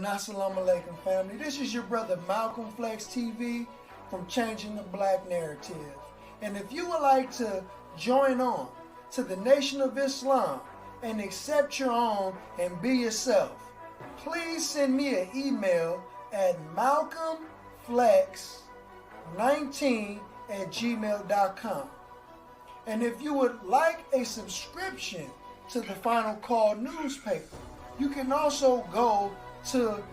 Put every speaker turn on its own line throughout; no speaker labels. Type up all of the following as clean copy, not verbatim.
And assalamu alaikum, family. This is your brother Malcolm Flex TV from Changing the Black Narrative. And if you would like to join on to the Nation of Islam and accept your own and be yourself, please send me an email at malcolmflex19@gmail.com. And if you would like a subscription to the Final Call newspaper, you can also go to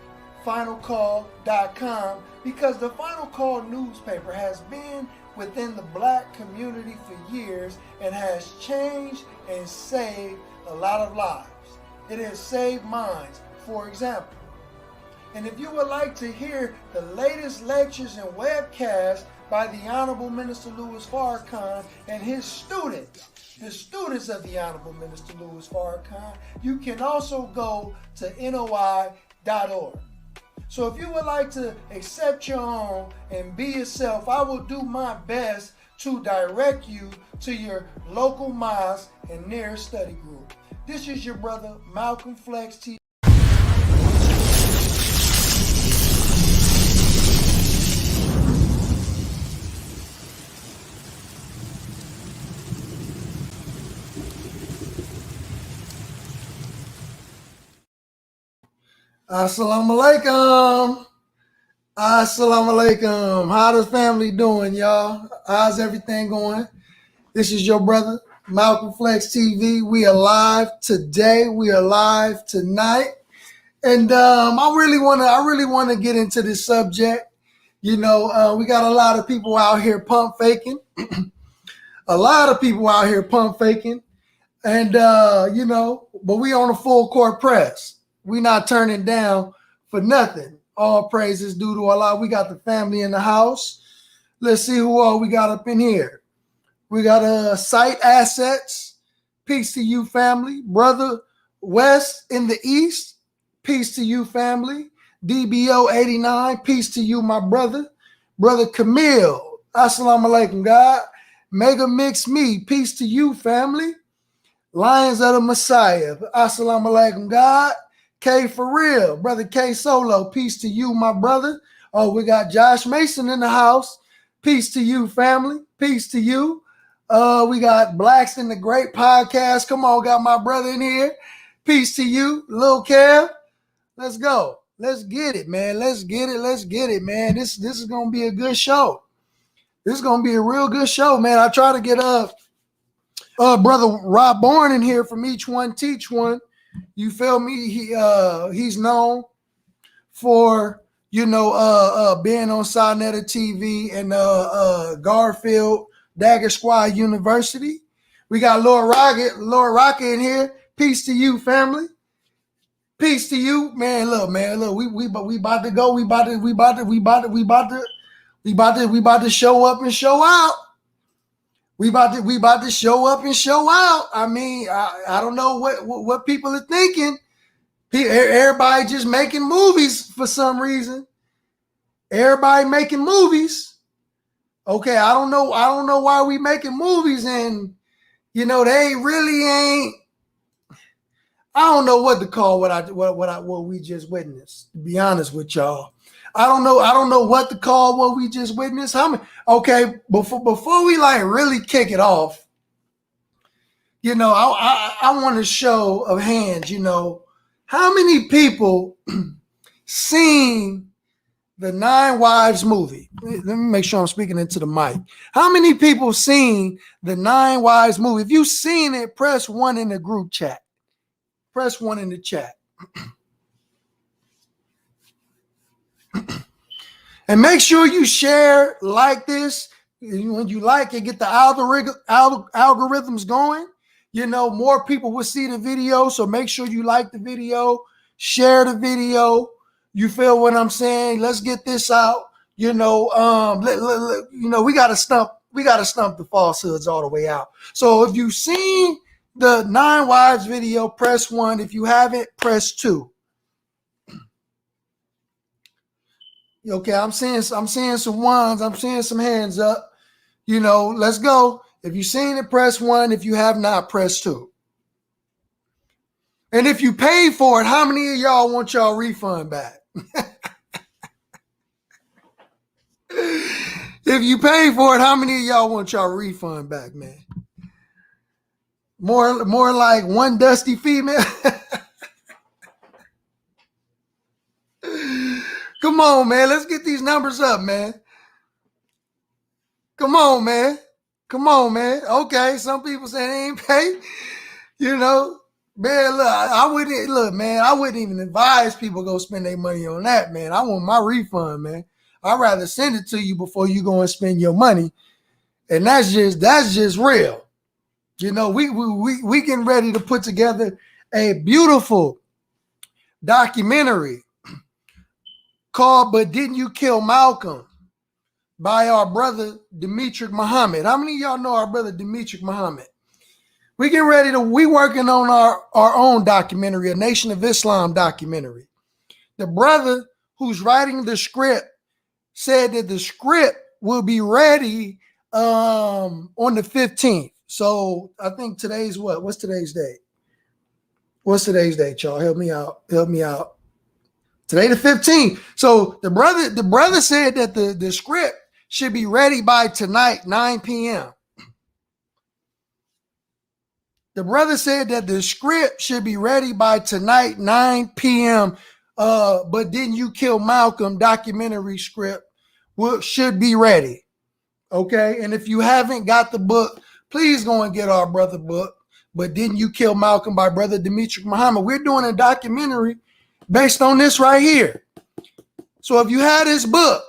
finalcall.com, because the Final Call newspaper has been within the black community for years and has changed and saved a lot of lives. It has saved minds, for example. And if you would like to hear the latest lectures and webcasts by the Honorable Minister Louis Farrakhan and his students, the students of the Honorable Minister Louis Farrakhan, you can also go to NOI.org. So if you would like to accept your own and be yourself, I will do my best to direct you to your local mosque and nearest study group. This is your brother Malcolm Flex TV. Assalamu alaikum. Assalamu alaikum. How the family doing, y'all? How's everything going? This is your brother, Malcolm Flex TV. We are live today. We are live tonight. And I really want to get into this subject. You know, we got a lot of people out here pump faking. A lot of people out here pump faking. And, you know, but we on a full court press. We not turning down for nothing. All praise is due to Allah. We got the family in the house. Let's see who all we got up in here. We got Site Assets. Peace to you, family. Brother West in the East. Peace to you, family. DBO 89. Peace to you, my brother. Brother Camille. Assalamu alaikum, God. Mega Mix Me. Peace to you, family. Lions of the Messiah. Assalamu alaikum, God. K for real, brother K Solo, peace to you, my brother. Oh, we got Josh Mason in the house. Peace to you, family. Peace to you. We got Blacks in the Great podcast. Come on, got my brother in here. Peace to you, Lil Kev. Let's go. Let's get it, man. Let's get it. Let's get it, man. This is gonna be a good show. This is gonna be a real good show, man. I try to get brother Rob Bourne in here from Each One Teach One. You feel me? He's known for, you know, being on Sinetta TV and Garfield Dagger Squad University. We got Lord Rocket in here. Peace to you, family. Peace to you, man. Look, we about to go. We about to show up and show out. We about to show up and show out. I mean, I don't know what people are thinking. Everybody just making movies for some reason. Everybody making movies. Okay, I don't know why we making movies, and you know they really ain't. I don't know what to call what we just witnessed. To be honest with y'all. I don't know what to call what we just witnessed. Okay, before we like really kick it off, you know, I want a show of hands, you know, how many people seen the 9 Wives movie? Let me make sure I'm speaking into the mic. How many people seen the 9 Wives movie? If you seen it, press 1 in the group chat. Press 1 in the chat. And make sure you share, like this. When you like it, get the algorithms going. You know, more people will see the video. So make sure you like the video, share the video. You feel what I'm saying? Let's get this out. You know, we gotta stump the falsehoods all the way out. So if you've seen the 9 Wives video, press 1. If you haven't, press 2. Okay, I'm seeing some ones. I'm seeing some hands up. You know, let's go. If you've seen it, press 1. If you have not, press 2. And if you paid for it, how many of y'all want y'all refund back? If you pay for it, how many of y'all want y'all refund back, man? More like one dusty female. Come on, man. Let's get these numbers up, man. Come on, man. Come on, man. Okay, some people say they ain't pay. You know, man, look, I wouldn't even advise people go spend their money on that, man. I want my refund, man. I'd rather send it to you before you go and spend your money. And that's just real. You know, we getting ready to put together a beautiful documentary called "But Didn't You Kill Malcolm" by our brother Debunked Muhammad. How many of y'all know our brother Debunked Muhammad? We working on our own documentary, a Nation of Islam documentary. The brother who's writing the script said that the script will be ready on the 15th. So I think today's what? What's today's date? What's today's date, y'all? Help me out. Today the 15th. So the brother said that the script should be ready by tonight, 9 p.m. The brother said that the script should be ready by tonight, 9 p.m. But Didn't You Kill Malcolm documentary script should be ready. Okay. And if you haven't got the book, please go and get our brother book. But Didn't You Kill Malcolm by brother Debunked Muhammad. We're doing a documentary based on this right here. So if you have this book,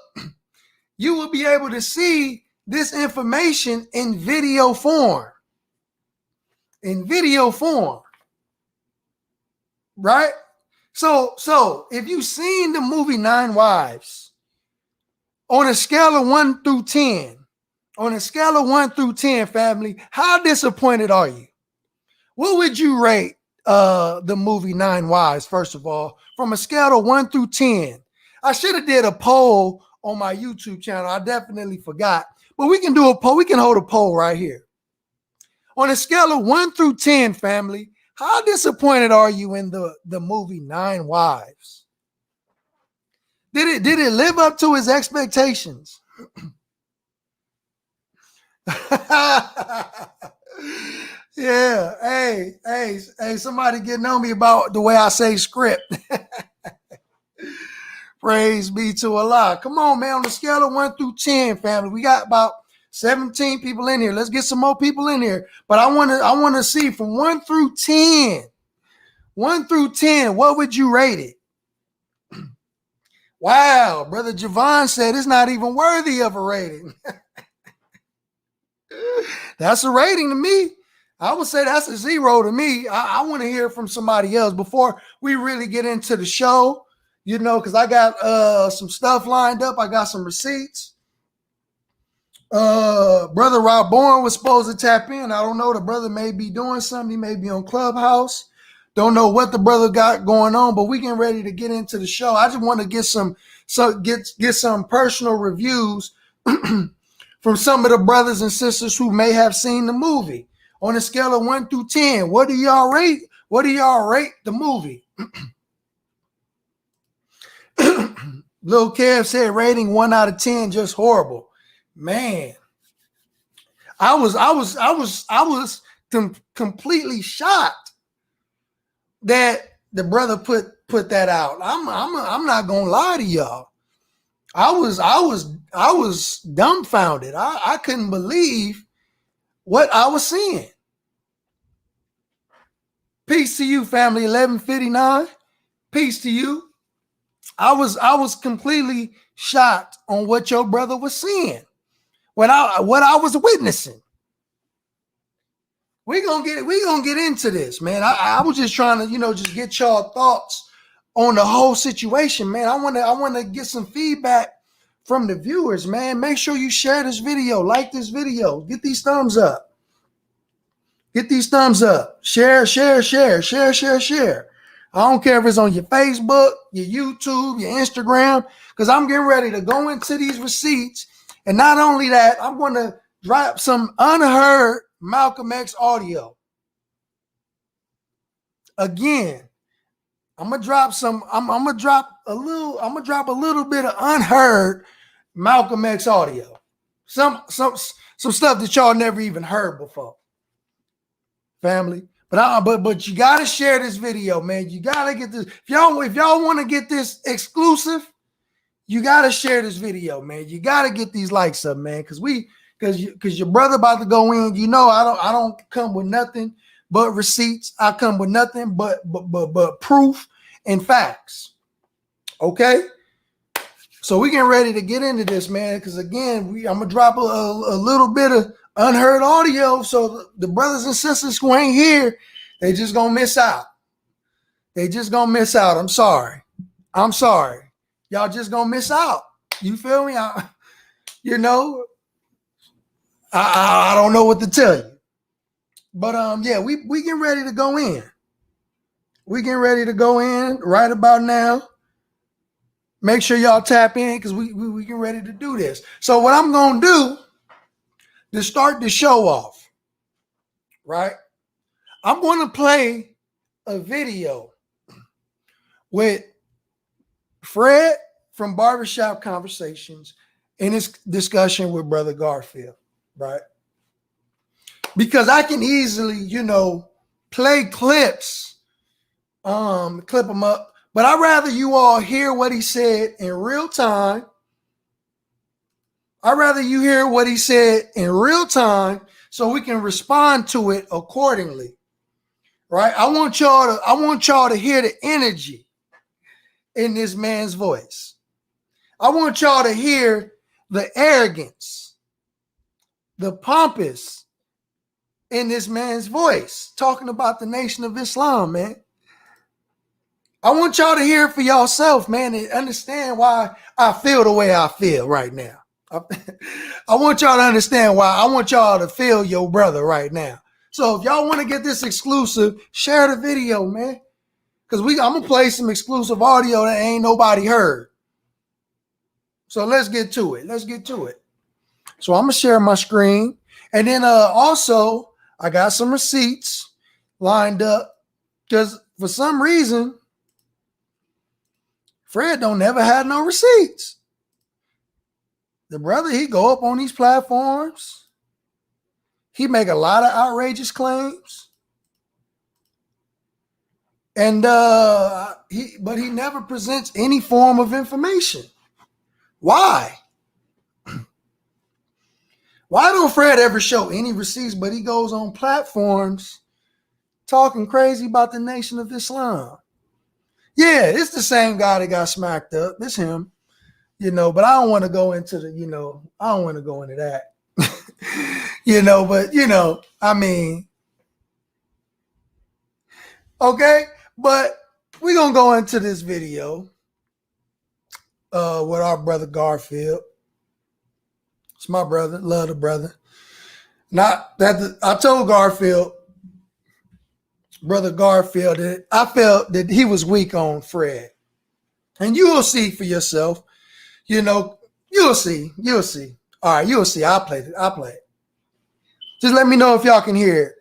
you will be able to see this information in video form. Right? So if you've seen the movie 9 Wives, on a scale of 1 through 10, family, how disappointed are you? What would you rate the movie 9 Wives, first of all, from a scale of 1 through 10? I should have did a poll on my YouTube channel. I definitely forgot. But we can do a poll. We can hold a poll right here. On a scale of 1 through 10, family, how disappointed are you in the movie 9 Wives? Did it live up to his expectations? Yeah. Hey, somebody getting on me about the way I say script. Praise be to Allah. Come on, man. On the scale of 1 through 10, family, we got about 17 people in here. Let's get some more people in here. But I want to see from 1 through 10. 1 through 10, what would you rate it? Wow, Brother Javon said it's not even worthy of a rating. That's a rating to me. I would say that's a 0 to me. I want to hear from somebody else before we really get into the show, you know, because I got some stuff lined up. I got some receipts. Brother Rob Bourne was supposed to tap in. I don't know. The brother may be doing something. He may be on Clubhouse. Don't know what the brother got going on, but we getting ready to get into the show. I just want to get some personal reviews from some of the brothers and sisters who may have seen the movie. On a scale of 1 through 10, what do y'all rate? What do y'all rate the movie? Lil Kev said rating 1 out of 10, just horrible. Man, I was completely shocked that the brother put that out. I'm not gonna lie to y'all. I was dumbfounded. I couldn't believe what I was seeing. Peace to you, family. 1159. Peace to you. I was completely shocked on what your brother was seeing. What I was witnessing. We gonna get into this, man. I was just trying to, just get y'all thoughts on the whole situation, man. I want to get some feedback from the viewers, man. Make sure you share this video, like this video, get these thumbs up. Get these thumbs up. Share. I don't care if it's on your Facebook, your YouTube, your Instagram, because I'm getting ready to go into these receipts. And not only that, I'm going to drop some unheard Malcolm X audio. Again, I'm gonna drop some. I'm gonna drop a little. I'm gonna drop a little bit of unheard Malcolm X audio. Some stuff that y'all never even heard before, family. But you gotta share this video, man. You gotta get this. If y'all want to get this exclusive, you gotta share this video, man. You gotta get these likes up, man. Because your brother about to go in. You know, I don't come with nothing but receipts. I come with nothing but proof and facts. Okay. So we getting ready to get into this, man. Because again, I'm gonna drop a little bit of unheard audio. So the brothers and sisters who ain't here, they just gonna miss out. They just gonna miss out. I'm sorry. Y'all just gonna miss out. You feel me? I don't know what to tell you. But yeah, we getting ready to go in. We getting ready to go in right about now. Make sure y'all tap in because we getting ready to do this. So what I'm gonna do to start the show off, right? I'm gonna play a video with Fred from Barbershop Conversations in his discussion with Brother Garfield, right? Because I can easily, play clips, clip them up. But I'd rather you all hear what he said in real time. I'd rather you hear what he said in real time so we can respond to it accordingly. Right? I want y'all to hear the energy in this man's voice. I want y'all to hear the arrogance, the pompous in this man's voice, talking about the Nation of Islam, man. I want y'all to hear it for yourself, man, and understand why I feel the way I feel right now. I want y'all to understand why. I want y'all to feel your brother right now. So if y'all want to get this exclusive, share the video, man. Because I'm going to play some exclusive audio that ain't nobody heard. So let's get to it. So I'm going to share my screen. And then also, I got some receipts lined up. Because for some reason, Fred don't never had no receipts. The brother, he go up on these platforms. He make a lot of outrageous claims. And he never presents any form of information. Why? Why don't Fred ever show any receipts, but he goes on platforms talking crazy about the Nation of Islam? Yeah, it's the same guy that got smacked up. It's him. But I don't want to go into I don't want to go into that. Okay, but we're going to go into this video with our brother Garfield. It's my brother, love the brother. Not that I told brother Garfield, that I felt that he was weak on Fred. And you will see for yourself. You'll see. All right, you'll see. I'll play it. Just let me know if y'all can hear it.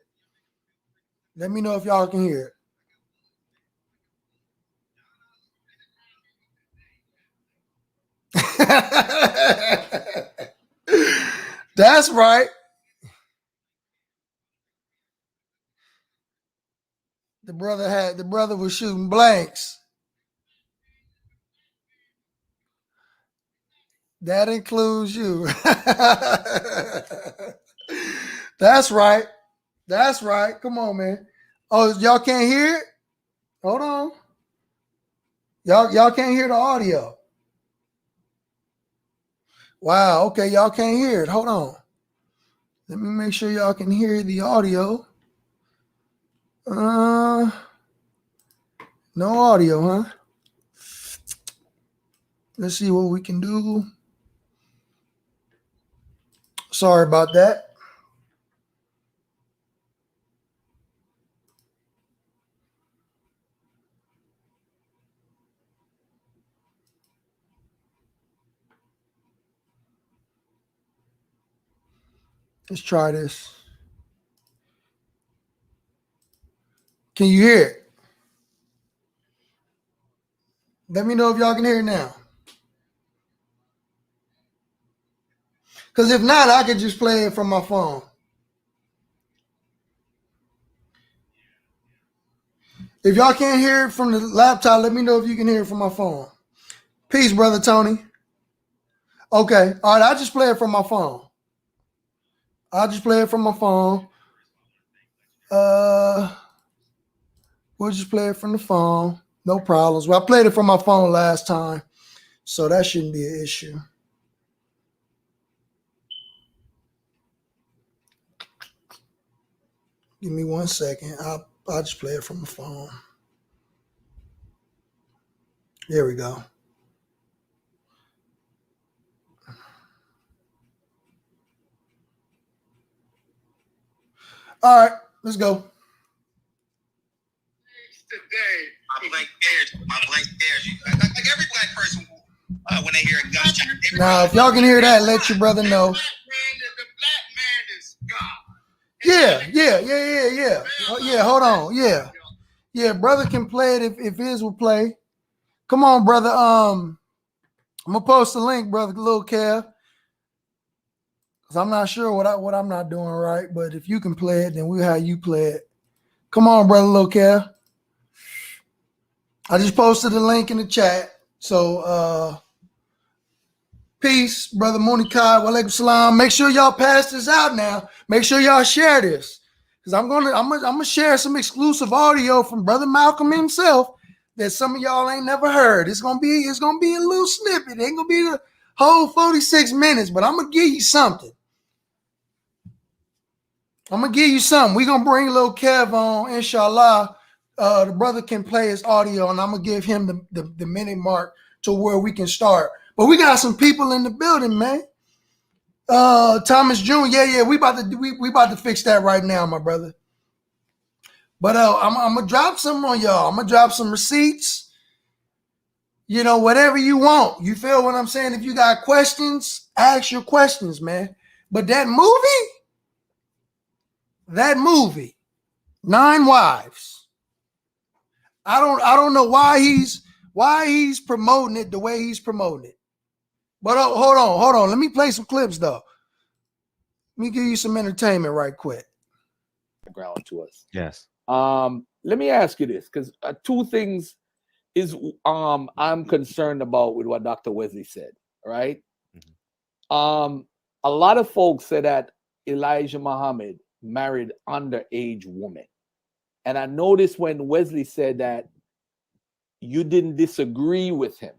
That's right. The brother was shooting blanks. That includes you. That's right. Come on, man. Oh, y'all can't hear it? Hold on. Y'all can't hear the audio. Wow. Okay, y'all can't hear it. Hold on. Let me make sure y'all can hear the audio. No audio, huh? Let's see what we can do. Sorry about that. Let's try this. Can you hear it? Let me know if y'all can hear it now. Because if not, I could just play it from my phone. If y'all can't hear it from the laptop, let me know if you can hear it from my phone. Peace, Brother Tony. Okay. All right, I'll just play it from my phone. We'll just play it from the phone. No problems. Well, I played it from my phone last time, so that shouldn't be an issue. Give me 1 second. I'll just play it from the phone. There we go. All right, let's go.
Today, my blank stares. Like every black person when they hear a gunshot.
Now, if y'all can hear that, let your brother know.
The black man is God.
Yeah. Oh, yeah, hold on. Yeah, brother can play it if his will play. Come on, brother. I'm gonna post a link, brother, Lil Kev. Cause I'm not sure what I'm not doing right, but if you can play it, then we'll have you play it. Come on, brother Lil Kev. I just posted the link in the chat. So peace, brother Munikai. Walaikum salam. Make sure y'all pass this out now. Make sure y'all share this. Because I'm gonna share some exclusive audio from Brother Malcolm himself that some of y'all ain't never heard. It's gonna be a little snippet. It ain't gonna be the whole 46 minutes, but I'm gonna give you something. We're gonna bring Lil Kev on, inshallah. The brother can play his audio, and I'm gonna give him the minute mark to where we can start. But we got some people in the building, man. Thomas Jr. Yeah, we about to fix that right now, my brother. But I'm gonna drop some on y'all. I'm gonna drop some receipts. You know, whatever you want. You feel what I'm saying? If you got questions, ask your questions, man. But that movie, 9 Wives. I don't know why he's promoting it the way he's promoting it. But hold on. Let me play some clips though. Let me give you some entertainment right quick.
Background to us.
Yes.
Let me ask you this, because 2 things is I'm concerned about with what Dr. Wesley said. Right. Mm-hmm. A lot of folks say that Elijah Muhammad married underage woman. And I noticed when Wesley said that you didn't disagree with him.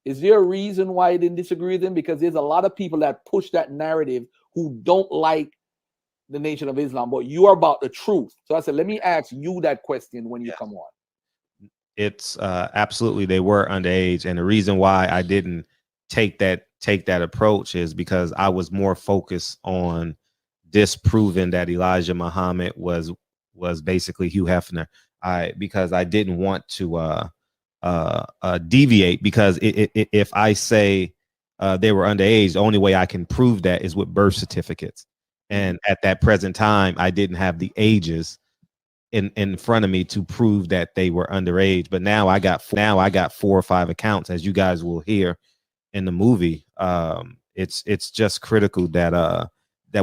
Is there a reason why you didn't disagree with him? Because there's a lot of people that push that narrative who don't like the Nation of Islam, but you are about the truth. So I said, let me ask you that question when you come on.
It's absolutely, they were underage. And the reason why I didn't take that approach is because I was more focused on disproving that Elijah Muhammad was basically Hugh Hefner. Because I didn't want to deviate, because if I say they were underage, the only way I can prove that is with birth certificates. And at that present time, I didn't have the ages in front of me to prove that they were underage. But now I got 4 or 5 accounts, as you guys will hear in the movie. It's just critical that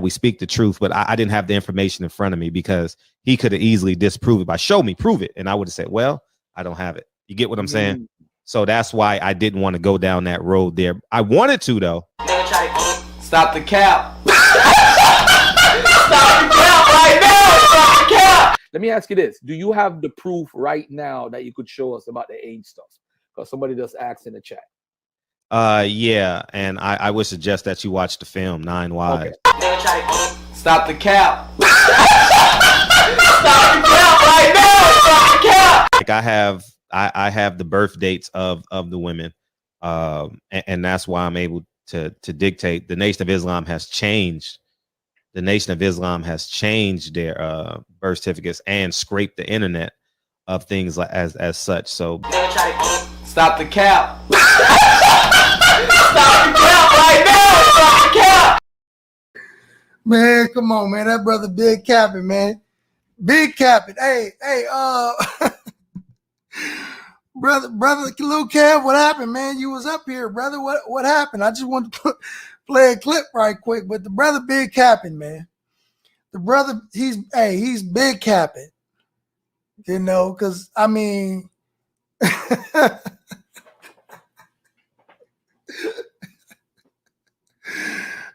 we speak the truth. But I didn't have the information in front of me, because he could have easily disproved it by prove it. And I would have said, well, I don't have it. You get what I'm saying? So that's why I didn't want to go down that road there. I wanted to, though.
Stop the cap. Stop the cap right now. Stop the cap. Let me ask you this. Do you have the proof right now that you could show us about the age stuff? Because somebody just asked in the chat.
Yeah, and I would suggest that you watch the film 9 Wives.
Okay. Stop the cap. Stop the cap right now. Stop the cap.
Like I have the birth dates of the women, and that's why I'm able to dictate. The Nation of Islam has changed. The Nation of Islam has changed their birth certificates and scraped the internet of things like as such. So
stop the cap. Stop the cap right now. Stop the cap.
Man, come on, man. That brother big capping, man. Big capping. Hey, brother, Lil Kev, what happened, man? You was up here, brother. What happened? I just want to play a clip right quick, but the brother big capping, man. The brother, he's big capping. You know, because I mean,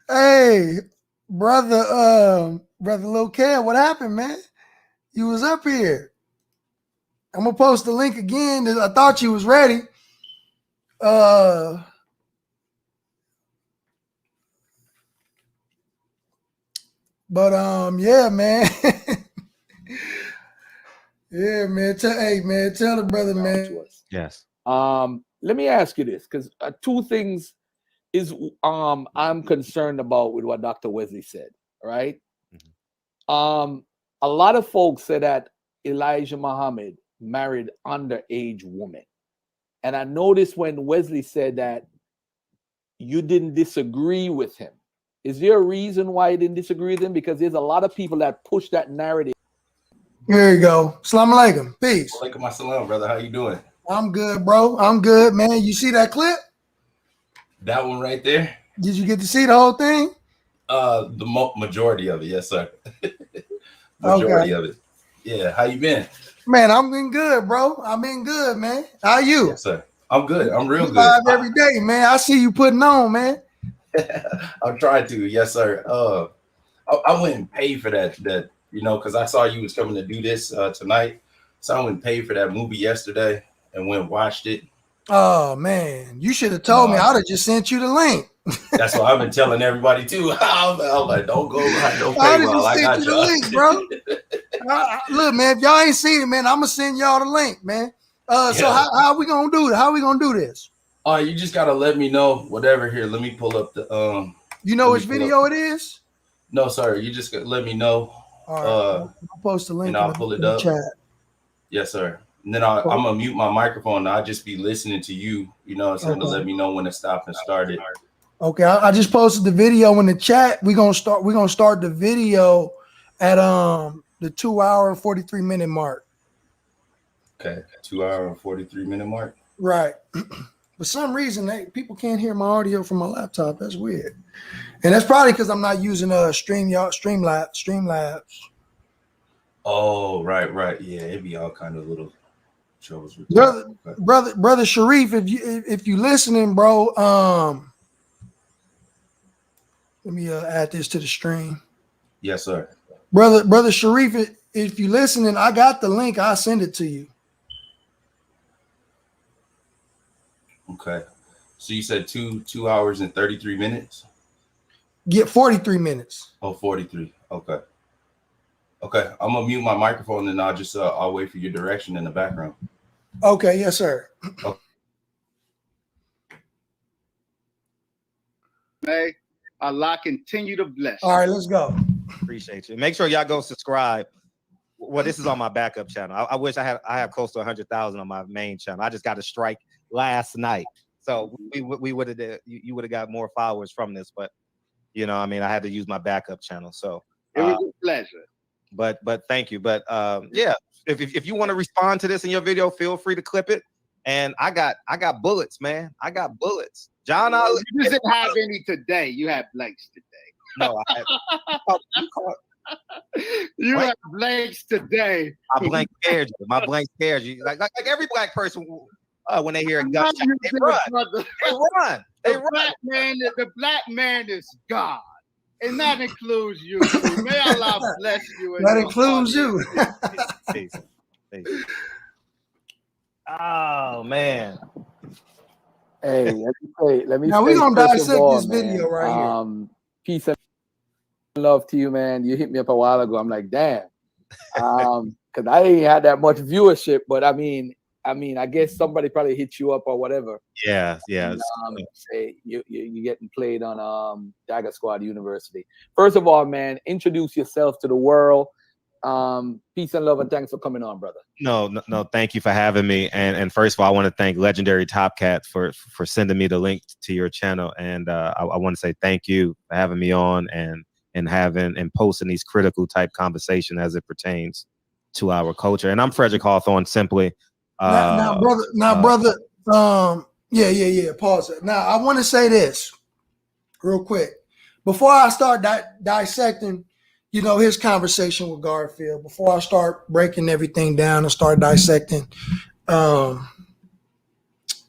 hey, brother Lil Kev, what happened, man? You was up here. I'm gonna post the link again. I thought you was ready. But yeah, man. Yeah, man. Tell the brother, man.
Yes.
Let me ask you this, because two things is I'm concerned about with what Dr. Wesley said, right? Mm-hmm. A lot of folks say that Elijah Muhammad married underage woman. And I noticed when Wesley said that you didn't disagree with him. Is there a reason why you didn't disagree with him? Because there's a lot of people that push that narrative.
There you go. Assalamu alaikum. Peace.
Walaikum assalam, brother. How you doing?
I'm good, bro. I'm good, man. You see that clip?
That one right there?
Did you get to see the whole thing?
The majority of it, yes, sir. Majority of it. Yeah. How you been?
Man, I'm been good, bro. I've been good, man. How you?
Yes, sir. I'm good. I'm real good.
Live every day, man. I see you putting on, man.
I'm trying to, yes, sir. I went and paid for that, because I saw you was coming to do this tonight. So I went and paid for that movie yesterday and went and watched it.
Oh man, you should have told me. I'd have just sent you the link.
That's what I've been telling everybody too. I'm like, don't go behind no paywall. I got
you the link, bro. Look, man, if y'all ain't seen it, man, I'm gonna send y'all the link, man. So how we gonna do it? How we gonna do this?
You just gotta let me know. Whatever. Here, let me pull up the
You know which video it is?
No, sir. You just let me know.
All right, I'll post the link
and I'll pull it up.
Chat.
Yes, sir. And then I'm gonna mute my microphone. And I'll just be listening to you. To let me know when to stop and start it.
Okay, I just posted the video in the chat. We're gonna start the video at the 2 hour and 43 minute mark.
Okay, 2 hour and 43 minute mark.
Right. For some reason, people can't hear my audio from my laptop. That's weird, and that's probably because I'm not using Streamlabs.
Oh, right. Yeah, it'd be all kind of little troubles with
brother Sharif. If you listening, bro, let me add this to the stream.
Yes, sir.
Brother Sharif, if you listening, I got the link. I'll send it to you.
Okay. So you said 2 hours and 33 minutes?
Get 43 minutes.
Oh, 43. Okay. Okay. I'm gonna mute my microphone and I'll just I'll wait for your direction in the background.
Okay, yes, sir.
Okay.
May Allah continue to bless.
All right, let's go.
Appreciate you. Make sure y'all go subscribe. Well, this is on my backup channel. I wish I have close to 100,000 on my main channel. I just got a strike last night, so we would have you would have got more followers from this, but I had to use my backup channel. So
it was a pleasure.
But thank you. But yeah, if you want to respond to this in your video, feel free to clip it. And I got bullets, man. I got bullets. John,
you didn't have any today. You had blanks today.
No, I had.
You have blanks today.
My blank scared you. My blank scared you. Like every black person, when they hear a gunshot, they run. They run.
The black man is God, and that includes you. May Allah bless you.
That includes you.
Peace. Oh man.
Hey, let me.
Now we're gonna dissect this video right here.
Peace and love to you, man. You hit me up a while ago. I'm like, damn, because I ain't had that much viewership, but I mean, I guess somebody probably hit you up or whatever.
Yeah.
And, say you getting played on Dagger Squad University. First of all, man, introduce yourself to the world. Peace and love, and thanks for coming on, brother.
No, thank you for having me. And first of all, I want to thank Legendary Top Cat for sending me the link to your channel. And I want to say thank you for having me on and posting these critical type conversation as it pertains to our culture. And I'm Frederick Hawthorne, simply.
Now, brother. Yeah. Pause it. Now, I want to say this real quick before I start dissecting, his conversation with Garfield. Before I start breaking everything down and start dissecting,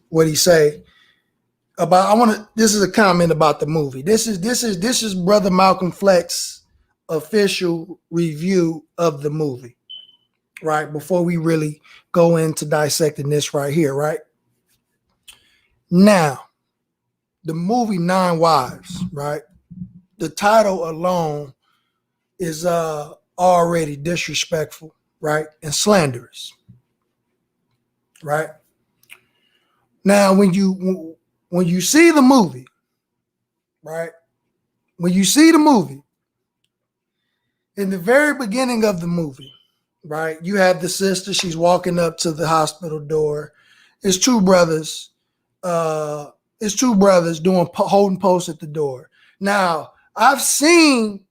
what he say about. This is a comment about the movie. This is Brother Malcolm Flex official review of the movie. Right before we really go into dissecting this right here, right? Now, the movie Nine Wives, right? The title alone is already disrespectful, right? And slanderous, right? Now, when you see the movie, right? When you see the movie, in the very beginning of the movie, right? You have the sister, she's walking up to the hospital door. It's two brothers. Holding posts at the door. Now, I've seen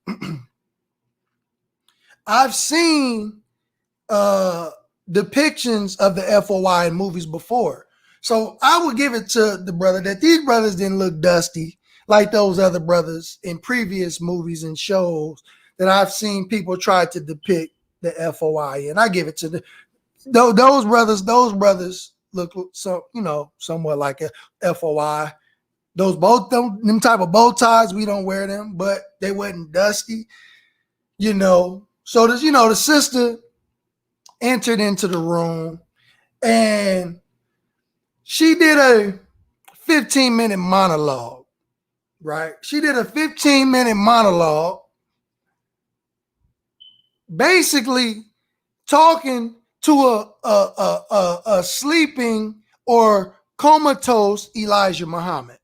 depictions of the FOI in movies before. So I would give it to the brother that these brothers didn't look dusty like those other brothers in previous movies and shows that I've seen people try to depict the FOI in. I give it to those brothers. Those brothers look somewhat like a FOI. Those them type of bow ties, we don't wear them, but they wasn't dusty, So the sister entered into the room and she did a 15-minute monologue, right? She did a 15-minute monologue basically talking to a sleeping or comatose Elijah Muhammad,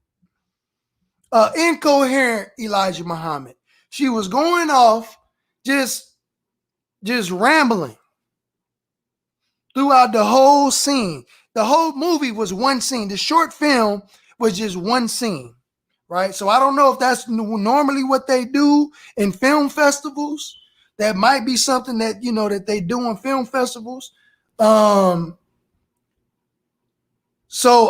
incoherent Elijah Muhammad. She was going off just rambling throughout the whole scene. The whole movie was one scene. The short film was just one scene, right? So I don't know if that's normally what they do in film festivals. That might be something that, that they do in film festivals. So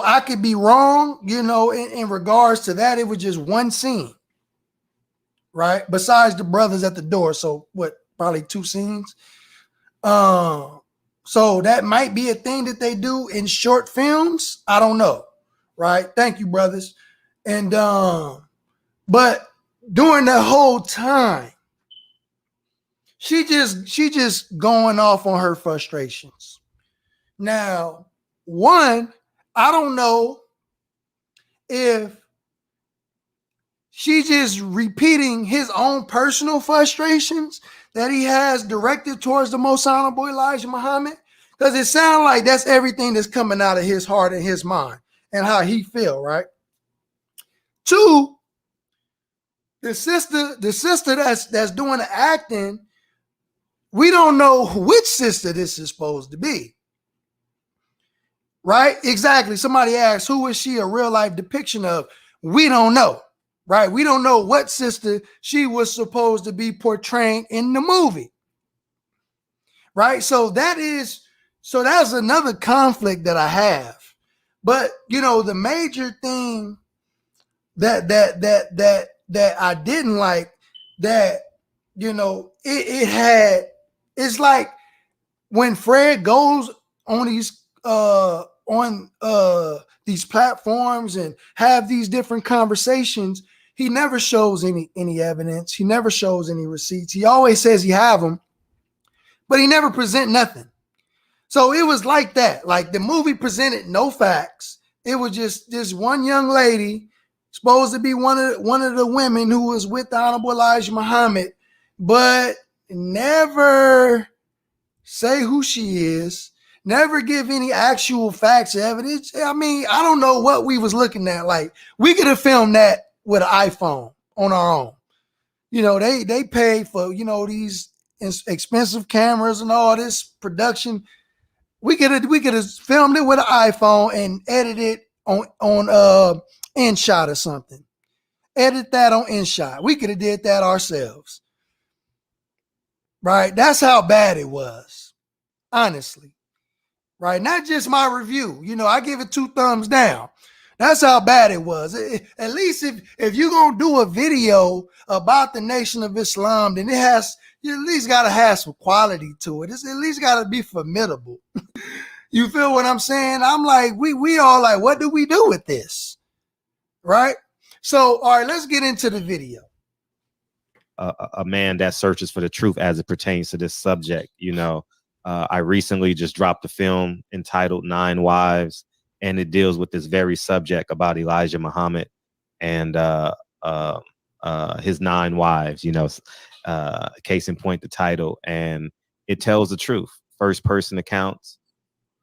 I could be wrong, in regards to that. It was just one scene, right? Besides the brothers at the door. So what, probably two scenes. So that might be a thing that they do in short films. I don't know. Right. Thank you, brothers. And, but during the whole time, she just going off on her frustrations. Now, one, I don't know if she's just repeating his own personal frustrations that he has directed towards the Most Honorable Elijah Muhammad, because it sounds like that's everything that's coming out of his heart and his mind and how he feel, right? Two, the sister that's doing the acting, we don't know which sister this is supposed to be. Right? Exactly. Somebody asked, who is she a real life depiction of? We don't know. Right? We don't know what sister she was supposed to be portraying in the movie. Right? So that's another conflict that I have. But the major thing that I didn't like, that it's like when Fred goes on these platforms and have these different conversations, he never shows any evidence. He never shows any receipts. He always says he have them, but he never present nothing. So it was like that. Like the movie presented no facts. It was just this one young lady, supposed to be one of the women who was with the Honorable Elijah Muhammad, but never say who she is, never give any actual facts or evidence. I mean, I don't know what we was looking at. Like, we could have filmed that with an iPhone on our own. They paid for, these expensive cameras and all this production. We could have filmed it with an iPhone and edited it on InShot or something. Edit that on InShot. We could have did that ourselves. Right? That's how bad it was. Honestly. right? Not just my review. You know, I give it 2 thumbs down. That's how bad it was. At least if you're going to do a video about the Nation of Islam, then you at least got to have some quality to it. It's at least got to be formidable. You feel what I'm saying? I'm like, we all like, what do we do with this? Right? So, all right, let's get into the video.
A man that searches for the truth as it pertains to this subject. You know, I recently just dropped a film entitled 9 Wives, and it deals with this very subject about Elijah Muhammad and his 9 wives, you know, case in point, the title, and it tells the truth. First person accounts,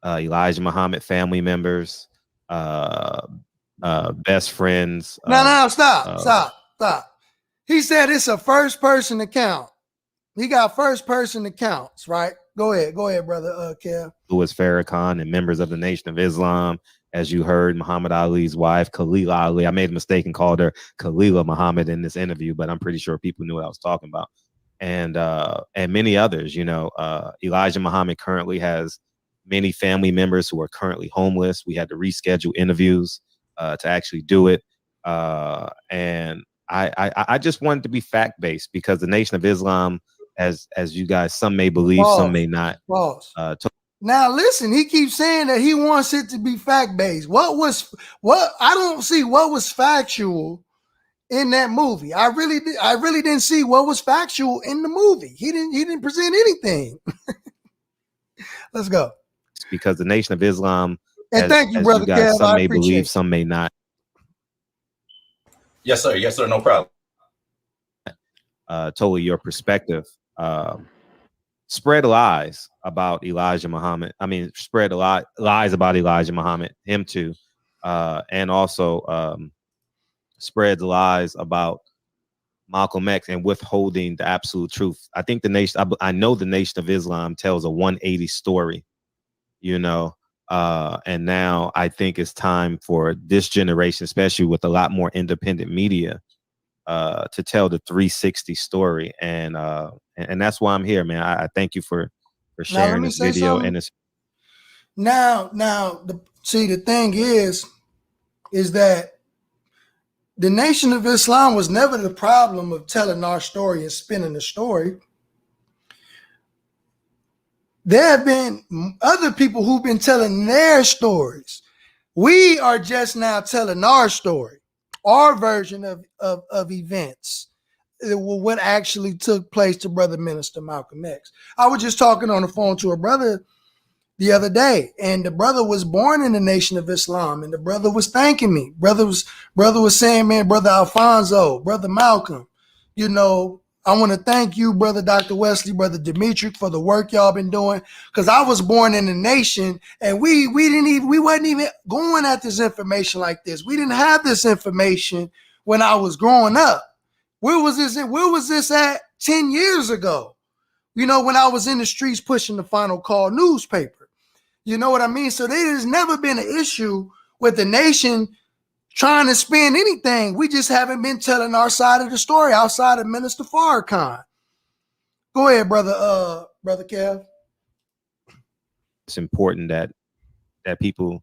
Elijah Muhammad family members, best friends.
No, stop. He said it's a first person account. He got first person accounts, right? Go ahead, brother Kev.
Louis Farrakhan and members of the Nation of Islam. As you heard, Muhammad Ali's wife, Khalila Ali. I made a mistake and called her Khalila Muhammad in this interview, but I'm pretty sure people knew what I was talking about. And many others. You know, Elijah Muhammad currently has many family members who are currently homeless. We had to reschedule interviews to actually do it. And I just wanted to be fact-based because the Nation of Islam, as you guys, some may believe, some may not.
Now listen, he keeps saying that he wants it to be fact-based. I don't see what was factual in that movie. I really didn't see what was factual in the movie. He didn't present anything. Let's go.
It's because the Nation of Islam,
and thank you, brother Kev,
some may believe, some may not.
Yes, sir. No problem.
Totally your perspective. Spread lies about Elijah Muhammad. I mean, spread lies about Elijah Muhammad, him too. And also spreads lies about Malcolm X and withholding the absolute truth. I think I know the Nation of Islam tells a 180 story, you know, and now I think it's time for this generation, especially with a lot more independent media, to tell the 360 story. And that's why I'm here, man. I thank you for sharing this video. And it's
now the thing is that the Nation of Islam was never the problem of telling our story and spinning the story. There have been other people who've been telling their stories. We are just now telling our story, our version of events, what actually took place to Brother Minister Malcolm X. I was just talking on the phone to a brother the other day, and the brother was born in the Nation of Islam, and the brother was thanking me. Brother was saying, man, Brother Alfonso, Brother Malcolm, you know, I want to thank you, Brother Dr. Wesley, Brother Dimitri, for the work y'all been doing. Because I was born in the nation, and we wasn't even going at this information like this. We didn't have this information when I was growing up. Where was this at 10 years ago? You know, when I was in the streets pushing the Final Call newspaper. You know what I mean? So there's never been an issue with the nation trying to spin anything. We just haven't been telling our side of the story outside of Minister Farrakhan. Go ahead, brother Kev.
It's important that people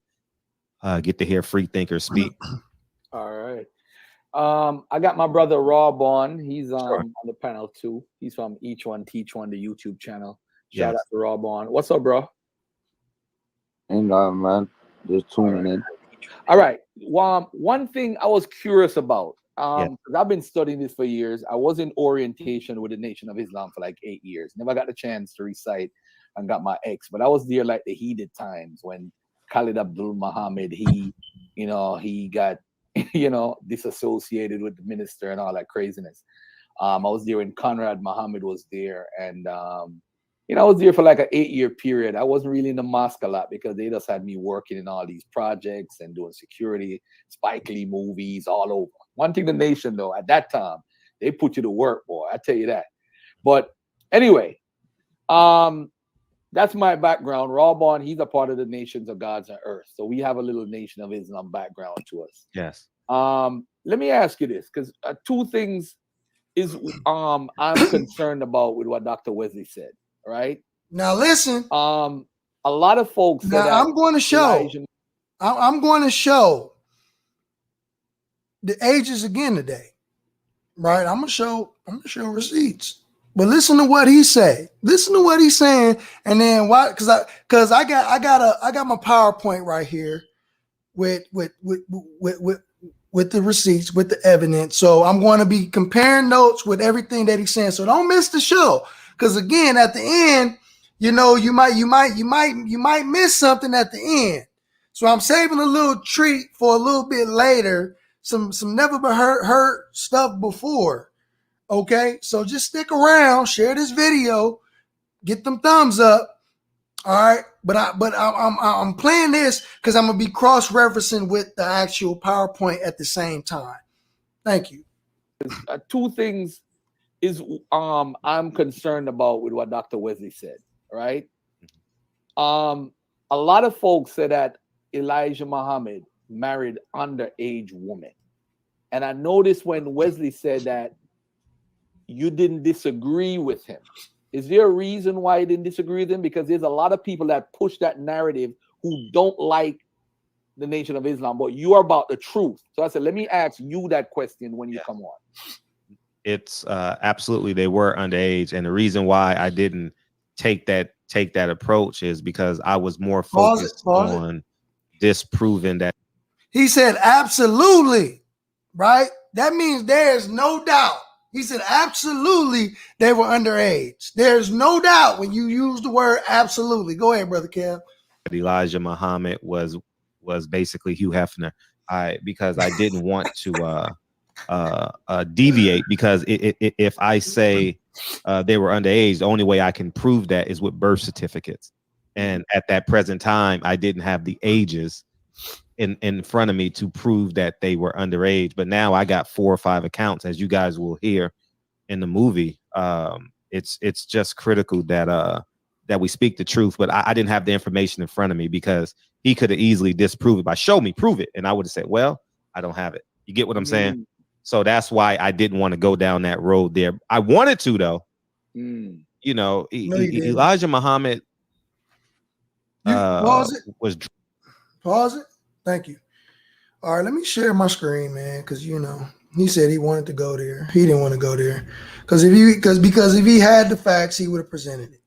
get to hear free thinkers speak.
All right. I got my brother Rob on. He's on the panel too. He's from Each One Teach One, the YouTube channel. Shout out to Rob on. What's up, bro?
Ain't nothing, man. Just tuning in.
All right. One thing I was curious about, because I've been studying this for years. I was in orientation with the Nation of Islam for like 8 years. Never got the chance to recite and got my X, but I was there like the heated times when Khalid Abdul Muhammad, he got, disassociated with the minister and all that craziness. I was there when Conrad Muhammad was there, and I was there for like an 8-year period. I wasn't really in the mosque a lot because they just had me working in all these projects and doing security, Spike Lee movies all over. One thing the nation, though, at that time, they put you to work, boy. I tell you that. But anyway, that's my background. Rawbon, he's a part of the nations of gods on earth. So we have a little Nation of Islam background to us.
Yes.
Let me ask you this, because 2 things is I'm concerned about with what Dr. Wesley said. Right
now, listen.
a lot of folks said
Now
that
I'm going to show.
Elijah,
I'm going to show the ages again today, right? I'm gonna show receipts. But listen to what he say. Listen to what he's saying, and then why? Because I got my PowerPoint right here with the receipts, with the evidence. So I'm going to be comparing notes with everything that he's saying. So don't miss the show, because again, at the end, you might miss something at the end. So I'm saving a little treat for a little bit later. Some never been heard stuff before. Okay, so just stick around, share this video, get them thumbs up. All right, but I'm playing this because I'm gonna be cross-referencing with the actual PowerPoint at the same time. Thank you.
two things is I'm concerned about with what Dr. Wesley said, right? A lot of folks say that Elijah Muhammad married underage women. And I noticed when Wesley said that you didn't disagree with him. Is there a reason why you didn't disagree with him? Because there's a lot of people that push that narrative who don't like the Nation of Islam, but you are about the truth. So I said, let me ask you that question when you come on.
It's absolutely, they were underage, and the reason why I didn't take that approach is because I was more focused on disproving that.
He said absolutely, right? That means there's no doubt. He said absolutely they were underage. There's no doubt when you use the word absolutely. Go ahead, Brother Kev.
Elijah Muhammad was basically Hugh Hefner. Because I didn't want to deviate, because if I say they were underage, the only way I can prove that is with birth certificates. And at that present time, I didn't have the ages in front of me to prove that they were underage. But now I got 4 or 5 accounts, as you guys will hear in the movie. It's just critical that we speak the truth. But I didn't have the information in front of me, because he could have easily disproved it by show me, prove it, and I would have said, well, I don't have it. You get what I'm saying? So that's why I didn't want to go down that road there. I wanted to, though. You know, Elijah Muhammad
pause it.
Pause
it. Thank you. All right, let me share my screen, man, because you know he said he wanted to go there. He didn't want to go there because if he had the facts, he would have presented it.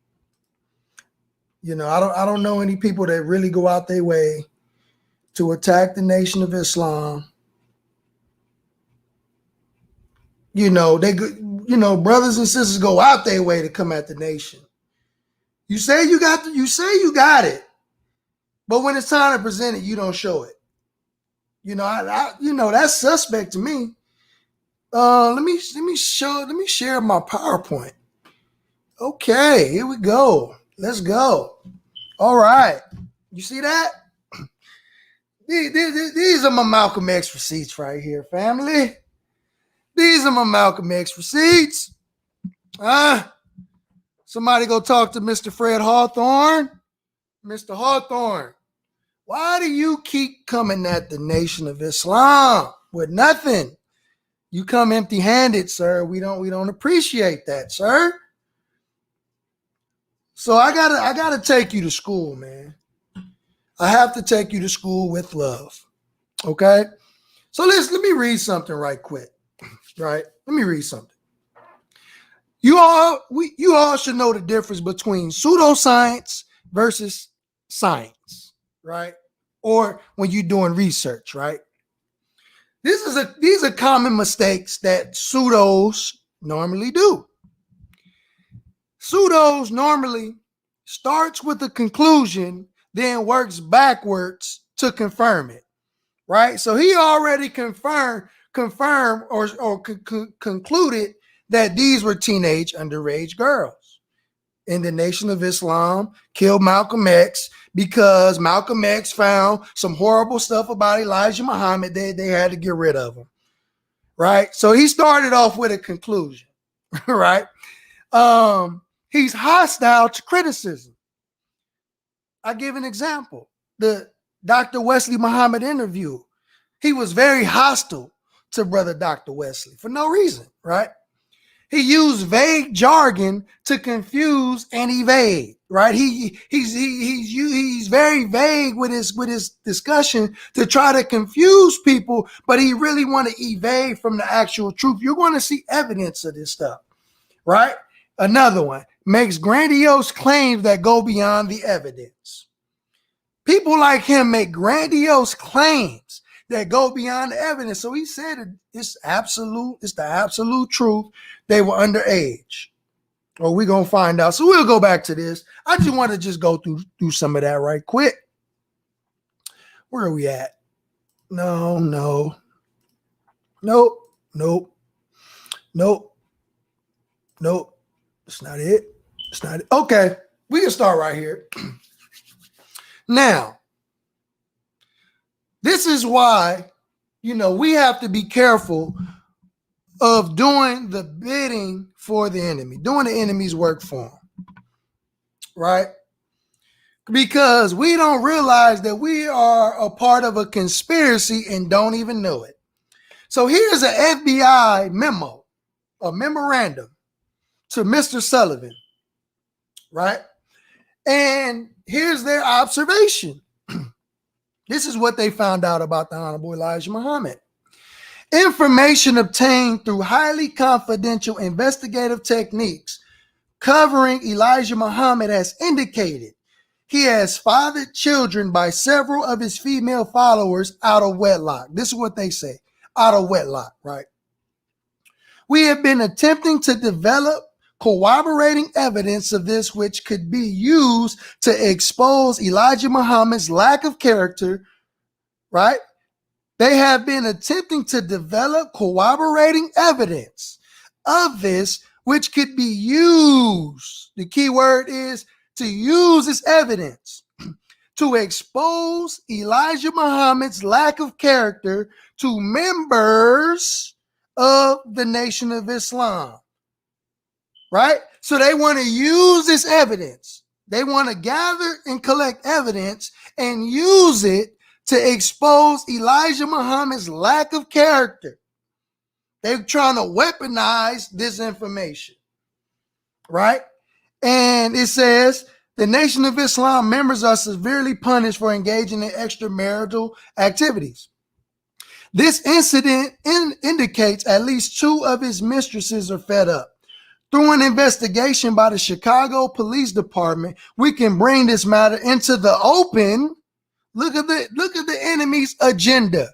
You know, I don't know any people that really go out their way to attack the Nation of Islam. You know, brothers and sisters go out their way to come at the nation. You say you got it, but when it's time to present it, you don't show it. You know, that's suspect to me. Let me share my PowerPoint. Okay, here we go. Let's go. All right. You see that? These are my Malcolm X receipts right here, family. These are my Malcolm X receipts. Somebody go talk to Mr. Fred Hawthorne. Mr. Hawthorne, why do you keep coming at the Nation of Islam with nothing? You come empty-handed, sir. We don't appreciate that, sir. So I gotta take you to school, man. I have to take you to school with love. Okay? So let me read something right quick. Right? Let me read something. You all should know the difference between pseudoscience versus science, right? Or when you're doing research, right? These are common mistakes that pseudos normally do. Pseudos normally starts with a conclusion, then works backwards to confirm it, right? So he already confirmed or concluded that these were teenage underage girls. And the Nation of Islam killed Malcolm X because Malcolm X found some horrible stuff about Elijah Muhammad. They had to get rid of him, right? So he started off with a conclusion, right? He's hostile to criticism. I give an example. The Dr. Wesley Muhammad interview. He was very hostile to Brother Dr. Wesley for no reason, right? He used vague jargon to confuse and evade. Right? He's very vague with his discussion to try to confuse people, but he really want to evade from the actual truth. You're going to see evidence of this stuff. Right? Another one makes grandiose claims that go beyond the evidence. People like him make grandiose claims that go beyond the evidence. So he said it's the absolute truth. They were underage. Well, we're going to find out. So we'll go back to this. I just want to just go through some of that right quick. Where are we at? Nope. It's not it. Okay, we can start right here. Now, this is why, we have to be careful of doing the bidding for the enemy, doing the enemy's work for him, right? Because we don't realize that we are a part of a conspiracy and don't even know it. So here's an FBI memo, a memorandum to Mr. Sullivan, right? And here's their observation. This is what they found out about the Honorable Elijah Muhammad. Information obtained through highly confidential investigative techniques covering Elijah Muhammad has indicated he has fathered children by several of his female followers out of wedlock. This is what they say, out of wedlock, right? We have been attempting to develop corroborating evidence of this, which could be used to expose Elijah Muhammad's lack of character, right? They have been attempting to develop corroborating evidence of this, which could be used. The key word is to use this evidence to expose Elijah Muhammad's lack of character to members of the Nation of Islam. Right? So they want to use this evidence. They want to gather and collect evidence and use it to expose Elijah Muhammad's lack of character. They're trying to weaponize this information. Right? And it says, the Nation of Islam members are severely punished for engaging in extramarital activities. This incident indicates at least 2 of his mistresses are fed up. Through an investigation by the Chicago Police Department, we can bring this matter into the open. Look at the enemy's agenda.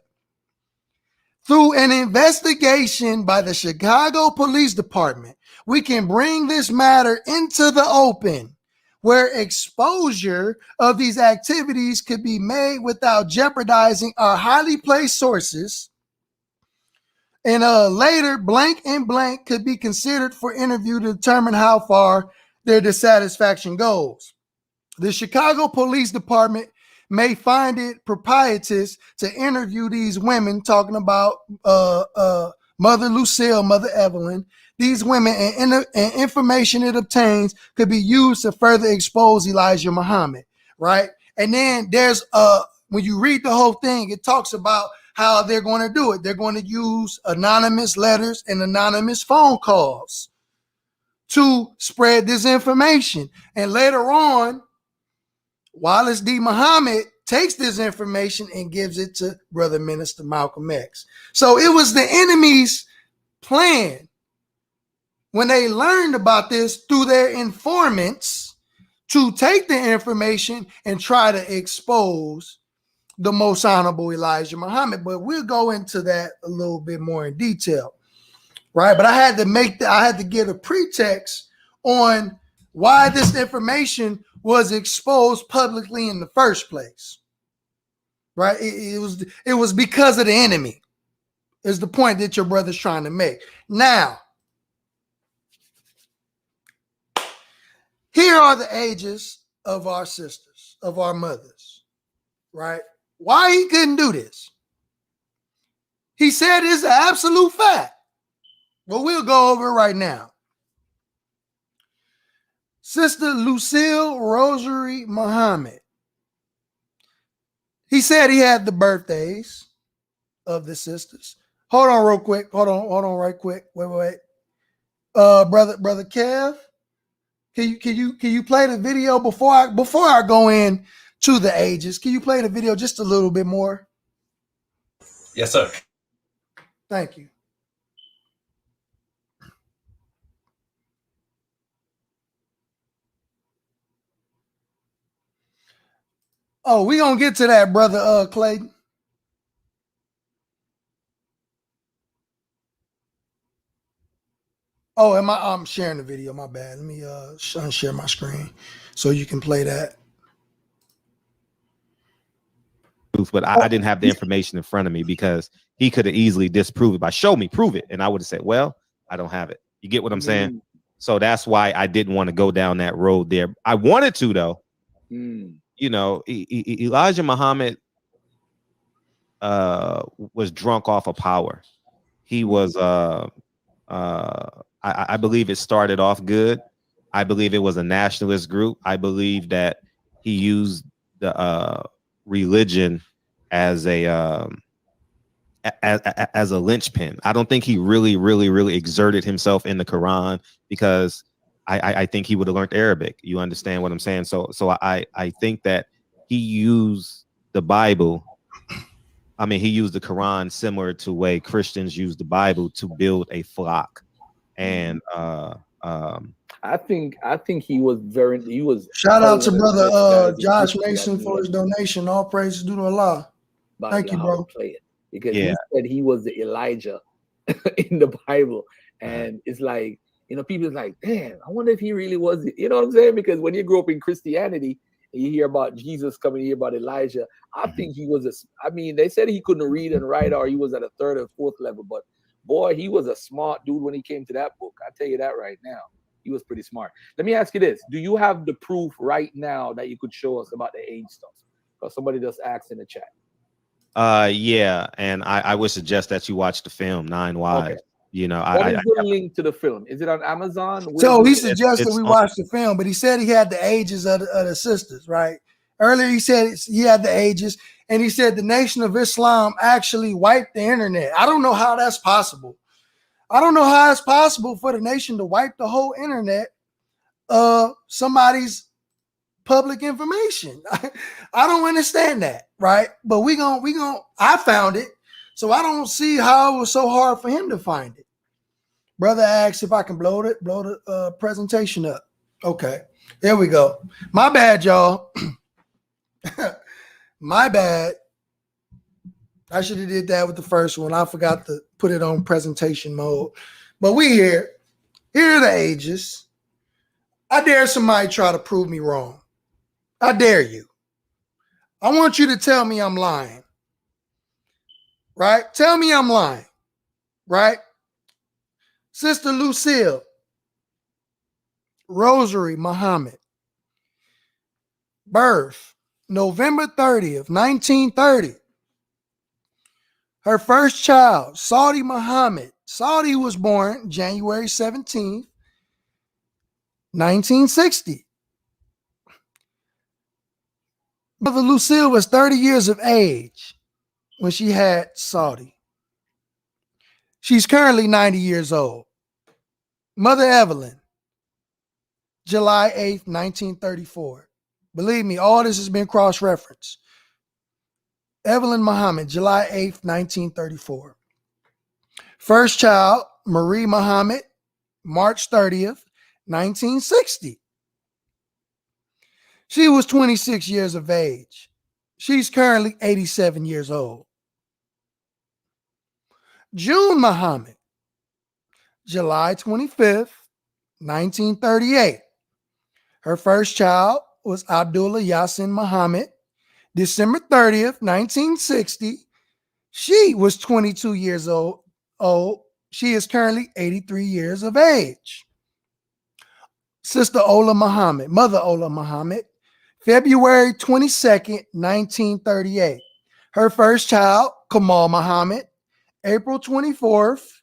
Through an investigation by the Chicago Police Department, we can bring this matter into the open, where exposure of these activities could be made without jeopardizing our highly placed sources. And later, blank and blank could be considered for interview to determine how far their dissatisfaction goes. The Chicago Police Department may find it propitious to interview these women, talking about Mother Lucille, Mother Evelyn. These women and information it obtains could be used to further expose Elijah Muhammad, right? And then there's when you read the whole thing, it talks about how they're going to do it. They're going to use anonymous letters and anonymous phone calls to spread this information. And later on, Wallace D. Muhammad takes this information and gives it to Brother Minister Malcolm X. So it was the enemy's plan when they learned about this through their informants to take the information and try to expose the most honorable Elijah Muhammad. But we'll go into that a little bit more in detail, right? But I had to give a pretext on why this information was exposed publicly in the first place, right? It was because of the enemy, is the point that your brother's trying to make. Now, here are the ages of our sisters, of our mothers, right? Why he couldn't do this? He said it's an absolute fact. Well, we'll go over it right now. Sister Lucille Rosary Muhammad. He said he had the birthdays of the sisters. Hold on real quick. Hold on right quick. Wait. Brother Kev, can you play the video before I go in to the ages? Can you play the video just a little bit more?
Yes, sir.
Thank you. Oh, we gonna get to that, brother Clayton. Oh, I'm sharing the video. My bad. Let me unshare my screen so you can play that.
But I didn't have the information in front of me because he could have easily disproved it by prove it. And I would have said, well, I don't have it. You get what I'm saying? So that's why I didn't want to go down that road there. I wanted to, though. You know, Elijah Muhammad was drunk off of power. He was I believe it started off good. I believe it was a nationalist group. I believe that he used the religion as a linchpin. I don't think he really exerted himself in the Quran, because I think he would have learned Arabic. You understand what I'm saying? So I think that he used the Bible. I mean, he used the Quran similar to the way Christians use the Bible to build a flock. And
I think he was
shout out to brother Josh Mason for his donation. All praises due to Allah. Thank you, bro.
Play it, because he said he was the Elijah in the Bible, and it's like, you know, people are like, damn, I wonder if he really was. You know what I'm saying? Because when you grow up in Christianity and you hear about Jesus coming, you hear about Elijah. I think he was I mean, they said he couldn't read and write, or he was at a third or fourth level, but boy, he was a smart dude when he came to that book. I tell you that right now. He was pretty smart. Let me ask you this. Do you have the proof right now that you could show us about the age stuff? Because somebody just asked in the chat.
Yeah, and I would suggest that you watch the film 9 Lives. Okay. You know,
what is the link to the film? Is it on Amazon?
So he suggested we watch the film, but he said he had the ages of the sisters, right? Earlier he said he had the ages, and he said the Nation of Islam actually wiped the internet. I don't know how that's possible. I don't know how it's possible for the nation to wipe the whole internet of somebody's public information. I don't understand that, right? But we gon' I found it, so I don't see how it was so hard for him to find it. Brother asked if I can blow the presentation up. Okay, there we go. My bad, y'all. My bad. I should have did that with the first one. I forgot to put it on presentation mode. But we here. Here are the ages. I dare somebody try to prove me wrong. I dare you. I want you to tell me I'm lying. Right? Tell me I'm lying. Right? Sister Lucille. Rosary Muhammad. Birth, November 30th, 1930. Her first child, Saudi Muhammad. Saudi was born January 17th, 1960. Mother Lucille was 30 years of age when she had Saudi. She's currently 90 years old. Mother Evelyn, July 8th, 1934. Believe me, all this has been cross-referenced. Evelyn Muhammad, July 8th, 1934. First child, Marie Muhammad, March 30th, 1960. She was 26 years of age. She's currently 87 years old. June Muhammad, July 25th, 1938. Her first child was Abdullah Yasin Muhammad, December 30th, 1960. She was 22 years old. She is currently 83 years of age. Sister Ola Muhammad, Mother Ola Muhammad, February 22nd, 1938. Her first child, Kamal Muhammad, April 24th,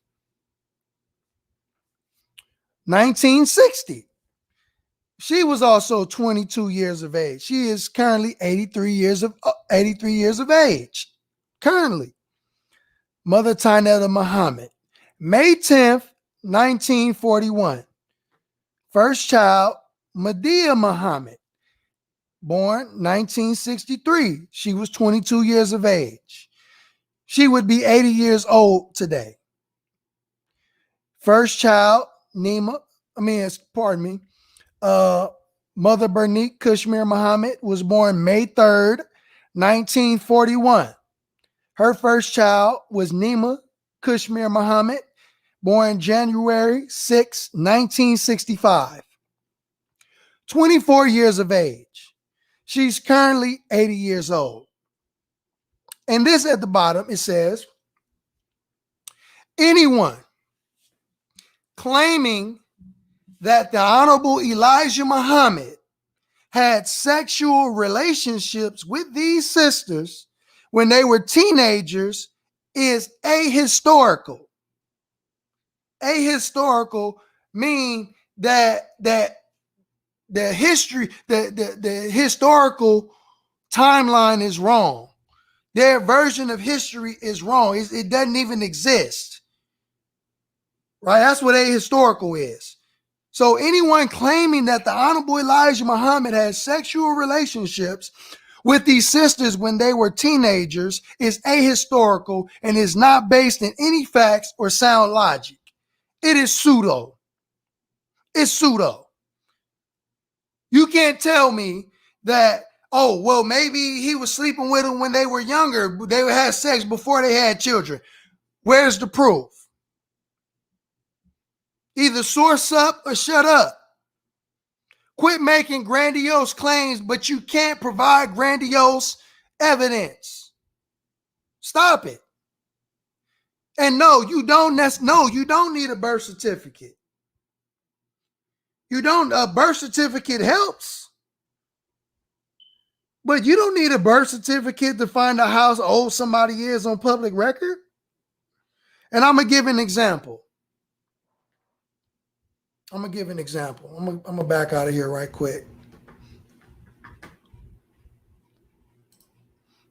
1960. She was also 22 years of age. She is currently 83 years of age. Currently. Mother Tinetta Muhammad, May 10th, 1941. First child, Medea Muhammad, born 1963. She was 22 years of age. She would be 80 years old today. First child, Mother Bernique Kushmir Muhammad was born May 3rd, 1941. Her first child was Nima Kushmir Muhammad, born January 6, 1965. 24 years of age. She's currently 80 years old. And this at the bottom, it says, anyone claiming that the Honorable Elijah Muhammad had sexual relationships with these sisters when they were teenagers is ahistorical. Ahistorical mean that the history, the historical timeline is wrong. Their version of history is wrong. It doesn't even exist. Right? That's what ahistorical is. So anyone claiming that the Honorable Elijah Muhammad had sexual relationships with these sisters when they were teenagers is ahistorical and is not based in any facts or sound logic. It is pseudo. It's pseudo. You can't tell me that, oh, well, maybe he was sleeping with them when they were younger. They had sex before they had children. Where's the proof? Either source up or shut up. Quit making grandiose claims, but you can't provide grandiose evidence. Stop it. And no, you don't need a birth certificate. A birth certificate helps. But you don't need a birth certificate to find out how old somebody is on public record. And I'm going to give an example. I'm going to back out of here right quick.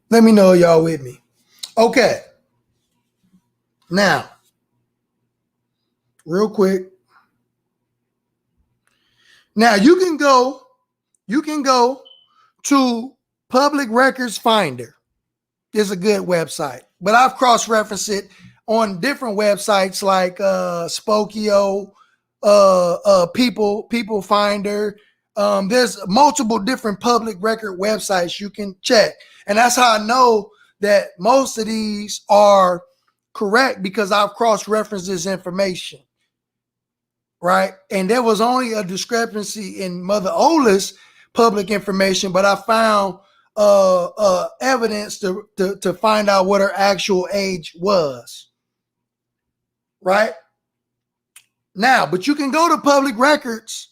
Let me know y'all with me. Okay. Now, real quick. Now you can go to Public Records Finder. It's a good website, but I've cross-referenced it on different websites like Spokio, People Finder. There's multiple different public record websites you can check. And that's how I know that most of these are correct, because I've cross-referenced this information. Right. And there was only a discrepancy in Mother Ola's public information, but I found evidence to find out what her actual age was. Right. Now, but you can go to Public Records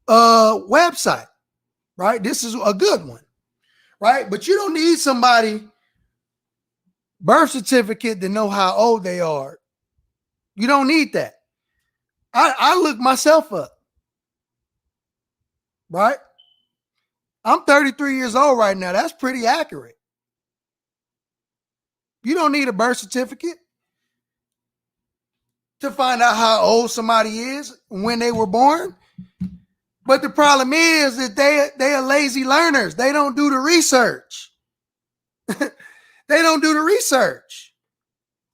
website. Right. This is a good one. Right. But you don't need somebody birth certificate to know how old they are. You don't need that. I look myself up. Right. I'm 33 years old right now. That's pretty accurate. You don't need a birth certificate to find out how old somebody is when they were born. But the problem is that they are lazy learners. They don't do the research. They don't do the research.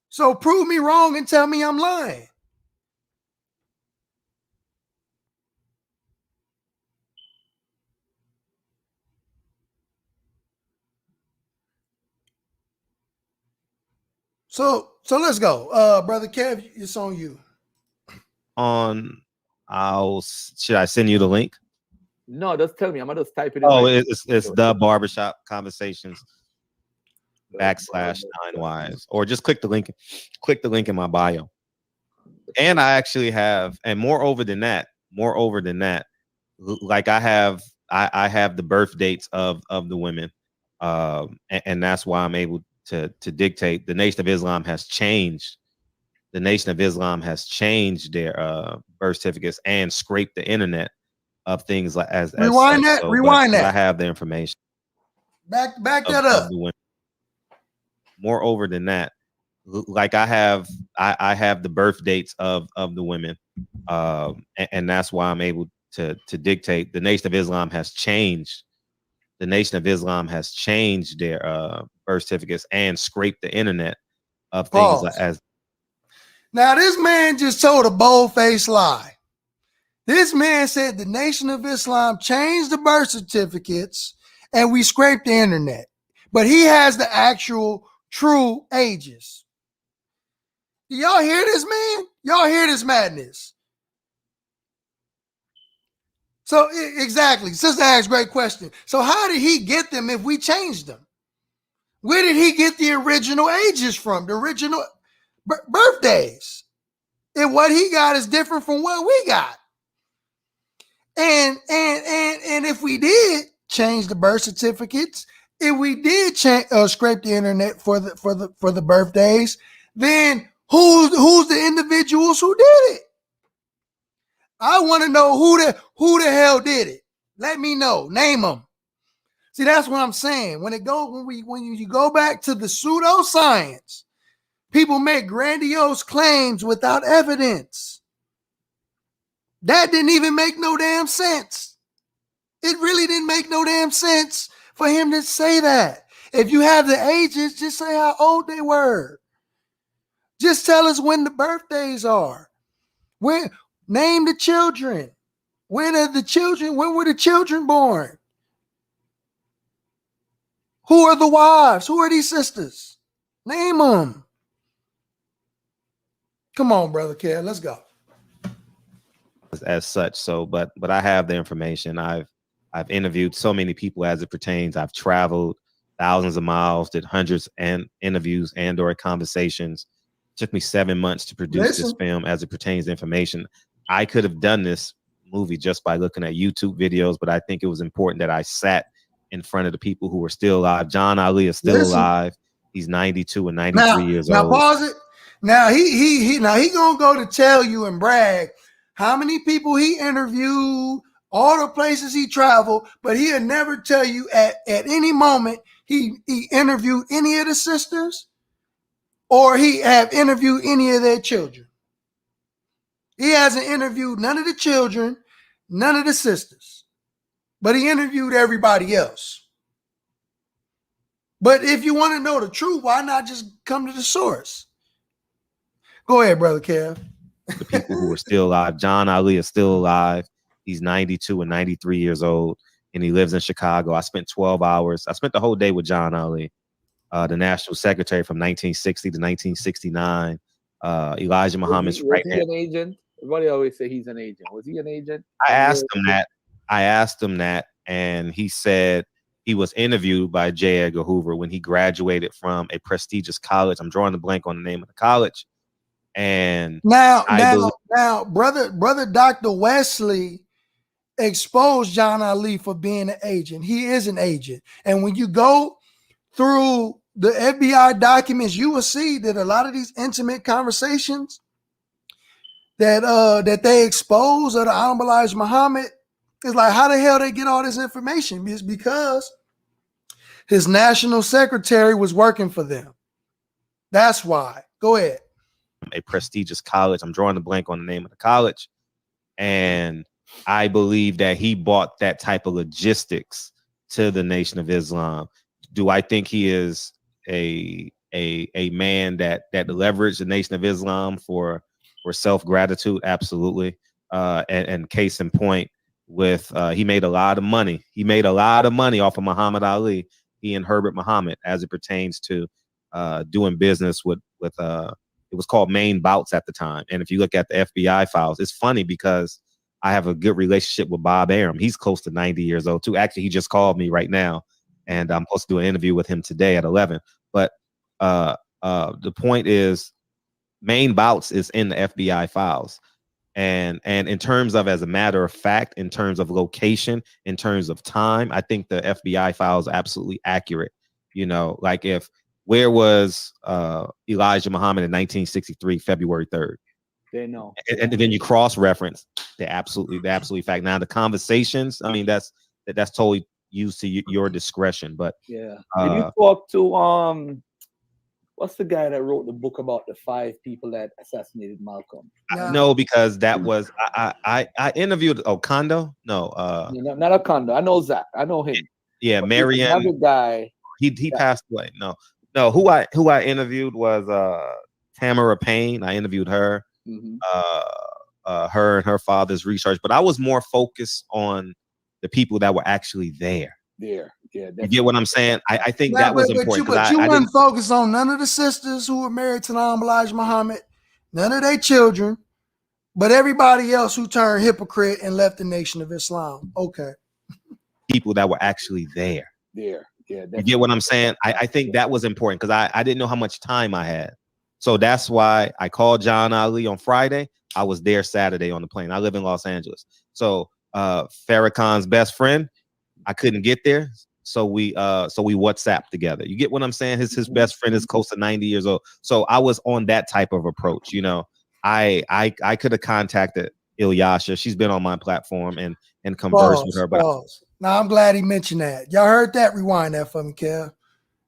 So prove me wrong and tell me I'm lying. So let's go. Brother Kev, it's on you.
Should I send you the link?
No, just tell me. I'm gonna just type it in.
Oh, it's the Barbershop Conversations /9Ys, or just click the link in my bio. And I actually have, and moreover than that, like I have the birth dates of the women, and that's why I'm able to dictate. The Nation of Islam has changed. The Nation of Islam has changed their birth certificates and scraped the internet of things like as
rewind that.
I have the information.
Back that up.
Moreover than that, like I have the birth dates of the women, and that's why I'm able to dictate. The Nation of Islam has changed. The Nation of Islam has changed their birth certificates and scraped the internet of things
Pause.
as.
Now, this man just told a bold-faced lie. This man said the Nation of Islam changed the birth certificates and we scraped the internet. But he has the actual true ages. Do y'all hear this, man? Y'all hear this madness? So, exactly. Sister asked great question. So how did he get them if we changed them? Where did he get the original ages from? The original birthdays? And what he got is different from what we got. And if we did change the birth certificates, if we did scrape the internet for the birthdays, then who's the individuals who did it? I want to know who the hell did it. Let me know. Name them. See, that's what I'm saying. When you go back to the pseudoscience, people make grandiose claims without evidence. That didn't even make no damn sense. It really didn't make no damn sense for him to say that. If you have the ages, just say how old they were. Just tell us when the birthdays are. Name the children. When were the children born? Who are the wives? Who are these sisters? Name them. Come on, brother Kev, let's go.
As such, so but I have the information. I've interviewed so many people as it pertains. I've traveled thousands of miles, did hundreds and interviews and/or conversations. It took me 7 months to produce this film as it pertains to information. I could have done this movie just by looking at YouTube videos, but I think it was important that I sat in front of the people who were still alive. John Ali is still alive. He's 92 and 93 years old.
Now pause it. Now he gonna go to tell you and brag how many people he interviewed, all the places he traveled, but he'll never tell you at any moment he interviewed any of the sisters or he have interviewed any of their children. He hasn't interviewed none of the children, none of the sisters, but he interviewed everybody else. But if you want to know the truth, why not just come to the source? Go ahead, brother Kev.
The people who are still alive. John Ali is still alive. He's 92 and 93 years old, and he lives in Chicago. I spent 12 hours. I spent the whole day with John Ali, the national secretary from 1960 to 1969. Elijah Muhammad's right hand.
Was he an agent? Everybody always say he's an agent. Was he an agent?
I asked him that, and he said he was interviewed by J. Edgar Hoover when he graduated from a prestigious college. I'm drawing the blank on the name of the college. And
now, brother Dr. Wesley exposed John Ali for being an agent. He is an agent. And when you go through the FBI documents, you will see that a lot of these intimate conversations that they expose of the Honorable Elijah Muhammad is like, how the hell they get all this information? It's because his national secretary was working for them. That's why. Go ahead.
A prestigious college. I'm drawing the blank on the name of the college. And I believe that he brought that type of logistics to the Nation of Islam. Do I think he is a man that leveraged the Nation of Islam for self-gratitude? Absolutely. And case in point, with he made a lot of money. He made a lot of money off of Muhammad Ali, he and Herbert Muhammad, as it pertains to doing business with it was called Main Bouts at the time. And if you look at the FBI files, it's funny because I have a good relationship with Bob Arum. He's close to 90 years old too. Actually, he just called me right now, and I'm supposed to do an interview with him today at 11. But the point is, Main Bouts is in the FBI files. And in terms of, as a matter of fact, in terms of location, in terms of time, I think the FBI files are absolutely accurate. You know, like where was Elijah Muhammad in 1963, February 3rd?
They know.
And then you cross-reference the absolute fact. Now the conversations, I mean, that's totally used to your discretion. But
yeah, did you talk to What's the guy that wrote the book about the 5 people that assassinated Malcolm?
No, because that was I interviewed Kondo. No,
not Okondo. I know Zach. I know him.
Yeah,
But
Marion.
another guy.
He passed away. No. Who I interviewed was Tamara Payne. I interviewed her.
Mm-hmm.
Her and her father's research, but I was more focused on the people that were actually there.
Yeah.
You get what I'm saying? I think that was important.
But you wouldn't focus on none of the sisters who were married to Elijah Muhammad, none of their children, but everybody else who turned hypocrite and left the Nation of Islam. Okay.
People that were actually there.
Yeah.
You get what I'm saying? I think that was important because I didn't know how much time I had. So that's why I called John Ali on Friday. I was there Saturday on the plane. I live in Los Angeles. So Farrakhan's best friend, I couldn't get there. So we WhatsApp together. You get what I'm saying? His best friend is close to 90 years old. So I was on that type of approach. You know, I could have contacted Ilyasha. She's been on my platform and conversed with her. But
now I'm glad he mentioned that. Y'all heard that? Rewind that for me, Kev.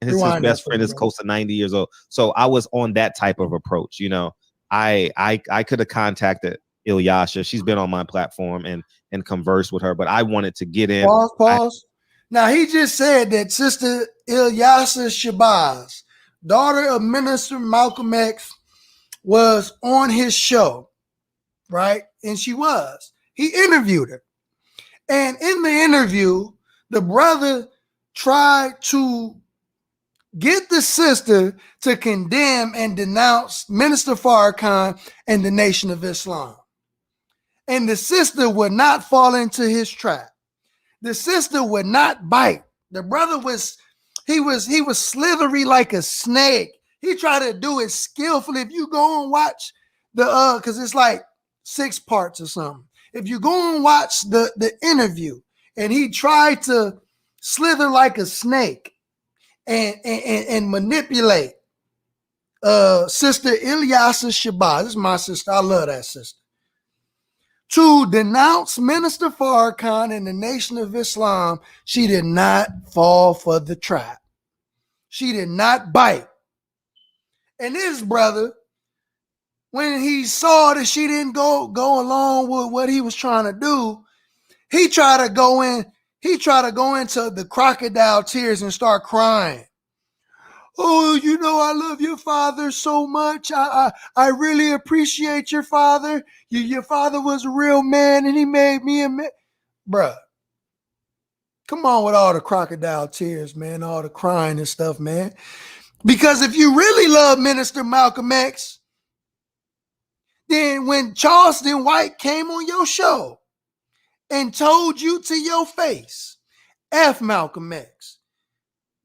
His best friend is close to 90 years old. So I was on that type of approach. You know, I could have contacted Ilyasha. She's been on my platform and conversed with her. But I wanted to get in.
Pause. Now, he just said that Sister Ilyasha Shabazz, daughter of Minister Malcolm X, was on his show, right? And she was. He interviewed her. And in the interview, the brother tried to get the sister to condemn and denounce Minister Farrakhan and the Nation of Islam. And the sister would not fall into his trap. The sister would not bite. The brother was slithery like a snake. He tried to do it skillfully. If you go and watch the because it's like 6 parts or something. If you go and watch the interview, and he tried to slither like a snake and manipulate Sister Ilyasha Shabazz. This is my sister. I love that sister. To denounce Minister Farrakhan and the Nation of Islam, she did not fall for the trap. She did not bite. And this brother, when he saw that she didn't go along with what he was trying to do, he tried to go into the crocodile tears and start crying. Oh, you know, I love your father so much. I really appreciate your father. Your father was a real man and he made me a man. Bruh, come on with all the crocodile tears, man, all the crying and stuff, man. Because if you really love Minister Malcolm X, then when Charleston White came on your show and told you to your face, F Malcolm X,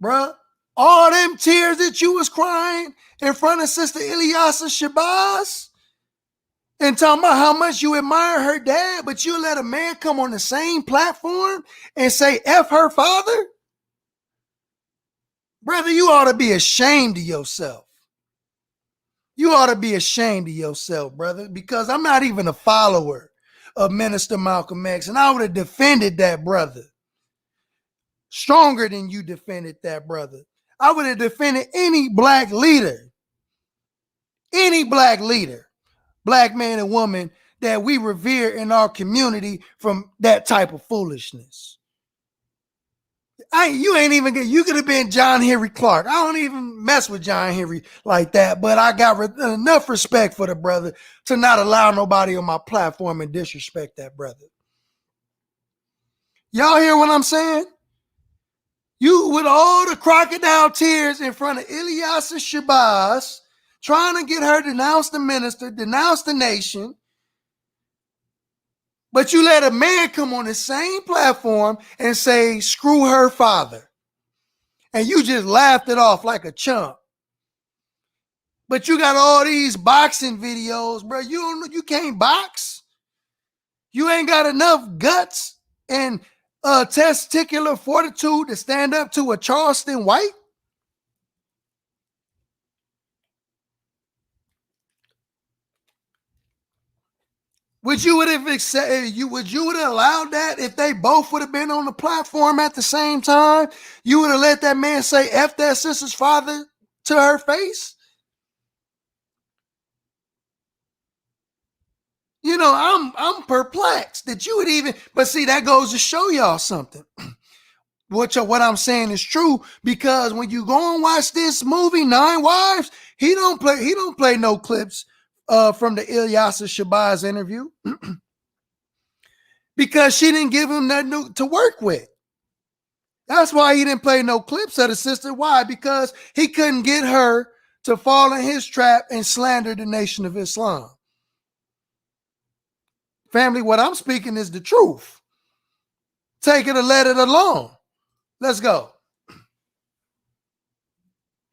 bruh, all them tears that you was crying in front of Sister Ilyasha Shabazz and talking about how much you admire her dad, but you let a man come on the same platform and say F her father? Brother, you ought to be ashamed of yourself. You ought to be ashamed of yourself, brother, because I'm not even a follower of Minister Malcolm X, and I would have defended that brother stronger than you defended that brother. I would have defended any black leader, black man and woman that we revere in our community from that type of foolishness. You could have been John Henry Clark. I don't even mess with John Henry like that, but I got enough respect for the brother to not allow nobody on my platform and disrespect that brother. Y'all hear what I'm saying? You with all the crocodile tears in front of Ilyasha Shabazz, trying to get her to denounce the minister, denounce the nation, but you let a man come on the same platform and say, screw her father. And you just laughed it off like a chump. But you got all these boxing videos, bro. You can't box. You ain't got enough guts and testicular fortitude to stand up to a Charleston White. Would you have allowed that if they both would have been on the platform at the same time? You would have let that man say F that sister's father to her face? I'm perplexed that you would even, but see, that goes to show y'all something. What I'm saying is true, because when you go and watch this movie, Nine Wives, he don't play no clips from the Ilyasa Shabazz interview because she didn't give him nothing to work with. That's why he didn't play no clips of the sister. Why? Because he couldn't get her to fall in his trap and slander the Nation of Islam. Family, what I'm speaking is the truth. Take it or let it alone. Let's go.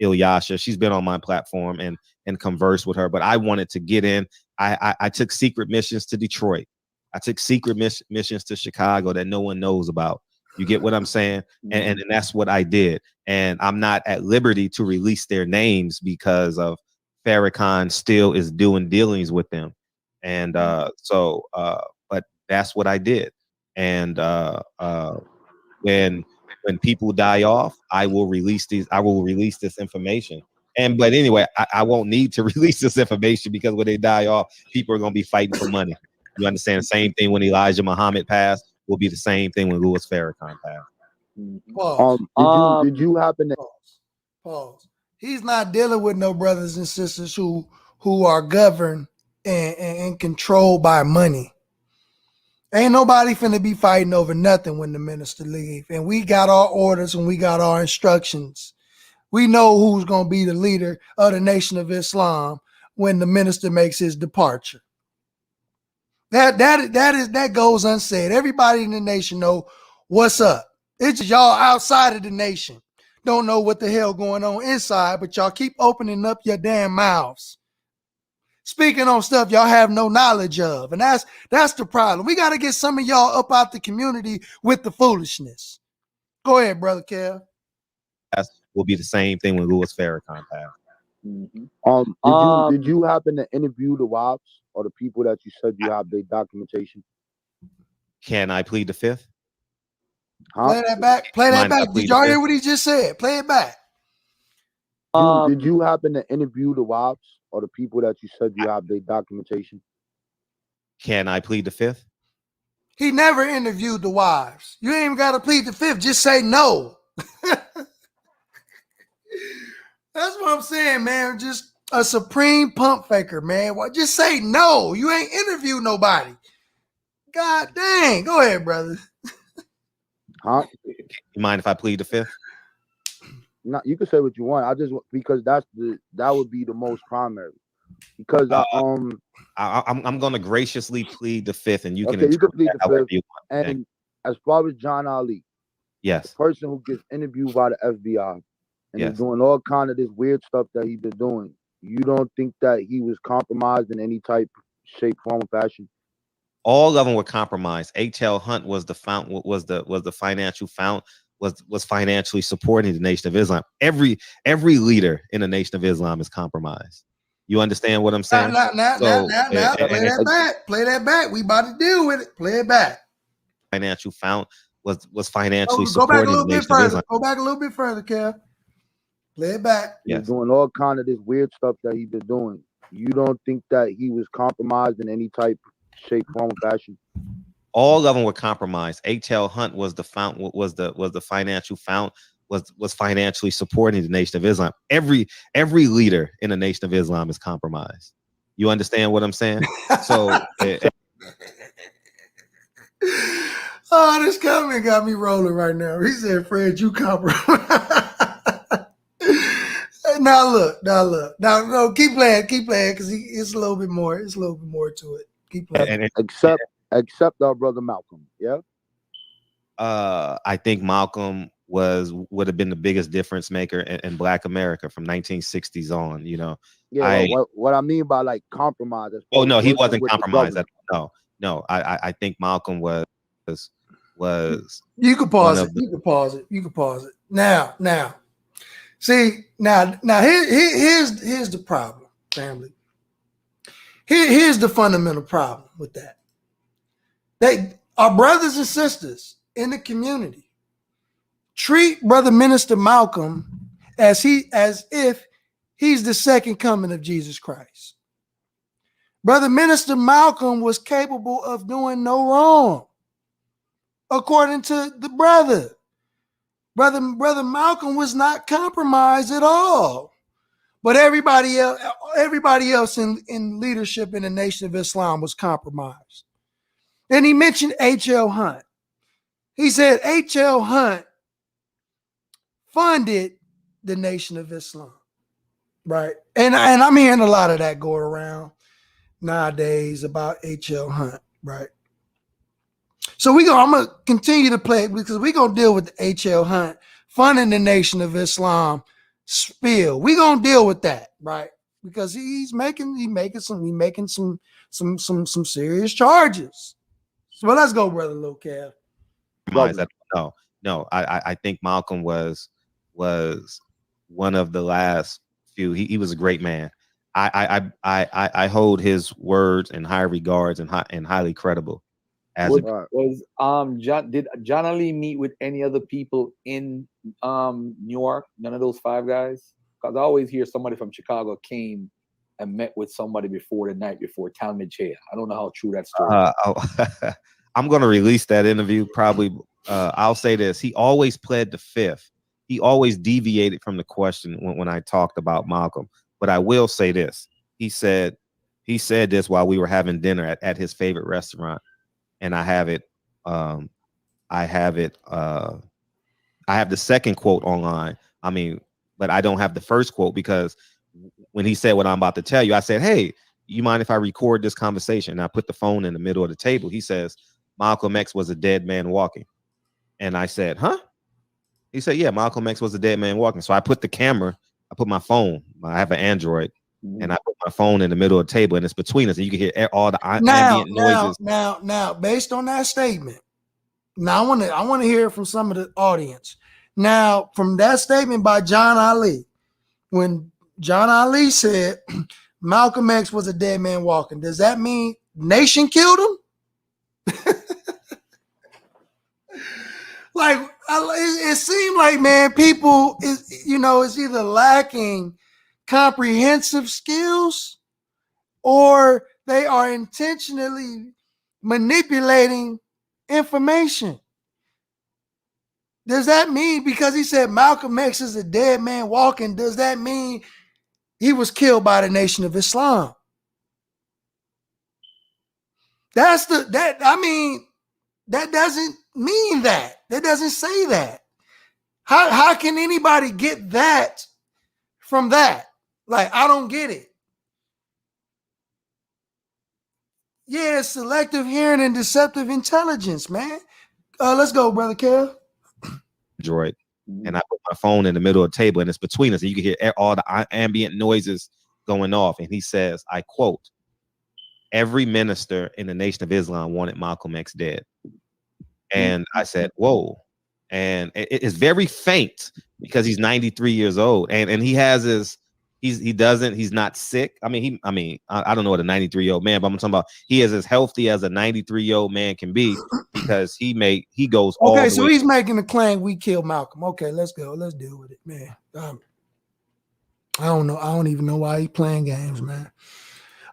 Ilyasha, she's been on my platform and conversed with her, but I wanted to get in. I took secret missions to Detroit. I took secret missions to Chicago that no one knows about. You get what I'm saying? And that's what I did. And I'm not at liberty to release their names because of Farrakhan still is doing dealings with them. And but that's what I did. And when people die off, I will release this information. But anyway, I won't need to release this information because when they die off, people are going to be fighting for money. You understand? The same thing when Elijah Muhammad passed will be the same thing when Louis Farrakhan passed.
Pause.
Did you happen to
Pause. He's not dealing with no brothers and sisters who are governed and controlled by money. Ain't nobody finna be fighting over nothing when the minister leave. And we got our orders and we got our instructions. We know who's gonna be the leader of the Nation of Islam when the minister makes his departure. That goes unsaid. Everybody in the nation know what's up. It's just y'all outside of the nation don't know what the hell going on inside, but y'all keep opening up your damn mouths, speaking on stuff y'all have no knowledge of. And that's the problem. We got to get some of y'all up out the community with the foolishness. Go ahead, Brother Kev.
Will be the same thing when Louis Farrakhan passed.
Did you happen to interview the wives or the people that you said you have their documentation?
Can I plead the fifth?
Play that back. Play that back. Did y'all hear what he just said? Play it back.
Did you happen to interview the wives or the people that you said you have their documentation?
Can I plead the fifth?
He never interviewed the wives. You ain't even got to plead the fifth. Just say no. That's what I'm saying, man. Just a supreme pump faker, man. Well, just say no. You ain't interviewed nobody. God dang. Go ahead, brother.
Huh?
You mind if I plead the fifth?
No, you can say what you want. Because that would be the most primary. Because
I'm gonna graciously plead the fifth, and you can
plead the
however
fifth.
you want.
And as far as John Ali,
yes,
the person who gets interviewed by the FBI and
yes,
is doing all kind of this weird stuff that he's been doing, you don't think that he was compromised in any type, shape, form, or fashion?
all of them were compromised. H.L. Hunt was the financial fount, was financially supporting the Nation of Islam. Every leader in the Nation of Islam is compromised. You understand what I'm saying?
Now, play that back. Play that back. We about to deal with it. Play it back.
Financial fount was financially
go back a
supporting
little
the
bit
Nation of
further.
Islam.
Go back a little bit further, Kev. Play it back.
He's
Yes.
doing all kind of this weird stuff that he's been doing. You don't think that he was compromised in any type, shape, form, or fashion?
All of them were compromised. H.L. Hunt was the fount, was the financial fount, was financially supporting the Nation of Islam. Every leader in the Nation of Islam is compromised. You understand what I'm saying? So
oh, this comment got me rolling right now. He said, Fred, you compromised. Now look. No, keep playing, because it's a little bit more. It's a little bit more to it. Keep playing.
Except our brother Malcolm, yeah.
I think Malcolm would have been the biggest difference maker in Black America from 1960s on. You know.
Yeah. What I mean by like compromise.
Oh no, he wasn't compromised. No. I think Malcolm was.
You can pause it. You can pause it. Now. See, now here's the problem, family. Here's the fundamental problem with that. They are brothers and sisters in the community. Treat Brother Minister Malcolm as if he's the second coming of Jesus Christ. Brother Minister Malcolm was capable of doing no wrong, according to the brother. Brother Malcolm was not compromised at all. But everybody else in leadership in the Nation of Islam was compromised. And he mentioned H.L. Hunt. He said H.L. Hunt funded the Nation of Islam, right? And I'm hearing a lot of that going around nowadays about H.L. Hunt, right? So I'm gonna continue to play because we're gonna deal with the H.L. Hunt funding the Nation of Islam spill. We're gonna deal with that, right? Because he's making some serious charges. So let's go, brother Lil Kev.
No. I think Malcolm was one of the last few. He was a great man. I hold his words in high regards and highly credible.
Did John Ali meet with any other people in New York? None of those five guys? Because I always hear somebody from Chicago came and met with somebody before the night before Talmud Chair. I don't know how true that story is.
I'm going to release that interview probably. I'll say this. He always pled the fifth. He always deviated from the question when I talked about Malcolm. But I will say this. He said this while we were having dinner at his favorite restaurant. And I have the second quote online. I mean, but I don't have the first quote because when he said what I'm about to tell you, I said, hey, you mind if I record this conversation? And I put the phone in the middle of the table. He says, Malcolm X was a dead man walking. And I said, huh? He said, yeah, Malcolm X was a dead man walking. So I put my phone, I have an Android, and I put my phone in the middle of the table, and it's between us, and you can hear all the ambient noises.
Now, based on that statement, now I want to hear from some of the audience. Now, from that statement by John Ali, when John Ali said Malcolm X was a dead man walking, does that mean Nation killed him? Like, it seemed like, man, people is either lacking comprehensive skills or they are intentionally manipulating information. Does that mean because he said Malcolm X is a dead man walking, does that mean he was killed by the Nation of Islam? That doesn't mean that. That doesn't say that. How can anybody get that from that? Like, I don't get it. Yeah, selective hearing and deceptive intelligence, man. Let's go, brother Kev.
Android, and I put my phone in the middle of the table, and it's between us, and you can hear all the ambient noises going off. And he says, I quote, every minister in the Nation of Islam wanted Malcolm X dead. And I said, whoa. And it's very faint because he's 93 years old. And he has he's not sick. I don't know what a 93-year-old man, but I'm talking about he is as healthy as a 93-year-old man can be because he goes all the way.
Okay, so he's making the claim we killed Malcolm. Okay, let's go. Let's deal with it, man. I don't know. I don't even know why he's playing games, man.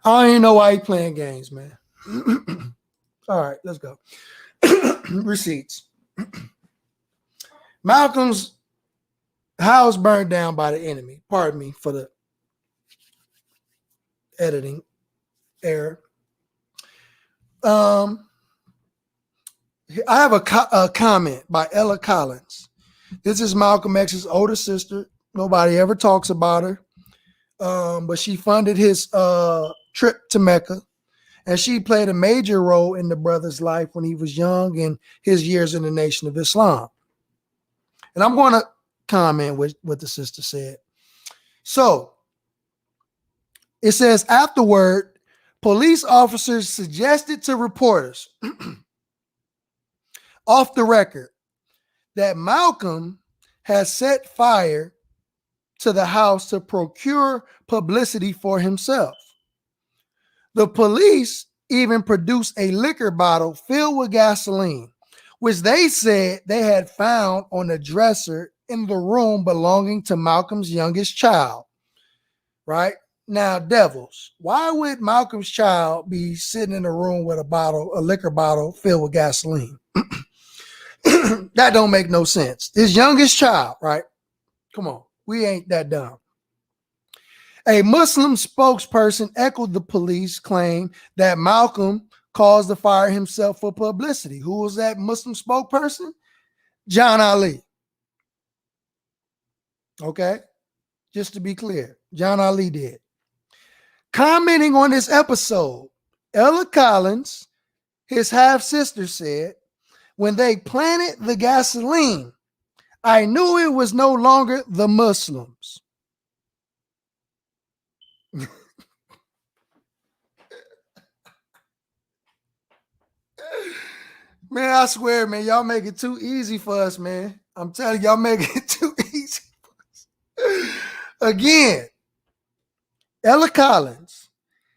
I don't even know why he's playing games, man. All right, let's go. Receipts. Malcolm's house burned down by the enemy. Pardon me for the editing error. I have a comment by Ella Collins. This is Malcolm X's older sister. Nobody ever talks about her, but she funded his trip to Mecca. And she played a major role in the brother's life when he was young and his years in the Nation of Islam. And I'm going to comment with what the sister said. So it says, afterward, police officers suggested to reporters off the record that Malcolm has set fire to the house to procure publicity for himself. The police even produced a liquor bottle filled with gasoline, which they said they had found on the dresser in the room belonging to Malcolm's youngest child. Right? Now, devils, why would Malcolm's child be sitting in a room with a liquor bottle filled with gasoline? That don't make no sense. His youngest child, right? Come on, we ain't that dumb. A Muslim spokesperson echoed the police claim that Malcolm caused the fire himself for publicity. Who was that Muslim spokesperson? John Ali. Okay, just to be clear, John Ali did. Commenting on this episode, Ella Collins, his half-sister, said, when they planted the gasoline, I knew it was no longer the Muslims. Man, I swear, man, y'all make it too easy for us, man. I'm telling y'all, make it too easy for us. Again, Ella Collins,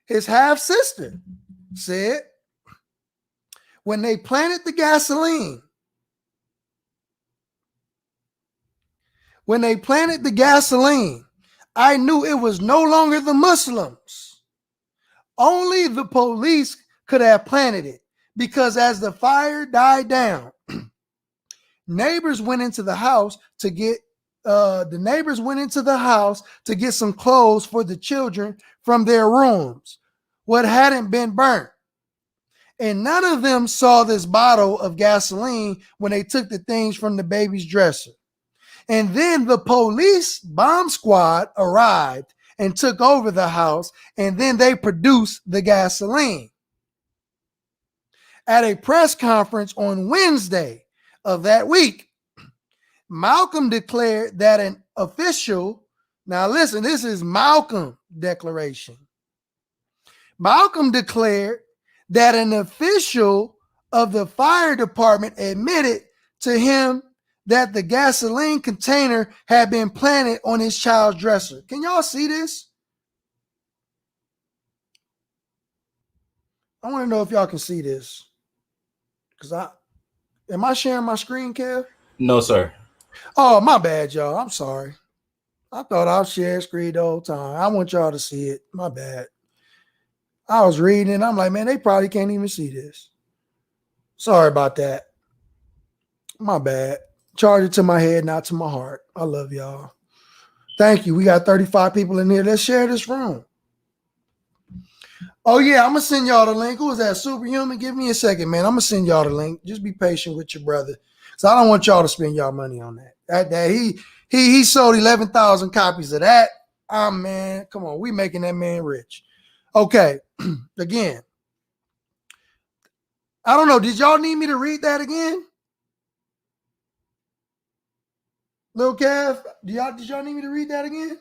his half-sister, said, when they planted the gasoline, I knew it was no longer the Muslims. Only the police could have planted it, because as the fire died down, neighbors went into the house to get some clothes for the children from their rooms, what hadn't been burnt. And none of them saw this bottle of gasoline when they took the things from the baby's dresser. And then the police bomb squad arrived and took over the house, and then they produced the gasoline. At a press conference on Wednesday of that week, Malcolm declared that an official, now listen, this is Malcolm declaration. Malcolm declared that an official of the fire department admitted to him that the gasoline container had been planted on his child's dresser. Can y'all see this? I want to know if y'all can see this. Am I sharing my screen, Kev?
No, sir.
Oh, my bad, y'all. I'm sorry. I thought I was sharing screen the whole time. I want y'all to see it. My bad. I was reading and I'm like, man, they probably can't even see this. Sorry about that. My bad. Charge it to my head, not to my heart. I love y'all. Thank you. We got 35 people in here. Let's share this room. Oh, yeah, I'm going to send y'all the link. Who was that? Superhuman? Give me a second, man. I'm going to send y'all the link. Just be patient with your brother. So I don't want y'all to spend y'all money on that. He sold 11,000 copies of that. Man, come on. We making that man rich. Okay. Again. I don't know. Did y'all need me to read that again? Lil Kev, did y'all need me to read that again?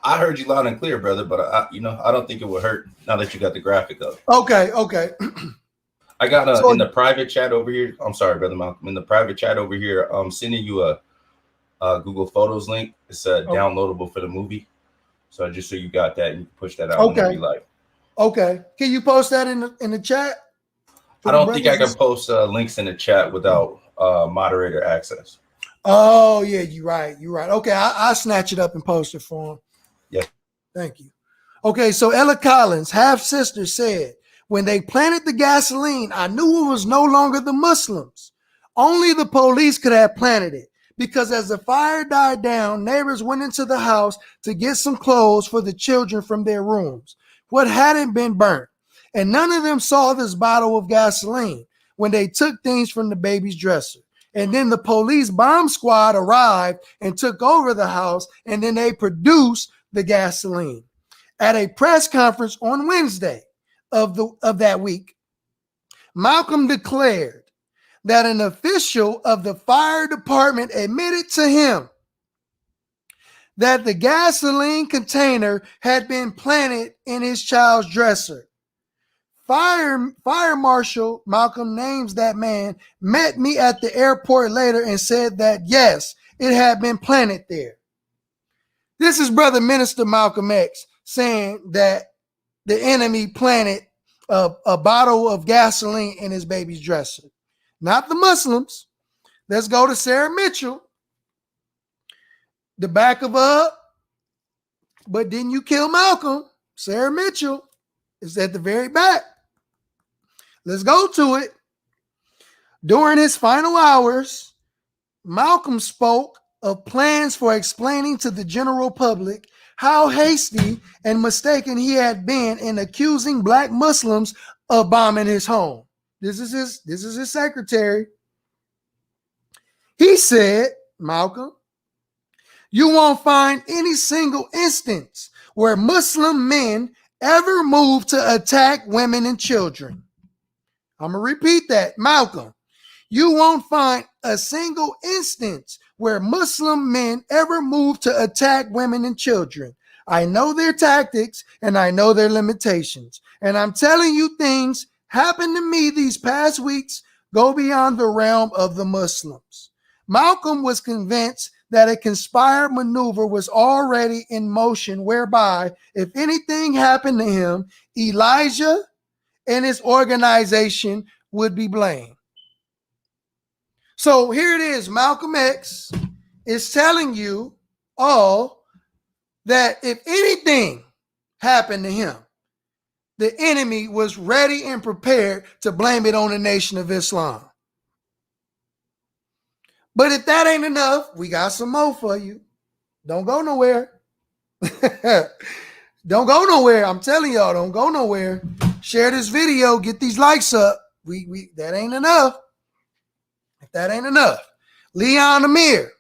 I heard you loud and clear, brother, but I don't think it would hurt now that you got the graphic up.
Okay.
I got in the private chat over here. I'm sorry, brother Malcolm. In the private chat over here, I'm sending you a Google Photos link. It's downloadable for the movie. So just so you got that, and you can push that out whenever you like. Okay.
Can you post that in the chat?
I don't think I can post links in the chat without moderator access.
Oh yeah, you're right. Okay, I'll snatch it up and post it for him.
Yeah.
Thank you. Okay, so Ella Collins, half-sister, said, when they planted the gasoline, I knew it was no longer the Muslims. Only the police could have planted it, because as the fire died down, neighbors went into the house to get some clothes for the children from their rooms, what hadn't been burnt. And none of them saw this bottle of gasoline when they took things from the baby's dresser. And then the police bomb squad arrived and took over the house, and then they produced the gasoline. At a press conference on Wednesday of that week, Malcolm declared that an official of the fire department admitted to him that the gasoline container had been planted in his child's dresser. Fire Marshal Malcolm names that man met me at the airport later and said that, yes, it had been planted there. This is Brother Minister Malcolm X saying that the enemy planted a bottle of gasoline in his baby's dresser. Not the Muslims. Let's go to Sarah Mitchell, the back of But didn't you kill Malcolm? Sarah Mitchell is at the very back. Let's go to it. During his final hours, Malcolm spoke of plans for explaining to the general public how hasty and mistaken he had been in accusing black Muslims of bombing his home. This is his secretary. He said, Malcolm, you won't find any single instance where Muslim men ever moved to attack women and children. I'm going to repeat that, Malcolm. You won't find a single instance where Muslim men ever moved to attack women and children. I know their tactics and I know their limitations. And I'm telling you, things happened to me these past weeks go beyond the realm of the Muslims. Malcolm was convinced that a conspired maneuver was already in motion whereby if anything happened to him, Elijah and his organization would be blamed. So here it is. Malcolm X is telling you all that if anything happened to him, the enemy was ready and prepared to blame it on the Nation of Islam. But if that ain't enough, we got some more for you. Don't go nowhere. Don't go nowhere. I'm telling y'all, don't go nowhere. Share this video. Get these likes up. That ain't enough. If that ain't enough. Leon Amir.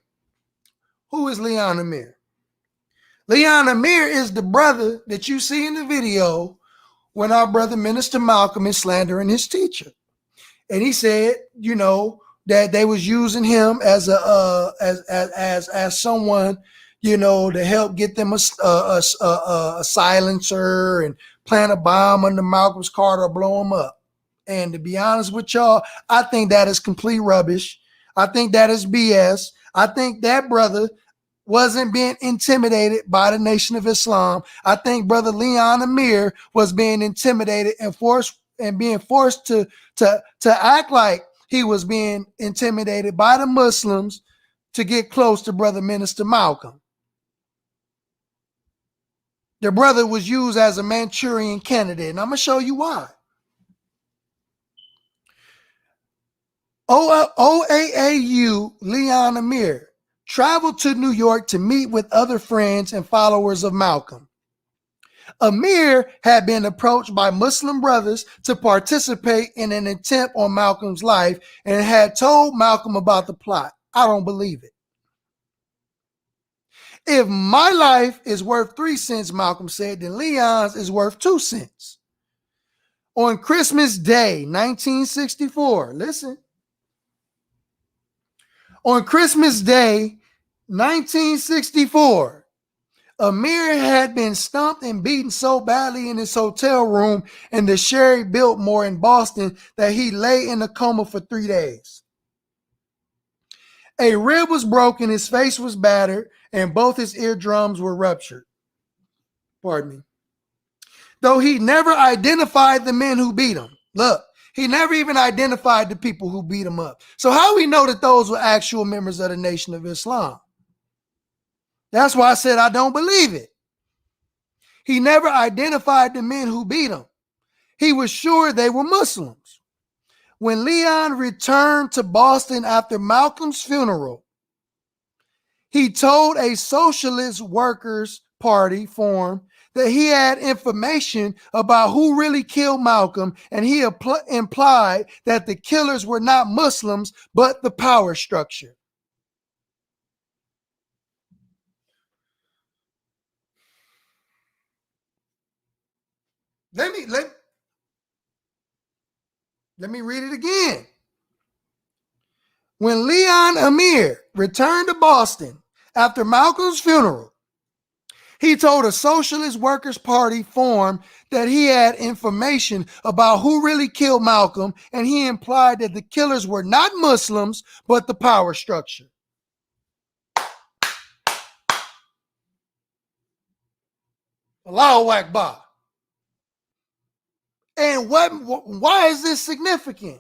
Who is Leon Amir? Leon Amir is the brother that you see in the video when our brother Minister Malcolm is slandering his teacher. And he said, you know, that they was using him as a as someone, you know, to help get them a silencer and plant a bomb under Malcolm's car to blow him up. And to be honest with y'all, I think that is complete rubbish. I think that is BS. I think that brother wasn't being intimidated by the Nation of Islam. I think brother Leon Amir was being intimidated and being forced to act like he was being intimidated by the Muslims to get close to brother Minister Malcolm. The brother was used as a Manchurian candidate, and I'm going to show you why. OAAU Leon Amir traveled to New York to meet with other friends and followers of Malcolm. Amir had been approached by Muslim brothers to participate in an attempt on Malcolm's life and had told Malcolm about the plot. I don't believe it. If my life is worth 3 cents, Malcolm said, then Leon's is worth 2 cents. On Christmas Day, 1964, listen. On Christmas Day, 1964, Amir had been stumped and beaten so badly in his hotel room in the Sherry Biltmore in Boston that he lay in a coma for 3 days. A rib was broken, his face was battered, and both his eardrums were ruptured. Pardon me. Though he never identified the men who beat him. Look, he never even identified the people who beat him up. So how we know that those were actual members of the Nation of Islam? That's why I said I don't believe it. He never identified the men who beat him. He was sure they were Muslims. When Leon returned to Boston after Malcolm's funeral, he told a Socialist Workers' Party forum that he had information about who really killed Malcolm, and he implied that the killers were not Muslims, but the power structure. Let me read it again. When Leon Amir returned to Boston after Malcolm's funeral, he told a Socialist Workers' Party forum that he had information about who really killed Malcolm, and he implied that the killers were not Muslims, but the power structure. Allahu Akbar. And why is this significant?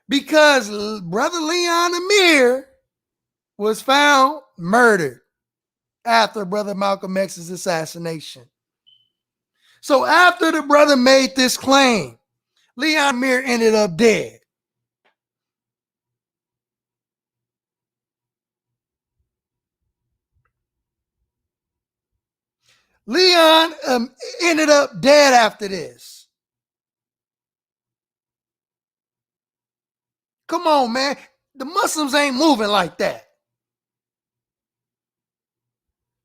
Because brother Leon Amir was found murdered after Brother Malcolm X's assassination. So after the brother made this claim, Leon Mir ended up dead. Leon ended up dead after this. Come on, man. The Muslims ain't moving like that.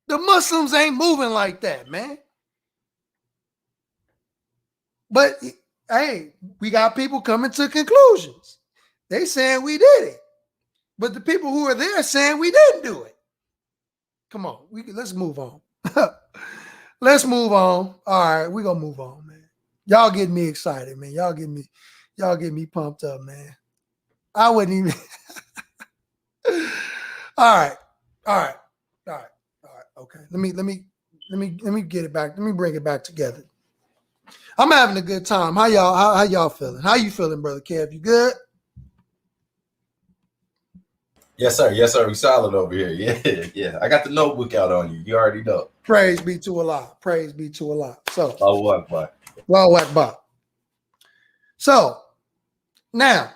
The Muslims ain't moving like that, man. But, hey, we got people coming to conclusions. They saying we did it. But the people who are there saying we didn't do it. Come on, let's move on. Let's move on. All right, we're gonna move on, man. Y'all get me excited, man. Y'all get me pumped up, man. I wouldn't even. All right. Okay. Let me get it back. Let me bring it back together. I'm having a good time. How y'all feeling? How you feeling, brother Kev? You good?
Yes, sir. Yes, sir. We solid over here. Yeah. I got the notebook out on you. You already know.
Praise be to Allah. Praise be to Allah. So,
Allahu Akbar.
Allahu Akbar. So, now,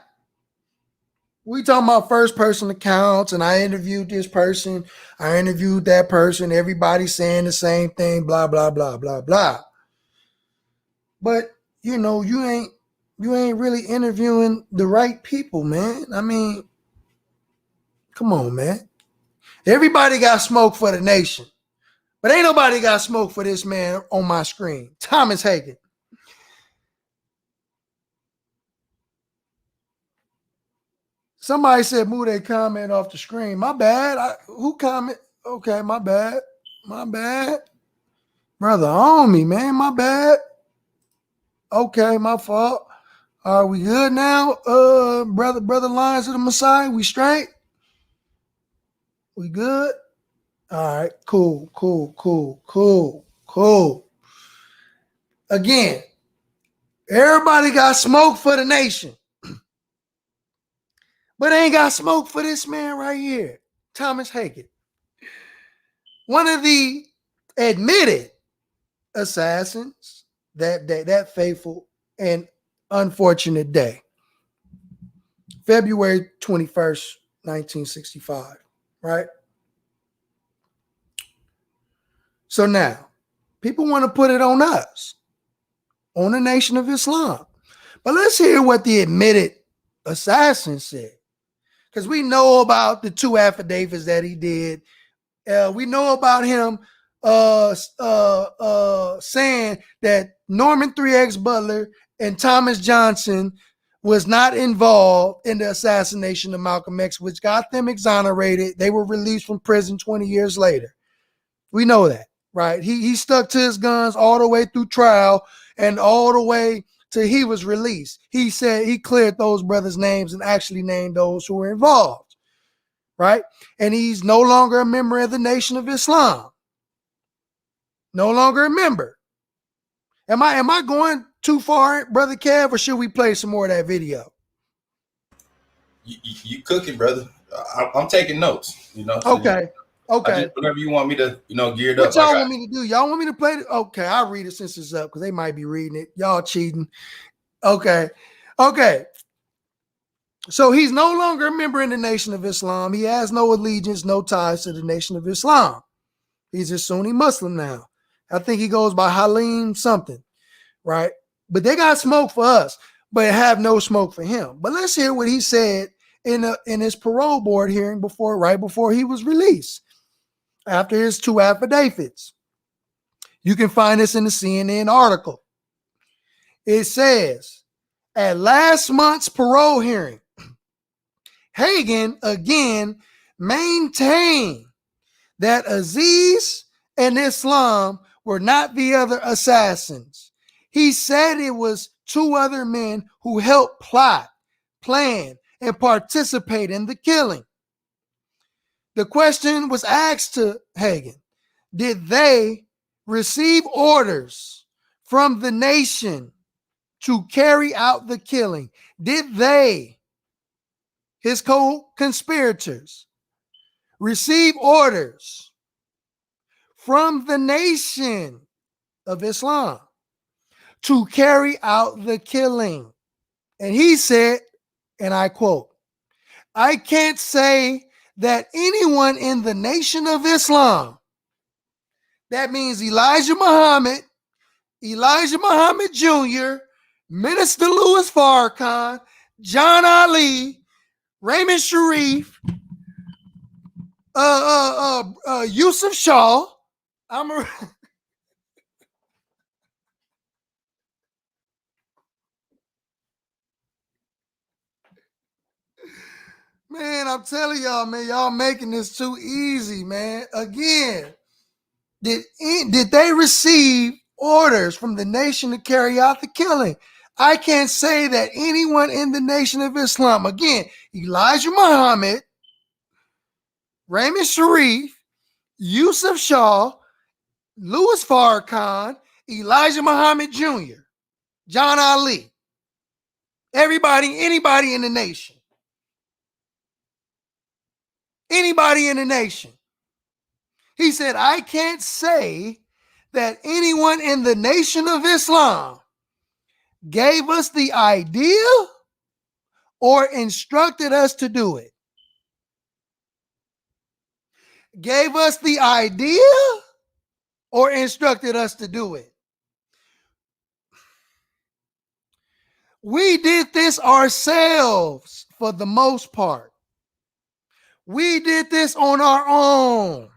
we talking about first person accounts, and I interviewed this person. I interviewed that person. Everybody saying the same thing, blah, blah, blah, blah, blah. But, you know, you ain't really interviewing the right people, man. I mean, come on, man. Everybody got smoke for the nation. But ain't nobody got smoke for this man on my screen. Thomas Hagen. Somebody said move their comment off the screen. My bad. Who comment? Okay, my bad. My bad. Brother on me, man. My bad. Okay, my fault. Are we good now? Brother Lions of the Messiah, we straight? We good? All right, cool. Again, everybody got smoke for the nation. But ain't got smoke for this man right here, Thomas Hagen. One of the admitted assassins that fateful and unfortunate day. February 21st, 1965, right? So now, people want to put it on us, on the Nation of Islam. But let's hear what the admitted assassin said. Because we know about the 2 affidavits that he did. We know about him saying that Norman 3X Butler and Thomas Johnson was not involved in the assassination of Malcolm X, which got them exonerated. They were released from prison 20 years later. We know that, right? He stuck to his guns all the way through trial and all the way till he was released. He said he cleared those brothers' names and actually named those who were involved, right? And he's no longer a member of the Nation of Islam. No longer a member. Am I going too far, Brother Kev, or should we play some more of that video?
You cooking, brother. I'm taking notes, you know. So
Okay. Okay.
whatever you want me to, gear it up.
What y'all want me to do? Y'all want me to play it? Okay, I'll read it since it's up because they might be reading it. Y'all cheating. Okay. So he's no longer a member in the Nation of Islam. He has no allegiance, no ties to the Nation of Islam. He's a Sunni Muslim now. I think he goes by Halim something, right? But they got smoke for us, but have no smoke for him. But let's hear what he said in his parole board hearing right before he was released, after his 2 affidavits. You can find this in the CNN article. It says, at last month's parole hearing, Hagen again maintained that Aziz and Islam were not the other assassins. He said it was 2 other men who helped plot, plan, and participate in the killing. The question was asked to Hagen, did they receive orders from the nation to carry out the killing? Did they, his co-conspirators, receive orders from the Nation of Islam to carry out the killing. And he said, and I quote, I can't say that anyone in the Nation of Islam, that means Elijah Muhammad Jr., Minister Louis Farrakhan, John Ali, Raymond Sharif, Yusuf Shaw. Man, I'm telling y'all, man, y'all making this too easy, man. Again, did they receive orders from the nation to carry out the killing? I can't say that anyone in the Nation of Islam, again, Elijah Muhammad, Raymond Sharif, Yusuf Shaw, Louis Farrakhan, Elijah Muhammad Jr., John Ali, anybody in the nation. Anybody in the nation. He said, I can't say that anyone in the Nation of Islam gave us the idea or instructed us to do it. Gave us the idea or instructed us to do it. We did this ourselves for the most part. We did this on our own.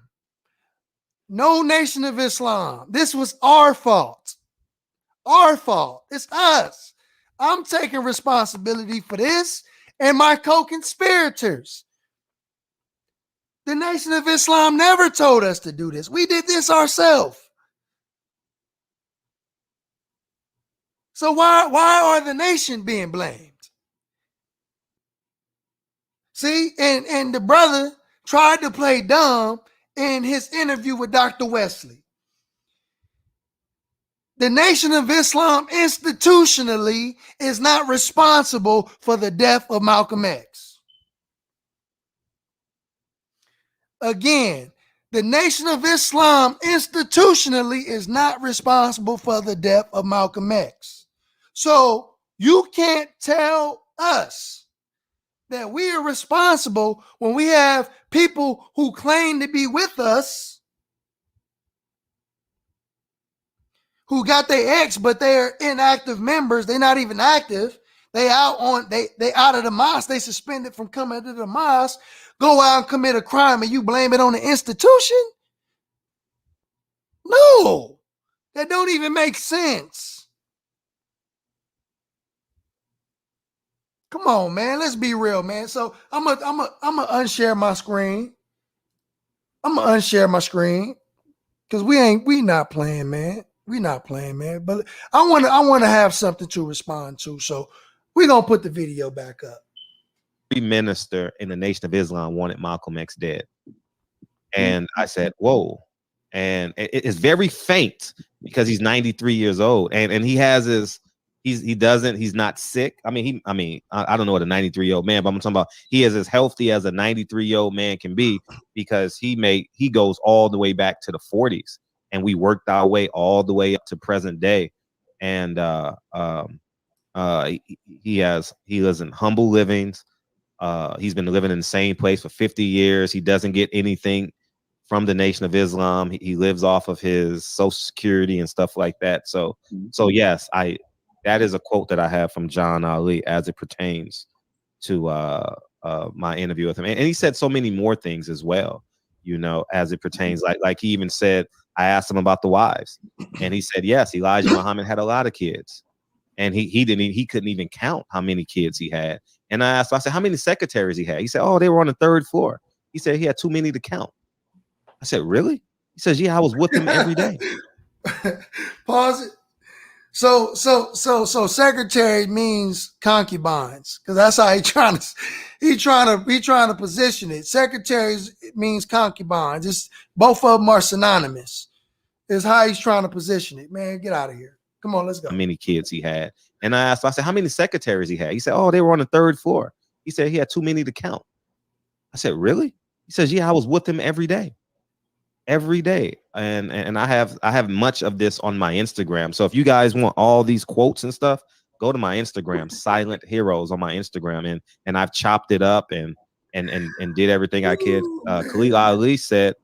No Nation of Islam. This was our fault. Our fault. It's us. I'm taking responsibility for this and my co-conspirators. The Nation of Islam never told us to do this. We did this ourselves. So why are the nation being blamed? See, and the brother tried to play dumb in his interview with Dr. Wesley. The Nation of Islam institutionally is not responsible for the death of Malcolm X. Again, the Nation of Islam institutionally is not responsible for the death of Malcolm X. So you can't tell us that we are responsible when we have people who claim to be with us, who got their ex, but they're inactive members. They're not even active. They out of the mosque. They suspended from coming to the mosque. Go out and commit a crime and you blame it on the institution? No, that don't even make sense. Come on, man. Let's be real, man. So I'm gonna unshare my screen. I'm gonna unshare my screen because we not playing, man. We not playing, man. But I wanna have something to respond to. So we're gonna put the video back up.
Every minister in the Nation of Islam wanted Malcolm X dead. And I said, whoa. And it's very faint because he's 93 years old. And he has his, he's not sick. I don't know what a 93-year-old man, but I'm talking about he is as healthy as a 93-year-old man can be because he goes all the way back to the 40s. And we worked our way all the way up to present day. And he lives in humble livings. He's been living in the same place for 50 years. He doesn't get anything from the Nation of Islam. He lives off of his Social Security and stuff like that. So yes, that is a quote that I have from John Ali as it pertains to my interview with him. And he said so many more things as well, as it pertains. Like he even said, I asked him about the wives, and he said, yes, Elijah Muhammad had a lot of kids. And he couldn't even count how many kids he had. And I said, how many secretaries he had? He said, oh, they were on the 3rd floor. He said he had too many to count. I said, really? He says, yeah, I was with him every day.
Pause it. So secretary means concubines, because that's how he trying to position it. Secretaries means concubines. It's both of them are synonymous. Is how he's trying to position it. Man, get out of here. Come on, let's go.
How many kids he had. And I said, how many secretaries he had? He said, oh, they were on the 3rd floor. He said he had too many to count. I said, really? He says, yeah, I was with him every day. every day. And I have much of this on my Instagram. So if you guys want all these quotes and stuff, go to my Instagram, Silent Heroes on my Instagram, and I've chopped it up and did everything I could. Khalil Ali said,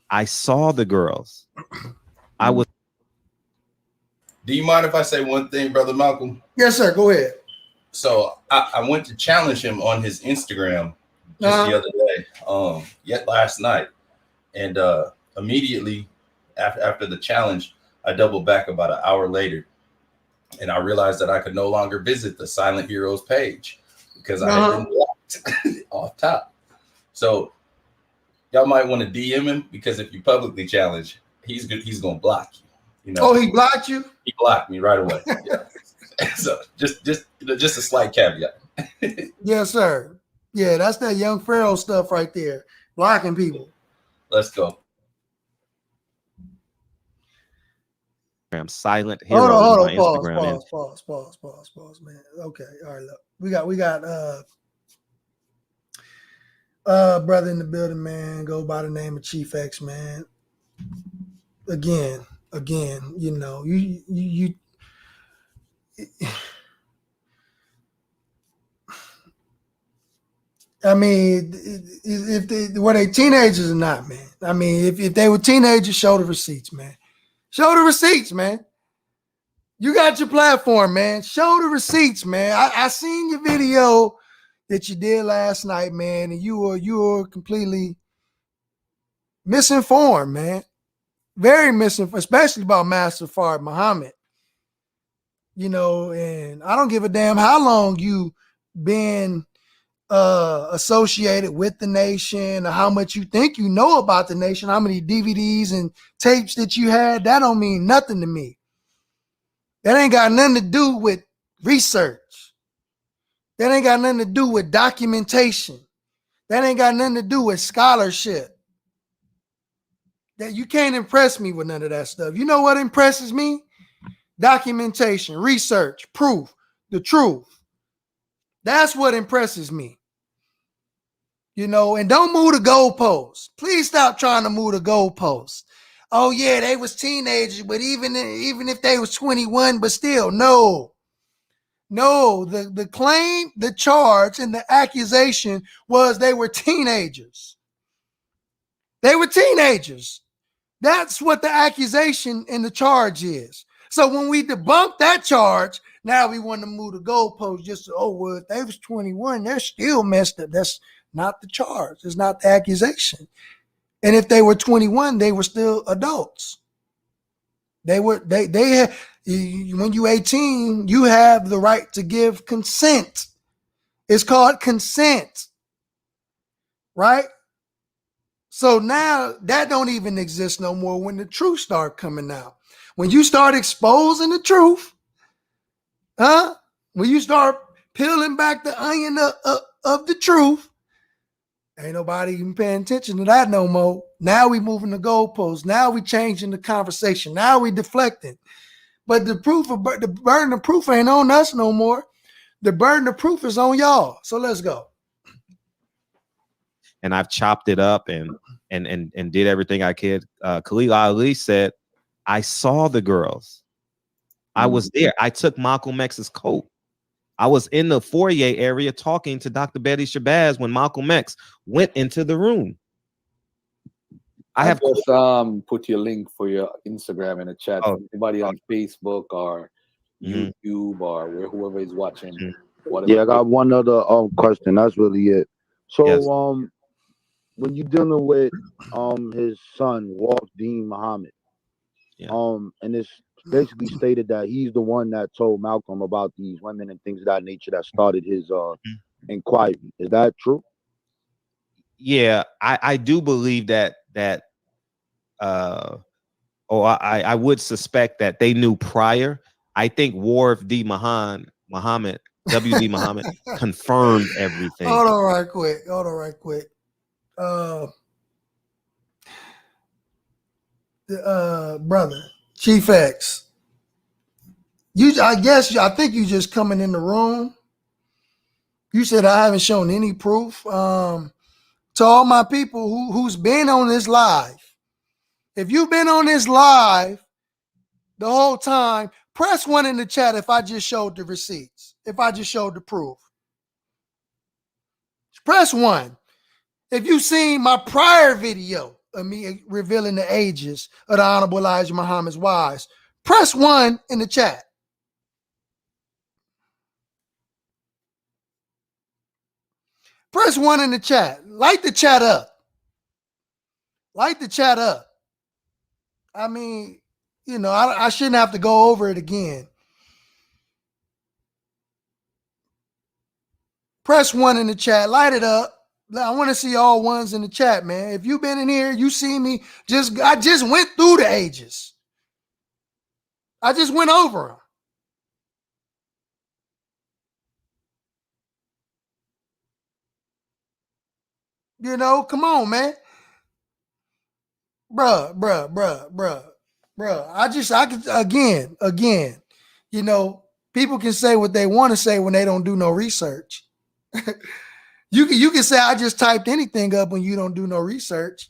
I saw the girls. I was.
Do you mind if I say one thing, Brother Malcolm?
Yes, sir. Go ahead.
So I went to challenge him on his Instagram just the other day, yet last night. And immediately after the challenge, I doubled back about an hour later. And I realized that I could no longer visit the Silent Heroes page because I had been blocked off top. So y'all might want to DM him, because if you publicly challenge, he's going to block you. You know?
Oh, he blocked you?
He blocked me right away. Yeah. So just a slight caveat.
Yes, sir. Yeah, that's that young Pharaoh stuff right there, blocking people.
Let's go.
Silent Heroes.
Hold
on
on,
Instagram.
Pause, man. Okay, all right, look. We got brother in the building, man. Go by the name of Chief X, man. Again, you know, you I mean, were they teenagers or not, man? I mean, if they were teenagers, show the receipts, man. Show the receipts, man. You got your platform, man. Show the receipts, man. I seen your video that you did last night, man, and you were completely misinformed, man. Very misinformed, especially about Master Fard Muhammad. You know, and I don't give a damn how long you been associated with the nation, or how much you think you know about the nation, how many DVDs and tapes that you had. That don't mean nothing to me. That ain't got nothing to do with research. That ain't got nothing to do with documentation. That ain't got nothing to do with scholarship. That you can't impress me with none of that stuff. You know what impresses me? Documentation, research, proof, the truth. That's what impresses me. You know, and don't move the goalposts. Please stop trying to move the goalposts. Oh yeah, they was teenagers, but even if they was 21, but still, no. The claim, the charge, and the accusation was they were teenagers. They were teenagers. That's what the accusation and the charge is. So when we debunk that charge, now we want to move the goalposts just to, oh, well, if they was 21, they're still messed up. That's not the charge. It's not the accusation. And if they were 21, they were still adults. They had, when you're 18, you have the right to give consent. It's called consent, right? So now that don't even exist no more when the truth start coming out. When you start exposing the truth, when you start peeling back the onion of the truth, ain't nobody even paying attention to that no more. Now we moving the goalposts. Now we changing the conversation. Now we deflecting. But the burden of proof ain't on us no more. The burden of proof is on y'all. So let's go.
And I've chopped it up and did everything I could. Khalil Ali said, I saw the girls. I was there. I took Malcolm X's coat. I was in the foyer area talking to Dr. Betty Shabazz when Malcolm X went into the room. I have
just put your link for your Instagram in the chat. Oh, anybody on Facebook or YouTube or whoever is watching.
Yeah, I got one other question. That's really it. So yes. When you're dealing with his son, Walt Dean Muhammad, and it's basically stated that he's the one that told Malcolm about these women and things of that nature that started his inquiry. Is that true?
Yeah, I do believe that I would suspect that they knew prior. I think Warf D. Muhammad, WD Muhammad, confirmed everything.
Hold on right quick. Brother, Chief X, I think you just coming in the room. You said I haven't shown any proof. To all my people who's been on this live, If you've been on this live the whole time, press 1 in the chat if I just showed the receipts, if I just showed the proof. Press 1. If you've seen my prior video of me revealing the ages of the Honorable Elijah Muhammad's wives, press 1 in the chat. Press 1 in the chat. Light the chat up. Light the chat up. I mean, you know, I shouldn't have to go over it again. Press 1 in the chat. Light it up. I want to see all ones in the chat, man. If you've been in here, you see me. I just went through the ages. I just went over them. You know, come on, man. Bruh. I could, again, you know, people can say what they want to say when they don't do no research. You can say I just typed anything up when you don't do no research.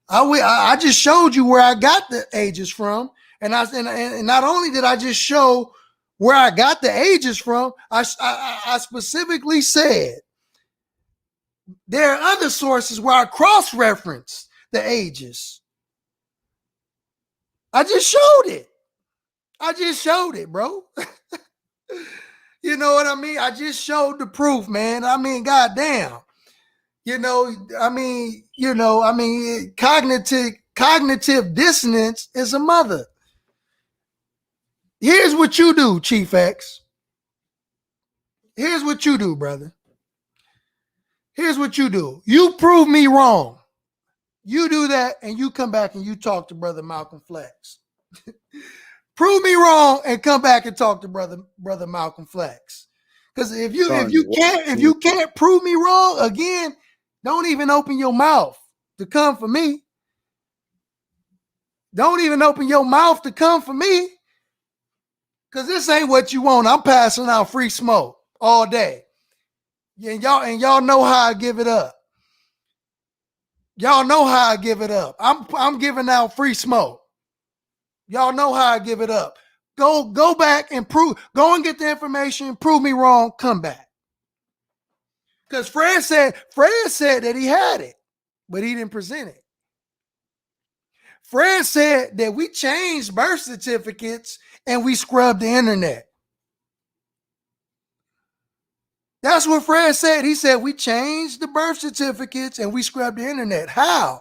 I just showed you where I got the ages from, and not only did I just show where I got the ages from, I specifically said there are other sources where I cross-reference the ages. I just showed it. I just showed it, bro. You know what I mean? I just showed the proof, man. I mean, goddamn. Cognitive dissonance is a mother. Here's what you do, Chief X. Here's what you do, brother. Here's what you do. You prove me wrong. You do that, and you come back and you talk to Brother Malcolm Flex. Prove me wrong and come back and talk to brother Malcolm Flex. Because if you can't prove me wrong, again, don't even open your mouth to come for me. Don't even open your mouth to come for me. Because this ain't what you want. I'm passing out free smoke all day. And y'all know how I give it up. Y'all know how I give it up. I'm giving out free smoke. Y'all know how I give it up. Go back and go and get the information, prove me wrong, come back. Because Fred said that he had it, but he didn't present it. Fred said that we changed birth certificates and we scrubbed the internet. That's what Fred said. He said we changed the birth certificates and we scrubbed the internet. How?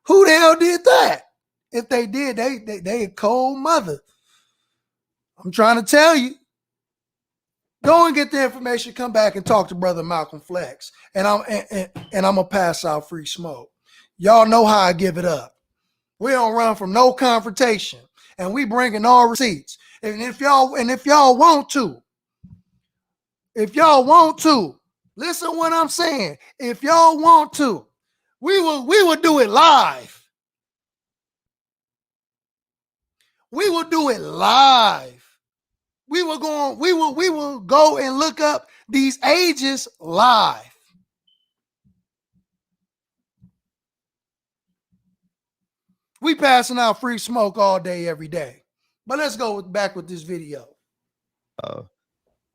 Who the hell did that? If they did, they a cold mother. I'm trying to tell you. Go and get the information. Come back and talk to Brother Malcolm Flex, and I'm gonna pass out free smoke. Y'all know how I give it up. We don't run from no confrontation, and we bringing all receipts. And if y'all want to, listen what I'm saying. If y'all want to, we will do it live. We will do it live. We will go and look up these ages live. We passing out free smoke all day, every day. But let's go back with this video.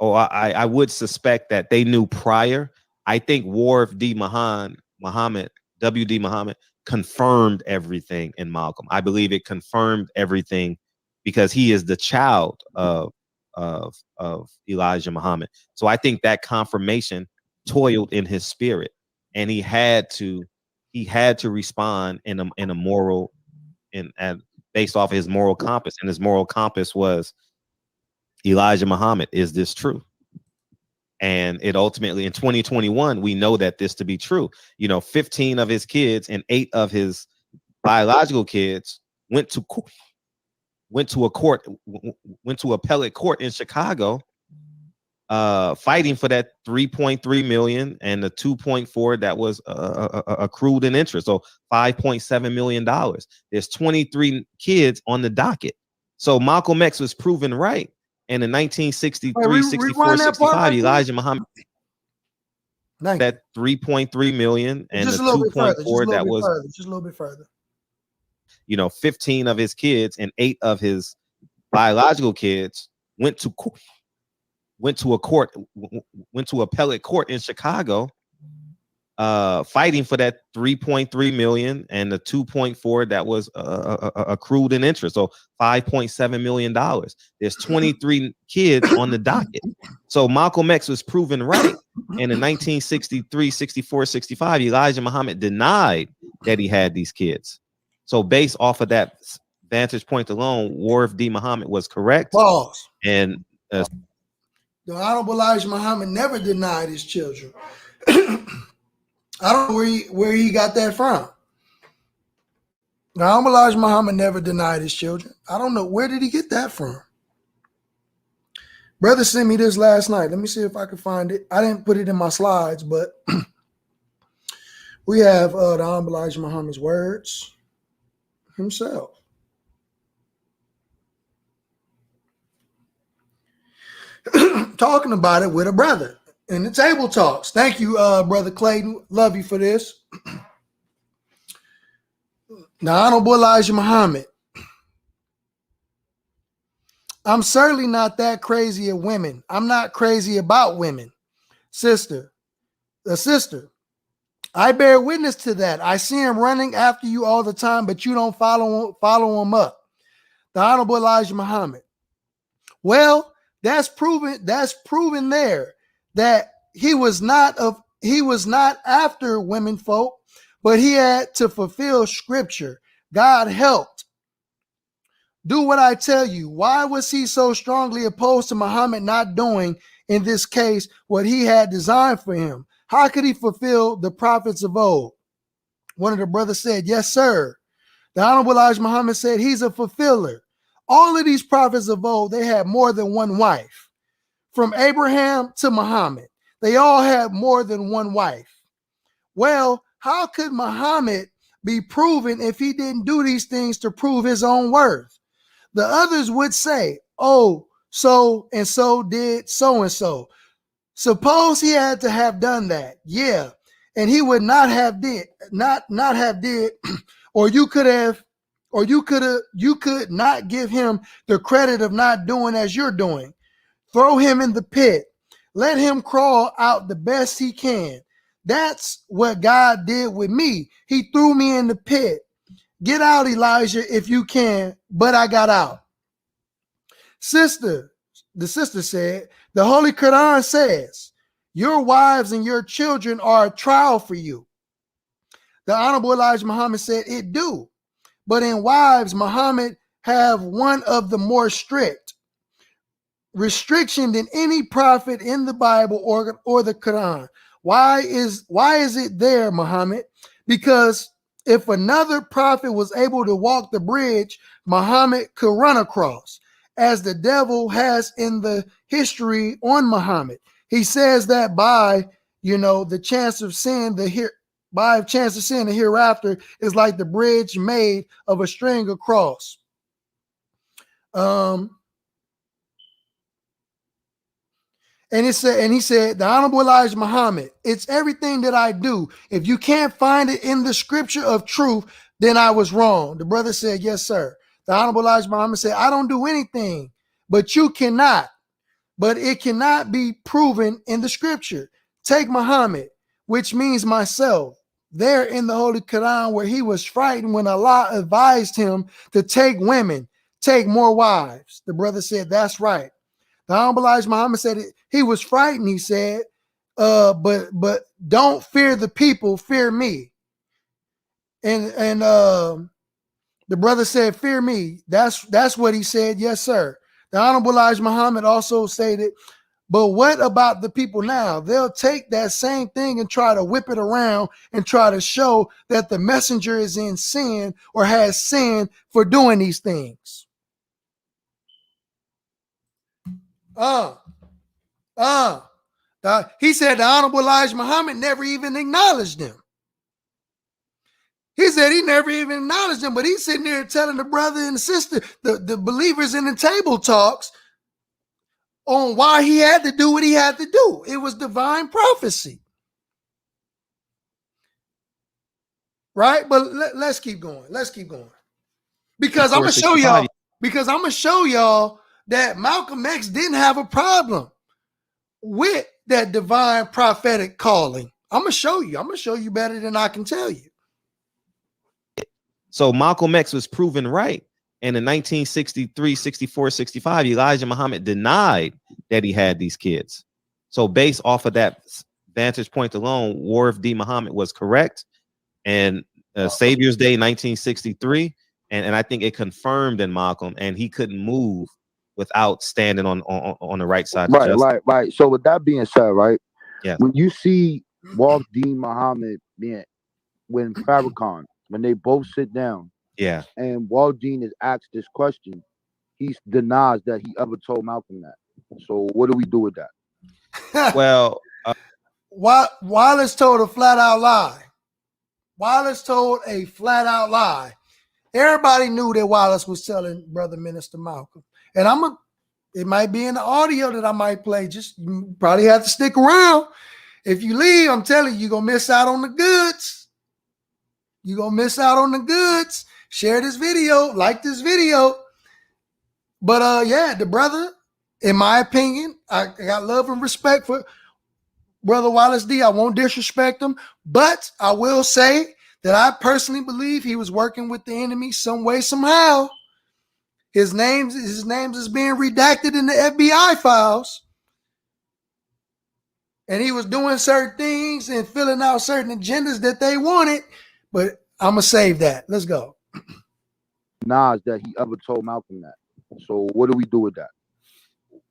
I would suspect that they knew prior. I think Warf D. Muhammad, W.D. Muhammad, confirmed everything in Malcolm. I believe it confirmed everything because he is the child of Elijah Muhammad. So I think that confirmation toiled in his spirit, and he had to respond in a moral and based off of his moral compass, and his moral compass was Elijah Muhammad, is this true? And it ultimately in 2021 we know that this to be true. 15 of his kids and 8 of his biological kids went to appellate court in Chicago, fighting for that 3.3 million and the 2.4 that was accrued in interest. So $5.7 million. There's 23 kids on the docket. So Malcolm X was proven right. And in 1963, 64, 65, Elijah Muhammad. that 3.3 million and
just
the
a little bit further.
2.4 that was,
just a little bit further.
15 of his kids and 8 of his biological kids went to appellate court in Chicago, fighting for that 3.3 million and the 2.4 that was accrued in interest. So $5.7 million. There's 23 kids on the docket. So Malcolm X was proven right. And in 1963, 64, 65, Elijah Muhammad denied that he had these kids. So based off of that vantage point alone, Warith D. Muhammad was correct.
Pause.
And
the Honorable Elijah Muhammad never denied his children. I don't know where he got that from. The Honorable Elijah Muhammad never denied his children. I don't know, where did he get that from? Brother sent me this last night. Let me see if I can find it. I didn't put it in my slides, but we have the Honorable Elijah Muhammad's words himself. Talking about it with a brother in the table talks. Thank you, Brother Clayton. Love you for this. The Honorable Elijah Muhammad. I'm certainly not that crazy of women. I'm not crazy about women. Sister, I bear witness to that. I see him running after you all the time, but you don't follow him up. The Honorable Elijah Muhammad. Well, that's proven there that he was not after women folk, but he had to fulfill scripture. God helped. Do what I tell you. Why was he so strongly opposed to Muhammad not doing, in this case, what he had designed for him? How could he fulfill the prophets of old? One of the brothers said, yes, sir. The Honorable Elijah Muhammad said he's a fulfiller. All of these prophets of old, they had more than one wife. From Abraham to Muhammad, they all had more than one wife. Well, how could Muhammad be proven if he didn't do these things to prove his own worth? The others would say, oh, so and so did so and so. Suppose he had to have done that. Yeah. And he would not have did, or you could not give him the credit of not doing as you're doing. Throw him in the pit. Let him crawl out the best he can. That's what God did with me. He threw me in the pit. Get out, Elijah, if you can, but I got out. The sister said, the Holy Quran says, your wives and your children are a trial for you. The Honorable Elijah Muhammad said, it do. But in wives, Muhammad have one of the more strict restriction than any prophet in the Bible or the Quran. Why is it there, Muhammad? Because if another prophet was able to walk the bridge, Muhammad could run across, as the devil has in the history on Muhammad. He says that by, the chance of sin, the hereafter is like the bridge made of a string across. And he said, the Honorable Elijah Muhammad, it's everything that I do. If you can't find it in the scripture of truth, then I was wrong. The brother said, yes, sir. The Honorable Elijah Muhammad said, I don't do anything, but you cannot. But it cannot be proven in the scripture. Take Muhammad, which means myself, there in the Holy Quran where he was frightened when Allah advised him to take women, take more wives. The brother said, that's right. The Honorable Elijah Muhammad said he was frightened. He said, but don't fear the people, fear me. And the brother said, fear me. That's what he said. Yes, sir. The Honorable Elijah Muhammad also stated, but what about the people now? They'll take that same thing and try to whip it around and try to show that the messenger is in sin or has sin for doing these things. He said the Honorable Elijah Muhammad never even acknowledged them. He said he never even acknowledged them, but he's sitting there telling the brother and the sister, the believers in the table talks, on why he had to do what he had to do. It was divine prophecy. right? But let's keep going. Let's keep going. Because I'm gonna show y'all. Because I'm gonna show y'all that Malcolm X didn't have a problem with that divine prophetic calling. I'm gonna show you. I'm gonna show you better than I can tell you.
So Malcolm X was proven right. And in 1963, 64, 65, Elijah Muhammad denied that he had these kids. So based off of that vantage point alone, Warif D. Muhammad was correct. And Savior's Day, 1963. And I think it confirmed in Malcolm, and he couldn't move without standing on the right side.
Right. So with that being said, right?
Yeah.
When you see Warif D. Muhammad when Farrakhan, when they both sit down,
yeah,
and Waldine is asked this question, he denies that he ever told Malcolm that. So what do we do with that?
Well,
Wallace told a flat out lie. Wallace told a flat out lie. Everybody knew that Wallace was telling Brother Minister Malcolm. And it might be in the audio that I might play. Just you probably have to stick around. If you leave, I'm telling you, you're gonna miss out on the goods. You're gonna miss out on the goods. Share this video, like this video. But yeah, the brother, in my opinion, I got love and respect for Brother Wallace D. I won't disrespect him, but I will say that I personally believe he was working with the enemy some way, somehow. His names is being redacted in the FBI files. And he was doing certain things and filling out certain agendas that they wanted. But I'm going to save that. Let's go.
Nas that he ever told Malcolm that. So what do we do with that?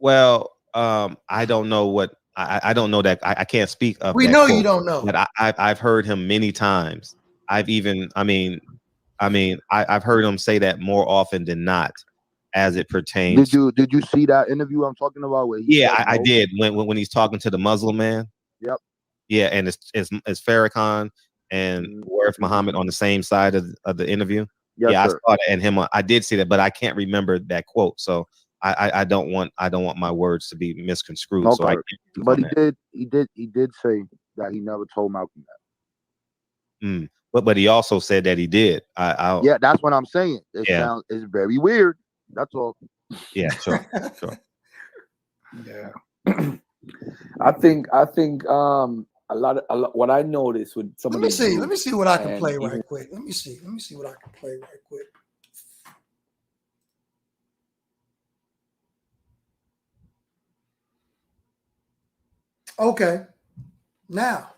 Well, I don't know what I don't know that I can't speak of.
We know quote, you don't know.
But I've heard him many times. I've heard him say that more often than not, as it pertains.
Did you see that interview I'm talking about? Where
I did when he's talking to the Muslim man.
Yep.
Yeah, and it's Farrakhan and Warif Muhammad on the same side of the interview.
Yes,
yeah,
sir.
I saw it and him. I did see that, but I can't remember that quote. So I don't want my words to be misconstrued.
Okay.
So I
but he did say that he never told Malcolm that.
But he also said that he did.
Yeah, that's what I'm saying. It's very weird. That's all.
Yeah, sure.
Yeah. I think a lot what I noticed with some
let me see what I can play right quick. Let me see what I can play right quick. Okay. Now,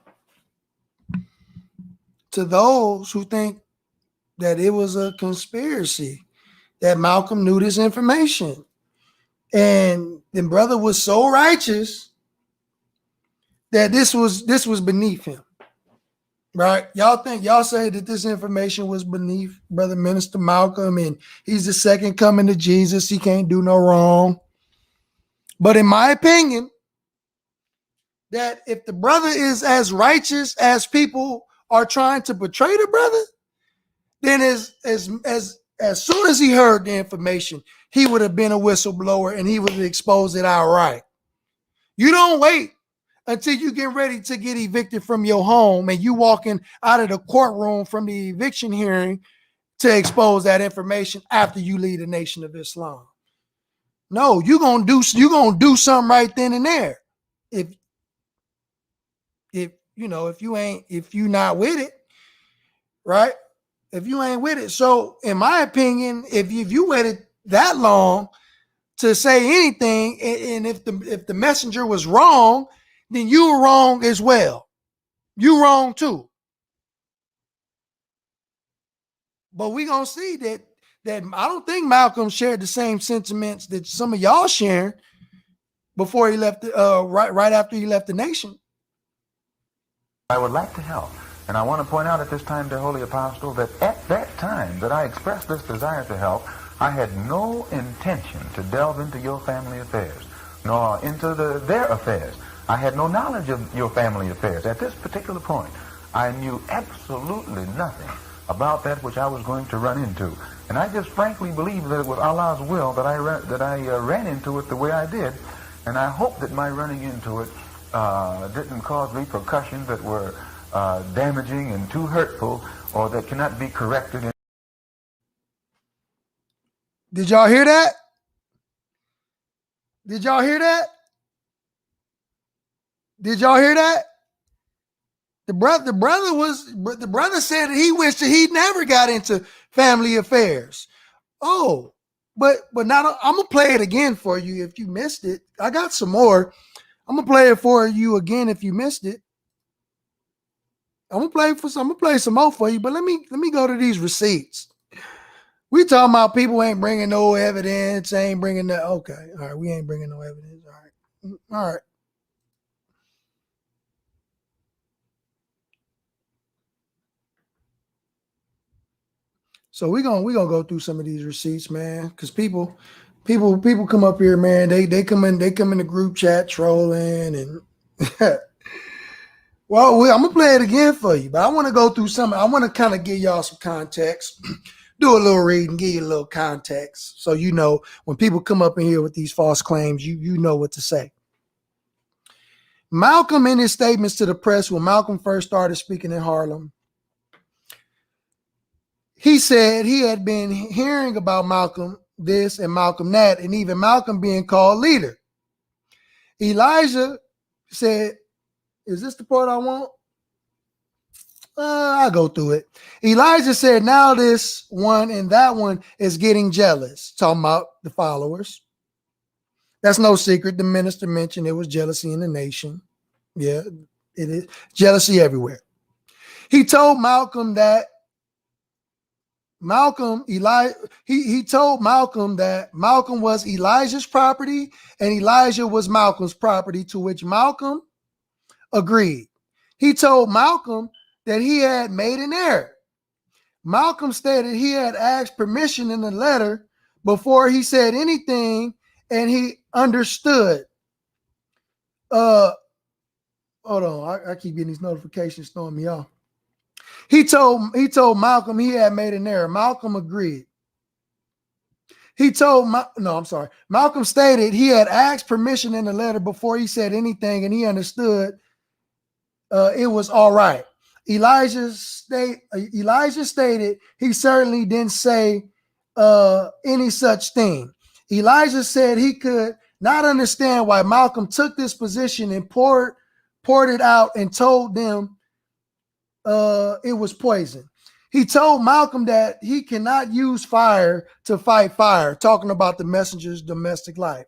to those who think that it was a conspiracy, that Malcolm knew this information, and the brother was so righteous that this was beneath him, right? Y'all say that this information was beneath Brother Minister Malcolm, and he's the second coming to Jesus. He can't do no wrong. But in my opinion, that if the brother is as righteous as people are trying to portray the brother, then as soon as he heard the information, he would have been a whistleblower and he would have exposed it outright. You don't wait until you get ready to get evicted from your home and you walking out of the courtroom from the eviction hearing to expose that information after you leave the Nation of Islam. No, you're gonna do something right then and there. If you not with it, right? If you ain't with it. So in my opinion, if you waited that long to say anything, and if the messenger was wrong, then you were wrong as well. You wrong too. But we gonna see that I don't think Malcolm shared the same sentiments that some of y'all sharing before he left, right after he left the nation.
I would like to help. And I want to point out at this time, dear Holy Apostle, that at that time that I expressed this desire to help, I had no intention to delve into your family affairs, nor into their affairs. I had no knowledge of your family affairs. At this particular point, I knew absolutely nothing about that which I was going to run into. And I just frankly believe that it was Allah's will that I ran into it the way I did. And I hope that my running into it didn't cause repercussions that were damaging and too hurtful or that cannot be corrected in.
Did y'all hear that? Did y'all hear that? Did y'all hear that? The brother said that he wished that he never got into family affairs. Oh, but now I'm gonna play it again for you if you missed it. I got some more. I'm gonna play it for you again if you missed it. I'm gonna play some more for you, but let me go to these receipts. We talking about people ain't bringing no evidence, ain't bringing no. Okay, all right, we ain't bringing no evidence. All right. So we're gonna go through some of these receipts, man, because people come up here, man. They come in the group chat trolling and. Well, I'm gonna play it again for you, but I want to go through some. I want to kind of give y'all some context, do a little reading, give you a little context, so you know when people come up in here with these false claims, you know what to say. Malcolm, in his statements to the press when Malcolm first started speaking in Harlem, he said he had been hearing about Malcolm this and Malcolm that, and even Malcolm being called leader. Elijah said, "Is this the part I want?" I'll go through it. Elijah said, "Now this one and that one is getting jealous." Talking about the followers. That's no secret. The minister mentioned it was jealousy in the nation. Yeah, it is jealousy everywhere. He told Malcolm that he told Malcolm that Malcolm was Elijah's property and Elijah was Malcolm's property, to which Malcolm agreed. He told Malcolm that he had made an error. Malcolm stated he had asked permission in the letter before he said anything, and he understood. Hold on, I keep getting these notifications throwing me off. He told Malcolm he had made an error. Malcolm agreed. Malcolm stated he had asked permission in the letter before he said anything, and he understood it was all right. Elijah stated he certainly didn't say any such thing. Elijah said he could not understand why Malcolm took this position and poured it out and told them it was poison. He told Malcolm that he cannot use fire to fight fire, talking about the messenger's domestic life.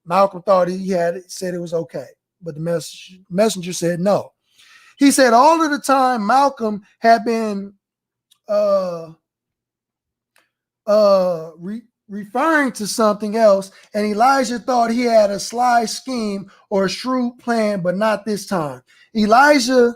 Malcolm thought said it was okay, but the messenger said no. He said all of the time Malcolm had been referring to something else, and Elijah thought he had a sly scheme or a shrewd plan, but not this time. Elijah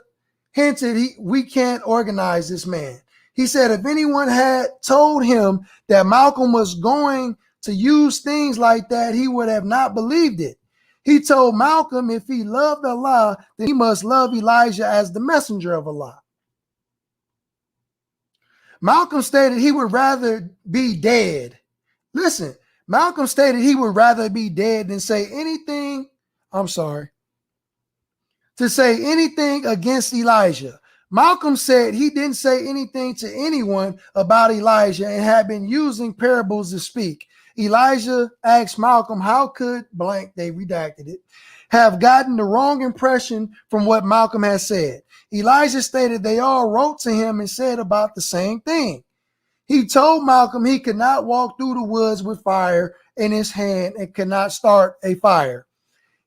hinted we can't organize this man. He said if anyone had told him that Malcolm was going to use things like that, he would have not believed it. He told Malcolm if he loved Allah, then he must love Elijah as the messenger of Allah. Malcolm stated he would rather be dead. Listen, Malcolm stated he would rather be dead than say anything against Elijah. Malcolm said he didn't say anything to anyone about Elijah and had been using parables to speak. Elijah asked Malcolm how could blank, they redacted it, have gotten the wrong impression from what Malcolm had said. Elijah stated they all wrote to him and said about the same thing. He told Malcolm he could not walk through the woods with fire in his hand and could not start a fire.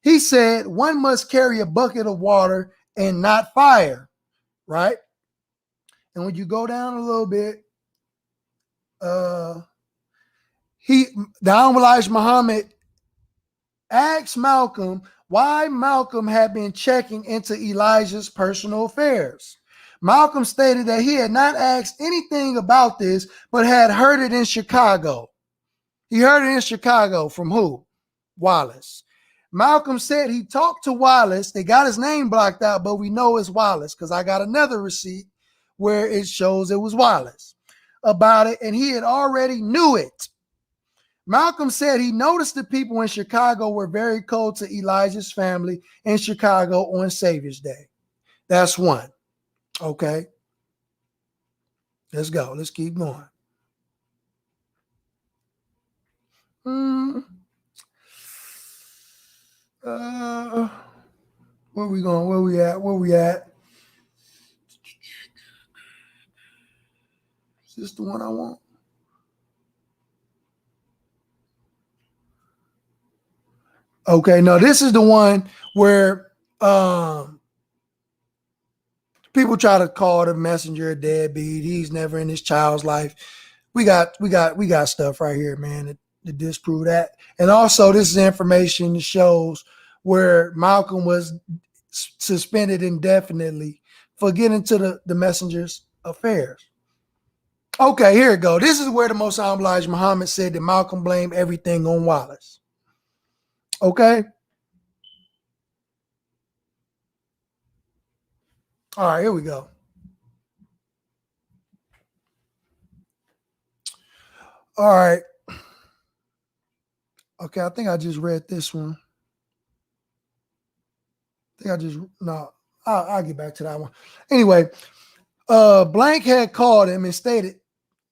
He said one must carry a bucket of water and not fire, right? And when you go down a little bit, the Elijah Muhammad asked Malcolm why Malcolm had been checking into Elijah's personal affairs. Malcolm stated that he had not asked anything about this, but had heard it in Chicago. He heard it in Chicago from who? Wallace. Malcolm said he talked to Wallace. They got his name blocked out, but we know it's Wallace because I got another receipt where it shows it was Wallace about it, and he had already knew it. Malcolm said he noticed the people in Chicago were very cold to Elijah's family in Chicago on Savior's Day. That's one. Okay. Let's go. Let's keep going. Where we going? Where we at? Where we at? Is this the one I want? Okay, no, this is the one where people try to call the messenger a deadbeat. He's never in his child's life. We got stuff right here, man, to disprove that. And also, this is information that shows where Malcolm was suspended indefinitely for getting into the messenger's affairs. Okay, here it go. This is where the Most High Elijah Muhammad said that Malcolm blamed everything on Wallace. Okay. All right, here we go. All right. Okay, I think I just read this one. I'll get back to that one. Anyway, Blank had called him and stated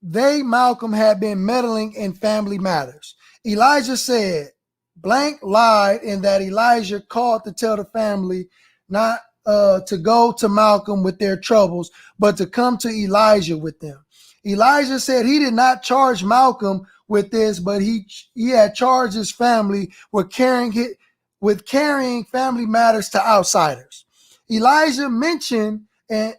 Malcolm had been meddling in family matters. Elijah said Blank lied and that Elijah called to tell the family not to go to Malcolm with their troubles, but to come to Elijah with them. Elijah said he did not charge Malcolm with this, but he had charged his family with carrying family matters to outsiders. Elijah mentioned an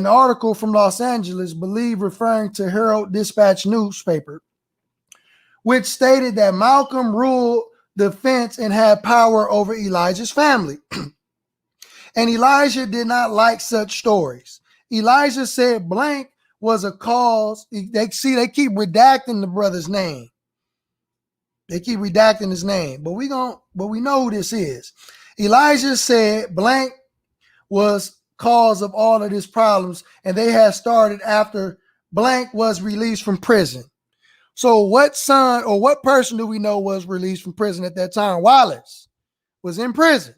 article from Los Angeles, believed referring to Herald Dispatch newspaper, which stated that Malcolm ruled the fence and had power over Elijah's family. And Elijah did not like such stories. Elijah said Blank was a cause. They keep redacting the brother's name. They keep redacting his name, but we know who this is. Elijah said Blank was cause of all of these problems, and they had started after Blank was released from prison. So what son or what person do we know was released from prison at that time? Wallace was in prison.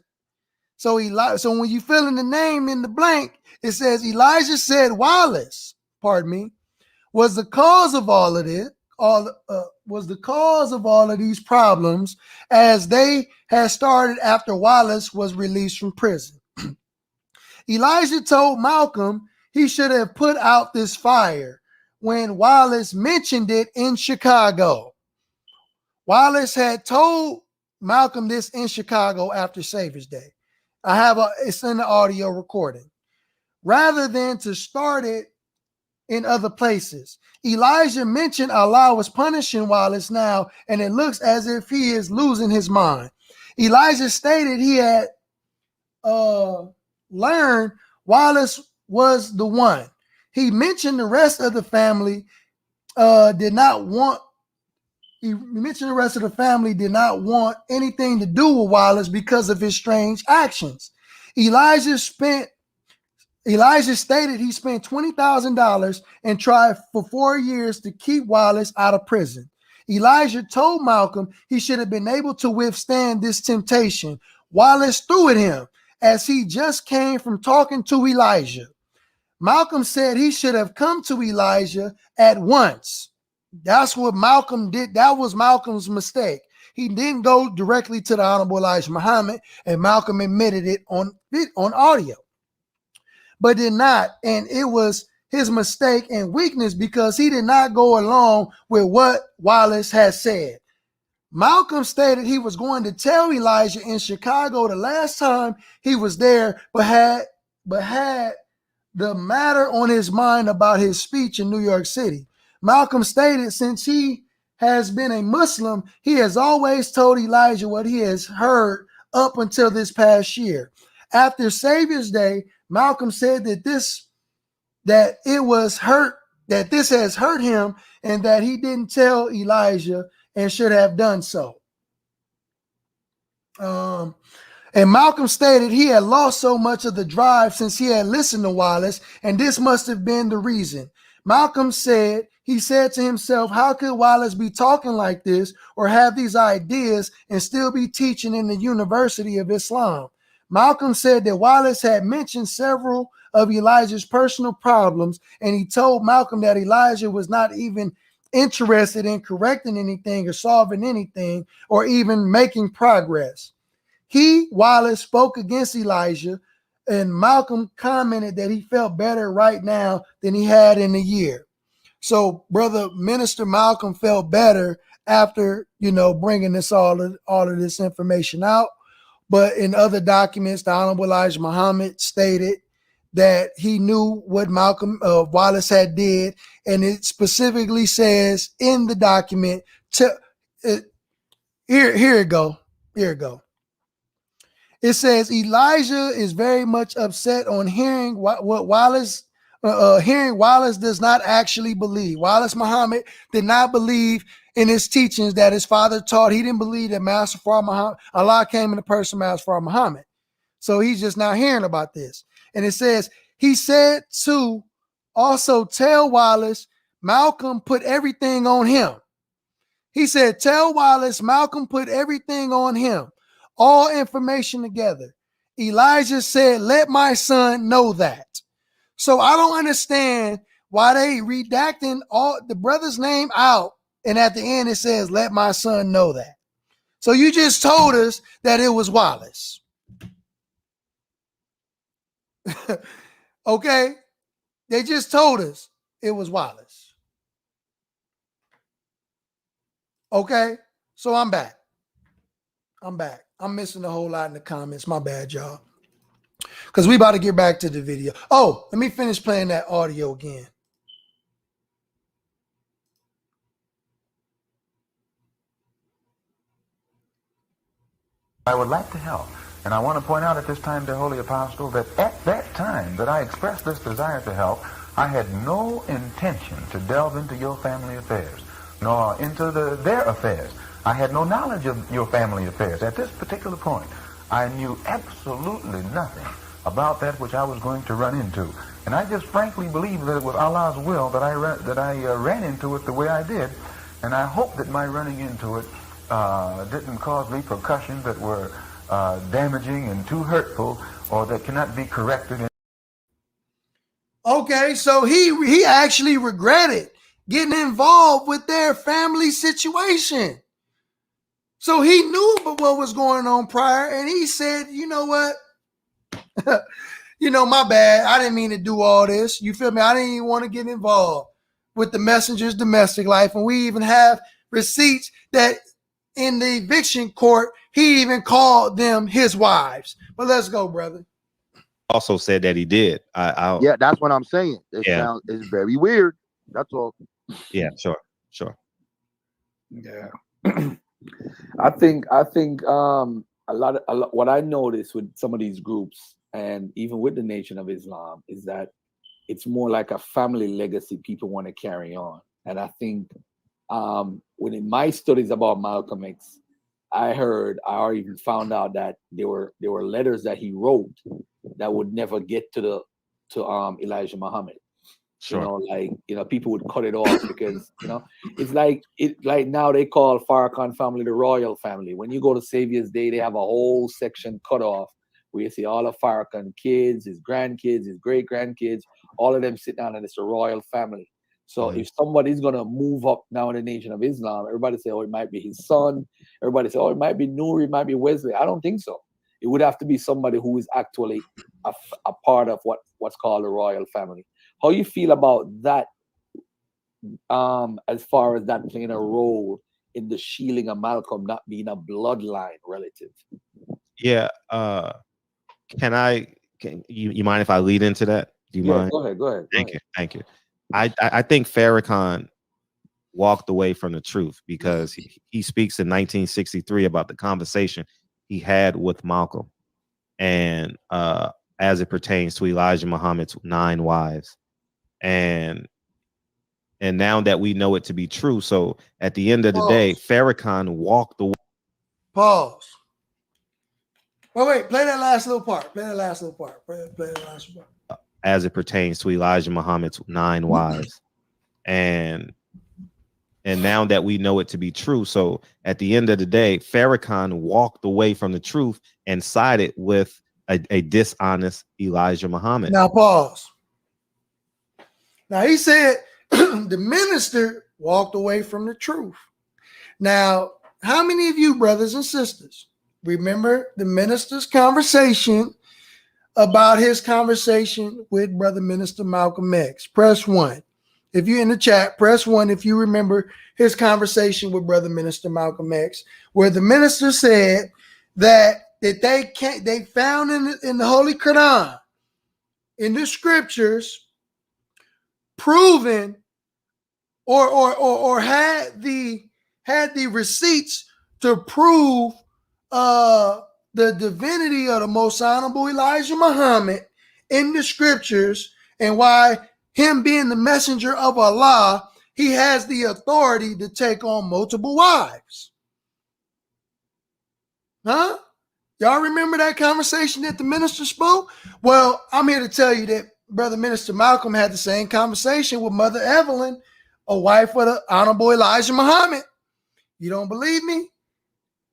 So when you fill in the name in the blank, it says Elijah said Wallace, was the cause of all of this, was the cause of all of these problems, as they had started after Wallace was released from prison. Elijah told Malcolm he should have put out this fire when Wallace mentioned it in Chicago. Wallace had told Malcolm this in Chicago after Savior's Day. It's in the audio recording. Rather than to start it in other places. Elijah mentioned Allah was punishing Wallace now, and it looks as if he is losing his mind. Elijah stated he had learned Wallace was the one. He mentioned the rest of the family did not want anything to do with Wallace because of his strange actions. Elijah stated he spent $20,000 and tried for 4 years to keep Wallace out of prison. Elijah told Malcolm he should have been able to withstand this temptation. Wallace threw at him as he just came from talking to Elijah. Malcolm said he should have come to Elijah at once. That's what Malcolm did. That was Malcolm's mistake. He didn't go directly to the Honorable Elijah Muhammad, and Malcolm admitted it on audio, but did not. And it was his mistake and weakness because he did not go along with what Wallace has said. Malcolm stated he was going to tell Elijah in Chicago the last time he was there, but had the matter on his mind about his speech in New York City. Malcolm stated since he has been a Muslim, he has always told Elijah what he has heard up until this past year. After Savior's Day, Malcolm said that this has hurt him and that he didn't tell Elijah and should have done so. And Malcolm stated he had lost so much of the drive since he had listened to Wallace, and this must have been the reason. Malcolm said he said to himself, how could Wallace be talking like this or have these ideas and still be teaching in the University of Islam? Malcolm said that Wallace had mentioned several of Elijah's personal problems, and he told Malcolm that Elijah was not even interested in correcting anything or solving anything or even making progress. Wallace, spoke against Elijah, and Malcolm commented that he felt better right now than he had in a year. So, brother Minister Malcolm felt better after, bringing all of this information out. But in other documents, the Honorable Elijah Muhammad stated that he knew what Malcolm Wallace had did, and it specifically says in the document. Here it go. It says Elijah is very much upset on hearing what Wallace. Hearing Wallace does not actually believe. Wallace Muhammad did not believe in his teachings that his father taught. He didn't believe that Master Farah Muhammad, Allah came in the person of Master Farah Muhammad. So he's just now hearing about this. And it says, he said to also tell Wallace, Malcolm put everything on him. He said, tell Wallace, Malcolm put everything on him. All information together. Elijah said, let my son know that. So I don't understand why they redacting all the brother's name out, and at the end it says, let my son know that. So you just told us that it was Wallace. Okay? They just told us it was Wallace. Okay? So I'm back. I'm missing a whole lot in the comments. My bad, y'all. Because we about to get back to the video. Oh, let me finish playing that audio again.
I would like to help. And I want to point out at this time, dear Holy Apostle, that at that time that I expressed this desire to help, I had no intention to delve into your family affairs, nor into their affairs. I had no knowledge of your family affairs. At this particular point, I knew absolutely nothing about that which I was going to run into. And I just frankly believe that it was Allah's will that I ran into it the way I did. And I hope that my running into it didn't cause repercussions that were damaging and too hurtful, or that cannot be corrected.
Okay, so he actually regretted getting involved with their family situation. So he knew what was going on prior, and he said, you know what? My bad. I didn't mean to do all this. You feel me? I didn't even want to get involved with the messenger's domestic life. And we even have receipts that in the eviction court, he even called them his wives. But let's go, brother.
Also said that he did.
Yeah, that's what I'm saying. It's very weird. That's all.
Yeah, sure.
Yeah. I think a lot what I noticed with some of these groups, and even with the Nation of Islam, is that it's more like a family legacy people want to carry on. And I think when in my studies about Malcolm X, I already even found out that there were letters that he wrote that would never get to Elijah Muhammad.
Sure.
People would cut it off because, it's like now they call Farrakhan family the royal family. When you go to Savior's Day, they have a whole section cut off where you see all of Farrakhan kids, his grandkids, his great grandkids, all of them sit down, and it's a royal family. So if somebody's gonna move up now in the Nation of Islam, everybody say, oh, it might be his son. Everybody say, oh, it might be Nuri, it might be Wesley. I don't think so. It would have to be somebody who is actually a part of what's called the royal family. How you feel about that, as far as that playing a role in the shielding of Malcolm not being a bloodline relative?
Yeah. Can you mind if I lead into that? Do you mind?
Go ahead.
Thank you. I think Farrakhan walked away from the truth because he speaks in 1963 about the conversation he had with Malcolm, and as it pertains to Elijah Muhammad's 9 wives. And now that we know it to be true, so at the end of the day, Farrakhan walked away.
Pause. Wait, play that last little part. Play that last little part.
As it pertains to Elijah Muhammad's 9 wives. And now that we know it to be true, so at the end of the day, Farrakhan walked away from the truth and sided with a dishonest Elijah Muhammad.
Now pause. Now he said the minister walked away from the truth. Now, how many of you, brothers and sisters, remember the minister's conversation about his conversation with Brother Minister Malcolm X? Press 1. If you're in the chat, press 1 if you remember his conversation with Brother Minister Malcolm X, where the minister said that they found in the Holy Quran, in the scriptures, proven or had the receipts to prove the divinity of the most honorable Elijah Muhammad in the scriptures, and why him being the messenger of Allah, he has the authority to take on multiple wives. Huh? Y'all remember that conversation that the minister spoke? Well, I'm here to tell you that Brother Minister Malcolm had the same conversation with Mother Evelyn, a wife of the Honorable Elijah Muhammad. You don't believe me?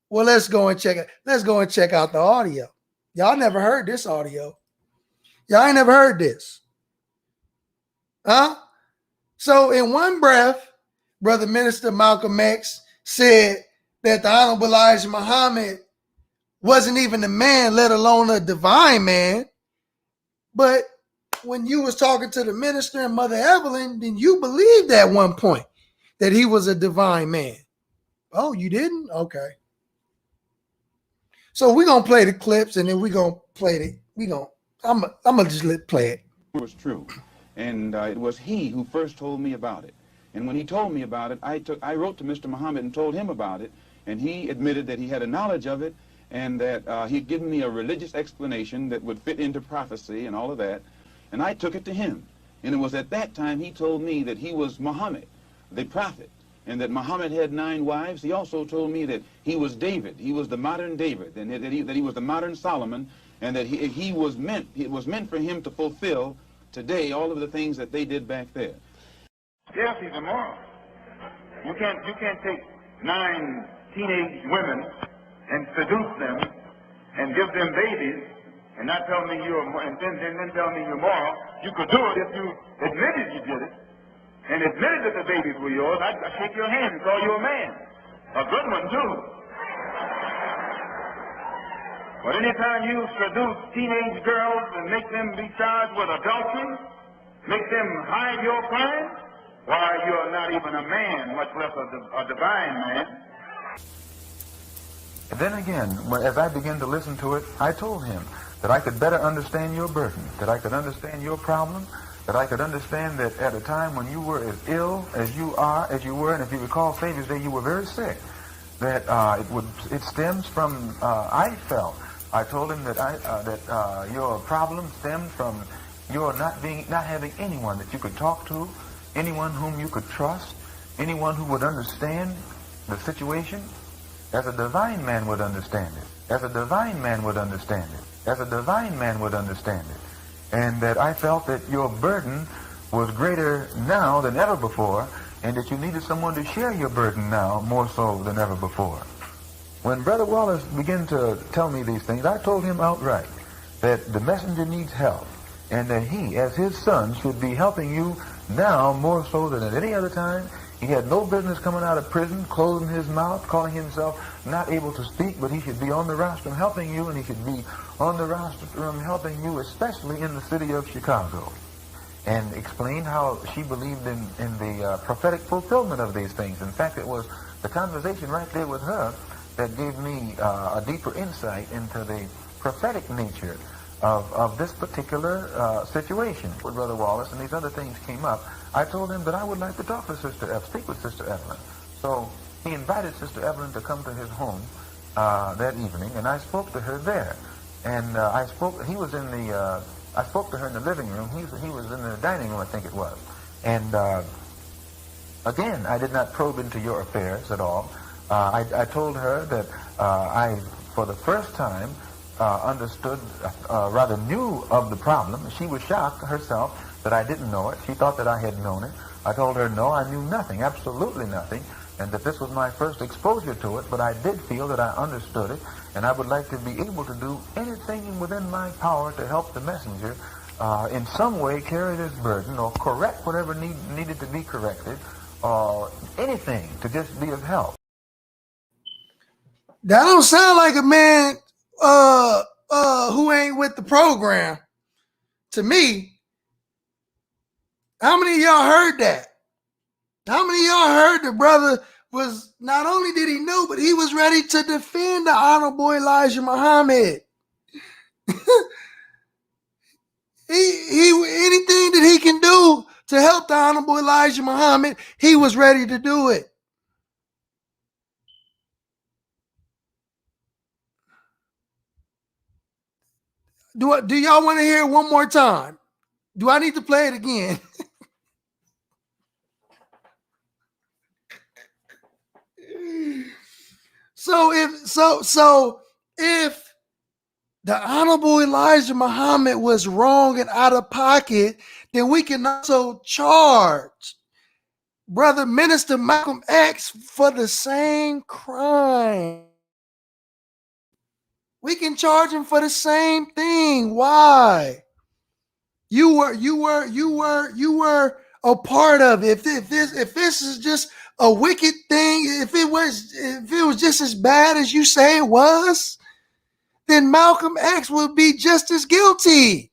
Well, let's go and check it. Let's go and check out the audio. Y'all never heard this audio. Y'all ain't never heard this. Huh? So in one breath, Brother Minister Malcolm X said that the Honorable Elijah Muhammad wasn't even a man, let alone a divine man. But when you was talking to the minister and Mother Evelyn, then you believed at one point that he was a divine man. Oh, you didn't? Okay. So we're going to play the clips, and then we're going to play it. I'm going to just play it.
It was true. And it was he who first told me about it. And when he told me about it, I wrote to Mr. Muhammad and told him about it. And he admitted that he had a knowledge of it, and that he'd given me a religious explanation that would fit into prophecy and all of that. And I took it to him. And it was at that time he told me that he was Muhammad, the prophet, and that Muhammad had 9 wives. He also told me that he was David. He was the modern David, and that he was the modern Solomon, and that it was meant for him to fulfill today all of the things that they did back there.
Yes, he's immoral. You can't take 9 teenage women and seduce them and give them babies and not tell me and then tell me you're moral. You could do it if you admitted you did it and admitted that the babies were yours. I'd shake your hand and call you a man. A good one, too. But anytime you seduce teenage girls and make them be charged with adultery, make them hide your crime, why, you're not even a man, much less a divine man.
Then again, as I began to listen to it, I told him that I could better understand your burden, that I could understand your problem, that I could understand that at a time when you were as ill as you were, and if you recall Savior's Day, you were very sick, that it stems from, I told him that your problem stemmed from your not having anyone that you could talk to, anyone whom you could trust, anyone who would understand the situation as a divine man would understand it, as a divine man would understand it, as a divine man would understand it. And that I felt that your burden was greater now than ever before, and that you needed someone to share your burden now more so than ever before. When Brother Wallace began to tell me these things, I told him outright that the messenger needs help, and that he, as his son, should be helping you now more so than at any other time. He had no business coming out of prison, closing his mouth, calling himself not able to speak, but he should be on the rostrum helping you, and he should be on the rostrum helping you, especially in the city of Chicago. And explained how she believed in the prophetic fulfillment of these things. In fact, it was the conversation right there with her that gave me a deeper insight into the prophetic nature of this particular situation. With Brother Wallace and these other things came up, I told him that I would like to talk to speak with Sister Evelyn. So he invited Sister Evelyn to come to his home that evening, and I spoke to her there. And I spoke to her in the living room. He was in the dining room, I think it was. And again, I did not probe into your affairs at all. I told her that I, for the first time, understood, rather knew of the problem. She was shocked herself that I didn't know it. She thought that I had known it. I told her, no, I knew nothing, absolutely nothing, and that this was my first exposure to it, but I did feel that I understood it, and I would like to be able to do anything within my power to help the messenger in some way carry this burden or correct whatever needed to be corrected or anything to just be of help.
That don't sound like a man who ain't with the program to me. How many of y'all heard that? How many of y'all heard the brother was not only did he know, but he was ready to defend the Honorable Elijah Muhammad. he anything that he can do to help the Honorable Elijah Muhammad, he was ready to do it. Do y'all want to hear it one more time? Do I need to play it again? So if the Honorable Elijah Muhammad was wrong and out of pocket, then we can also charge Brother Minister Malcolm X for the same crime. We can charge him for the same thing. Why? You were a part of it. If this is just a wicked thing, if it was just as bad as you say it was, then Malcolm X would be just as guilty.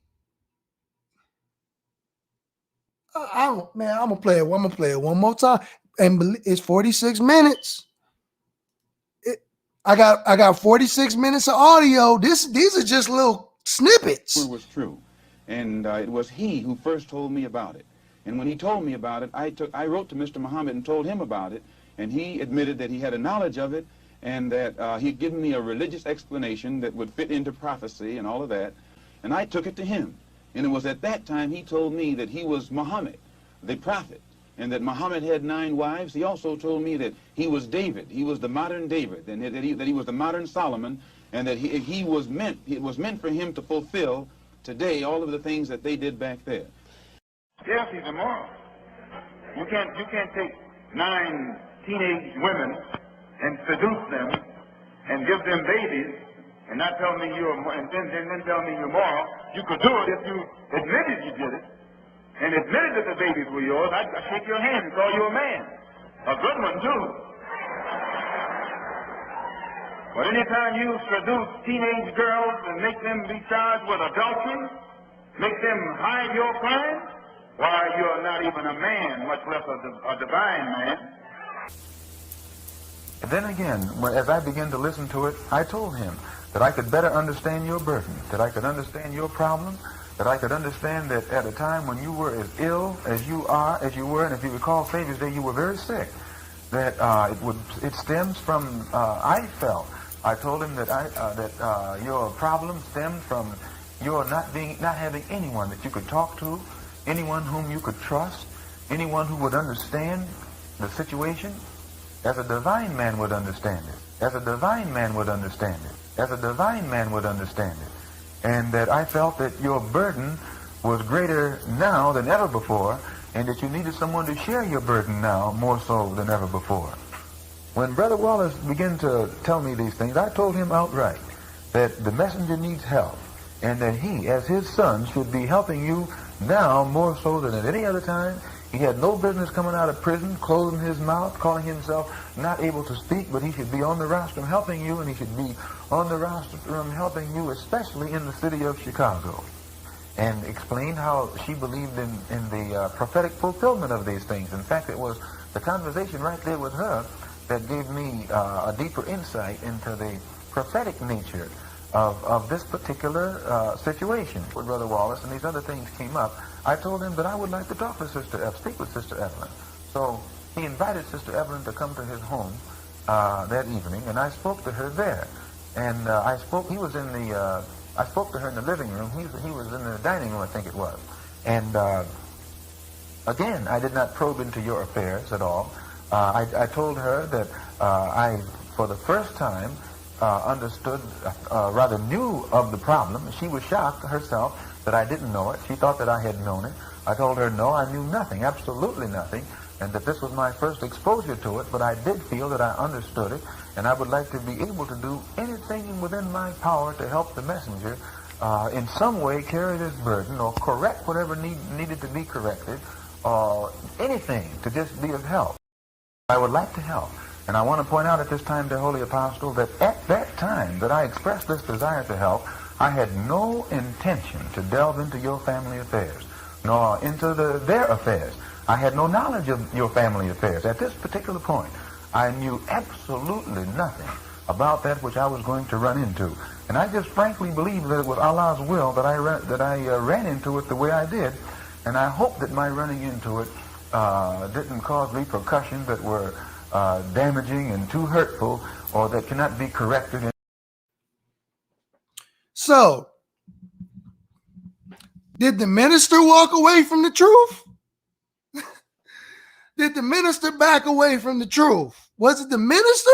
I'm gonna play it one more time, and it's 46 minutes. I got 46 minutes of audio. These are just little snippets.
It was true, and it was he who first told me about it. And when he told me about it, I wrote to Mr. Muhammad and told him about it, and he admitted that he had a knowledge of it, and that he'd given me a religious explanation that would fit into prophecy and all of that, and I took it to him. And it was at that time he told me that he was Muhammad, the prophet, and that Muhammad had 9 wives. He also told me that he was David, he was the modern David, and that he was the modern Solomon, and that it was meant for him to fulfill today all of the things that they did back there.
Yes, he's immoral. You can't take 9 teenage women and seduce them and give them babies and not tell me and then tell me you're moral. You could do it if you admitted you did it and admitted that the babies were yours. I'd shake your hand and call you a man. A good one, too. But anytime you seduce teenage girls and make them be charged with adultery, make them hide your crimes, why, you're not even a man, much less a divine man.
And then again, as I began to listen to it, I told him that I could better understand your burden, that I could understand your problem, that I could understand that at a time when you were as ill as you were, and if you recall Savior's Day, you were very sick, that it stems from, I told him that your problem stemmed from your not having anyone that you could talk to, anyone whom you could trust, anyone who would understand the situation as a divine man would understand it, as a divine man would understand it, as a divine man would understand it. And that I felt that your burden was greater now than ever before, and that you needed someone to share your burden now more so than ever before. When Brother Wallace began to tell me these things, I told him outright that the messenger needs help, and that he, as his son, should be helping you now more so than at any other time. He had no business coming out of prison, closing his mouth, calling himself not able to speak, but he should be on the rostrum helping you, and he should be on the rostrum helping you, especially in the city of Chicago. And explained how she believed in the prophetic fulfillment of these things. In fact, it was the conversation right there with her that gave me a deeper insight into the prophetic nature of this particular situation with Brother Wallace, and these other things came up. I told him that I would like to talk to speak with Sister Evelyn. So he invited Sister Evelyn to come to his home that evening, and I spoke to her there. And I spoke to her in the living room. He was in the dining room, I think it was. And again, I did not probe into your affairs at all. I told her that I, for the first time, rather knew of the problem. She was shocked herself that I didn't know it. She thought that I had known it. I told her, no, I knew nothing, absolutely nothing,
and that this was my first exposure to it, but I did feel that I understood it, and I would like to be able to do anything within my power to help the messenger in some way carry this burden or correct whatever needed to be corrected, or anything to just be of help. I would like to help. And I want to point out at this time, dear Holy Apostle, that at that time that I expressed this desire to help, I had no intention to delve into your family affairs, nor into their affairs. I had no knowledge of your family affairs. At this particular point, I knew absolutely nothing about that which I was going to run into. And I just frankly believe that it was Allah's will that I ran into it the way I did. And I hope that my running into it didn't cause repercussions that were damaging and too hurtful, or that cannot be corrected.
So, did the minister walk away from the truth? Did the minister back away from the truth? Was it the minister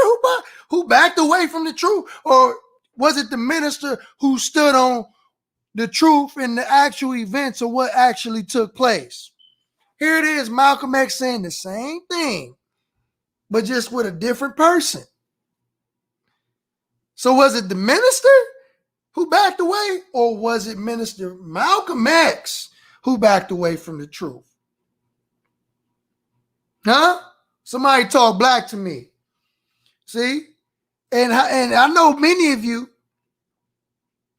who backed away from the truth, or was it the minister who stood on the truth and the actual events of what actually took place? Here it is, Malcolm X saying the same thing, but just with a different person. So was it the minister who backed away, or was it Minister Malcolm X who backed away from the truth? Huh? Somebody talk black to me. See? And I know many of you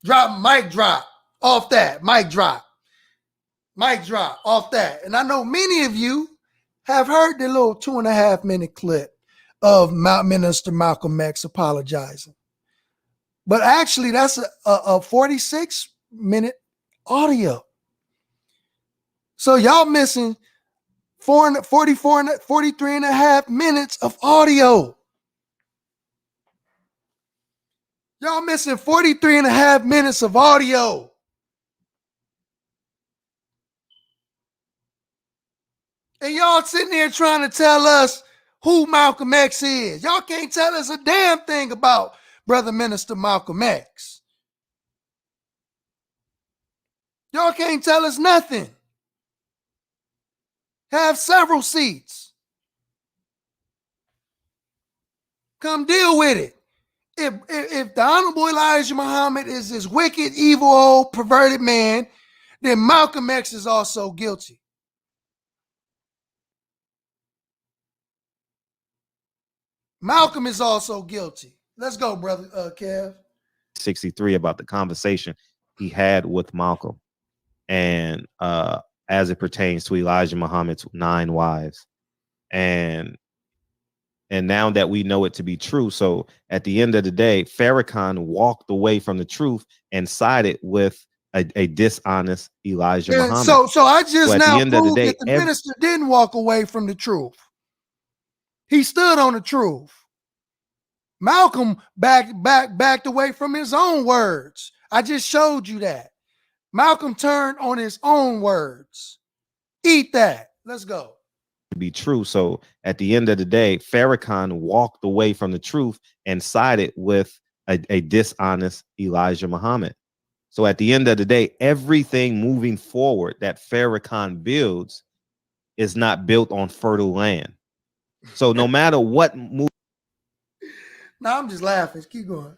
mic drop off that. Mic drop off that. And I know many of you have heard the little 2.5-minute clip of Minister Malcolm X apologizing. But actually, that's a 46-minute audio. So y'all missing 43 and a half minutes of audio. Y'all missing 43 and a half minutes of audio. And y'all sitting there trying to tell us who Malcolm X is. Y'all can't tell us a damn thing about Brother Minister Malcolm X. Y'all can't tell us nothing. Have several seats. Come deal with it. If the Honorable Elijah Muhammad is this wicked, evil, old, perverted man, then Malcolm X is also guilty. Malcolm is also guilty. Let's go, brother Kev.
63 about the conversation he had with Malcolm, and as it pertains to Elijah Muhammad's 9 wives, and now that we know it to be true. So at the end of the day, Farrakhan walked away from the truth and sided with a dishonest Elijah Muhammad.
So I just now proved that the minister didn't walk away from the truth. He stood on the truth. Malcolm backed away from his own words. I just showed you that. Malcolm turned on his own words. Eat that. Let's go.
To be true. So at the end of the day, Farrakhan walked away from the truth and sided with a dishonest Elijah Muhammad. So at the end of the day, everything moving forward that Farrakhan builds is not built on fertile land. So no matter what moves,
no, I'm just laughing. Keep going.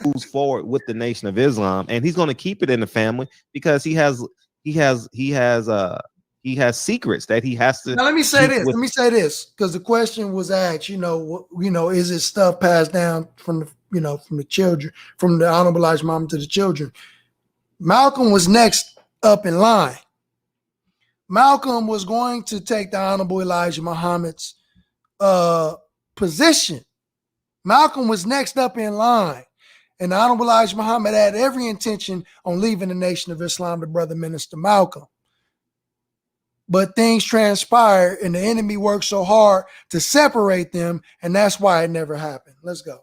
moves forward with the Nation of Islam, and he's going to keep it in the family because he has secrets that he has to.
Now let me say this because the question was asked. Is it stuff passed down from the children, from the Honorable Elijah Muhammad to the children? Malcolm was next up in line. Malcolm was going to take the Honorable Elijah Muhammad's position. Malcolm was next up in line, and the Honorable Elijah Muhammad had every intention on leaving the Nation of Islam to Brother Minister Malcolm. But things transpired, and the enemy worked so hard to separate them, and that's why it never happened. Let's go.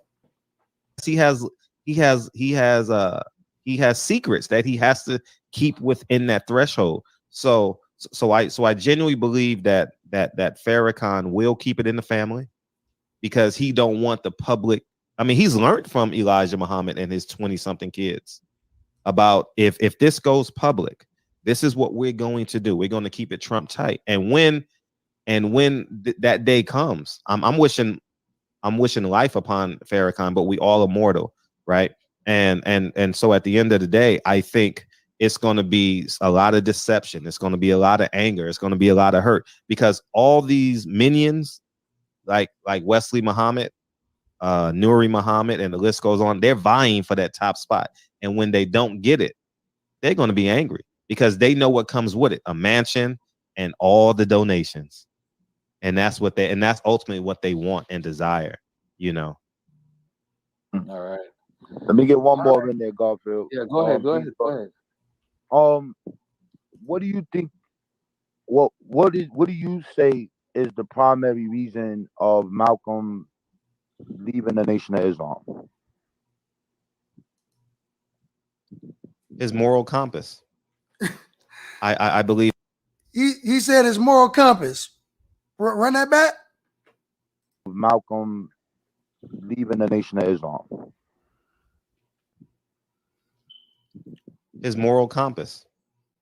He has secrets that he has to keep within that threshold. So I genuinely believe that Farrakhan will keep it in the family because he don't want the public. I mean, he's learned from Elijah Muhammad and his 20-something kids about if this goes public, this is what we're going to do. We're going to keep it Trump tight. And when And when that day comes, I'm wishing life upon Farrakhan, but we all immortal, right? And so at the end of the day, I think it's going to be a lot of deception. It's going to be a lot of anger. It's going to be a lot of hurt, because all these minions, like Wesley Muhammad, Nuri Muhammad, and the list goes on, they're vying for that top spot. And when they don't get it, they're going to be angry, because they know what comes with it: a mansion and all the donations. And that's ultimately what they want and desire, you know.
All right.
Let me get one more in there, Garfield.
Yeah, go ahead. Go ahead.
What do you think? What do you say is the primary reason of Malcolm leaving the Nation of Islam?
His moral compass. I believe.
He said his moral compass. Run that back.
Malcolm leaving the Nation of Islam.
His moral compass.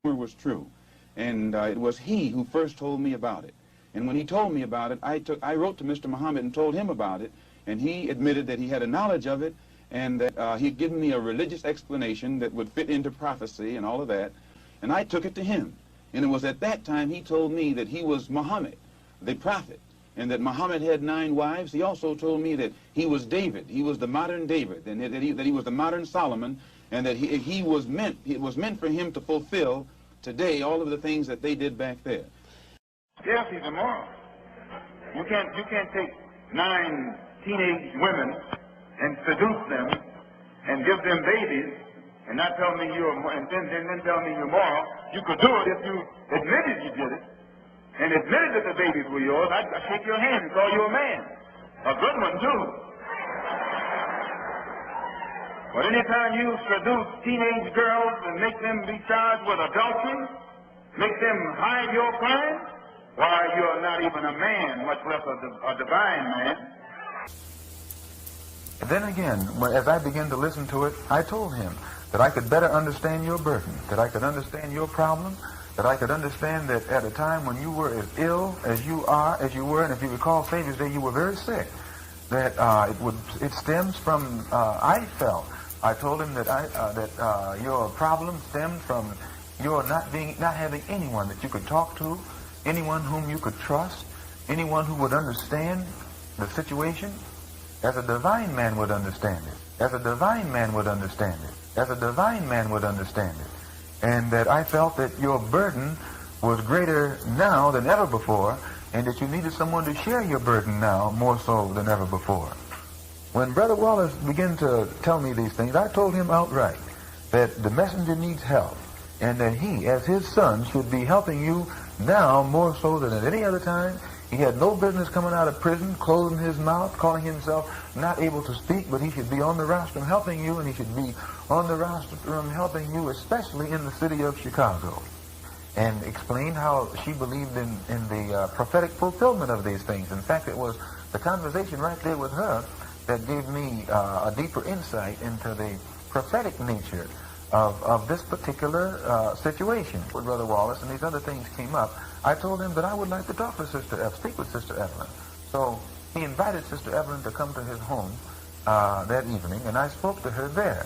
It was true, and it was he who first told me about it. And when he told me about it, I wrote to Mr. Muhammad and told him about it, and he admitted that he had a knowledge of it, and that he'd given me a religious explanation that would fit into prophecy and all of that, and I took it to him. And it was at that time he told me that he was Muhammad, the prophet, and that Muhammad had 9 wives. He also told me that he was David, he was the modern David, and that he was the modern Solomon, and that it was meant for him to fulfill today all of the things that they did back there.
Yes, he's immoral. You can't take 9 teenage women and seduce them and give them babies and not tell me and then tell me you're moral. You could do it if you admitted you did it and admitted that the babies were yours. I'd shake your hand and call you a man. A good one, too. But anytime you seduce teenage girls and make them be charged with adultery, make them hide your crime, why, you're not even a man, much less a divine man.
Then again, as I began to listen to it, I told him that I could better understand your burden, that I could understand your problem, that I could understand that at a time when you were as ill as you were, and if you recall Savior's Day, you were very sick, that it stems from, I told him that your problem stemmed from your not having anyone that you could talk to, anyone whom you could trust, anyone who would understand the situation as a divine man would understand it, as a divine man would understand it, as a divine man would understand it. And that I felt that your burden was greater now than ever before, and that you needed someone to share your burden now more so than ever before. When Brother Wallace began to tell me these things, I told him outright that the messenger needs help, and that he, as his son, should be helping you now more so than at any other time. He had no business coming out of prison, closing his mouth, calling himself not able to speak, but he should be on the rostrum helping you, and he should be on the rostrum helping you, especially in the city of Chicago. And explained how she believed in the prophetic fulfillment of these things. In fact, it was the conversation right there with her that gave me a deeper insight into the prophetic nature of this particular situation. With Brother Wallace and these other things came up, I told him that I would like to talk to speak with Sister Evelyn. So he invited Sister Evelyn to come to his home that evening, and I spoke to her there.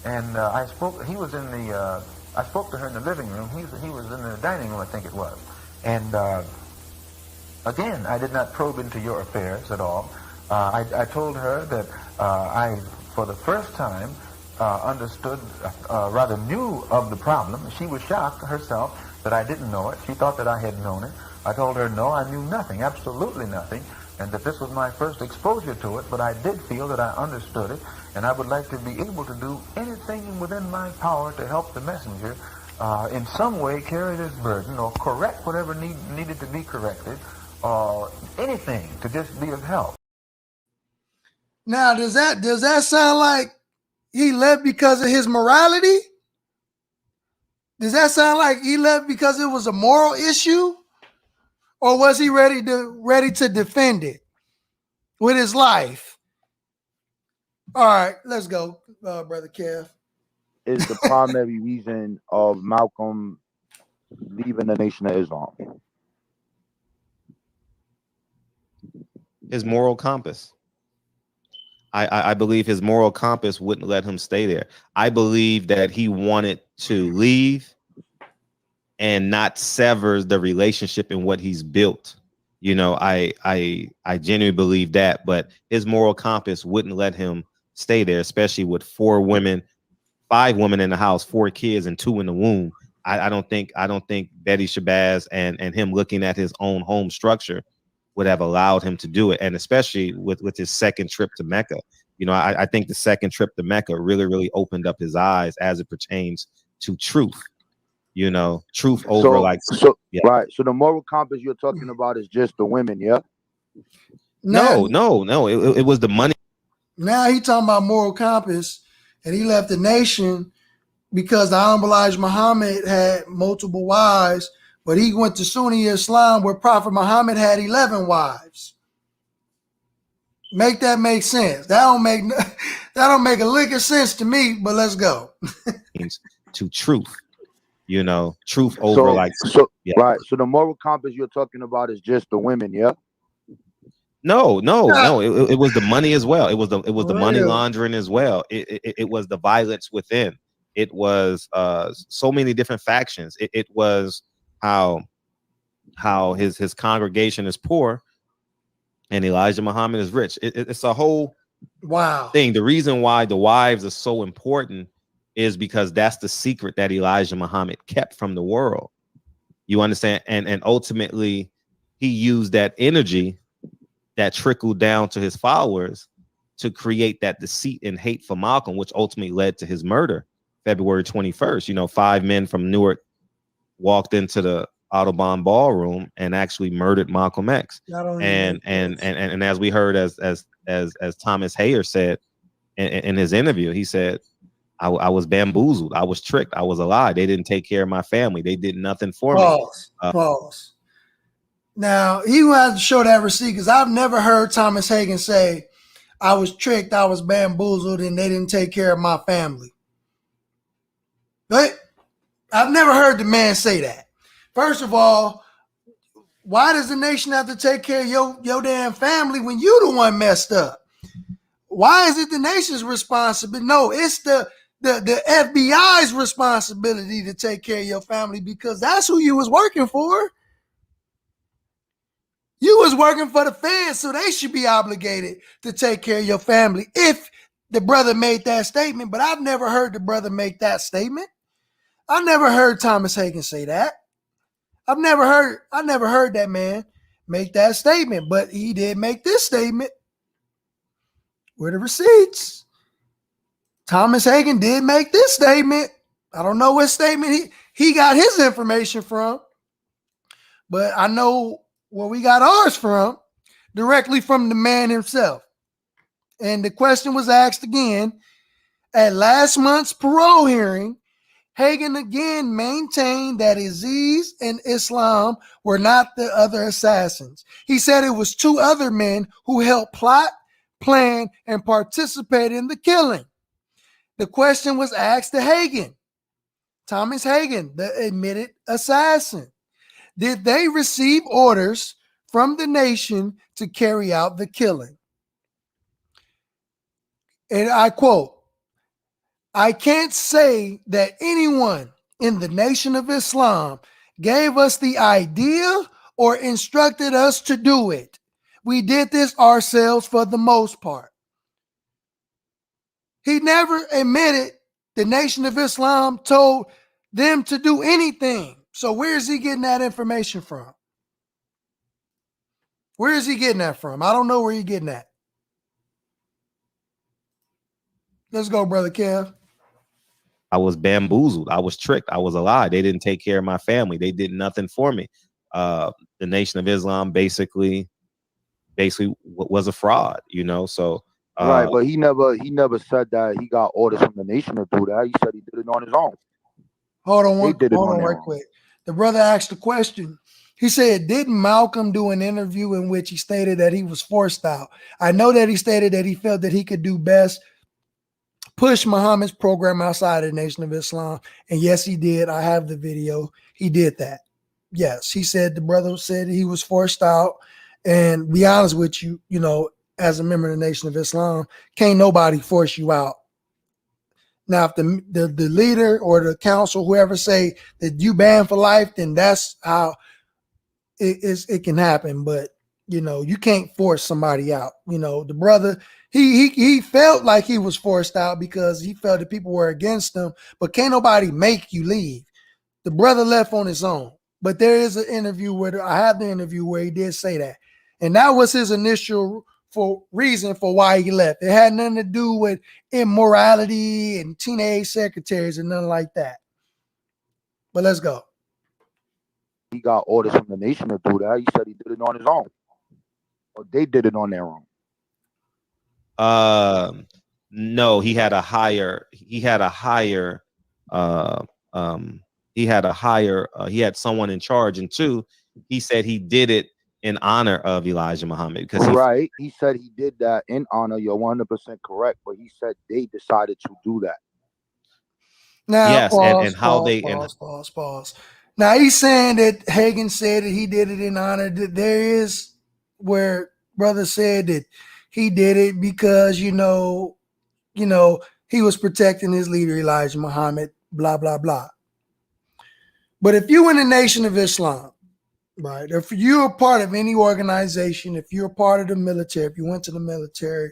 And I spoke to her in the living room. He was in the dining room, I think it was. And again, I did not probe into your affairs at all. I told her that I, for the first time, understood, rather knew of the problem. She was shocked herself that I didn't know it. She thought that I had known it. I told her, no, I knew nothing, absolutely nothing, and that this was my first exposure to it, but I did feel that I understood it, and I would like to be able to do anything within my power to help the messenger in some way carry this burden or correct whatever needed to be corrected, or anything to just be of help.
Now, does that sound like he left because of his morality? Does that sound like he left because it was a moral issue? Or was he ready to defend it with his life? All right, let's go, Brother Kev.
Is the primary reason of Malcolm leaving the Nation of Islam?
His moral compass. I believe his moral compass wouldn't let him stay there. I believe that he wanted to leave and not sever the relationship in what he's built. You know, I genuinely believe that, but his moral compass wouldn't let him stay there, especially with 4 women, 5 women in the house, 4 kids, and 2 in the womb. I don't think Betty Shabazz and him looking at his own home structure would have allowed him to do it. And especially with his second trip to Mecca. You know, I think the second trip to Mecca really opened up his eyes as it pertains to truth. You know, truth over right. So
the moral compass you're talking about is just the women, yeah?
No. It was the money.
Now he talking about moral compass, and he left the nation because the Honorable Elijah Muhammad had multiple wives, but he went to Sunni Islam where Prophet Muhammad had 11 wives. Make that make sense? That don't make a lick of sense to me, but let's go.
To truth. You know, truth over
Right. So the moral compass you're talking about is just the women, yeah?
No. It was the money as well. It was the money laundering as well. It was the violence within. It was so many different factions. It was how his congregation is poor and Elijah Muhammad is rich. It's a whole thing. The reason why the wives are so important is because that's the secret that Elijah Muhammad kept from the world. You understand? And ultimately he used that energy that trickled down to his followers to create that deceit and hate for Malcolm, which ultimately led to his murder February 21st. You know, 5 men from Newark walked into the Audubon ballroom and actually murdered Malcolm X. And as we heard, as Thomas Hayer said in his interview, he said, I was bamboozled. I was tricked. I was a lie. They didn't take care of my family. They did nothing for me.
Pause. Now, he will have to show that receipt because I've never heard Thomas Hagen say, I was tricked, I was bamboozled, and they didn't take care of my family. But I've never heard the man say that. First of all, why does the nation have to take care of your damn family when you the one messed up? Why is it the nation's responsibility? No, it's the FBI's responsibility to take care of your family because that's who you was working for. You was working for the feds, so they should be obligated to take care of your family if the brother made that statement. But I've never heard the brother make that statement. I never heard Thomas Hagen say that. I never heard that man make that statement, but he did make this statement. Where the receipts? Thomas Hagen did make this statement. I don't know what statement he got his information from, but I know where we got ours from, directly from the man himself. And the question was asked again at last month's parole hearing. Hagen again maintained that Aziz and Islam were not the other assassins. He said it was 2 other men who helped plot, plan, and participate in the killing. The question was asked to Hagen, Thomas Hagen, the admitted assassin. Did they receive orders from the nation to carry out the killing? And I quote, I can't say that anyone in the Nation of Islam gave us the idea or instructed us to do it. We did this ourselves for the most part. He never admitted the Nation of Islam told them to do anything. So where is he getting that information from? Where is he getting that from? I don't know where he's getting that. Let's go, Brother Kev.
I was bamboozled. I was tricked. I was a lie. They didn't take care of my family. They did nothing for me. The Nation of Islam basically was a fraud, you know. So
right, but he never said that he got orders from the nation to do that. He said he did it on his own.
Hold on right quick. The brother asked a question. He said, didn't Malcolm do an interview in which he stated that he was forced out? I know that he stated that he felt that he could do best push Muhammad's program outside of the Nation of Islam. And yes, he did. I have the video. He did that. Yes, he said the brother said he was forced out And be honest with you, you know, as a member of the Nation of Islam, can't nobody force you out. Now, if the leader or the council, whoever say that you banned for life, then that's how it can happen. But you know, you can't force somebody out. You know, the brother, he felt like he was forced out because he felt that people were against him. But can't nobody make you leave. The brother left on his own. But there is an interview where I have the interview where he did say that, and that was his initial reason for why he left. It had nothing to do with immorality and teenage secretaries and nothing like that. But let's go.
He got orders from the nation to do that. He said he did it on his own, or they did it on their own.
No, he had a higher, he had someone in charge. And two, he said he did it in honor of Elijah Muhammad, because
he said he did that in honor. You're 100% correct, but he said they decided to do that.
Now,
yes,
pause,
and how they
pause. Now he's saying that Hagen said that he did it in honor. That there is where brother said that he did it because you know he was protecting his leader Elijah Muhammad. Blah blah blah. But if you in the Nation of Islam, right? If you're a part of any organization, if you're a part of the military, if you went to the military,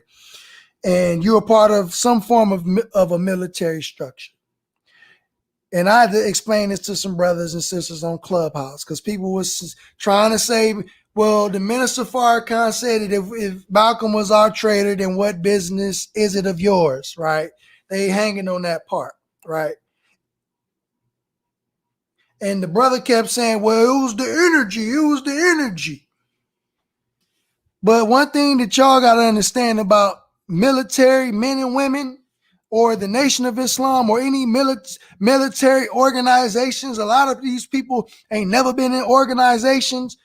and you're a part of some form of a military structure. And I had to explain this to some brothers and sisters on Clubhouse because people was trying to say, well, the Minister Farrakhan said that if Malcolm was our traitor, then what business is it of yours, right? They hanging on that part, right? And the brother kept saying, well, it was the energy. But one thing that y'all got to understand about military men and women, or the Nation of Islam, or any military organizations, a lot of these people ain't never been in organizations.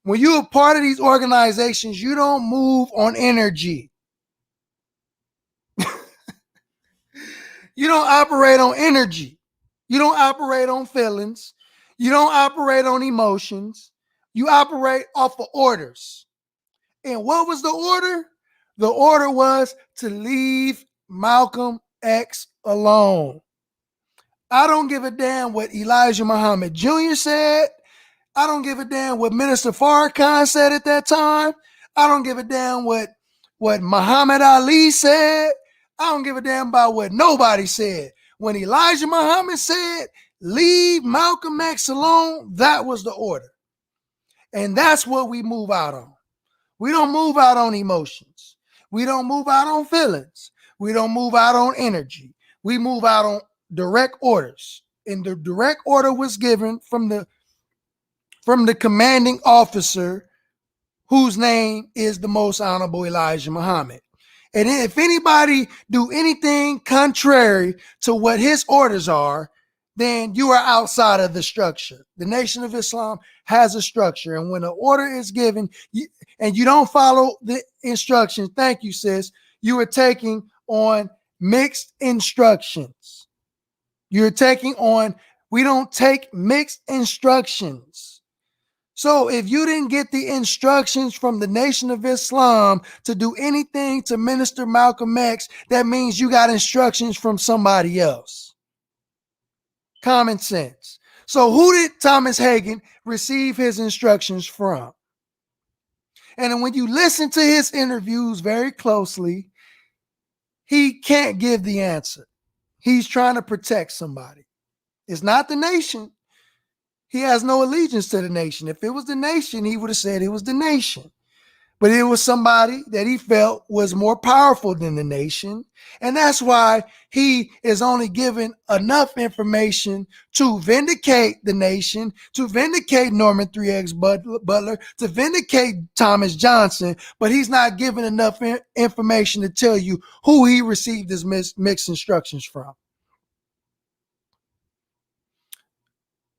When you're a part of these organizations, you don't move on energy. You don't operate on energy. You don't operate on feelings. You don't operate on emotions. You operate off of orders. And what was the order? The order was to leave Malcolm X alone. I don't give a damn what Elijah Muhammad Jr. said. I don't give a damn what Minister Farrakhan said at that time. I don't give a damn what Muhammad Ali said. I don't give a damn about what nobody said. When Elijah Muhammad said, leave Malcolm X alone, that was the order. And that's what we move out on. We don't move out on emotions. We don't move out on feelings. We don't move out on energy. We move out on direct orders. And the direct order was given from the commanding officer, whose name is the Most Honorable Elijah Muhammad. And if anybody do anything contrary to what his orders are, then you are outside of the structure. The Nation of Islam has a structure. And when an order is given and you don't follow the instructions, thank you, sis, you are taking on mixed instructions. We don't take mixed instructions. So if you didn't get the instructions from the Nation of Islam to do anything to Minister Malcolm X, that means you got instructions from somebody else. Common sense. So who did Thomas Hagen receive his instructions from? And when you listen to his interviews very closely, he can't give the answer. He's trying to protect somebody. It's not the nation. He has no allegiance to the nation. If it was the nation, he would have said it was the nation. But it was somebody that he felt was more powerful than the nation. And that's why he is only given enough information to vindicate the nation, to vindicate Norman 3X Butler, to vindicate Thomas Johnson. But he's not given enough information to tell you who he received his mixed instructions from.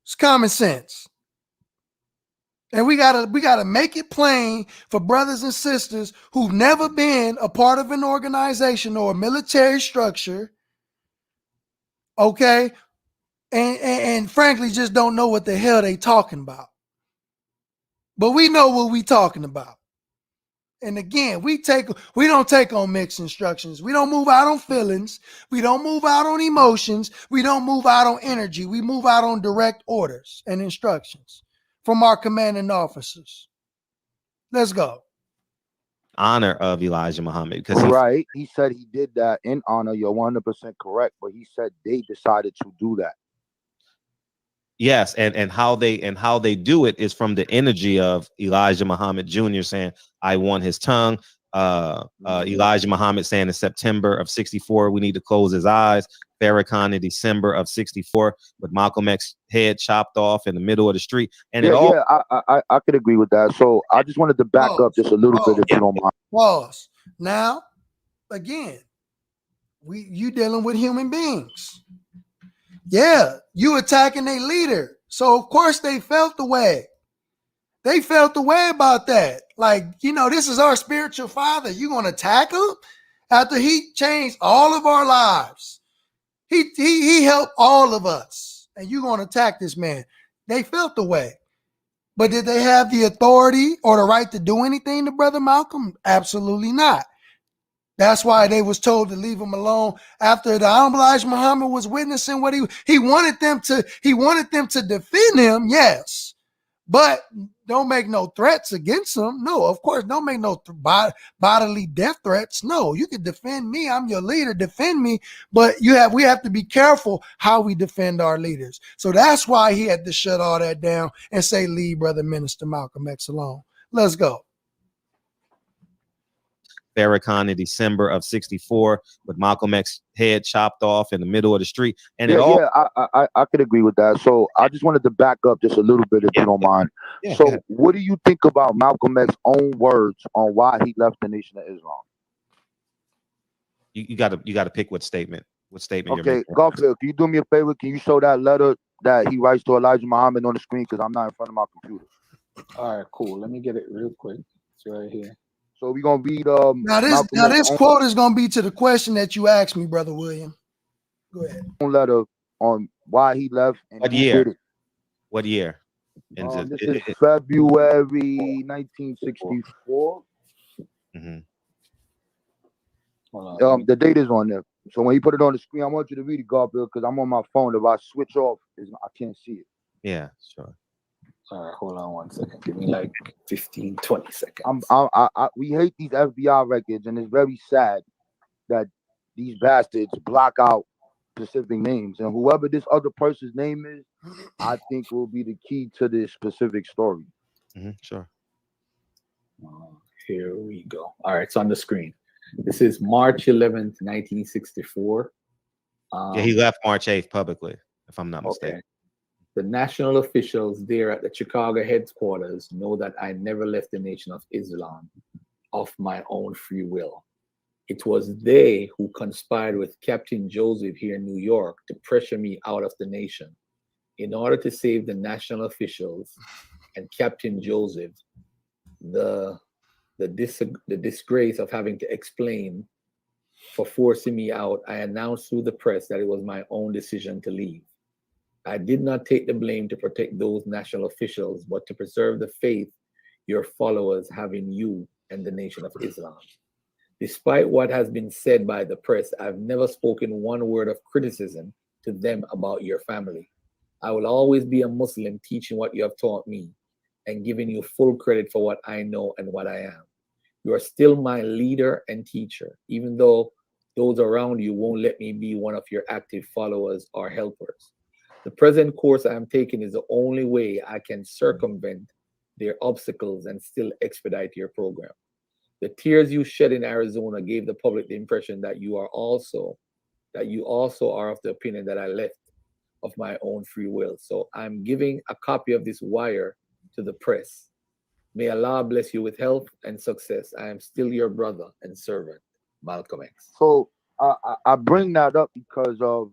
It's common sense. And we gotta make it plain for brothers and sisters who've never been a part of an organization or a military structure, okay, and frankly just don't know what the hell they talking about. but we know what we talking about. And again, we don't take on mixed instructions. We don't move out on feelings. We don't move out on emotions. We don't move out on energy. We move out on direct orders and instructions from our commanding officers. Let's go.
Honor of Elijah Muhammad, because
he said he did that in honor. You're 100% correct, but he said they decided to do that.
Yes, and how they do it is from the energy of Elijah Muhammad Jr. saying, "I want his tongue." Elijah Muhammad saying in September of '64, we need to close his eyes. Farrakhan in December of '64 with Malcolm X's head chopped off in the middle of the street. And
I could agree with that. So I just wanted to back up just a little bit, if you don't mind.
Pause. Now, again, you dealing with human beings. Yeah, you attacking their leader. So of course they felt the way. They felt the way about that. Like, this is our spiritual father. You gonna attack him after he changed all of our lives? He helped all of us, and you gonna attack this man? They felt the way. But did they have the authority or the right to do anything to Brother Malcolm? Absolutely not. That's why they was told to leave him alone after the Honorable Elijah Muhammad was witnessing what he wanted them to defend him, yes. But don't make no threats against him. No, of course, don't make no bodily death threats. No, you can defend me. I'm your leader. Defend me. But we have to be careful how we defend our leaders. So that's why he had to shut all that down and say, leave Brother Minister Malcolm X alone. Let's go.
Farrakhan in December of '64 with Malcolm X's head chopped off in the middle of the street. And
I could agree with that. So I just wanted to back up just a little bit, if you don't mind. So what do you think about Malcolm X's own words on why he left the Nation of Islam?
You got to pick what statement you're making.
Okay, Garfield, can you do me a favor? Can you show that letter that he writes to Elijah Muhammad on the screen? Because I'm not in front of my computer.
All right, cool. Let me get it real quick. It's right here.
So we're gonna read
now this quote is gonna be to the question that you asked me, Brother William. Go ahead.
Letter on why he left and
what year? What year?
This is February 1964.
Mm-hmm.
The date is on there. So when he put it on the screen, I want you to read it, Garfield, because I'm on my phone. If I switch off, I can't see it.
Yeah, sure.
All right, hold on 1 second. Give me like 15, 20 seconds.
We hate these FBI records, and it's very sad that these bastards block out specific names. And whoever this other person's name is, I think will be the key to this specific story.
Mm-hmm, sure.
Here we go. All right, it's on the screen. This is March 11th, 1964.
He left March 8th publicly, if I'm not mistaken.
Okay. The national officials there at the Chicago headquarters know that I never left the Nation of Islam of my own free will. It was they who conspired with Captain Joseph here in New York to pressure me out of the nation. In order to save the national officials and Captain Joseph the disgrace of having to explain for forcing me out, I announced through the press that it was my own decision to leave. I did not take the blame to protect those national officials, but to preserve the faith your followers have in you and the Nation of Islam. Despite what has been said by the press, I've never spoken one word of criticism to them about your family. I will always be a Muslim teaching what you have taught me and giving you full credit for what I know and what I am. You are still my leader and teacher, even though those around you won't let me be one of your active followers or helpers. The present course I am taking is the only way I can circumvent their obstacles and still expedite your program. The tears you shed in Arizona gave the public the impression that you also are of the opinion that I left of my own free will. So I'm giving a copy of this wire to the press. May Allah bless you with health and success. I am still your brother and servant, Malcolm X.
So I bring that up because of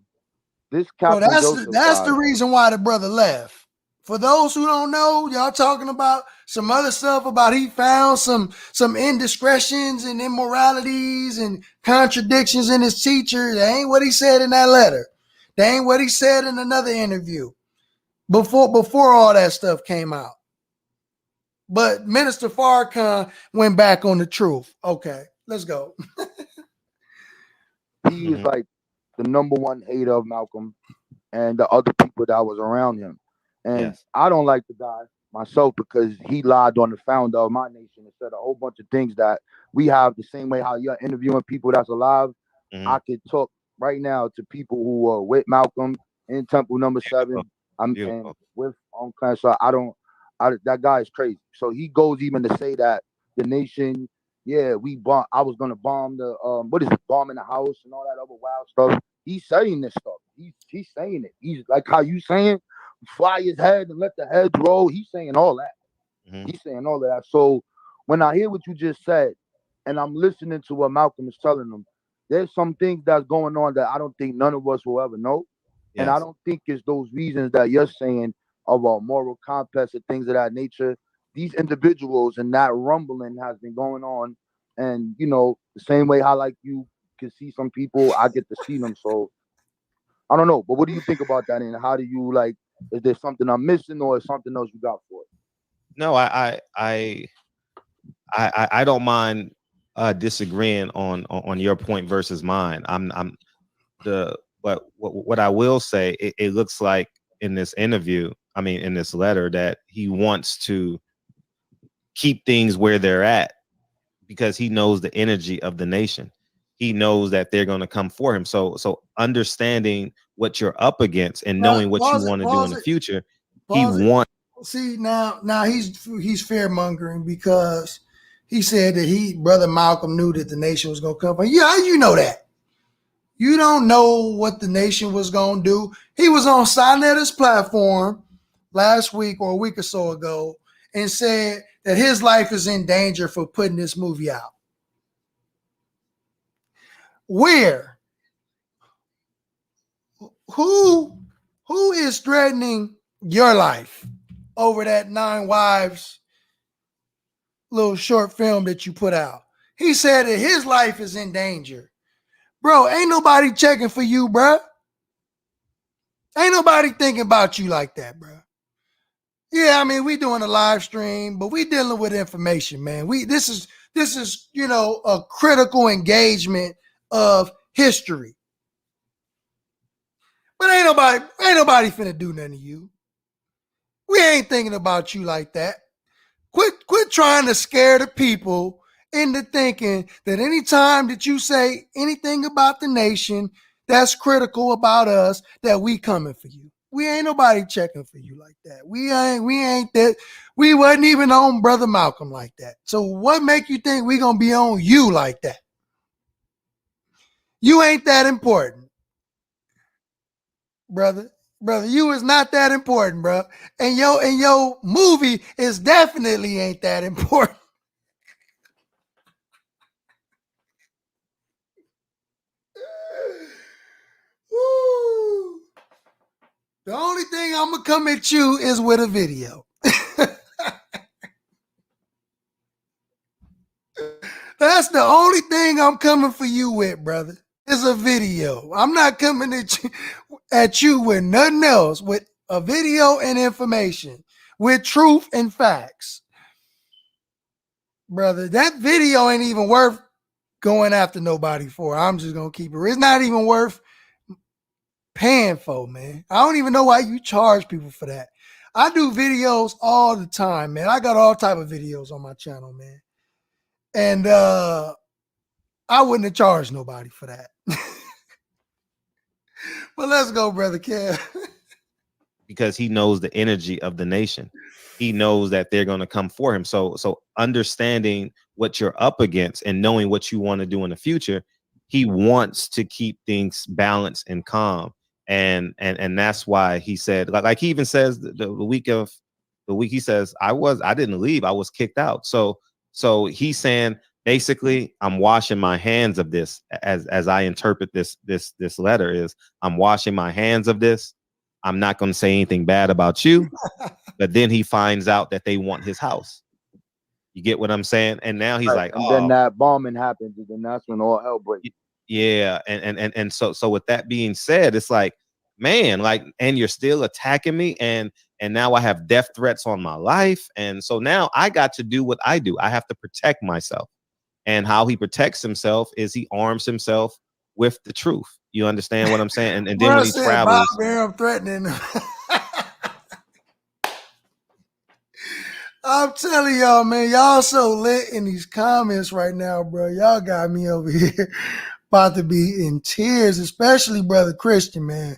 this Captain Joseph.
That's the reason why the brother left. For those who don't know, y'all talking about some other stuff about he found some indiscretions and immoralities and contradictions in his teacher. That ain't what he said in that letter. That ain't what he said in another interview. Before all that stuff came out. But Minister Farrakhan went back on the truth. Okay, let's go.
He is like the #1 hater of Malcolm and the other people that was around him. And I don't like the guy myself because he lied on the founder of my nation and said a whole bunch of things that we have the same way how you're interviewing people that's alive. I could talk right now to people who were with Malcolm in Temple number 7. And with Clan. So that guy is crazy. So he goes even to say that the nation, I was gonna bomb the bombing the house and all that other wild stuff. He's saying this stuff. He's saying it. He's like how you saying, fly his head and let the head roll. He's saying all that. He's saying all of that. So when I hear what you just said, and I'm listening to what Malcolm is telling them, there's some things that's going on that I don't think none of us will ever know. And I don't think it's those reasons that you're saying about moral compass and things of that nature. These individuals and that rumbling has been going on. And, the same way how like you can see some people, I get to see them. So I don't know. But what do you think about that? And how do you is there something I'm missing or is something else you got for it?
No, I don't mind disagreeing on your point versus mine. But what I will say, it looks like in this interview, in this letter, that he wants to keep things where they're at because he knows the energy of the nation. He knows that they're going to come for him. So understanding what you're up against and knowing what you want to do in the future, he wants.
See, now he's fear mongering because he said that Brother Malcolm knew that the nation was going to come for him. Yeah, you know that. You don't know what the nation was going to do. He was on Sinetta's platform last week or a week or so ago and said that his life is in danger for putting this movie out. Where? Who is threatening your life over that 9 Wives little short film that you put out? He said that his life is in danger. Bro, ain't nobody checking for you, bro. Ain't nobody thinking about you like that, bro. Yeah, we doing a live stream, but we dealing with information, man. This is a critical engagement of history. But ain't nobody finna do nothing to you. We ain't thinking about you like that. Quit trying to scare the people into thinking that anytime that you say anything about the nation that's critical about us, that we coming for you. We ain't nobody checking for you like that. We ain't that. We wasn't even on Brother Malcolm like that. So what make you think we gonna be on you like that? You ain't that important, brother. Brother, you is not that important, bro. And your movie is definitely ain't that important. Woo. The only thing I'm gonna come at you is with a video. That's the only thing I'm coming for you with, brother. Is a video. I'm not coming at you with nothing else, with a video and information, with truth and facts. Brother, that video ain't even worth going after nobody for. I'm just gonna keep it. It's not even worth paying for, man. I don't even know why you charge people for that. I do videos all the time, man. I got all type of videos on my channel, man. And I wouldn't have charged nobody for that. But let's go, Brother Kev.
Because he knows the energy of the nation. He knows that they're going to come for him. So understanding what you're up against and knowing what you want to do in the future, he wants to keep things balanced and calm. And that's why he said, like he even says the week he says, I didn't leave, I was kicked out. So he's saying, basically, I'm washing my hands of this. As I interpret this letter, is I'm washing my hands of this. I'm not going to say anything bad about you. But then he finds out that they want his house. You get what I'm saying? And now he's like,
and then that bombing happens, and then that's when all hell breaks.
Yeah, and so with that being said, it's like, man, and you're still attacking me, and and now I have death threats on my life. And so now I got to do what I do. I have to protect myself. And how he protects himself is he arms himself with the truth. You understand what I'm saying? And then when he travels,
I'm threatening. I'm telling y'all, man, y'all so lit in these comments right now, bro. Y'all got me over here about to be in tears, especially Brother Christian, man.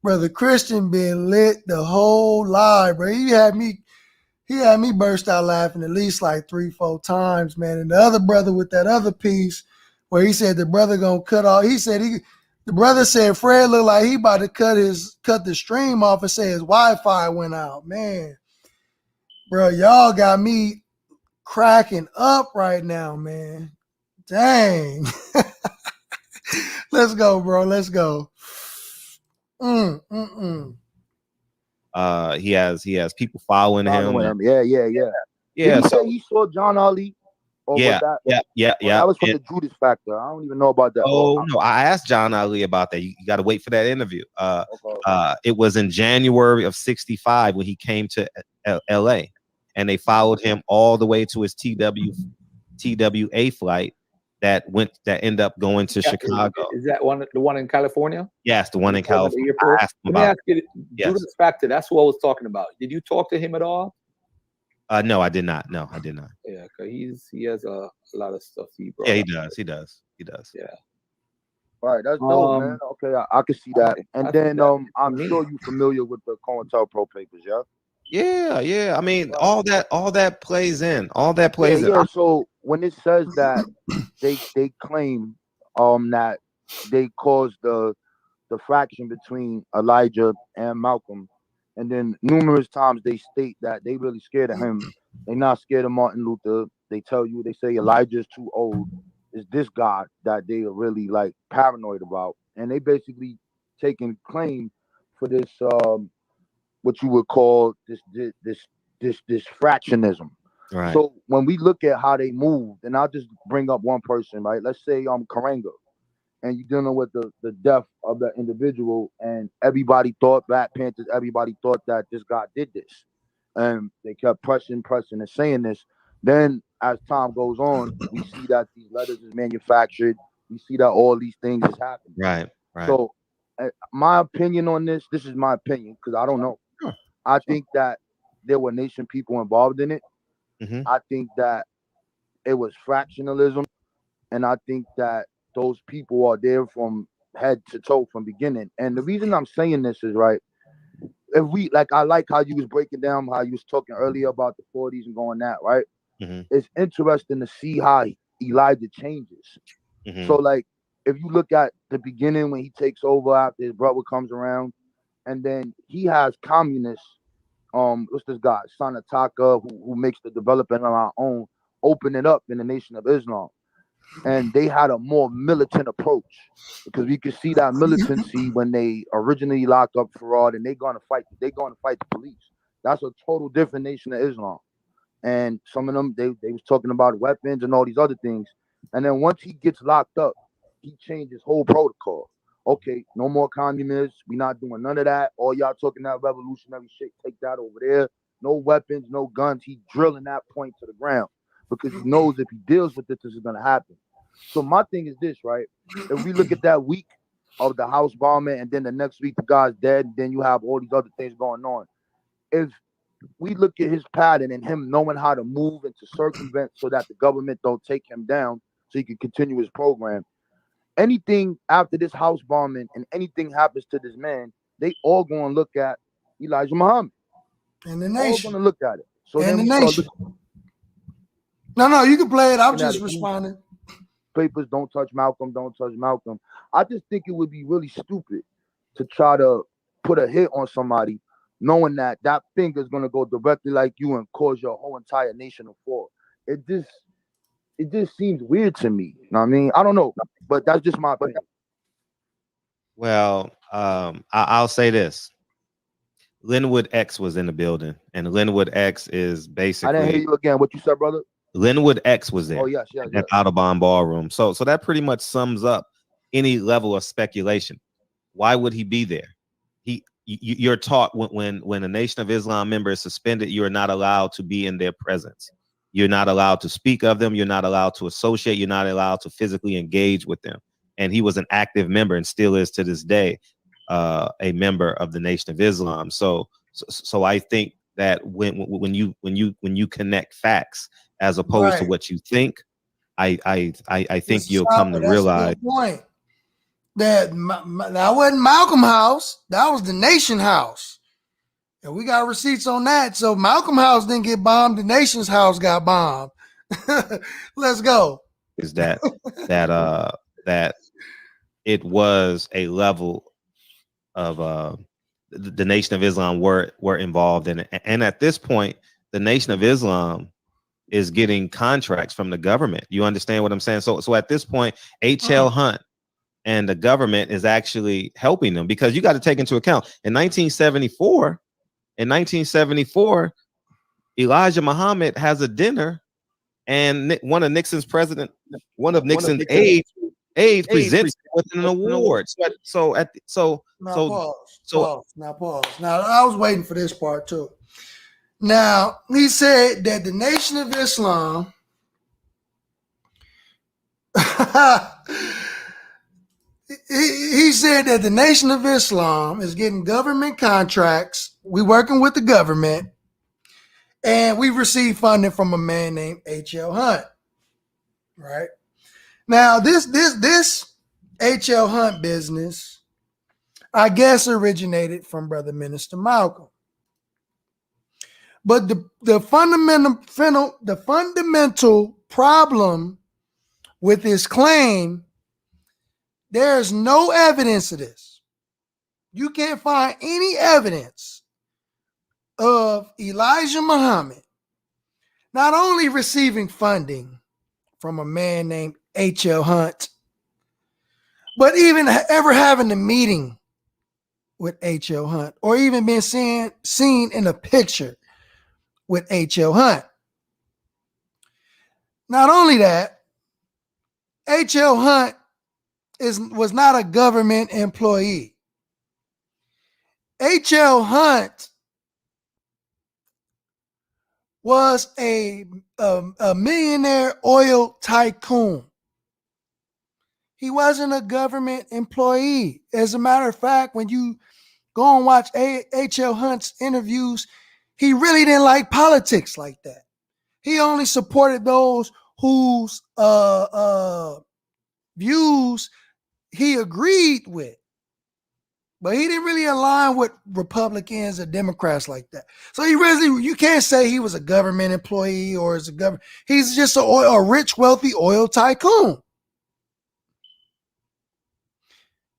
Brother Christian been lit the whole live, bro. He had me burst out laughing at least like 3-4 times, man. And the other brother with that other piece where he said the brother gonna cut off. The brother said Fred looked like he about to cut the stream off and say his Wi-Fi went out. Man, bro, y'all got me cracking up right now, man. Dang. Let's go, bro. Let's go.
He has people following him.
Yeah. Did he
So
say he saw John Ali? Or
yeah.
That was from the Judas Factor. I don't even know about that.
Oh no, I asked John Ali about that. You got to wait for that interview. It was in January of '65 when he came to L.A. and they followed him all the way to his TWA flight that ended up going to Chicago.
Is that the one in California?
Yes, the one in California.
Let me ask you, Judas Factor, that's what I was talking about. Did you talk to him at all?
No, I did not. No, I did not.
Yeah, because he has a lot of stuff he brought.
Yeah, he
up.
does.
Yeah.
All right, that's dope, man. Okay, I can see that. And then I'm sure you're familiar with the COINTELPRO papers, yeah?
Yeah. I mean, all that plays in. All that plays in.
Yeah. So when it says that they claim that they caused the fraction between Elijah and Malcolm, and then numerous times they state that they really scared of him. They're not scared of Martin Luther. They say Elijah is too old. It's this God that they are really like paranoid about, and they basically taking claim for this what you would call this fractionism.
Right.
So when we look at how they moved, and I'll just bring up one person, right? Let's say Karenga, and you're dealing with the death of that individual, and everybody thought, Black Panthers, everybody thought that this guy did this, and they kept pressing and saying this. Then as time goes on, we see that these letters is manufactured. We see that all these things is happening.
Right.
So my opinion on this is my opinion because I don't know.
Sure.
I think that there were nation people involved in it.
Mm-hmm.
I think that it was fractionalism, and I think that those people are there from head to toe from beginning. And the reason I'm saying this is right. If we I like how you was breaking down how you was talking earlier about the 40s and going that right.
Mm-hmm.
It's interesting to see how Elijah changes.
Mm-hmm.
So if you look at the beginning when he takes over after his brother comes around, and then he has communists. What's this guy, Sanataka, who makes the development on our own, open it up in the Nation of Islam. And they had a more militant approach because we could see that militancy when they originally lock up Farad and they're going to fight the police. That's a total different Nation of Islam. And some of them, they was talking about weapons and all these other things. And then once he gets locked up, he changed his whole protocol. Okay, no more communists. We're not doing none of that. All y'all talking that revolutionary shit, take that over there. No weapons, no guns. He's drilling that point to the ground because he knows if he deals with this is going to happen. So my thing is this, right? If we look at that week of the house bombing and then the next week the guy's dead, and then you have all these other things going on. If we look at his pattern and him knowing how to move and to circumvent so that the government don't take him down so he can continue his program, anything after this house bombing and anything happens to this man, they all going to look at Elijah Muhammad.
And the nation.
All going to look at it. So
and
then
the nation. No, you can play it. I'm just responding.
Papers, don't touch Malcolm, don't touch Malcolm. I just think it would be really stupid to try to put a hit on somebody knowing that that finger is going to go directly like you and cause your whole entire nation to fall. It just seems weird to me. You know what I mean? I don't know, but that's just my opinion.
Well, I'll say this. Linwood X was in the building, and Linwood X is basically...
I didn't hear you again. What you said, brother?
Linwood X was there.
Oh, yes.
At Audubon Ballroom. So that pretty much sums up any level of speculation. Why would he be there? you're taught when a Nation of Islam member is suspended, you are not allowed to be in their presence. You're not allowed to speak of them. You're not allowed to associate. You're not allowed to physically engage with them. And he was an active member and still is to this day a member of the Nation of Islam. So I think that when you connect facts as opposed to what you think, I think you'll come to realize.
Point. That wasn't Malcolm House. That was the Nation House. And we got receipts on that. So Malcolm House didn't get bombed. The Nation's house got bombed. Let's go.
Is that it was a level of the Nation of Islam were involved in it. And at this point, the Nation of Islam is getting contracts from the government. You understand what I'm saying? So at this point, H.L. Hunt and the government is actually helping them, because you got to take into account in 1974, Elijah Muhammad has a dinner, and one of Nixon's aides presents with an award. Now
pause. Now I was waiting for this part too. Now he said that the Nation of Islam he said that the Nation of Islam is getting government contracts. We working with the government, and we receive funding from a man named H.L. Hunt. Right now, this H.L. Hunt business, I guess, originated from Brother Minister Malcolm. But the fundamental problem with his claim, there's no evidence of this. You can't find any evidence of Elijah Muhammad not only receiving funding from a man named H.L. Hunt, but even ever having a meeting with H.L. Hunt, or even been seen in a picture with H.L. Hunt. Not only that, H.L. Hunt was not a government employee. H.L. Hunt was a millionaire oil tycoon. He wasn't a government employee. As a matter of fact, when you go and watch H.L. Hunt's interviews, he really didn't like politics like that. He only supported those whose views he agreed with. But he didn't really align with Republicans or Democrats like that. So you can't say he was a government employee or is a government. He's just a rich, wealthy oil tycoon.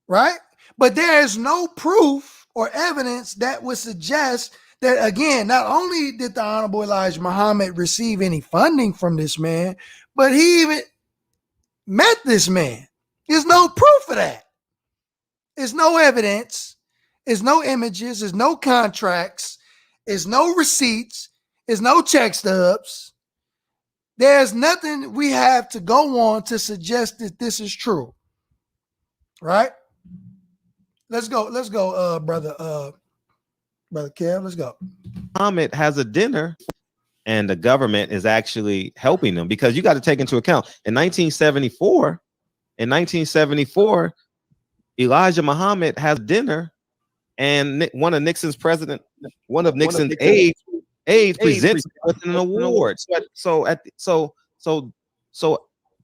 Right? But there is no proof or evidence that would suggest that, again, not only did the Honorable Elijah Muhammad receive any funding from this man, but he even met this man. There's no proof of that. There's no evidence. There's no images. There's no contracts. There's no receipts. There's no check stubs. There's nothing we have to go on to suggest that this is true. Right? Let's go, brother Kev. Let's go.
Muhammad has a dinner, and the government is actually helping them, because you got to take into account in 1974, Elijah Muhammad has dinner, and one of Nixon's aides presents with an award. So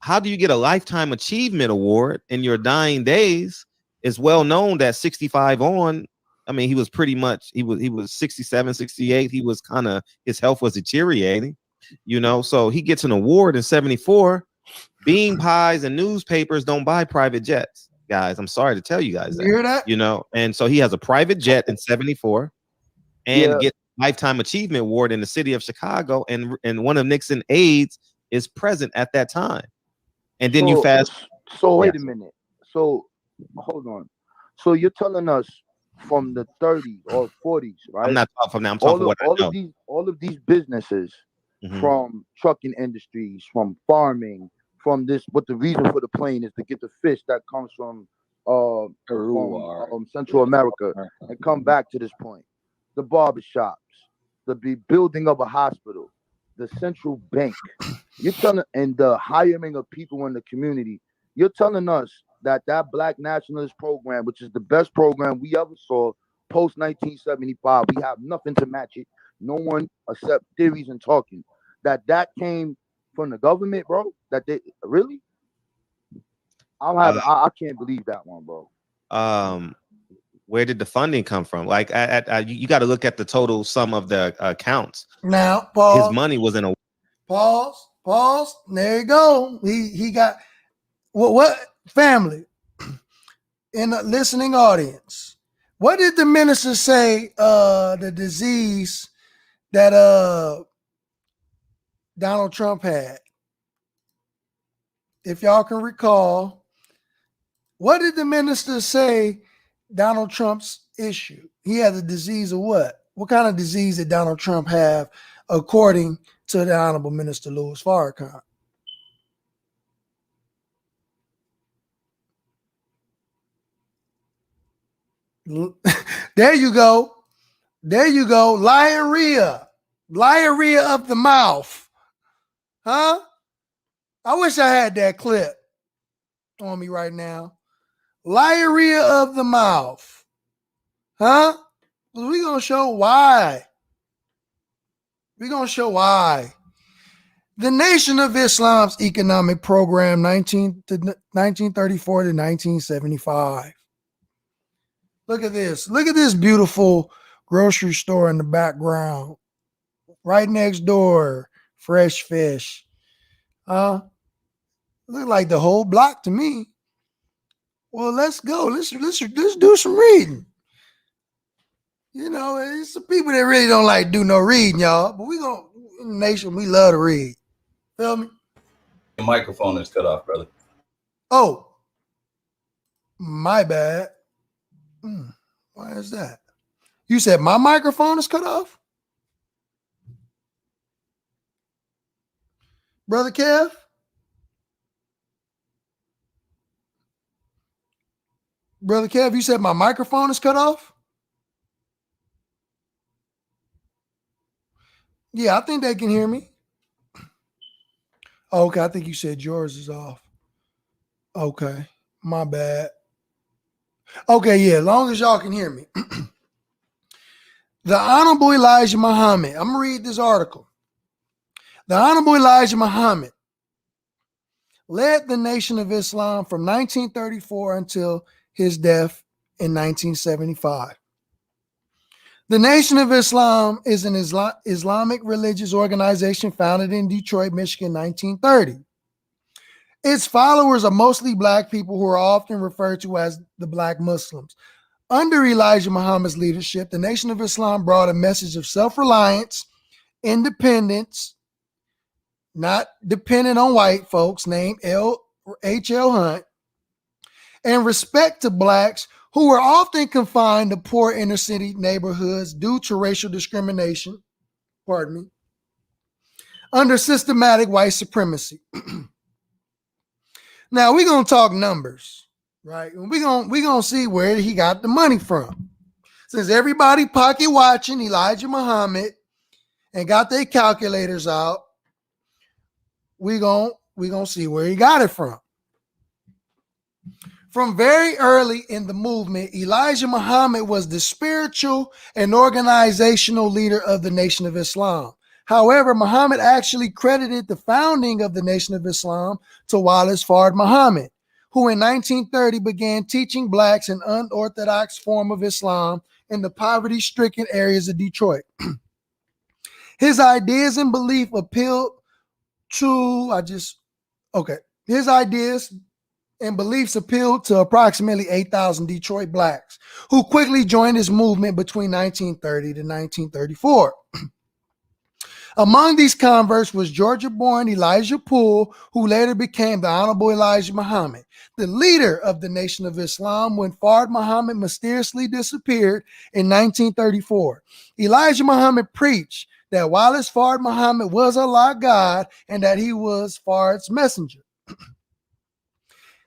how do you get a lifetime achievement award in your dying days? It's well known that 65 on, I mean, he was 67, 68. He was his health was deteriorating, so he gets an award in 74. Bean pies and newspapers don't buy private jets, guys. I'm sorry to tell you guys that.
You hear that?
And so he has a private jet in 74 and gets lifetime achievement award in the city of Chicago. And one of Nixon's aides is present at that time. And then you fast.
So wait a minute. So hold on. So you're telling us from the 30s or 40s, right?
I'm not talking from now. I'm talking
all of these businesses, from trucking industries, from farming, from this. What the reason for the plane is to get the fish that comes from from Central America and come back to this point. The barbershops, the building of a hospital, the central bank. You're telling, and the hiring of people in the community. You're telling us that Black nationalist program, which is the best program we ever saw post 1975, we have nothing to match it. No one except theories and talking. That came from the government, bro. That they really. I can't believe that one, bro.
Where did the funding come from? Like, you got to look at the total sum of the accounts.
Now, pause.
His money was in a
pause. There you go. He got what family in the listening audience. What did the minister say? The disease that Donald Trump had. If y'all can recall, what did the minister say Donald Trump's issue? He had a disease of what? What kind of disease did Donald Trump have, according to the Honorable Minister Louis Farrakhan? There you go. Liarrhea of the mouth. Huh? I wish I had that clip on me right now. Liarrhea of the mouth. Huh? We're going to show why. We're going to show why. The Nation of Islam's economic program, 1934 to 1975. Look at this. Look at this beautiful grocery store in the background. Right next door, fresh fish. Look like the whole block to me. Well, let's go. Let's do some reading. You know, it's some people that really don't like to do no reading, y'all. But in the nation, we love to read. Feel me?
Your microphone is cut off, brother.
Oh, my bad. Why is that? You said my microphone is cut off? Brother Kev? Brother Kev, you said my microphone is cut off? Yeah, I think they can hear me. Okay, I think you said yours is off. Okay, my bad. Okay, yeah, as long as y'all can hear me. The Honorable Elijah Muhammad. I'm going to read this article. The Honorable Elijah Muhammad led the Nation of Islam from 1934 until his death in 1975. The Nation of Islam is an Islamic religious organization founded in Detroit, Michigan, 1930. Its followers are mostly Black people who are often referred to as the Black Muslims. Under Elijah Muhammad's leadership, the Nation of Islam brought a message of self-reliance, independence, not dependent on white folks, named H.L. Hunt, and respect to Blacks who were often confined to poor inner city neighborhoods due to racial discrimination, under systematic white supremacy. Now we're gonna talk numbers, right? We're gonna see where he got the money from. Since everybody pocket watching Elijah Muhammad and got their calculators out, we're gonna see where he got it from. From very early in the movement, Elijah Muhammad was the spiritual and organizational leader of the Nation of Islam. However, Muhammad actually credited the founding of the Nation of Islam to Wallace Fard Muhammad, who in 1930 began teaching Blacks an unorthodox form of Islam in the poverty-stricken areas of Detroit. His ideas and belief appealed to, his ideas and beliefs appealed to approximately 8,000 Detroit Blacks, who quickly joined his movement between 1930 to 1934. Among these converts was Georgia-born Elijah Poole, who later became the Honorable Elijah Muhammad, the leader of the Nation of Islam when Fard Muhammad mysteriously disappeared in 1934. Elijah Muhammad preached that Wallace Fard Muhammad was Allah God and that he was Fard's messenger.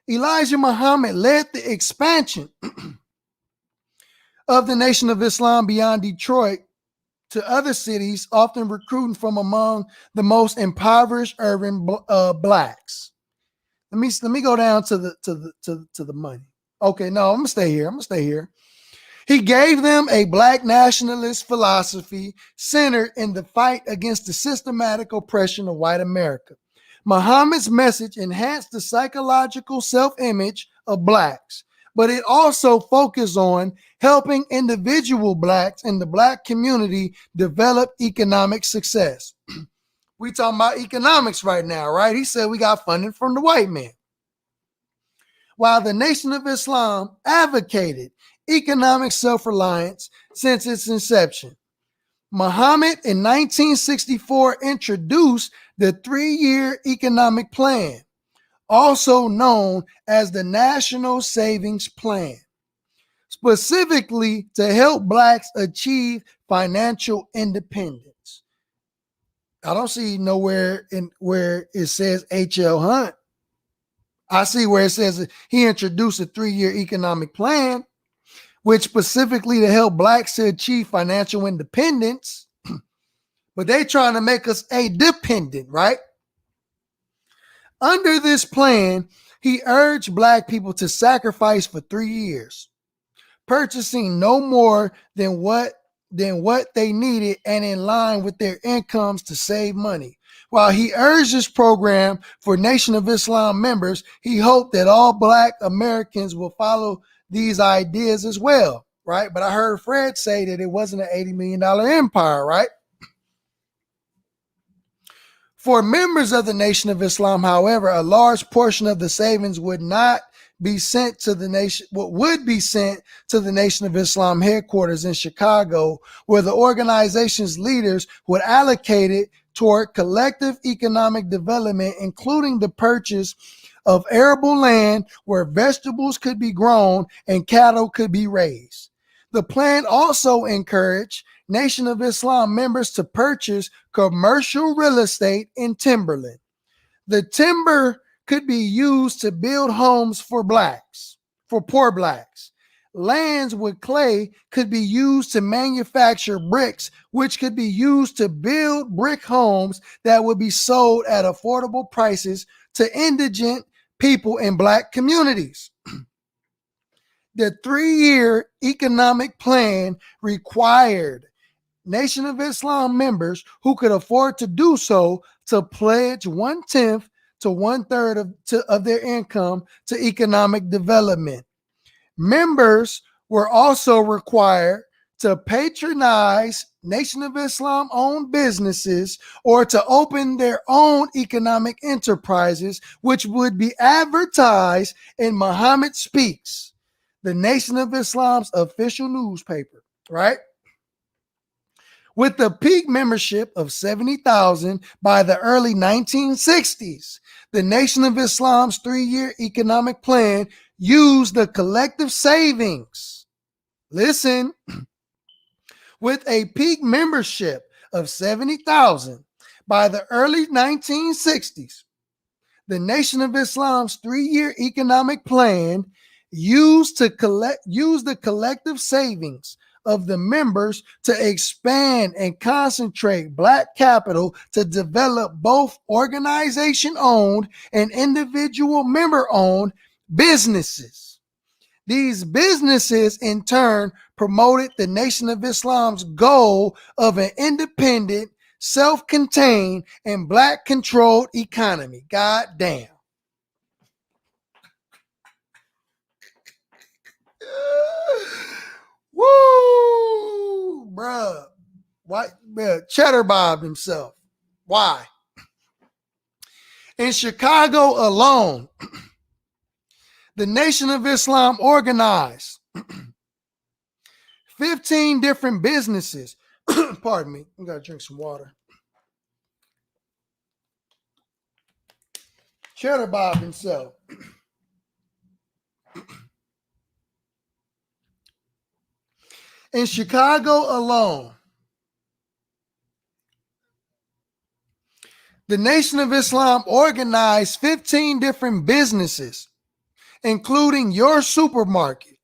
Elijah Muhammad led the expansion of the Nation of Islam beyond Detroit to other cities, often recruiting from among the most impoverished urban blacks. Let me go down to the money. Okay, no, I'm gonna stay here. He gave them a black nationalist philosophy centered in the fight against the systematic oppression of white America. Muhammad's message enhanced the psychological self-image of blacks, but it also focused on helping individual blacks in the black community develop economic success. We talking about economics right now, right? He said we got funding from the white man. While the Nation of Islam advocated economic self-reliance since its inception, Muhammad in 1964 introduced the 3-year economic plan, also known as the National Savings Plan, specifically to help blacks achieve financial independence. I don't see nowhere in where it says H.L. Hunt. I see where it says he introduced a 3-year economic plan, which specifically to help blacks to achieve financial independence. But they trying to make us a dependent, right? Under this plan, he urged black people to sacrifice for 3 years, purchasing no more than what they needed and in line with their incomes to save money. While he urged this program for Nation of Islam members, he hoped that all black Americans will follow these ideas as well, right? But I heard Fred say that it wasn't an $80 million empire, right? For members of the Nation of Islam, however, a large portion of the savings would not be sent to the nation, what would be sent to the Nation of Islam headquarters in Chicago, where the organization's leaders would allocate it toward collective economic development, including the purchase of arable land where vegetables could be grown and cattle could be raised. The plan also encouraged Nation of Islam members to purchase commercial real estate in timberland. The timber could be used to build homes for blacks, for poor blacks. Lands with clay could be used to manufacture bricks, which could be used to build brick homes that would be sold at affordable prices to indigent people in black communities. The 3-year economic plan required Nation of Islam members who could afford to do so to pledge 1/10 to 1/3 of their income to economic development. Members were also required to patronize Nation of Islam owned businesses or to open their own economic enterprises, which would be advertised in Muhammad Speaks, the Nation of Islam's official newspaper, right? With the peak membership of 70,000 by the early 1960s, the Nation of Islam's 3-year economic plan used the collective savings. Listen, with a peak membership of 70,000 by the early 1960s, the Nation of Islam's 3-year economic plan used the collective savings of the members to expand and concentrate black capital to develop both organization-owned and individual member-owned businesses. These businesses, in turn, promoted the Nation of Islam's goal of an independent, self-contained, and black-controlled economy. God damn. Woo, bruh. Why? Cheddar Bob himself. Why? In Chicago alone, the Nation of Islam organized 15 different businesses. Pardon me. I gotta drink some water. Cheddar Bob himself. In Chicago alone, the Nation of Islam organized 15 different businesses including your supermarket,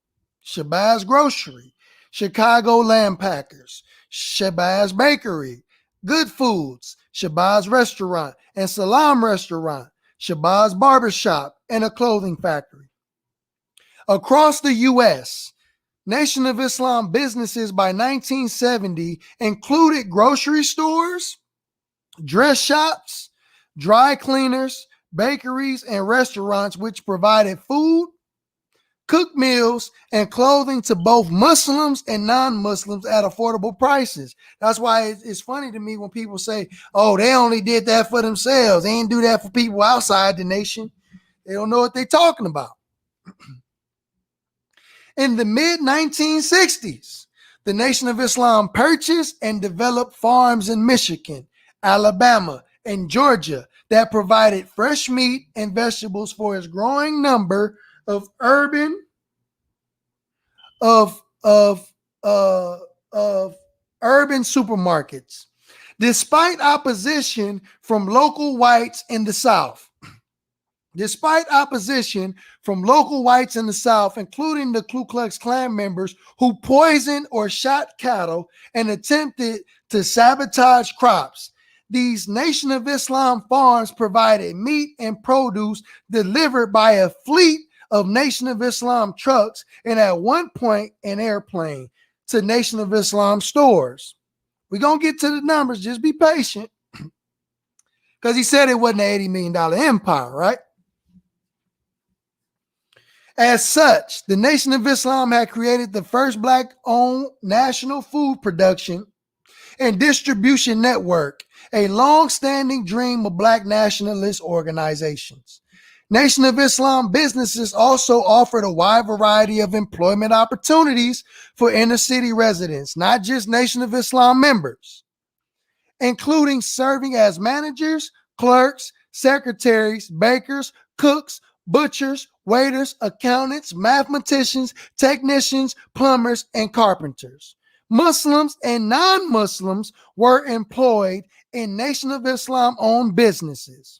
Shabazz Grocery, Chicago Lamb Packers, Shabazz Bakery, Good Foods, Shabazz Restaurant and Salam Restaurant, Shabazz Barbershop, and a clothing factory. Across the U.S., Nation of Islam businesses by 1970 included grocery stores, dress shops, dry cleaners, bakeries, and restaurants which provided food, cooked meals, and clothing to both Muslims and non-Muslims at affordable prices. That's why it's funny to me when people say, oh, they only did that for themselves. They didn't do that for people outside the nation. They don't know what they're talking about. In the mid-1960s, the Nation of Islam purchased and developed farms in Michigan, Alabama, and Georgia that provided fresh meat and vegetables for its growing number of urban supermarkets. Despite opposition from local whites in the South, including the Ku Klux Klan members who poisoned or shot cattle and attempted to sabotage crops, these Nation of Islam farms provided meat and produce delivered by a fleet of Nation of Islam trucks and at one point an airplane to Nation of Islam stores. We're going to get to the numbers. Just be patient. Because he said it wasn't an $80 million empire, right? As such, the Nation of Islam had created the first black-owned national food production and distribution network, a long-standing dream of black nationalist organizations. Nation of Islam businesses also offered a wide variety of employment opportunities for inner-city residents, not just Nation of Islam members, including serving as managers, clerks, secretaries, bakers, cooks, butchers, waiters, accountants, mathematicians, technicians, plumbers, and carpenters. Muslims and non-Muslims were employed in Nation of Islam-owned businesses.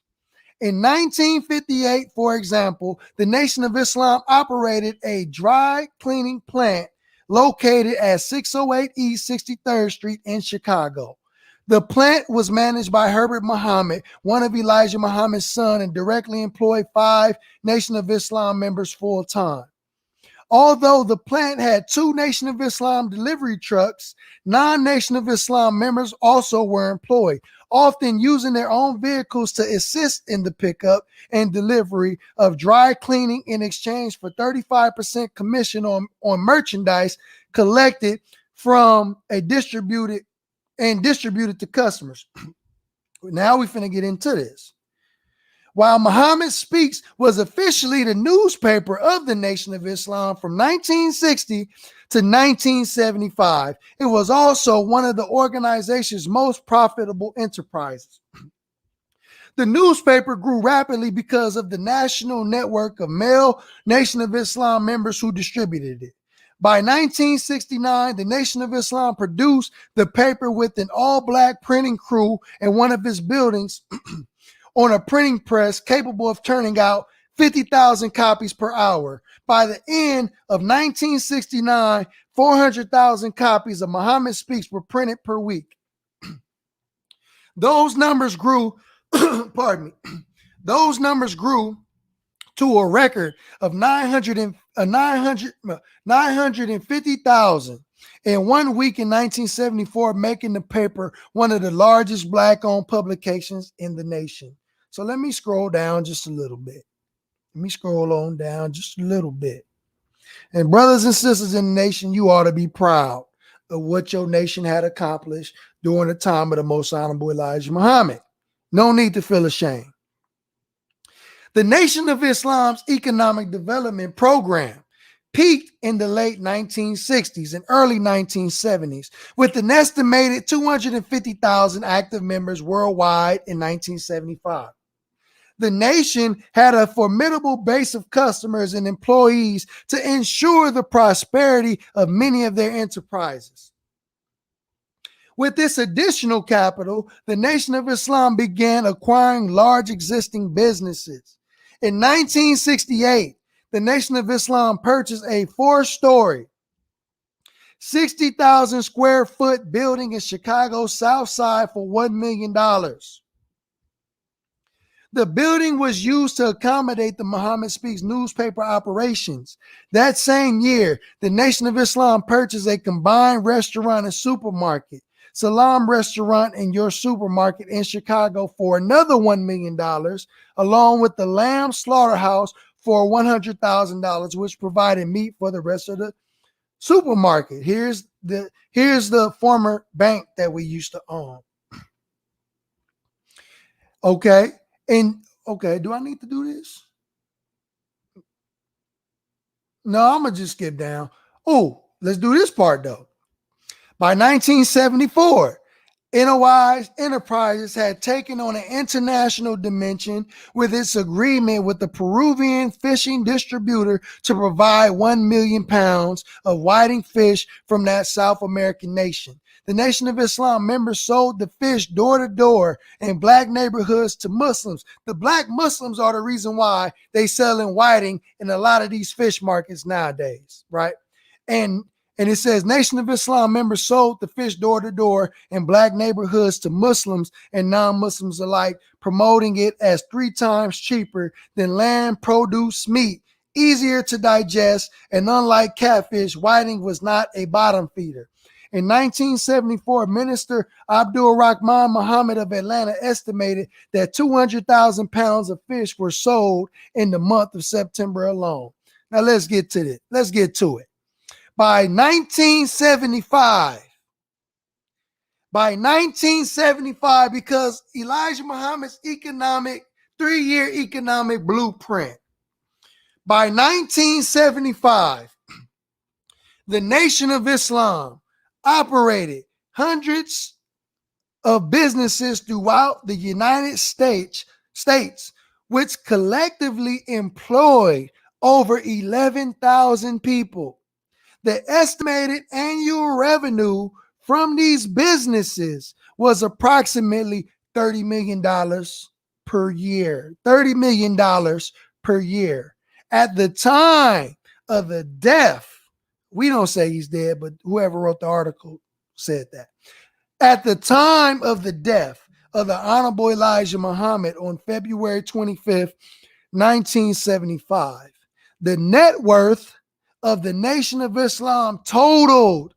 In 1958, for example, the Nation of Islam operated a dry cleaning plant located at 608 East 63rd Street in Chicago. The plant was managed by Herbert Muhammad, one of Elijah Muhammad's son, and directly employed 5 Nation of Islam members full-time. Although the plant had 2 Nation of Islam delivery trucks, non-Nation of Islam members also were employed, often using their own vehicles to assist in the pickup and delivery of dry cleaning in exchange for 35% commission on merchandise collected from a distributed to customers. Now we finna get into this. While Muhammad Speaks was officially the newspaper of the Nation of Islam from 1960 to 1975, it was also one of the organization's most profitable enterprises. The newspaper grew rapidly because of the national network of male Nation of Islam members who distributed it. By 1969, the Nation of Islam produced the paper with an all-black printing crew in one of its buildings on a printing press capable of turning out 50,000 copies per hour. By the end of 1969, 400,000 copies of Muhammad Speaks were printed per week. Those numbers grew, those numbers grew to a record of 950,000 in 1 week in 1974, making the paper one of the largest black-owned publications in the nation. So let me scroll down just a little bit. Let me scroll on down just a little bit. And brothers and sisters in the nation, you ought to be proud of what your nation had accomplished during the time of the most honorable Elijah Muhammad. No need to feel ashamed. The Nation of Islam's economic development program peaked in the late 1960s and early 1970s with an estimated 250,000 active members worldwide in 1975. The nation had a formidable base of customers and employees to ensure the prosperity of many of their enterprises. With this additional capital, the Nation of Islam began acquiring large existing businesses. In 1968, the Nation of Islam purchased a 4-story, 60,000 square foot building in Chicago's South Side for $1 million. The building was used to accommodate the Muhammad Speaks newspaper operations. That same year, the Nation of Islam purchased a combined restaurant and supermarket, Salam Restaurant and Your Supermarket in Chicago, for another $1 million, along with the Lamb Slaughterhouse for $100,000, which provided meat for the rest of the supermarket. Here's the former bank that we used to own. Okay. And okay, do I need to do this? No, I'm gonna just skip down. Oh, let's do this part though. By 1974, NOI's Enterprises had taken on an international dimension with its agreement with the Peruvian fishing distributor to provide 1 million pounds of whiting fish from that South American nation. The Nation of Islam members sold the fish door to door in black neighborhoods to Muslims. The black Muslims are the reason why they sell in whiting in a lot of these fish markets nowadays, right? And it says Nation of Islam members sold the fish door to door in black neighborhoods to Muslims and non-Muslims alike, promoting it as 3 times cheaper than land produce meat, easier to digest, and unlike catfish, whiting was not a bottom feeder. In 1974, Minister Abdul Rahman Muhammad of Atlanta estimated that 200,000 pounds of fish were sold in the month of September alone. Now let's get to it. Let's get to it. By 1975, because Elijah Muhammad's 3-year economic blueprint, by 1975, the Nation of Islam operated hundreds of businesses throughout the United States, which collectively employed over 11,000 people. The estimated annual revenue from these businesses was approximately $30 million per year. $30 million per year. At the time of the death, we don't say he's dead, but whoever wrote the article said that. At the time of the death of the Honorable Elijah Muhammad on February 25th, 1975, the net worth of the Nation of Islam totaled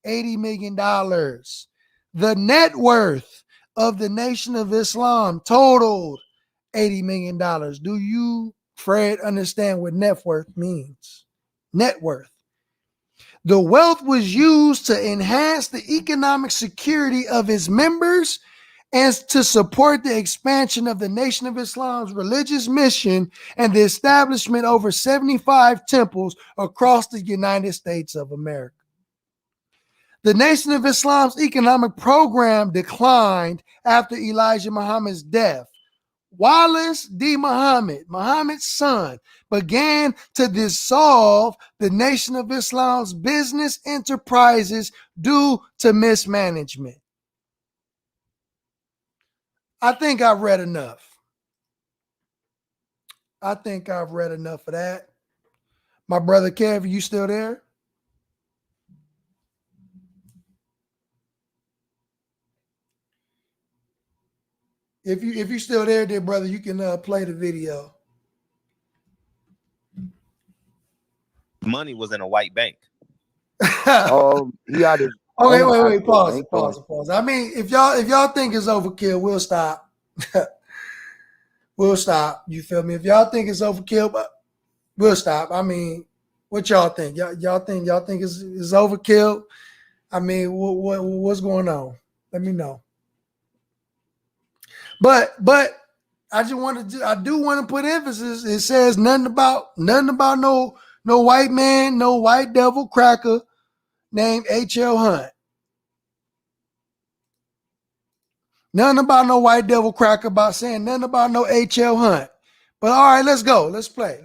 $80 million. The net worth of the Nation of Islam totaled $80 million. Do you, Fred, understand what net worth means? Net worth. The wealth was used to enhance the economic security of its members and to support the expansion of the Nation of Islam's religious mission and the establishment over 75 temples across the United States of America. The Nation of Islam's economic program declined after Elijah Muhammad's death. Wallace D. Muhammad, Muhammad's son, began to dissolve the Nation of Islam's business enterprises due to mismanagement. I think I've read enough. I think I've read enough of that. My brother Kev, you still there? If you're still there, dear brother, you can play the video.
Money was in a white bank.
He had his
wait, pause. I mean, if y'all think it's overkill, we'll stop. We'll stop. You feel me? If y'all think it's overkill, but we'll stop. I mean, what y'all think? Y'all think it's overkill? I mean, what's going on? Let me know. But I do want to put emphasis. It says nothing about no white man, no white devil cracker named H.L. Hunt. Nothing about no white devil cracker about saying nothing about no H.L. Hunt. But all right, let's go. Let's play.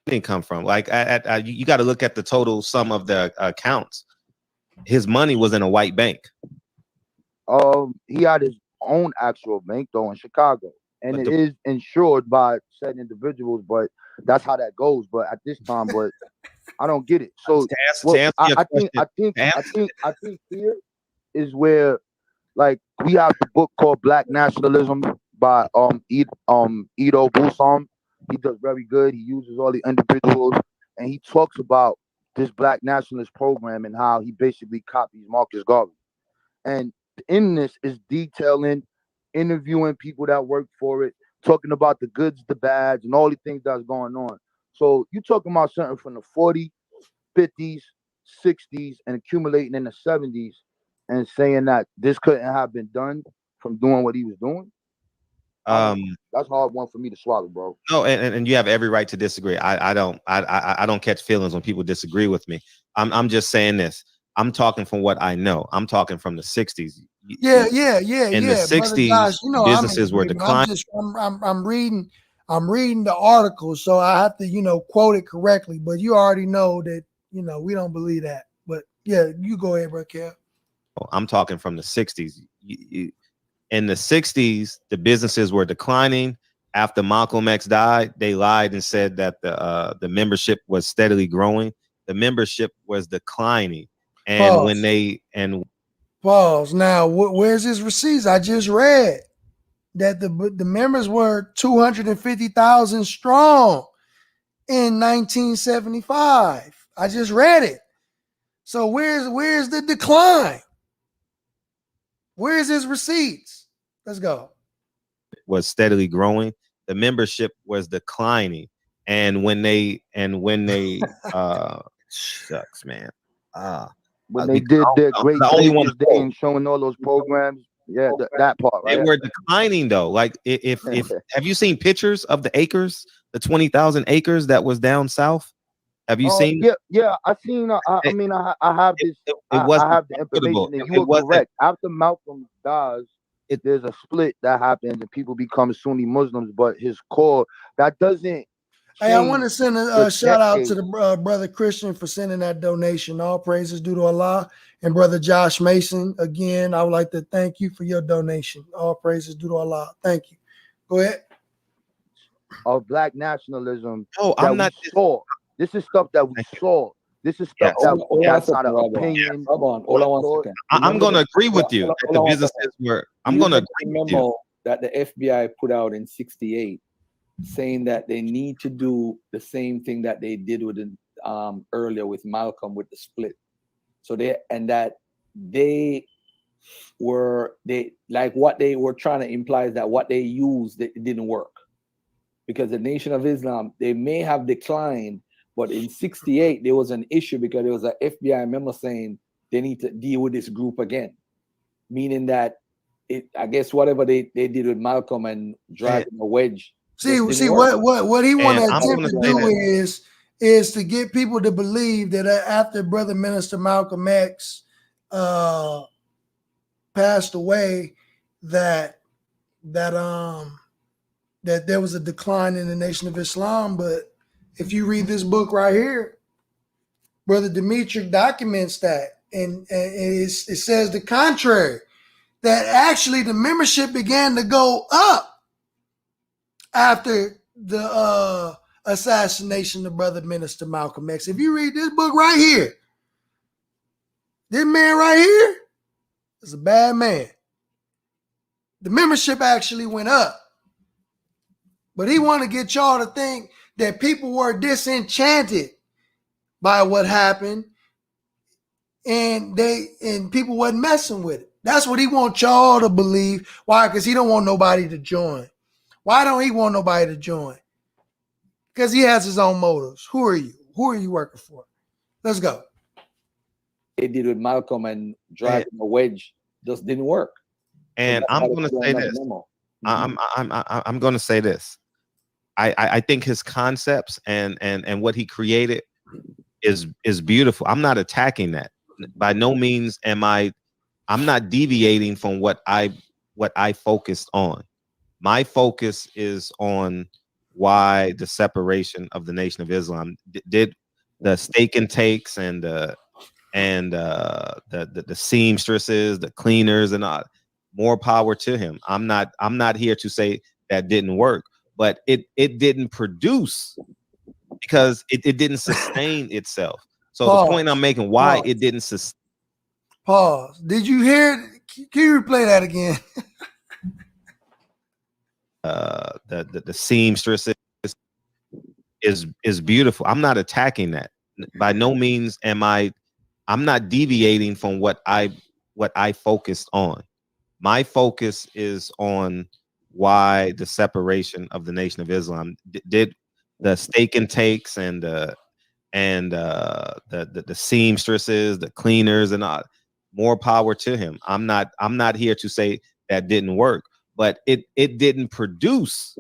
Didn't come from like you got to look at the total sum of the accounts. His money was in a white bank.
He had his own actual bank though in Chicago. and it is insured by said individuals. But that's how that goes. But at this time, but I don't get it. So I think here is where, like, we have the book called Black Nationalism by Ido Busam. He does very good. He uses all the individuals, and he talks about this Black nationalist program and how he basically copies Marcus Garvey. And in this is detailing, interviewing people that work for it, talking about the goods, the bads, and all the things that's going on. So you talking about something from the 40s, 50s, 60s, and accumulating in the 70s, and saying that this couldn't have been done from doing what he was doing. That's a hard one for me to swallow, bro.
No, and you have every right to disagree. I don't catch feelings when people disagree with me. I'm just saying this. I'm talking from what I know. I'm talking from the 60s.
Yeah.
In the 60s, Josh, businesses were declining.
I'm reading the article, so I have to, quote it correctly. But you already know that, we don't believe that. But yeah, you go ahead, bro, Kev.
I'm talking from the 60s. In the 60s, the businesses were declining. After Malcolm X died, they lied and said that the membership was steadily growing. The membership was declining. And
Pause.
when they
pause. Now, where's his receipts? I just read that the members were 250,000 strong in 1975. I just read it. So where's the decline? Where's his receipts? Let's go.
Was steadily growing. The membership was declining. And when they shucks, man.
When they did their great Saviors Day and showing all those programs, yeah, that part, right?
They were declining though. Like if have you seen pictures of the acres, the 20,000 acres that was down south? Have you seen?
Yeah, I've seen. I have this. I have the information, and you were correct. After Malcolm dies, there's a split that happens, and people become Sunni Muslims. But his core, that doesn't.
Hey, I want to send a shout out to the brother Christian for sending that donation. All praises due to Allah. And brother Josh Mason, again, I would like to thank you for your donation. All praises due to Allah. Thank you. Go ahead.
Of Black nationalism.
Oh, I'm not.
Saw. This is stuff that we saw. This is stuff that's not an opinion.
Hold on 1 second.
I'm going to agree with you. The businesses were. I'm going to agree with you.
That the FBI put out in '68, saying that they need to do the same thing that they did with earlier with Malcolm with the split. So what they were trying to imply is that what they used, it didn't work, because the Nation of Islam, they may have declined. But in '68, there was an issue because there was an FBI memo saying they need to deal with this group again, meaning that I guess whatever they did with Malcolm and dragging a wedge.
See what he want to attempt to do is to get people to believe that after Brother Minister Malcolm X passed away, that there was a decline in the Nation of Islam, but if you read this book right here, Brother Dimitri documents that, and it says the contrary, that actually the membership began to go up after the assassination of Brother Minister Malcolm X. If you read this book right here, this man right here is a bad man. The membership actually went up. But he want to get y'all to think that people were disenchanted by what happened and people wasn't messing with it. That's what he wants y'all to believe. Why? Because he don't want nobody to join. Why don't he want nobody to join? Because he has his own motives. Who are you? Who are you working for? Let's go.
They did with Malcolm and dragging a wedge just didn't work.
And so I'm going to say this. I'm going to say this. I think his concepts and what he created is beautiful. I'm not attacking that. By no means am I'm not deviating from what I focused on. My focus is on why the separation of the Nation of Islam did the stake and takes and the seamstresses, the cleaners, and all. More power to him. I'm not here to say that didn't work, but it didn't produce because it didn't sustain itself. So the point I'm making, why it didn't sustain.
Pause. Did you hear it? Can you replay that again?
The seamstress is beautiful. I'm not attacking that. By no means am I'm not deviating from what I focused on. My focus is on why the separation of the Nation of Islam did the stake and takes and the seamstresses, the cleaners, and all. More power to him. I'm not here to say that didn't work, but it didn't produce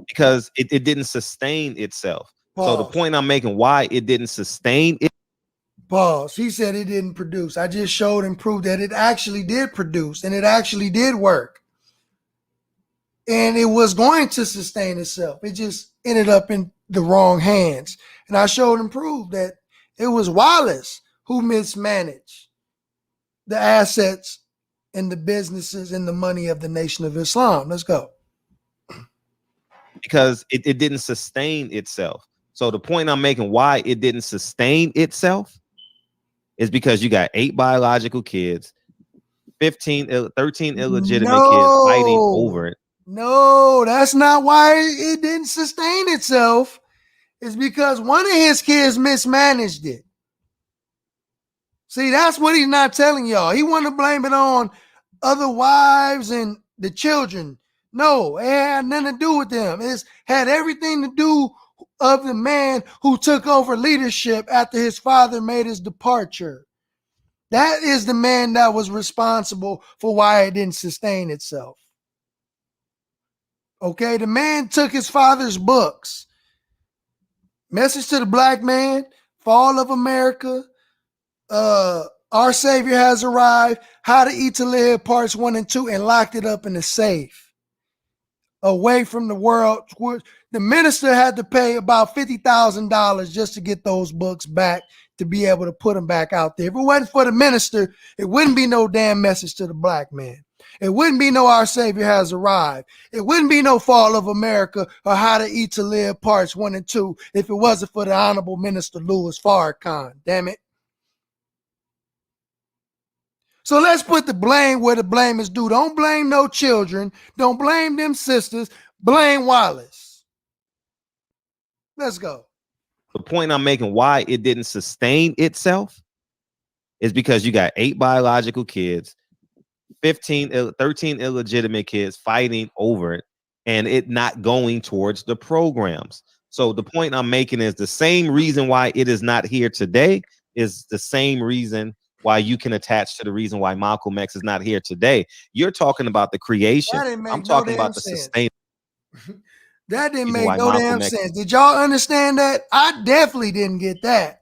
because it didn't sustain itself.
Pause.
So the point I'm making, why it didn't sustain it.
Pause. He said it didn't produce. I just showed and proved that it actually did produce and it actually did work. And it was going to sustain itself. It just ended up in the wrong hands. And I showed and proved that it was Wallace who mismanaged the assets and the businesses and the money of the Nation of Islam. Let's go.
Because it didn't sustain itself. So the point I'm making, why it didn't sustain itself, is because you got 8 biological kids, 13 illegitimate kids fighting over it.
No, that's not why it didn't sustain itself. It's because one of his kids mismanaged it. See, that's what he's not telling y'all. He wanted to blame it on other wives and the children. No, it had nothing to do with them. It had everything to do of the man who took over leadership after his father made his departure. That is the man that was responsible for why it didn't sustain itself. Okay, the man took his father's books. Message to the Black Man, Fall of America, Our Savior Has Arrived, How to Eat to Live, parts 1 and 2, and locked it up in a safe. Away from the world. The minister had to pay about $50,000 just to get those books back to be able to put them back out there. If it wasn't for the minister, it wouldn't be no damn Message to the Black Man. It wouldn't be no Our Savior Has Arrived. It wouldn't be no Fall of America or How to Eat to Live parts 1 and 2 if it wasn't for the Honorable Minister Louis Farrakhan. Damn it. So let's put the blame where the blame is due. Don't blame no children. Don't blame them sisters. Blame Wallace. Let's go.
The point I'm making, why it didn't sustain itself, is because you got 8 biological kids, 13 illegitimate kids fighting over it, and it not going towards the programs. So the point I'm making is the same reason why it is not here today is the same reason why you can attach to the reason why Malcolm X is not here today. You're talking about the creation. I'm talking about the sustain.
That didn't make no damn sense. Did y'all understand that? I definitely didn't get that.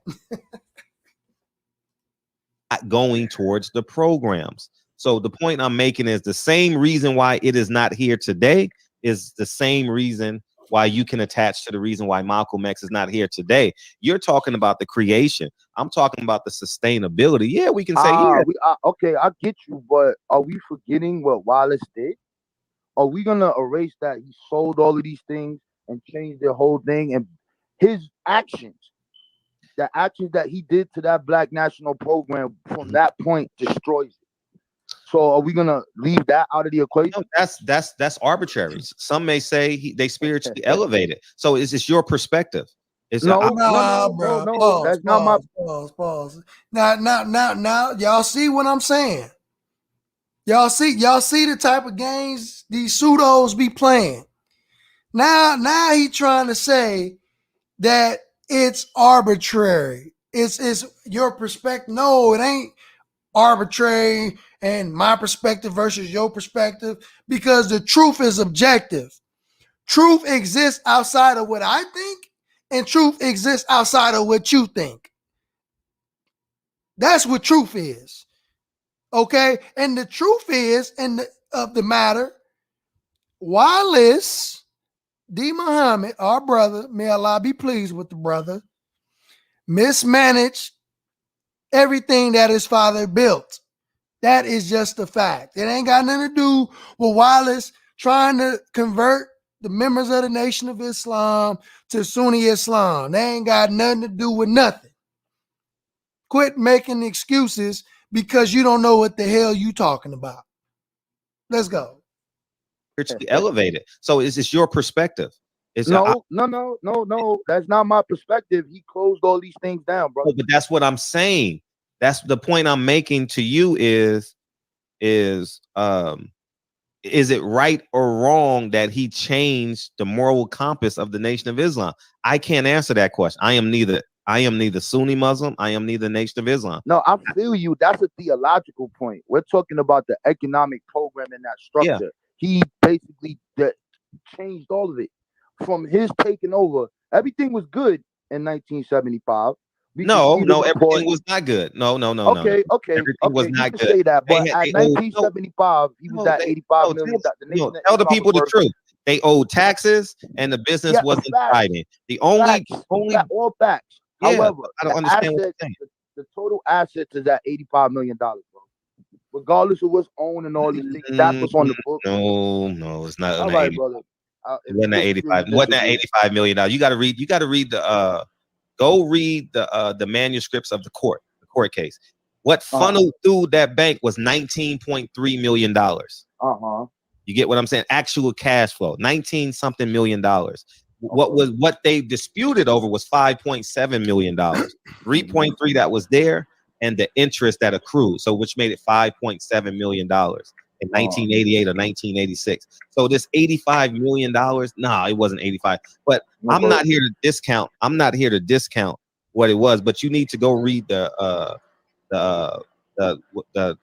Not going towards the programs. So the point I'm making is the same reason why it is not here today is the same reason why you can attach to the reason why Malcolm X is not here today. You're talking about the creation. I'm talking about the sustainability. Yeah, we can say,
okay, I get you, but are we forgetting what Wallace did? Are we gonna erase that he sold all of these things and changed their whole thing? And his actions, the actions that he did to that Black National Program from that point destroys it. So are we gonna leave that out of the equation?
No, that's arbitrary. Some may say they spiritually elevated. So it's just your perspective. It's
bro. Pause,
that's not my
pause. Now, y'all see what I'm saying? Y'all see the type of games these pseudos be playing. Now he trying to say that it's arbitrary. It's your perspective. No, it ain't arbitrary and my perspective versus your perspective, because the truth is objective. Truth exists outside of what I think, and truth exists outside of what you think. That's what truth is. Okay, and the truth is, of the matter, Wallace D. Muhammad, our brother, may Allah be pleased with the brother, mismanaged everything that his father built. That is just a fact. It ain't got nothing to do with Wallace trying to convert the members of the Nation of Islam to Sunni Islam. They ain't got nothing to do with nothing. Quit making excuses because you don't know what the hell you talking about. Let's go.
Spiritually elevated. So is this your perspective?
No. That's not my perspective. He closed all these things down, bro.
But that's what I'm saying. That's the point I'm making to you is it right or wrong that he changed the moral compass of the Nation of Islam? I can't answer that question. I am neither Sunni Muslim. I am neither Nation of Islam.
No, I feel you. That's a theological point. We're talking about the economic program and that structure. Yeah. He basically changed all of it. From his taking over, everything was good in 1975.
No, everything was not good. No.
Okay.
Everything was not good.
Say that, but at 1975, he was at 85 million.
Tell the people the truth. They owed taxes, and the business wasn't thriving. The only
all facts.
Yeah,
however,
I don't understand what you're saying.
The total assets is at $85 million, bro. Regardless of what's owned and all these things, that's what's on the book.
No, it's not.
All right, brother.
It wasn't that 85. It wasn't that $85 million. You got to read the go read the manuscripts of the court case. What funneled through that bank was $19.3 million. You get what I'm saying? Actual cash flow, 19-something million dollars. What they disputed over was $5.7 million. 3.3 that was there, and the interest that accrued, so which made it $5.7 million. In 1988 or 1986. So this $85 million, nah, it wasn't 85. But I'm not here to discount. I'm not here to discount what it was. But you need to go read the transcript of the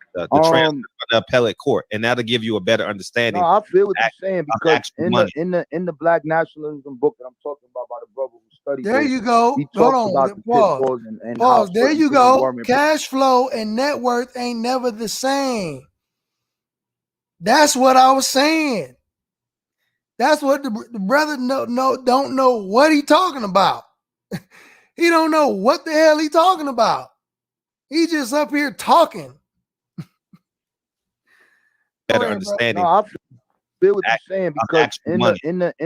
appellate court, and that'll give you a better understanding.
No, I feel what you're saying, because in the Black Nationalism book that I'm talking about by the brother who studied.
There you go. Hold on. Pause. There you go. Cash flow and net worth ain't never the same. That's what I was saying. That's what the brother don't know what he talking about. He don't know what the hell he talking about. He just up here talking.
Better understanding.
No, I feel what you're saying, because in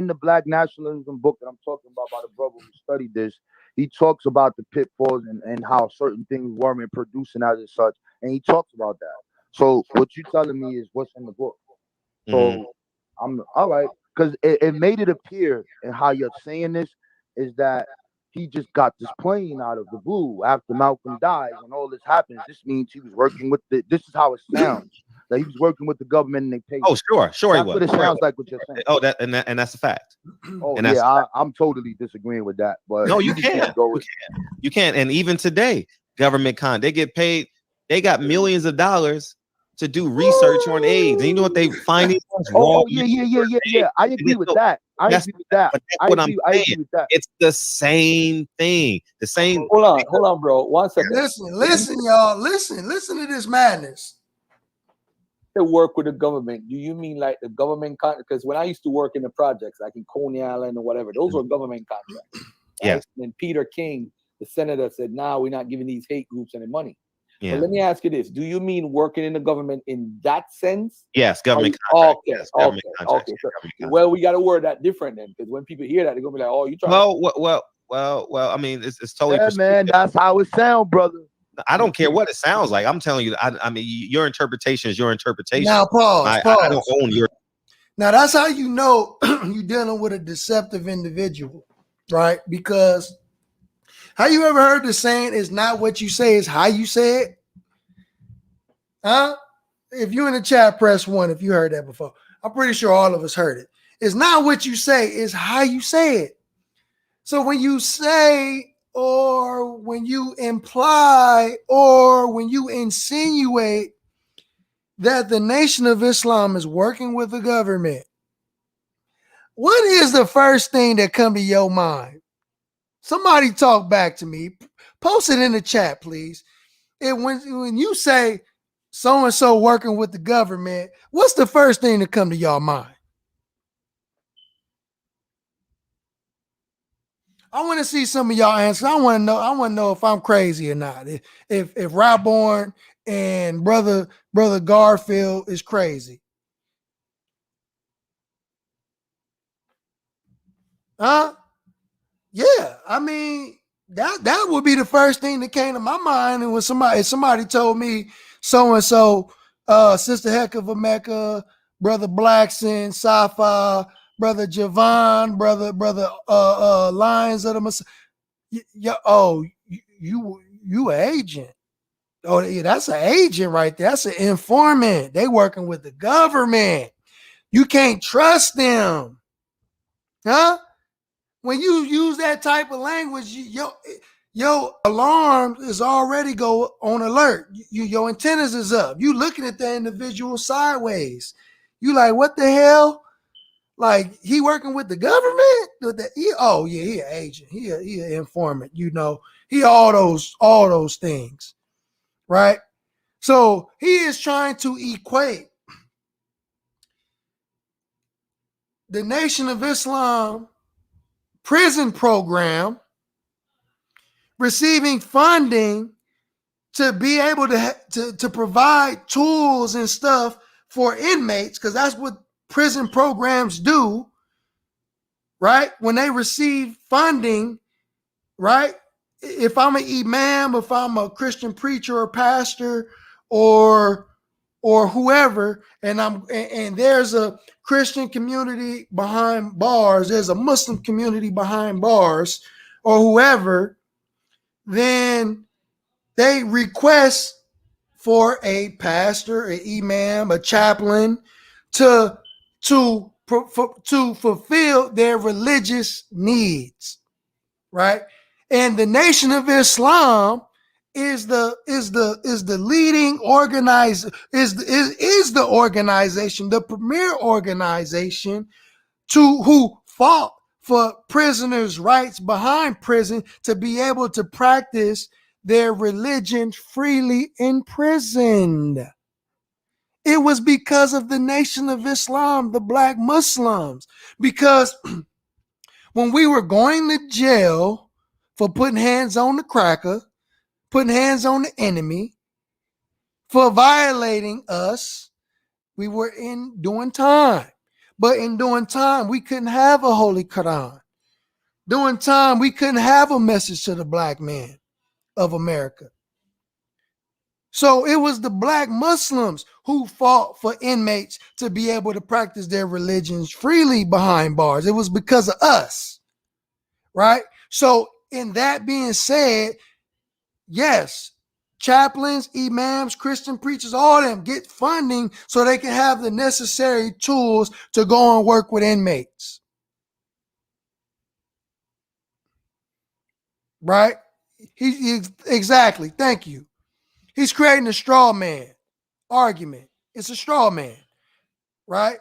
the Black Nationalism book that I'm talking about by the brother who studied this, he talks about the pitfalls and how certain things weren't producing as such, and he talks about that. So what you're telling me is what's in the book. So I'm all right, because it made it appear, and how you're saying this is that he just got this plane out of the blue after Malcolm dies and all this happens. This means he was working with this is how it sounds. That he was working with the government and they paid.
Oh, sure,
that's
he was.
What it sounds like what you're saying.
Oh, and that's a fact.
Oh, and yeah, I'm totally disagreeing with that. But
no, you can't. You can't. And even today, government they get paid. They got millions of dollars to do research on AIDS. And you know what they finding?
Yeah. I agree with that. I agree with that.
I agree with that. It's the same thing. The same.
Hold on, bro. 1 second.
Listen, y'all. Listen to this madness.
To work with the government, do you mean like the government contract? Because when I used to work in the projects, like in Coney Island or whatever, those were government contracts. Right?
Yes.
And Peter King, the senator, said, "Nah, we're not giving these hate groups any money."
Yeah.
But let me ask you this: do you mean working in the government in that sense?
Yes, government contract.
Okay,
yes, government contract.
Okay. Well, we got to word that different then, because when people hear that, they're gonna be like, "Oh, you trying?"
Well. I mean, it's totally.
Yeah, man, that's how it sounds, brother.
I don't care what it sounds like. I'm telling you. I mean, your interpretation is your interpretation.
Now, pause.
I don't own your.
Now, that's how you know you're dealing with a deceptive individual, right? Because have you ever heard the saying, "It's not what you say, it's how you say it"? Huh? If you're in the chat, press 1 if you heard that before. I'm pretty sure all of us heard it. It's not what you say, it's how you say it. So when you say, or when you imply, or when you insinuate that the Nation of Islam is working with the government, what is the first thing that come to your mind? Somebody talk back to me. Post it in the chat, please. And when you say so-and-so working with the government, what's the first thing to come to y'all mind? I want to see some of y'all answers. I want to know if I'm crazy or not. If Ryborn and brother Garfield is crazy. Huh? Yeah, I mean that would be the first thing that came to my mind. And when somebody told me so and so, Sister Heck of Mecca, Brother Blackson, Safa, Brother Javon, brother Lions of the Messiah. You an agent. Oh, yeah, that's an agent right there. That's an informant. They working with the government. You can't trust them. Huh? When you use that type of language, your alarm is already go on alert. Your antennas is up. You looking at the individual sideways. You like, what the hell? Like, he working with the government? He an agent. He an informant. You know, he all those things, right? So he is trying to equate the Nation of Islam prison program receiving funding to be able to provide tools and stuff for inmates, because that's what prison programs do, right? When they receive funding, right? If I'm an imam, if I'm a Christian preacher or pastor or whoever, and there's a Christian community behind bars, there's a Muslim community behind bars, or whoever, then they request for a pastor, an imam, a chaplain to fulfill their religious needs, right? And the Nation of Islam is the leading organizer, is the organization, the premier organization who fought for prisoners' rights behind prison to be able to practice their religion freely in prison. It was because of the Nation of Islam, the Black Muslims, because when we were going to jail for putting hands on the cracker, putting hands on the enemy, for violating us, we were doing time. But in doing time, we couldn't have a Holy Quran. During time, we couldn't have a message to the Black man of America. So it was the Black Muslims who fought for inmates to be able to practice their religions freely behind bars. It was because of us, right? So in that being said, yes, chaplains, imams, Christian preachers, all of them get funding so they can have the necessary tools to go and work with inmates. Right? Exactly. Thank you. He's creating a straw man argument. It's a straw man, right?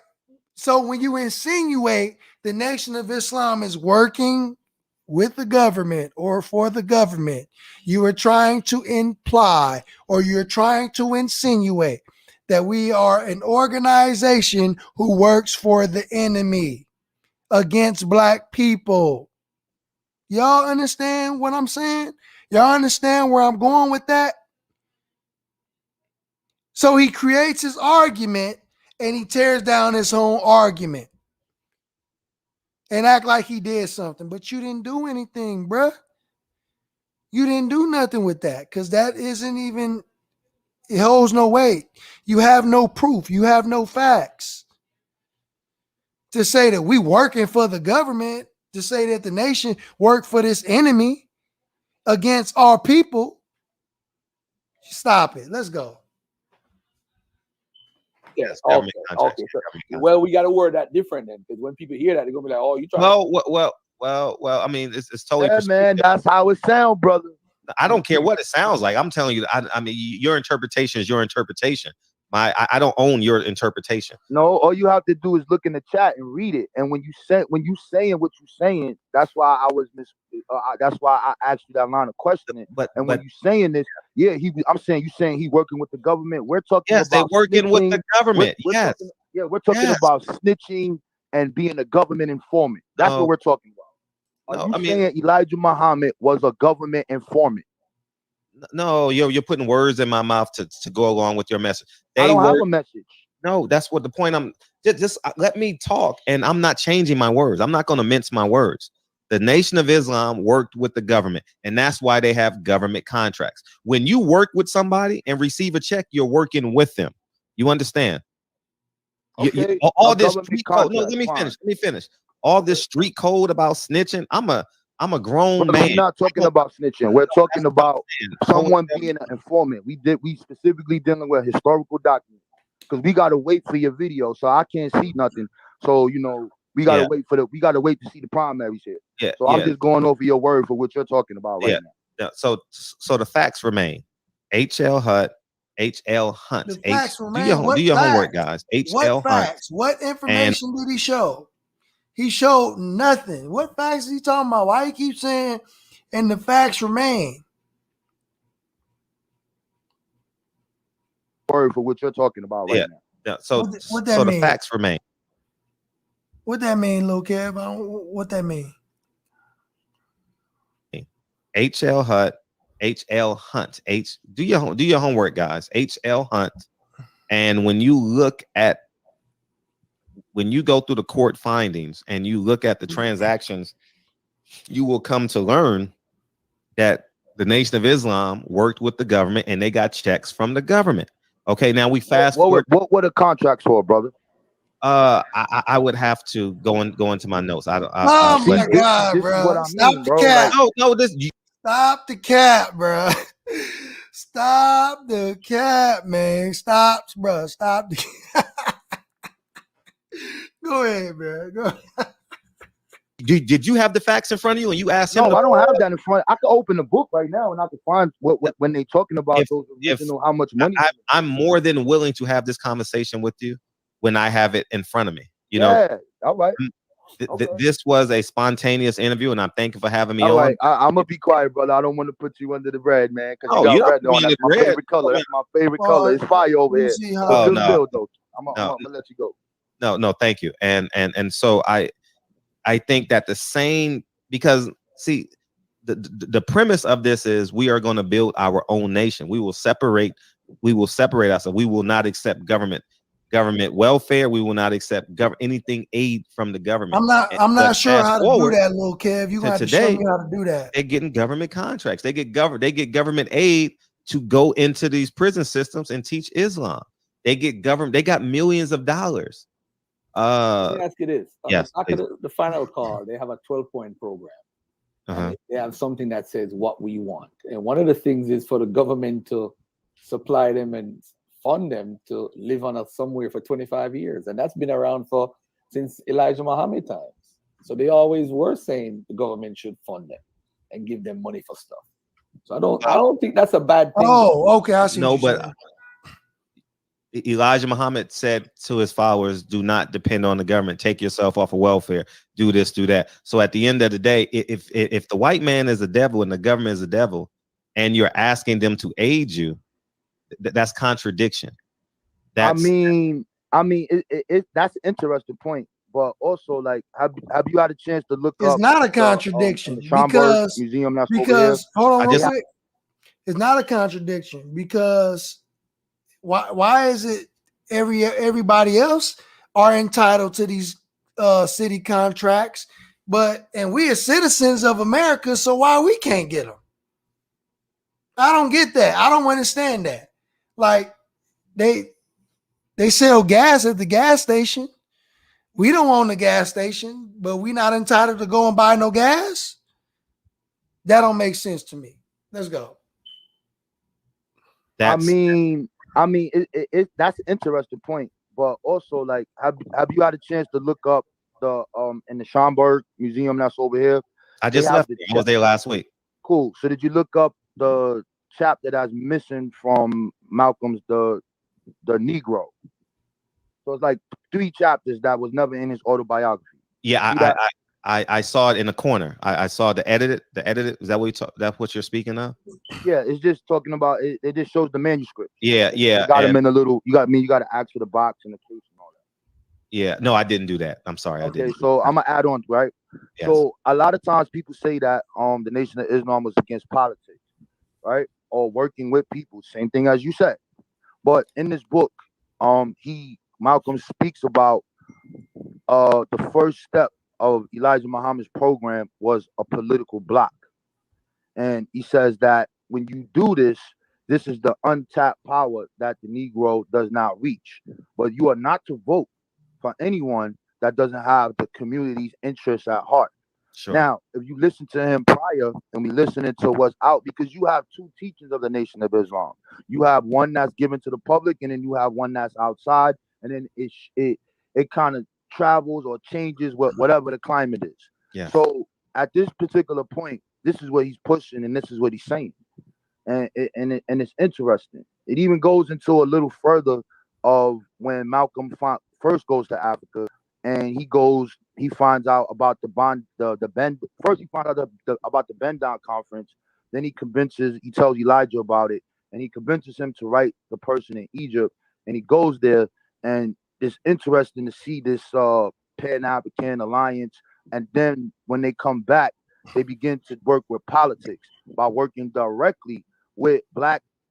So when you insinuate the Nation of Islam is working with the government or for the government, you are trying to imply or you're trying to insinuate that we are an organization who works for the enemy against Black people. Y'all understand what I'm saying? Y'all understand where I'm going with that? So he creates his argument and he tears down his own argument and act like he did something, but you didn't do anything, bruh. You didn't do nothing with that because that isn't even, it holds no weight. You have no proof. You have no facts to say that we working for the government, to say that the nation worked for this enemy against our people. Stop it. Let's go.
Yes. Okay. Well, we got to word that different then, because when people hear that, they're gonna be like, "Oh, you trying?"
Well. I mean, it's totally.
Yeah, man, that's how it sounds, brother.
I don't care what it sounds like. I'm telling you. I mean, your interpretation is your interpretation. I don't own your interpretation.
No, all you have to do is look in the chat and read it. And when you saying what you're saying, that's why I was that's why I asked you that line of questioning. When you saying this, yeah, I'm saying you saying he working with the government. We're talking about
they're working with the government.
We're talking about snitching and being a government informant. That's what we're talking about. Are you saying Elijah Muhammad was a government informant?
No, you're putting words in my mouth to go along with your message.
I don't have a message.
No, that's what the point. just let me talk, and I'm not changing my words. I'm not going to mince my words. The Nation of Islam worked with the government, and that's why they have government contracts. When you work with somebody and receive a check, you're working with them. You understand?
Okay.
All this street code. No, let me finish. All this street code about snitching. I'm a grown man.
We're not talking about snitching. We're talking about someone being an informant. We specifically dealing with historical documents because we gotta wait for your video, so I can't see nothing. So we gotta wait to see the primaries here.
Yeah.
So I'm just going over your word for what you're talking about right now.
Yeah. So the facts remain. HL Hunt.
The facts remain.
Do your homework, guys.
What facts? What information did he show? He showed nothing. What facts is he talking about? Why he keep saying, and the facts remain?
Word for what you're talking about right now.
Yeah. So the facts remain.
What that mean, Lil Kev? What that mean?
HL Hunt. Do your homework, guys. HL Hunt. And when you go through the court findings and you look at the transactions, you will come to learn that the Nation of Islam worked with the government and they got checks from the government. Okay, now we fast forward.
What were the contracts for, brother?
I would have to go into my notes.
Oh my God, bro! Stop the cap! Stop the cap, bro! Stop the cap, man! Stop, bro! Stop the. Go ahead, bro. Go ahead.
Did you have the facts in front of you and you asked him?
No, I don't have that in front. I can open the book right now and I can find what when they talking about those original, how much money.
I'm more than willing to have this conversation with you when I have it in front of me.
Yeah, all right.
This was a spontaneous interview, and I'm thankful for having me on.
Right. I'm gonna be quiet, brother. I don't want to put you under the red, man. Because you got red on. That's my favorite color. That's my favorite color. It's fire over here. I'm gonna let you go.
No, thank you. And so I think that the same, because see, the premise of this is we are going to build our own nation. We will separate ourselves. We will not accept government welfare. We will not accept anything aid from the government.
I'm not sure how to do that, Lil Kev. You have to show me how to do that.
They're getting government contracts. They get government aid to go into these prison systems and teach Islam. They got millions of dollars.
Let me ask you this.
Yes.
After the final call, they have a 12-point program. They have something that says what we want. And one of the things is for the government to supply them and fund them to live on somewhere for 25 years. And that's been around since Elijah Muhammad times. So they always were saying the government should fund them and give them money for stuff. So I don't think that's a bad thing.
Oh, okay. I see.
No, but Elijah Muhammad said to his followers, do not depend on the government. Take yourself off of welfare. Do this, do that. So at the end of the day, if the white man is a devil and the government is a devil, and you're asking them to aid you, that's contradiction.
That's an interesting point. But also, like, have you had a chance to look up?
It's not a contradiction because
museum that's
hold on real quick. It's not a contradiction because why is it everybody else are entitled to these city contracts, and we are citizens of America, so why we can't get them? I don't get that. I don't understand that. Like they sell gas at the gas station. We don't own the gas station, but we're not entitled to go and buy no gas. That don't make sense to me. Let's go.
That's an interesting point. But also, like, have you had a chance to look up the in the Schomburg Museum that's over here?
I just left. I was there last week.
Cool. So did you look up the chapter that's missing from Malcolm's the Negro? So it's like 3 chapters that was never in his autobiography.
Yeah, I saw it in the corner. I saw the edited. Is that what you're speaking of?
Yeah, it's just talking about it. It just shows the manuscript.
Yeah.
You got him in a little. You got to ask for the box and the case and all that.
Yeah, no, I didn't do that. I'm sorry.
Okay,
I didn't.
so I'm gonna add on, right?
Yes.
So a lot of times people say that the Nation of Islam was against politics, right? Or working with people. Same thing as you said. But in this book, Malcolm speaks about the first step of Elijah Muhammad's program was a political block. And he says that when you do this, this is the untapped power that the Negro does not reach. But you are not to vote for anyone that doesn't have the community's interests at heart.
Sure.
Now, if you listen to him prior and we listening to what's out, because you have two teachings of the Nation of Islam. You have one that's given to the public, and then you have one that's outside, and then it kind of travels or changes whatever the climate is.
Yeah.
So at this particular point, this is what he's pushing, and this is what he's saying, and it's interesting. It even goes into a little further of when Malcolm first goes to Africa, and he finds out about the Bend. First, he finds out about the Bend Down conference. Then he tells Elijah about it, and he convinces him to write the person in Egypt. And he goes there, and it's interesting to see this Pan-African alliance. And then when they come back, they begin to work with politics by working directly with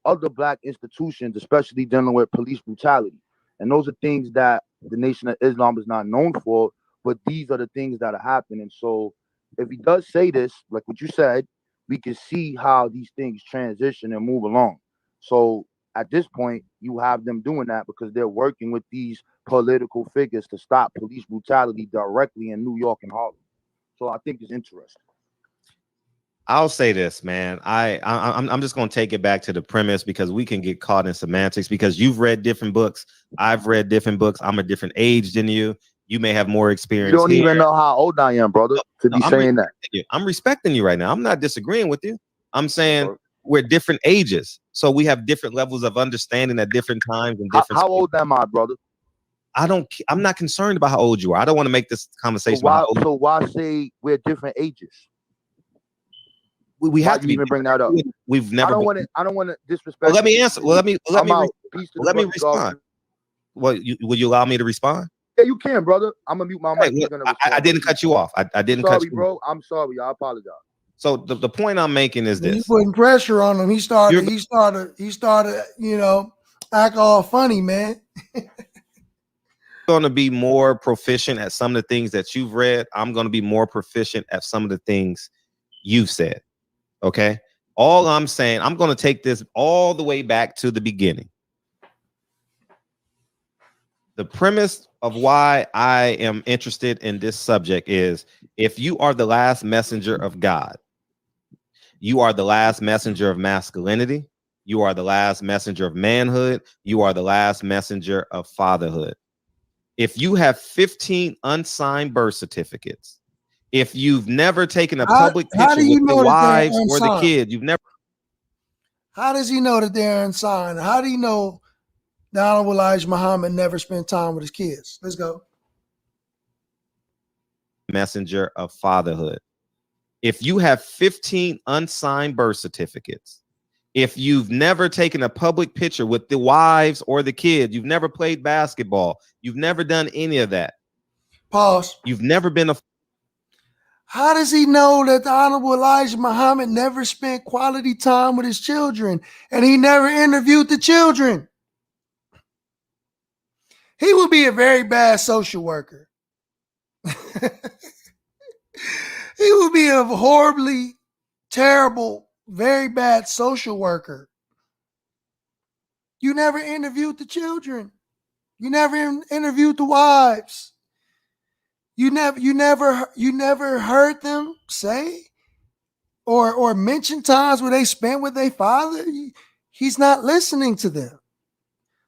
other black institutions, especially dealing with police brutality. And those are things that the Nation of Islam is not known for, but these are the things that are happening. So if he does say this, like what you said, we can see how these things transition and move along. So at this point, you have them doing that because they're working with these political figures to stop police brutality directly in New York and Harlem. So I think it's interesting.
I'll say this, man. I'm just going to take it back to the premise because we can get caught in semantics because you've read different books. I've read different books. I'm a different age than you. You may have more experience.
You don't even know how old I am, brother, I'm saying that.
I'm respecting you right now. I'm not disagreeing with you. I'm saying we're different ages. So we have different levels of understanding at different times and different.
How old am I, brother?
I'm not concerned about how old you are. I don't want to make this conversation.
So why say we're different ages?
We have to
even bring that up.
We've never.
I don't want to disrespect.
Well, let me answer. Well, let me respond. Well, will you allow me to respond?
Yeah, you can, brother. I'm gonna mute my mic.
I didn't cut you off. I didn't cut you,
bro. I'm sorry. I apologize.
So the point I'm making is this:
you putting pressure on him. He started. You know, act all funny, man.
Going to be more proficient at some of the things that you've read. I'm going to be more proficient at some of the things you've said. Okay. All I'm saying, I'm going to take this all the way back to the beginning. The premise of why I am interested in this subject is if you are the last messenger of God, you are the last messenger of masculinity, you are the last messenger of manhood, you are the last messenger of fatherhood. If you have 15 unsigned birth certificates, if you've never taken a public picture with the wives or the kids, you've never.
How does he know that they're unsigned? How do you know the Honorable Elijah Muhammad never spent time with his kids? Let's go.
Messenger of fatherhood. If you have 15 unsigned birth certificates, if you've never taken a public picture with the wives or the kids, you've never played basketball, you've never done any of that.
Pause.
You've never been a.
How does he know that the Honorable Elijah Muhammad never spent quality time with his children and he never interviewed the children? He would be a very bad social worker. He would be a horribly terrible, very bad social worker. You never interviewed the children. You never interviewed the wives. You never heard them say or mention times where they spent with their father. He's not listening to them.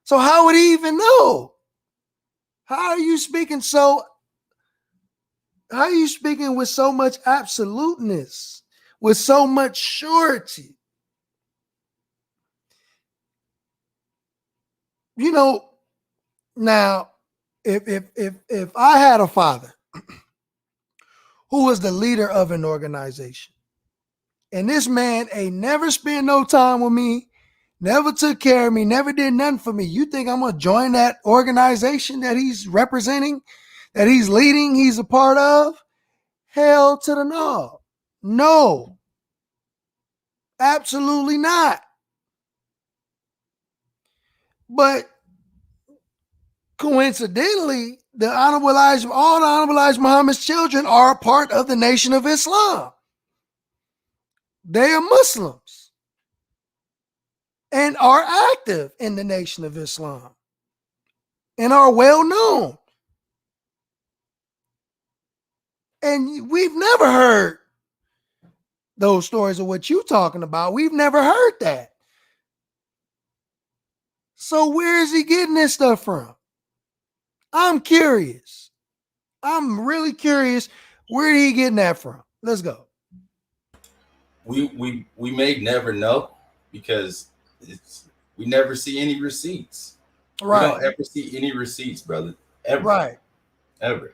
So how would he even know? How are you speaking with so much absoluteness, with so much surety? You know, now, if I had a father who was the leader of an organization, and this man ain't never spent no time with me, never took care of me, never did nothing for me, you think I'm gonna join that organization that he's representing, that he's leading, he's a part of? Hell to the no. No. Absolutely not. But Coincidentally, all the Honorable Elijah Muhammad's children are a part of the Nation of Islam. They are Muslims and are active in the Nation of Islam and are well known. And we've never heard those stories of what you're talking about. We've never heard that. So where is he getting this stuff from? I'm curious. I'm really curious. Where are he getting that from? Let's go.
We may never know because we never see any receipts.
Right.
We don't ever see any receipts, brother. Ever.
Right.
Ever.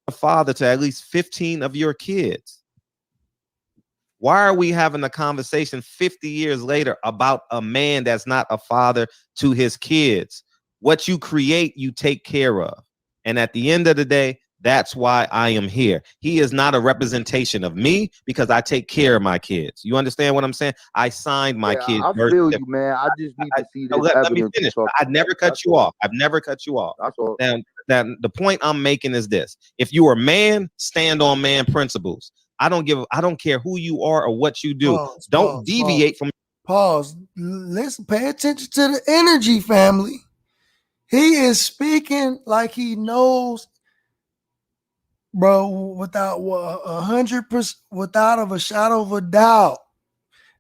A father to at least 15 of your kids. Why are we having a conversation 50 years later about a man that's not a father to his kids? What you create, you take care of. And at the end of the day, that's why I am here. He is not a representation of me because I take care of my kids. You understand what I'm saying? I signed my kids.
I feel you, man. I just need to see this.
Let me finish. I've never cut you off. I've never cut you off.
That's all.
Then the point I'm making is this: if you are a man, stand on man principles. I don't care who you are or what you do. Don't deviate from.
Pause. Listen, pay attention to the energy, family. He is speaking like he knows, bro, without 100%, without a shadow of a doubt,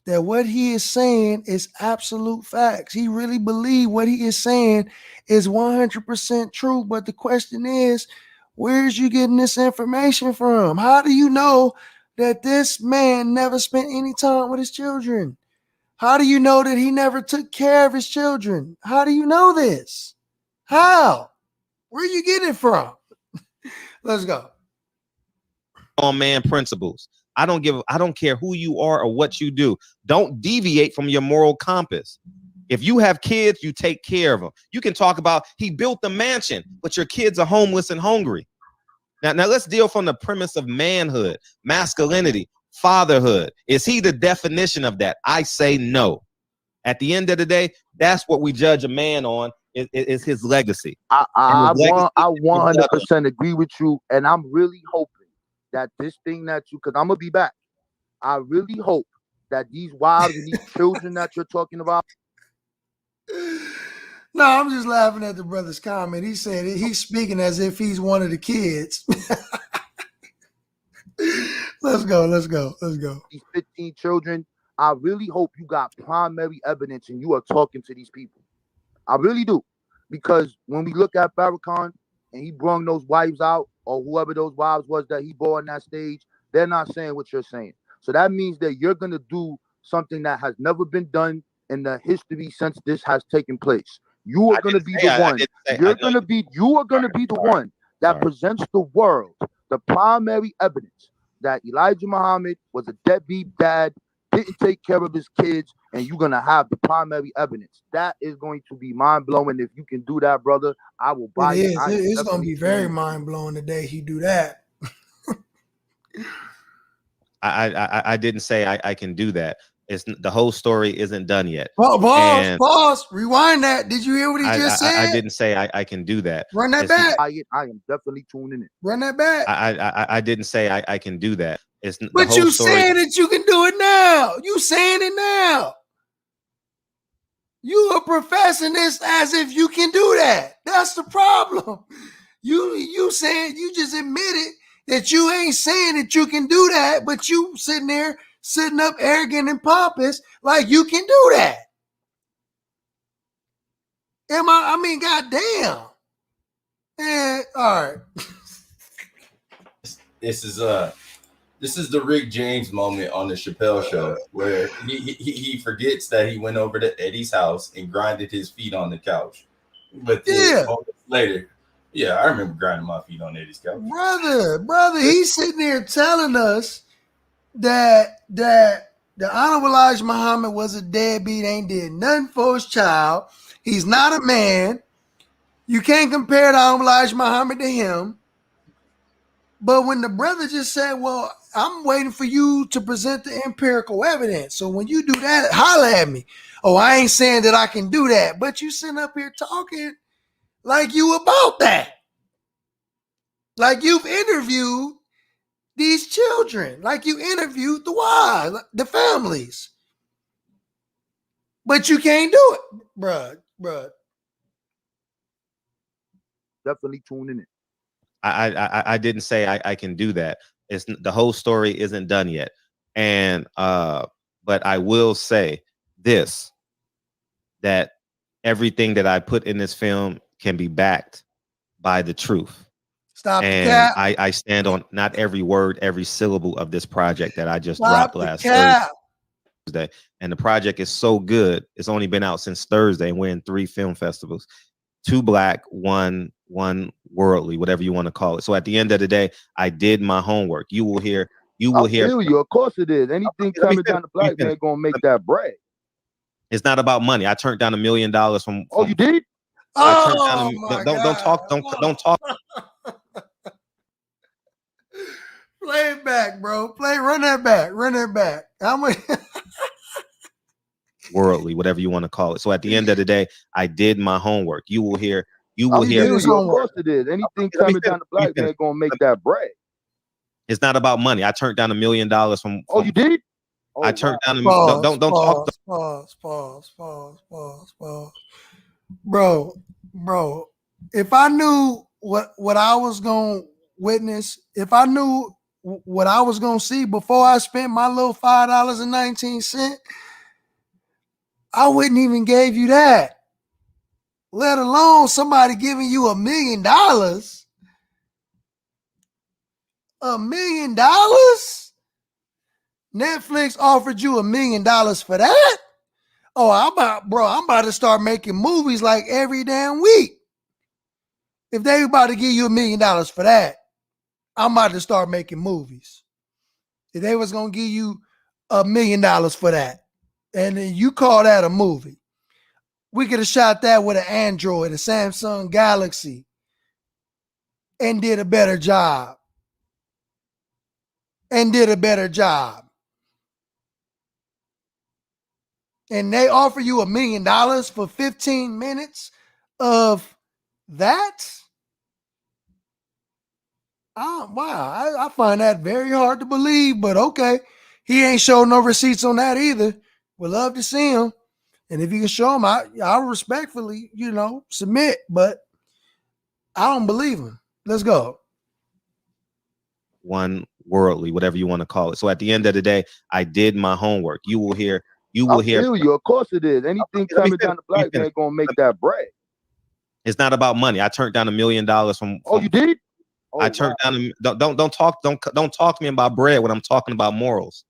that what he is saying is absolute facts. He really believes what he is saying is 100% true. But the question is, where's you getting this information from? How do you know that this man never spent any time with his children? How do you know that he never took care of his children? How do you know this? How? Where you getting it from? Let's go.
On man principles. I don't care who you are or what you do. Don't deviate from your moral compass. If you have kids, you take care of them. You can talk about he built the mansion, but your kids are homeless and hungry. Now let's deal from the premise of manhood, masculinity, fatherhood. Is he the definition of that? I say no. At the end of the day, that's what we judge a man on is his legacy.
I 100% agree with you, and I'm really hoping that this thing that you, because I'm gonna be back. I really hope that these wives and these children that you're talking about.
No, I'm just laughing at the brother's comment. He said he's speaking as if he's one of the kids. Let's go. These
15 children, I really hope you got primary evidence and you are talking to these people. I really do. Because when we look at Farrakhan and he brought those wives out, or whoever those wives was that he brought on that stage, they're not saying what you're saying. So that means that you're going to do something that has never been done in the history since this has taken place. You are going to be the one. You are going to be the one that presents the world the primary evidence that Elijah Muhammad was a deadbeat dad, didn't take care of his kids, and you're going to have the primary evidence. That is going to be mind-blowing. If you can do that, brother, I will buy it.
It's going to be very mind-blowing the day he do that.
I didn't say I can do that. It's the whole story isn't done yet.
Pause. Rewind that. Did you hear what he just said?
I didn't say I can do that.
Run that back.
I am definitely tuning in.
Run that back.
I didn't say I can do that.
But you saying that you can do it now. You saying it now. You are professing this as if you can do that. That's the problem. You saying, you just admitted that you ain't saying that you can do that, but you sitting up arrogant and pompous like you can do that. Goddamn. And all right.
This is the Rick James moment on the Chappelle show where he forgets that he went over to Eddie's house and grinded his feet on the couch. But later, I remember grinding my feet on Eddie's couch.
Brother, he's sitting there telling us that the Honorable Elijah Muhammad was a deadbeat, ain't did nothing for his child. He's not a man. You can't compare the Honorable Elijah Muhammad to him. But when the brother just said, well, I'm waiting for you to present the empirical evidence. So when you do that, holler at me. Oh, I ain't saying that I can do that, but you sitting up here talking like you about that. Like you've interviewed these children, like you interviewed the wives, the families. But you can't do it, bruh.
Definitely tuning in.
I didn't say I can do that. It's the whole story isn't done yet. And but I will say this, that everything that I put in this film can be backed by the truth.
Stop
and
the cap.
I stand on not every word, every syllable of this project that I just
Stop
dropped last
cap.
Thursday. And the project is so good. It's only been out since Thursday, and we're in 3 film festivals. 2 black, one worldly, whatever you want to call it. So at the end of the day, I did my homework. You will hear.
I feel you. Of course it is. Anything coming down the black man gonna make that bread.
It's not about money. I turned down $1 million from.
Oh, you did?
Don't talk.
Play it back, bro. Run that back. How much?
Worldly, whatever you want to call it. So at the end of the day, I did my homework. You will hear. You will hear.
Of course it is. Anything coming down the black man gonna make that bread.
It's not about money. I turned down $1 million from.
Oh, you did?
I turned down. Don't talk.
Pause. Bro. If I knew what I was gonna witness, if I knew what I was gonna see before I spent my little $5.19, I wouldn't even gave you that. Let alone somebody giving you $1 million. $1 million? Netflix offered you $1 million for that? Oh, I'm about to start making movies like every damn week. If they about to give you $1 million for that, I'm about to start making movies. If they was gonna give you $1 million for that, and then you call that a movie, we could have shot that with an Android, a Samsung Galaxy, and did a better job. And they offer you $1 million for 15 minutes of that? Wow, I find that very hard to believe, but okay. He ain't showed no receipts on that either. Would love to see him. And if you can show him, I'll respectfully, submit, but I don't believe him. Let's go.
One worldly, whatever you want to call it. So at the end of the day, I did my homework. You will hear. I feel
you. Of course it is. Anything coming down the black man gonna make that bread.
It's not about money. I turned down $1 million from.
Oh, you did?
I turned down. Don't talk to me about bread when I'm talking about morals.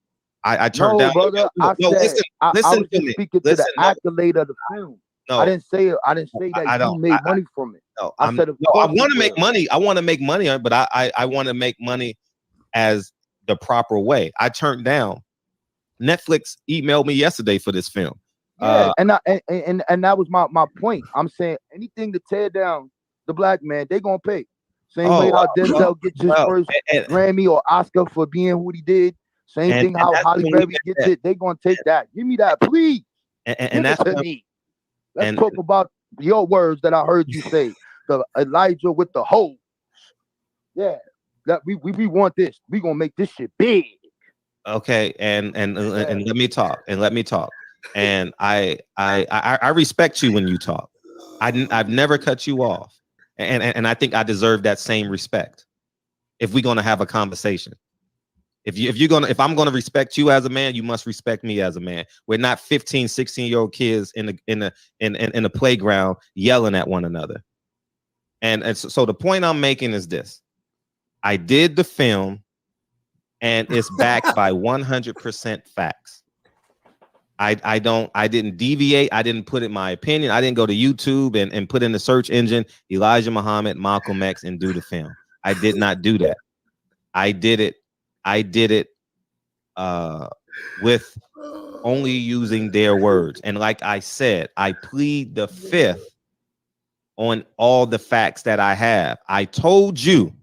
I turned down.
Brother. Listen to me. Speaking to the accolade of the film. No, I didn't say that you made money from it.
No, I want to make money. I want to make money, but I want to make money as the proper way. I turned down. Netflix emailed me yesterday for this film.
Yeah, and that was my point. I'm saying anything to tear down the black man, they gonna pay. Same way how Denzel gets his first Grammy or Oscar for being who he did. Same thing how Halle Berry gets it. They gonna take that. Give me that, please.
And that's
to me. Let's talk about your words that I heard you say. The Elijah with the hose. Yeah, that we want this. We gonna make this shit big.
Okay, and let me talk. And I respect you when you talk. I've never cut you off, and I think I deserve that same respect. If we're gonna have a conversation, if I'm gonna respect you as a man, you must respect me as a man. We're not 15, 16-year-old kids in the playground yelling at one another. And so the point I'm making is this: I did the film. And it's backed by 100% facts. I didn't deviate. I didn't put in my opinion. I didn't go to YouTube and put in the search engine Elijah Muhammad, Malcolm X, and do the film. I did not do that. I did it with only using their words. And like I said, I plead the fifth on all the facts that I have. I told you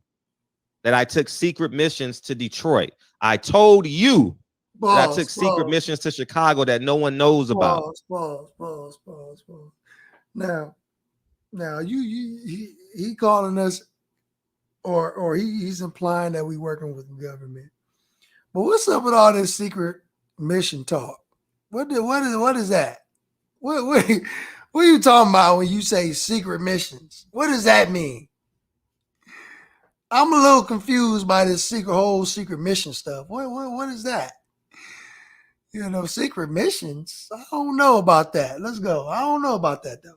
that I took secret missions to Detroit. I told you that I took secret
Pause.
missions to Chicago that no one knows about.
Pause. Now he calling us, or he's implying that we working with the government. But what's up with all this secret mission talk? What is that? What are you talking about when you say secret missions? What does that mean? I'm a little confused by this whole secret mission stuff. What is that? You know, secret missions? I don't know about that. Let's go. I don't know about that though.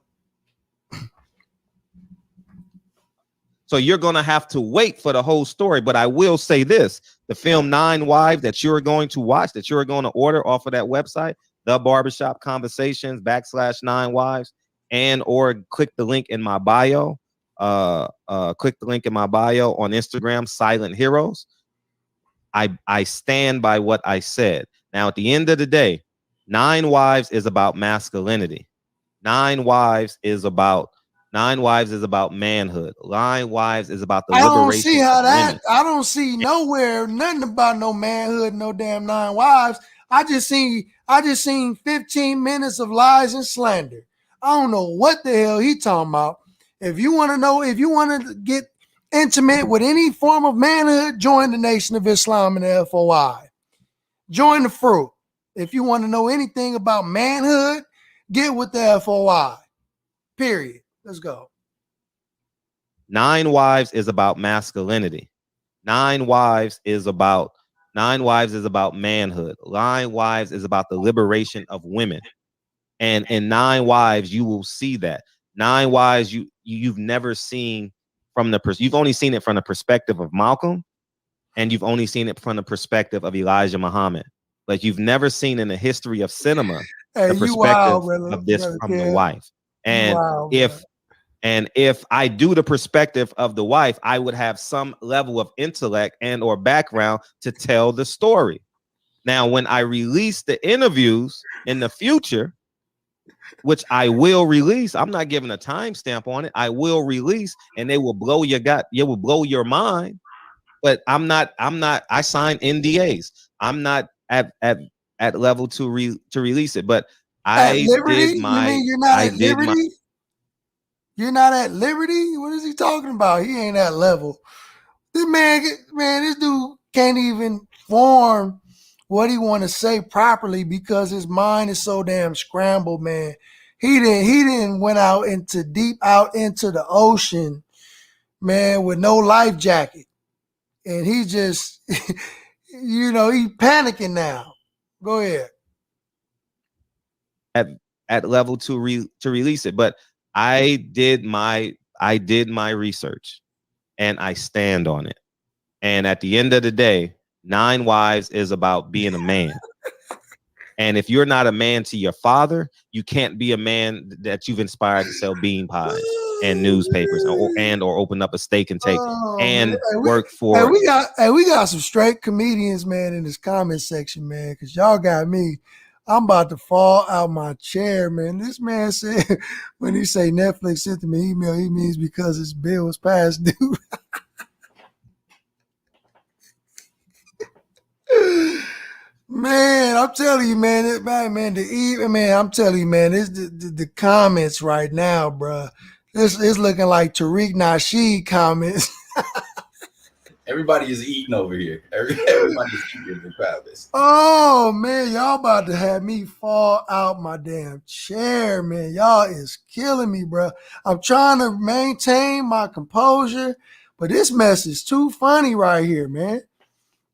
So you're going to have to wait for the whole story. But I will say this, the film 9 Wives that you're going to watch, that you're going to order off of that website, the Barbershop Conversations /9 Wives, and or click the link in my bio. Click the link in my bio on Instagram, Silent Heroes. I stand by what I said. Now, at the end of the day, 9 Wives is about masculinity. 9 Wives is about manhood. 9 Wives is about the liberation. I don't see how that. Women.
I don't see nowhere nothing about no manhood, no damn 9 wives. I just seen 15 minutes of lies and slander. I don't know what the hell he talking about. If you want to know, if you want to get intimate with any form of manhood, join the Nation of Islam and the FOI. Join the fruit. If you want to know anything about manhood, get with the FOI. Period. Let's go.
9 Wives is about masculinity. 9 Wives is about manhood. 9 Wives is about the liberation of women. And in 9 Wives, you will see that. 9 Wives, you've never seen you've only seen it from the perspective of Malcolm, and you've only seen it from the perspective of Elijah Muhammad. But you've never seen in the history of cinema the perspective of this from the wife. And if I do the perspective of the wife, I would have some level of intellect and or background to tell the story. Now, when I release the interviews in the future, which I will release, I'm not giving a timestamp on it. I will release, and they will blow your mind. But I'm not. I signed NDAs. I'm not at level to release it. But I did my.
You're not at liberty? You're not at liberty? What is he talking about? He ain't at level. This dude can't even form what he want to say properly because his mind is so damn scrambled, man. He didn't went out into the ocean, man, with no life jacket. And he just, he panicking now. Go ahead.
At level to release it. But I did my research and I stand on it. And at the end of the day, 9 Wives is about being a man. And if you're not a man to your father, you can't be a man that you've inspired to sell bean pies and newspapers or open up a steak and take work for.
We got some straight comedians, man, in this comment section, man, because y'all got me. I'm about to fall out my chair, man. This man said when he say Netflix sent him an email, he means because his bill was past due. Man, I'm telling you, man, I'm telling you, man, this the comments right now, bro. This is looking like Tariq Nasheed comments.
Everybody is eating over here. Everybody's eating the comments.
Oh man, y'all about to have me fall out my damn chair, man. Y'all is killing me, bro. I'm trying to maintain my composure, but this mess is too funny right here, man.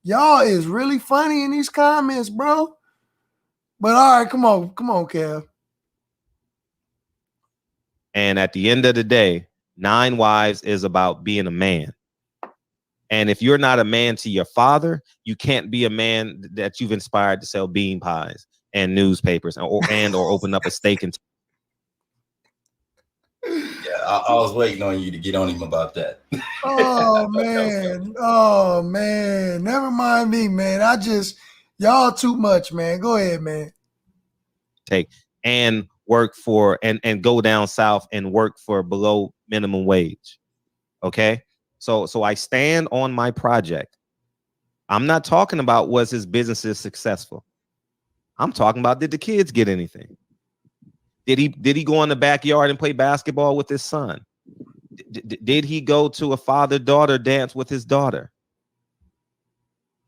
Y'all is really funny in these comments, bro. But all right, come on, Kev.
And at the end of the day, 9 Wives is about being a man. And if you're not a man to your father, you can't be a man that you've inspired to sell bean pies and newspapers or open up a steak and.
Yeah, I was waiting on you to get on him about that.
Oh man. Never mind me, man. Y'all too much, man. Go ahead, man.
Take and work for and go down south and work for below minimum wage. Okay. So I stand on my project. I'm not talking about was his businesses successful. I'm talking about, did the kids get anything? Did he go in the backyard and play basketball with his son? Did he go to a father-daughter dance with his daughter?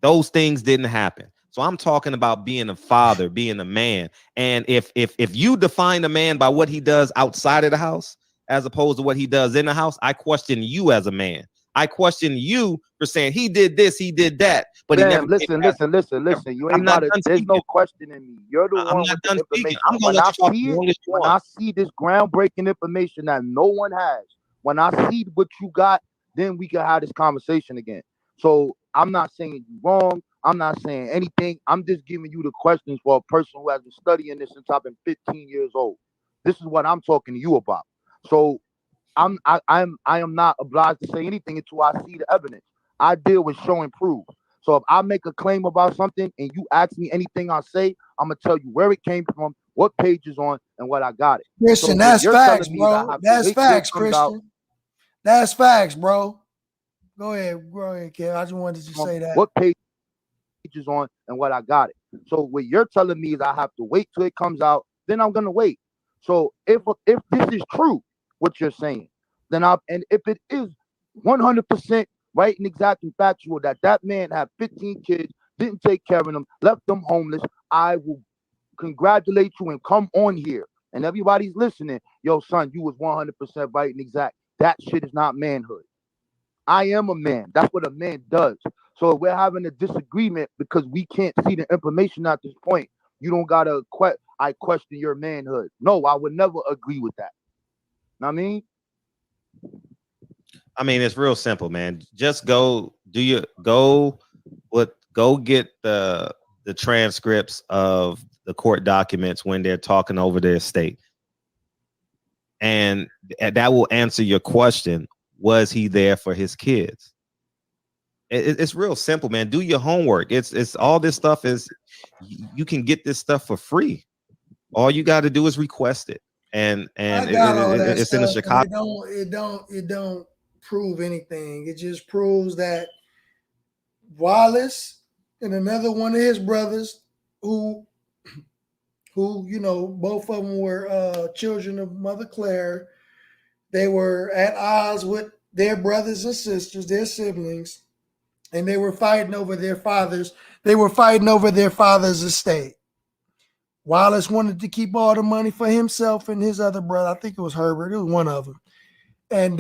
Those things didn't happen. So I'm talking about being a father, being a man. And if you define a man by what he does outside of the house, as opposed to what he does in the house, I question you as a man. I question you for saying he did this, he did that, but he never.
Listen. You ain't got it. There's no questioning me. You're the one with the information. When I see this groundbreaking information that no one has, when I see what you got, then we can have this conversation again. So I'm not saying you wrong. I'm not saying anything. I'm just giving you the questions for a person who has been studying this since I've been 15 years old. This is what I'm talking to you about. So I am not obliged to say anything until I see the evidence. I deal with show and prove. So if I make a claim about something and you ask me anything I say, I'm gonna tell you where it came from, what page is on, and what I got it.
Christian,
So
that's facts, bro. That's facts, Christian. That's facts, bro. Go ahead, Kev. I just wanted to say that.
What page is on and what I got it. So what you're telling me is I have to wait till it comes out, then I'm gonna wait. So if this is true, what you're saying, then and if it is 100% right and exact and factual that man had 15 kids, didn't take care of them, left them homeless, I will congratulate you and come on here. And everybody's listening. Yo, son, you was 100% right and exact. That shit is not manhood. I am a man. That's what a man does. So if we're having a disagreement because we can't see the information at this point, you don't gotta I question your manhood. No, I would never agree with that. Know what
I mean, it's real simple, man. Just go get the transcripts of the court documents when they're talking over their estate. And that will answer your question. Was he there for his kids? It's real simple, man. Do your homework. It's all this stuff is, you can get this stuff for free. All you got to do is request it. And it's in the Chicago.
It don't prove anything. It just proves that Wallace and another one of his brothers, who both of them were children of Mother Claire. They were at odds with their brothers and sisters, their siblings, and they were fighting over their fathers. They were fighting over their father's estate. Wallace wanted to keep all the money for himself and his other brother. I think it was Herbert. It was one of them. And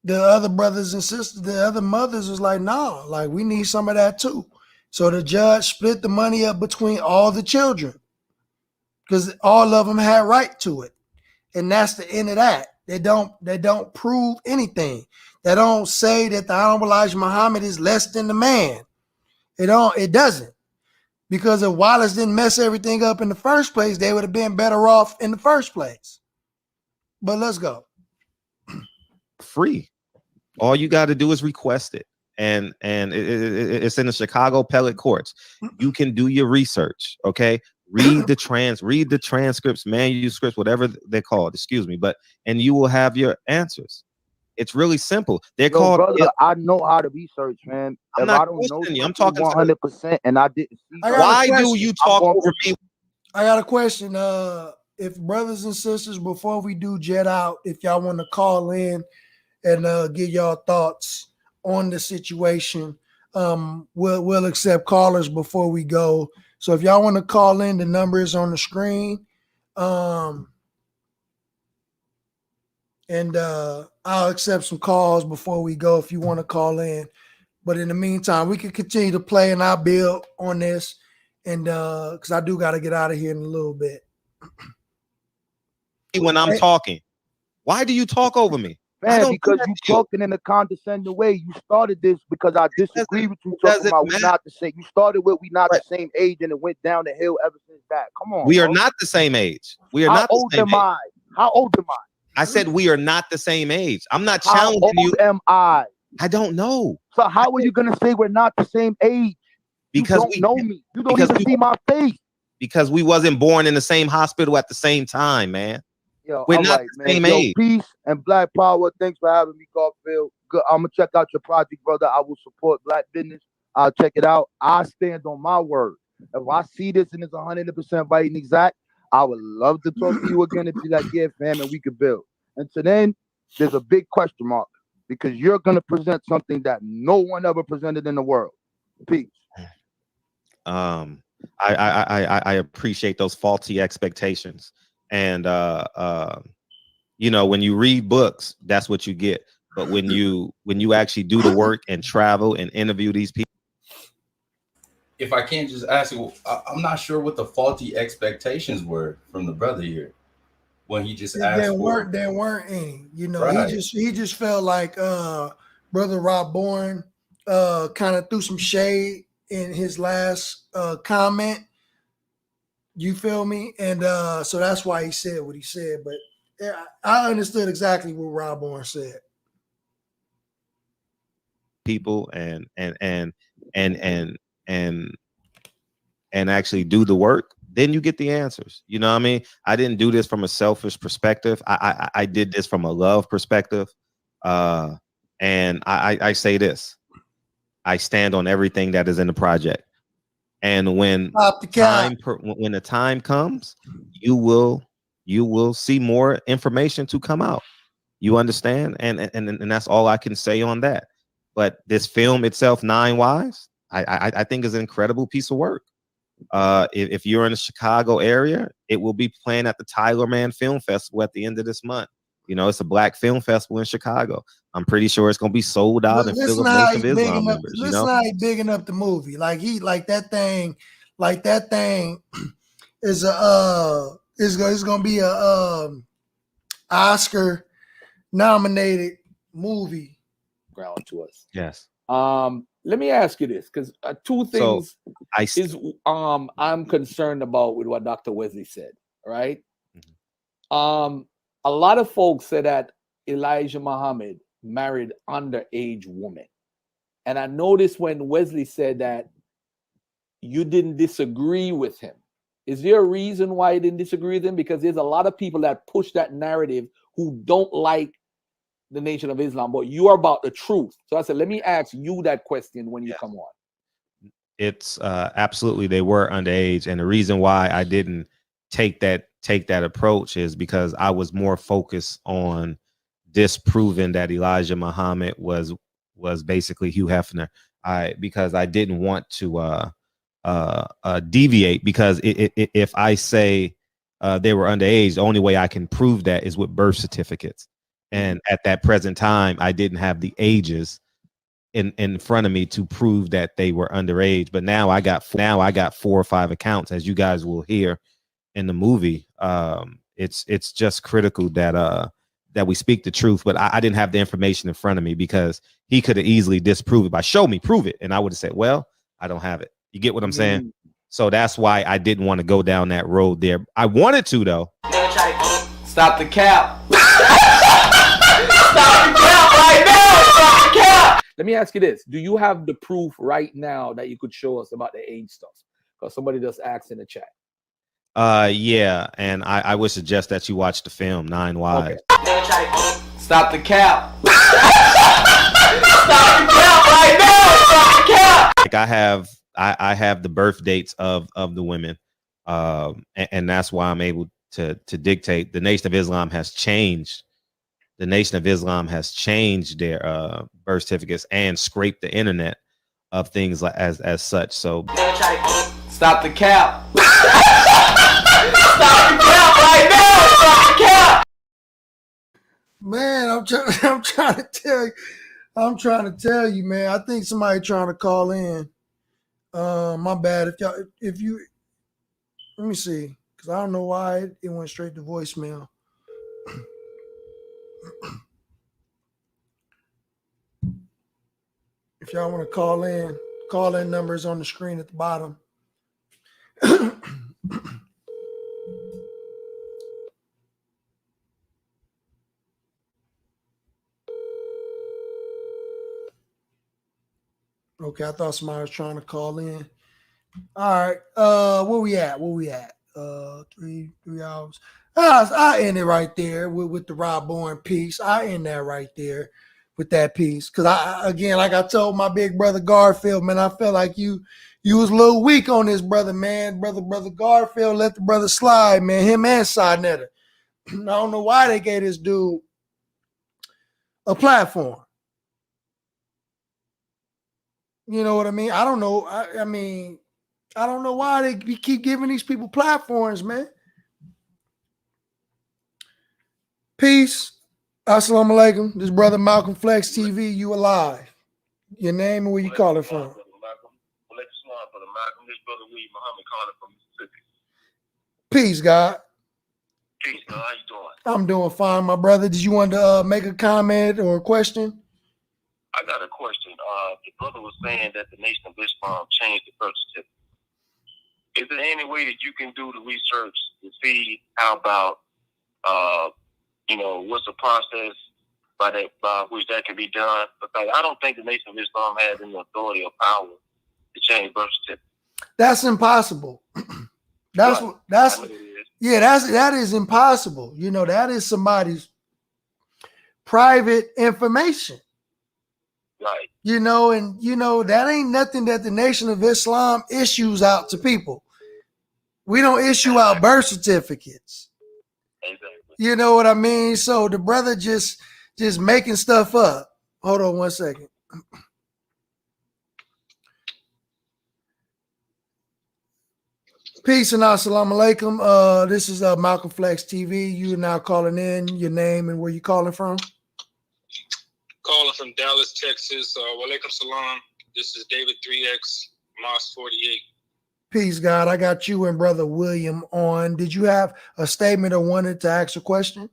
the other brothers and sisters, the other mothers was like, nah, like we need some of that too. So the judge split the money up between all the children because all of them had right to it. And that's the end of that. They don't prove anything. They don't say that the Honorable Elijah Muhammad is less than the man. It doesn't. Because if Wallace didn't mess everything up in the first place, they would have been better off in the first place. But let's go.
Free. All you got to do is request it. And it's in the Chicago appellate courts. You can do your research, okay? Read the transcripts, manuscripts, whatever they're called, and you will have your answers. It's really simple. They're called.
Brother, I know how to research, man.
I'm not questioning you. I'm talking
100%, and I didn't see.
Why do you talk over me?
I got a question. If brothers and sisters, before we do jet out, if y'all want to call in and give y'all thoughts on the situation, we'll accept callers before we go. So if y'all want to call in, the number is on the screen. And I'll accept some calls before we go if you want to call in. But in the meantime, we can continue to play and I'll build on this. And because I do got to get out of here in a little bit.
When I'm talking, why do you talk over me?
Man, because you talking in a condescending way. You started this because I disagree with you talking about we not the same. You started with we not the same age and it went down the hill ever since that. Come on.
We are not the same age. We are not the same age.
How old am I?
I said we are not the same age. I'm not challenging you.
How old am I?
I don't know.
So how are you going to say we're not the same age?
Because
you don't know me. You don't even see my face.
Because we wasn't born in the same hospital at the same time, man.
Yo,
We're
all
not
right,
the
man.
same
Yo,
age.
peace and black power. Thanks for having me, Garfield. Good. I'm gonna check out your project, brother. I will support black business. I'll check it out. I stand on my word. If I see this and it's 100% right and exact, I would love to talk to you again and be like, yeah, fam, and we could build. Until then, there's a big question mark because you're gonna present something that no one ever presented in the world. Peace.
I appreciate those faulty expectations, and you know, when you read books, that's what you get. But when you actually do the work and travel and interview these people,
If I can't just ask you, I'm not sure what the faulty expectations were from the brother here when he just asked for.
There weren't any. You know,
Right.
he just felt like brother Rob Bourne kind of threw some shade in his last comment. You feel me? And so that's why he said what he said. But yeah, I understood exactly what Rob Bourne said.
people and actually do the work, then you get the answers. You know what I mean? I didn't do this from a selfish perspective. I did this from a love perspective. And I say this, I stand on everything that is in the project. And when when the time comes, you will see more information to come out. You understand? And that's all I can say on that. But this film itself, 9 Wives, I think is an incredible piece of work. If you're in the Chicago area, it will be playing at the Tyler Man Film Festival at the end of this month. You know, it's a black film festival in Chicago. I'm pretty sure it's gonna be sold out and filled with Nation of Islam members. You know,
how he bigging up the movie. Like that thing is is gonna be a Oscar nominated movie.
Ground to us.
Yes.
Let me ask you this, because two things I'm concerned about with what Dr. Wesley said. Right. Mm-hmm. A lot of folks said that Elijah Muhammad married underage woman, and I noticed when Wesley said that you didn't disagree with him. Is there a reason why you didn't disagree with him? Because there's a lot of people that push that narrative who don't like the Nation of Islam, but you are about the truth. So I said, let me ask you that question when you come on.
It's absolutely, they were underage, and the reason why I didn't take that approach is because I was more focused on disproving that Elijah Muhammad was basically Hugh Hefner. Because I didn't want to deviate, because if I say they were underage, the only way I can prove that is with birth certificates. And at that present time, I didn't have the ages in front of me to prove that they were underage. But now I got 4 or 5 accounts, as you guys will hear in the movie. It's just critical that we speak the truth. But I didn't have the information in front of me, because he could have easily disproved it by prove it, and I would have said, well, I don't have it. You get what I'm saying? So that's why I didn't want to go down that road there. I wanted to, though.
Stop the cap. Stop the cap right now. Stop the cap.
Let me ask you this. Do you have the proof right now that you could show us about the age stuff? Because somebody just asked in the chat.
Yeah, and I would suggest that you watch the film 9 Wives.
Okay. Stop the cap. Stop the cap right now. Stop the cap.
Like I have the birth dates of the women, and that's why I'm able to dictate. The Nation of Islam has changed. The Nation of Islam has changed their birth certificates and scraped the internet of things like as such. So
stop the cap. Stop the cap right now. Stop the cap.
Man, I'm trying to tell you, man. I think somebody trying to call in. My bad. If you let me see, because I don't know why it went straight to voicemail. If y'all want to call in numbers on the screen at the bottom. Okay, I thought somebody was trying to call in. All right. Where we at? 3 hours. I end it right there with the Rob Bourne piece. I end that right there with that piece. Because again, like I told my big brother Garfield, man, I felt like you was a little weak on this brother, man. Brother Garfield let the brother slide, man. Him and Sinetta. I don't know why they gave this dude a platform. You know what I mean? I don't know. I mean, I don't know why they keep giving these people platforms, man. Peace. Assalamu alaikum. This brother Malcolm Flex TV. You alive? Your name and where you calling from? Peace, God.
Peace, God. How you doing?
I'm doing fine, my brother. Did you want to make a comment or a question?
I got a question. The brother was saying that the Nation of Islam changed the birth certificate. Is there any way that you can do the research to see how about, what's the process by which that can be done? Because I don't think the Nation of Islam has any authority or power to change birth certificate.
That's impossible. That is impossible. You know, that is somebody's private information.
Right.
You know, and that ain't nothing that the Nation of Islam issues out to people. We don't issue out birth certificates.
Exactly.
You know what I mean? So the brother just making stuff up. Hold on 1 second. Peace and assalamu alaikum. This is Malcolm Flex TV. You are now calling in your name and where you calling from?
Calling from Dallas, Texas. Walaikum salam. This is David 3X, Moss 48.
Peace, God. I got you and Brother William on. Did you have a statement or wanted to ask a question?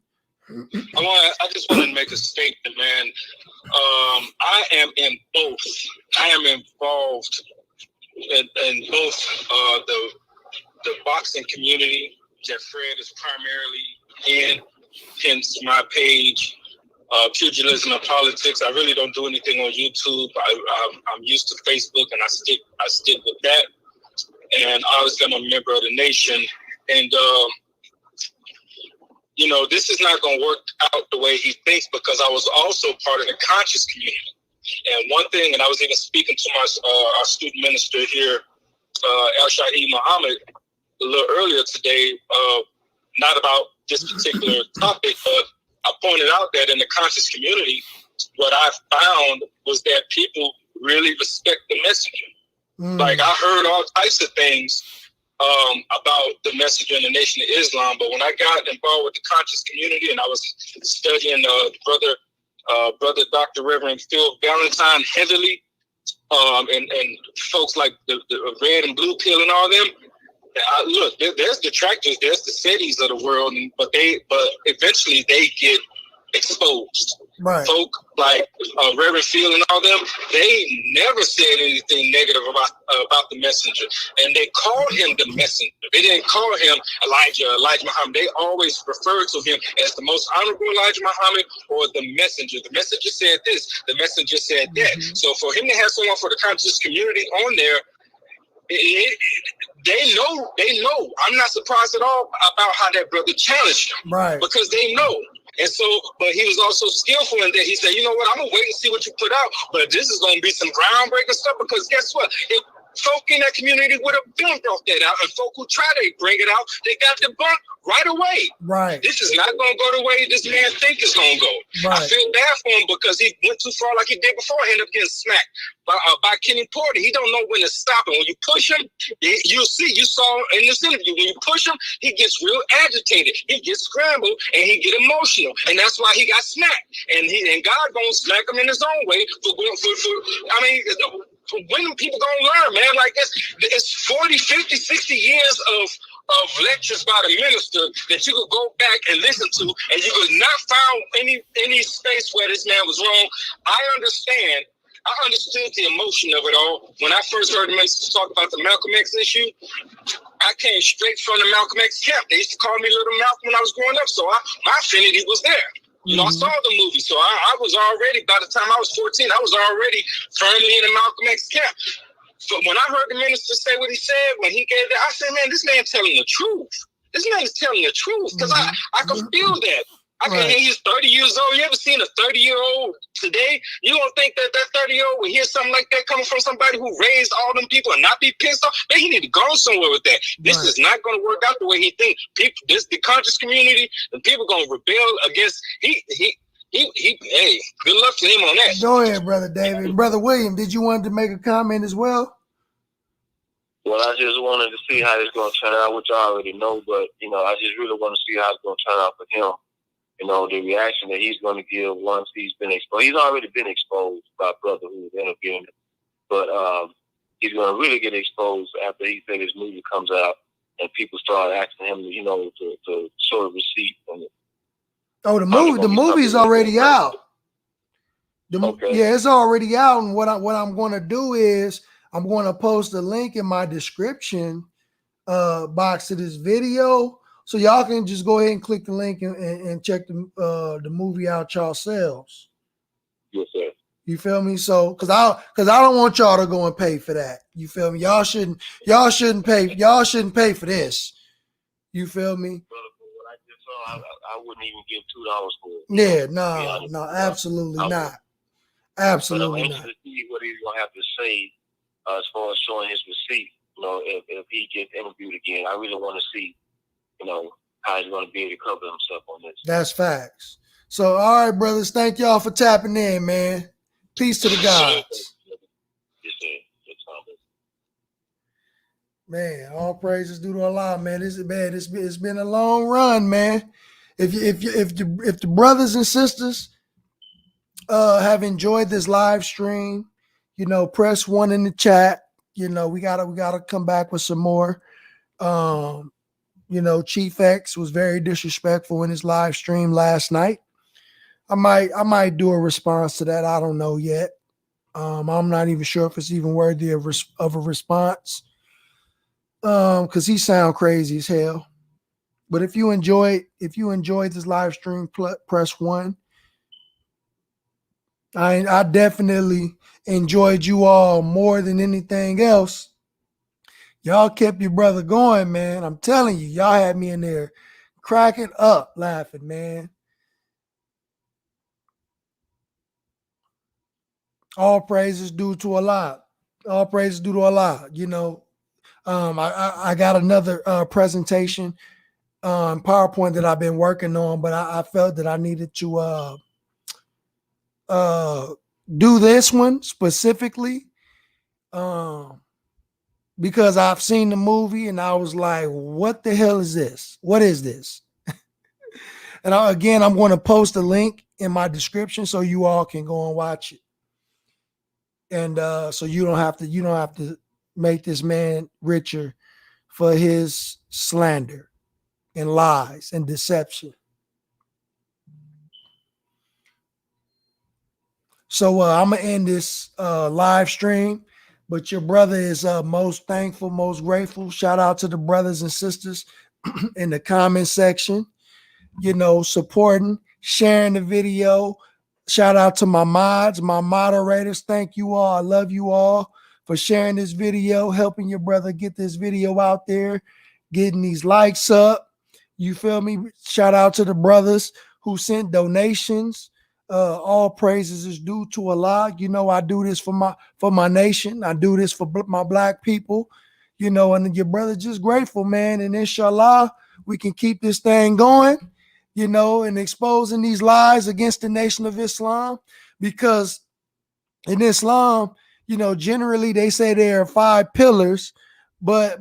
I just wanted to make a statement, man. I am in both. I am involved in both the boxing community that Fred is primarily in, hence my page, Pugilism and Politics. I really don't do anything on YouTube. I'm used to Facebook, and I stick with that. And obviously, I'm a member of the nation. And, this is not going to work out the way he thinks, because I was also part of the conscious community. And one thing, and I was even speaking to our student minister here, El Shahid Muhammad, a little earlier today, not about this particular topic, but I pointed out that in the conscious community, what I found was that people really respect the messenger. Like, I heard all types of things about the messenger in the Nation of Islam, but when I got involved with the conscious community and I was studying brother Dr. Reverend Phil Valentine Henderly, and folks like the Red and Blue Pill and all them, look, there's detractors, there's the cities of the world, but eventually they get exposed.
Right.
Folk like Reverend Phil and all them, they never said anything negative about the messenger, and they called him the messenger. They didn't call him Elijah Muhammad. They always referred to him as the most honorable Elijah Muhammad or the messenger. The messenger said this, the messenger said that. So for him to have someone for the conscious community on there, they know. I'm not surprised at all about how that brother challenged him,
right? Because
they know. And so, but he was also skillful in that. He said, you know what, I'm going to wait and see what you put out, but this is going to be some groundbreaking stuff, because guess what? If folk in that community would have been brought that out, and folk who try to bring it out, they got debunked right away.
Right.
This is not going to go the way this man think it's going to go.
Right.
I feel bad for him, because he went too far like he did before. He ended up getting smacked by Kenny Porter. He don't know when to stop. And when you push him, you saw in this interview, when you push him, he gets real agitated. He gets scrambled, and he get emotional. And that's why he got smacked. And God going to smack him in his own way when people gonna learn, man? Like, it's 40, 50, 60 years of lectures by the minister that you could go back and listen to, and you could not find any space where this man was wrong. I understood the emotion of it all. When I first heard the minister talk about the Malcolm X issue, I came straight from the Malcolm X camp. They used to call me Little Malcolm when I was growing up, so my affinity was there. You know, I saw the movie, so I was already, by the time I was 14, I was already firmly in the Malcolm X camp. So when I heard the minister say what he said, when he gave that, I said, man, this man telling the truth. this man is telling the truth, because I can feel that. He's 30 years old. You ever seen a 30-year-old today? You don't think that 30-year-old will hear something like that coming from somebody who raised all them people and not be pissed off? Man, he need to go somewhere with that. This is not going to work out the way he thinks. People, the conscious community, the people going to rebel against. Hey, good luck to him on that.
Go ahead, Brother David. Brother William, did you want to make a comment as well?
Well, I just wanted to see how it's going to turn out, which I already know, but, I just really want to see how it's going to turn out for him. The reaction that he's going to give once he's been exposed. He's already been exposed by a brother who was interviewing him. But he's going to really get exposed after he said his movie comes out and people start asking him, to show a receipt.
Oh, the movie's already out. Yeah, it's already out. And what I'm going to do is I'm going to post a link in my description box to this video. So y'all can just go ahead and click the link and check the movie out yourselves.
Yes, sir.
You feel me? So, cause I don't want y'all to go and pay for that. You feel me? Y'all shouldn't pay for this. You feel me?
Brother, for what I just saw, I wouldn't even give $2 for it.
Yeah, no, absolutely not. Absolutely
but I'm
not.
interested to see what he's gonna have to say as far as showing his receipt. If he gets interviewed again, I really want to see. How he's going to be able to cover himself on this.
That's facts. So, all right, brothers, thank y'all for tapping in, man. Peace to the gods. Man, all praises due to Allah, man. It's been a long run, man. If the brothers and sisters have enjoyed this live stream, press 1 in the chat. We gotta come back with some more. Chief X was very disrespectful in his live stream last night. I might do a response to that. I don't know yet. I'm not even sure if it's even worthy of a response. Because he sound crazy as hell. But if you enjoyed this live stream, press 1. I definitely enjoyed you all more than anything else. Y'all kept your brother going, man. I'm telling you, y'all had me in there cracking up, laughing, man. All praises due to Allah. All praises due to Allah. I got another presentation PowerPoint that I've been working on, but I felt that I needed to do this one specifically. Because I've seen the movie and I was like, what the hell is this? What is this? And I'm going to post a link in my description so you all can go and watch it. And so you don't have to make this man richer for his slander and lies and deception. So I'm going to end this live stream. But your brother is most thankful, most grateful. Shout out to the brothers and sisters in the comment section, supporting, sharing the video. Shout out to my mods, my moderators. Thank you all. I love you all for sharing this video, helping your brother get this video out there, getting these likes up. You feel me? Shout out to the brothers who sent donations. All praises is due to Allah. I do this for my nation. I do this for my black people, and your brother just grateful, man. And inshallah, we can keep this thing going, and exposing these lies against the Nation of Islam, because in Islam, generally they say there are 5 pillars, but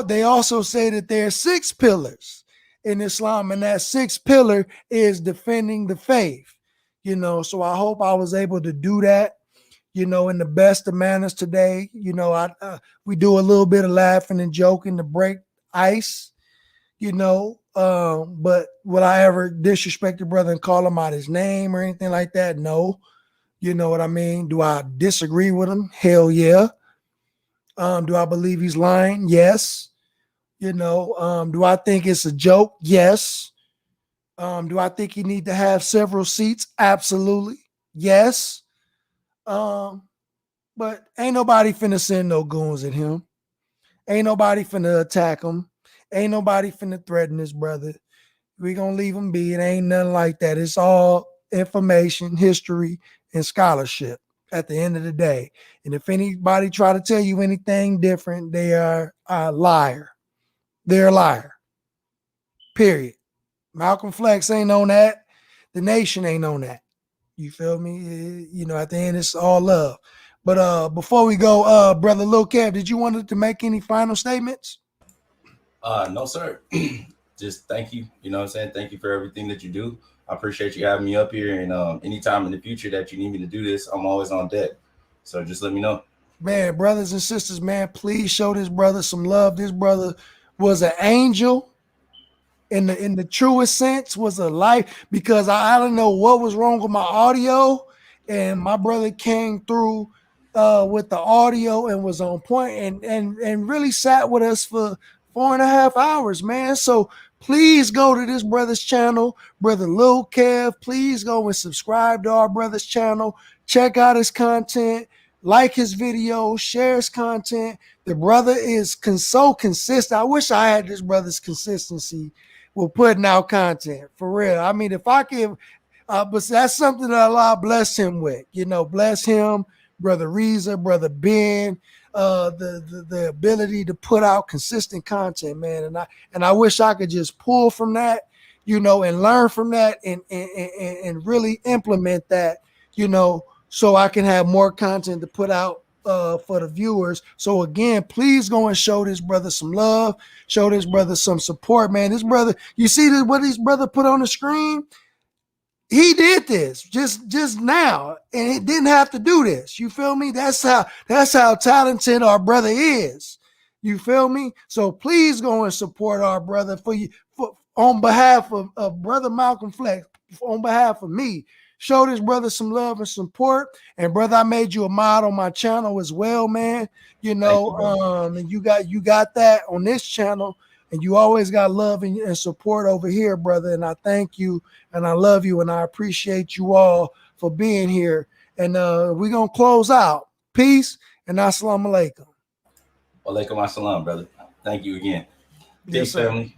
they also say that there are 6 pillars in Islam, and that 6th pillar is defending the faith, so I hope I was able to do that, in the best of manners today. We do a little bit of laughing and joking to break ice, but would I ever disrespect your brother and call him out his name or anything like that? No. You know what I mean? Do I disagree with him? Hell yeah. Do I believe he's lying? Yes. Do I think it's a joke? Yes. Do I think he need to have several seats? Absolutely. Yes. But ain't nobody finna send no goons at him. Ain't nobody finna attack him. Ain't nobody finna threaten this brother. We gonna leave him be. It ain't nothing like that. It's all information, history, and scholarship at the end of the day. And if anybody try to tell you anything different, they are a liar. They're a liar. Period. Malcolm Flex ain't on that. The nation ain't on that. You feel me? You know, at the end, it's all love. But before we go, brother Lil Kev, did you want to make any final statements?
No, sir. Just thank you. You know what I'm saying? Thank you for everything that you do. I appreciate you having me up here. And anytime in the future that you need me to do this, I'm always on deck. So just let me know.
Man, brothers and sisters, man, please show this brother some love. This brother was an angel in the truest sense, was a life, because I don't know what was wrong with my audio, and my brother came through with the audio and was on point and really sat with us for 4.5 hours, man. So please go to this brother's channel, brother Lil Kev. Please go and subscribe to our brother's channel. Check out his content, like his videos, share his content. The brother is so consistent. I wish I had this brother's consistency with putting out content, for real. I mean, if I can, but that's something that Allah bless him with. You know, bless him, brother Reza, brother Ben, the ability to put out consistent content, man. And I wish I could just pull from that, you know, and learn from that and really implement that, you know, so I can have more content to put out for the viewers. So again, please go and show this brother some love, show this brother some support, man. This brother, you see what this brother put on the screen? He did this just now, and he didn't have to do this. You feel me? That's how talented our brother is. You feel me? So please go and support our brother on behalf of brother Malcolm Flex, on behalf of me. Show this brother some love and support. And brother, I made you a mod on my channel as well, man. You know, and you got that on this channel, and you always got love and support over here, brother. And I thank you, and I love you, and I appreciate you all for being here. And we're gonna close out. Peace and assalamu alaikum.
Walaikum assalam, brother. Thank you again.
Yes,
Peace, family.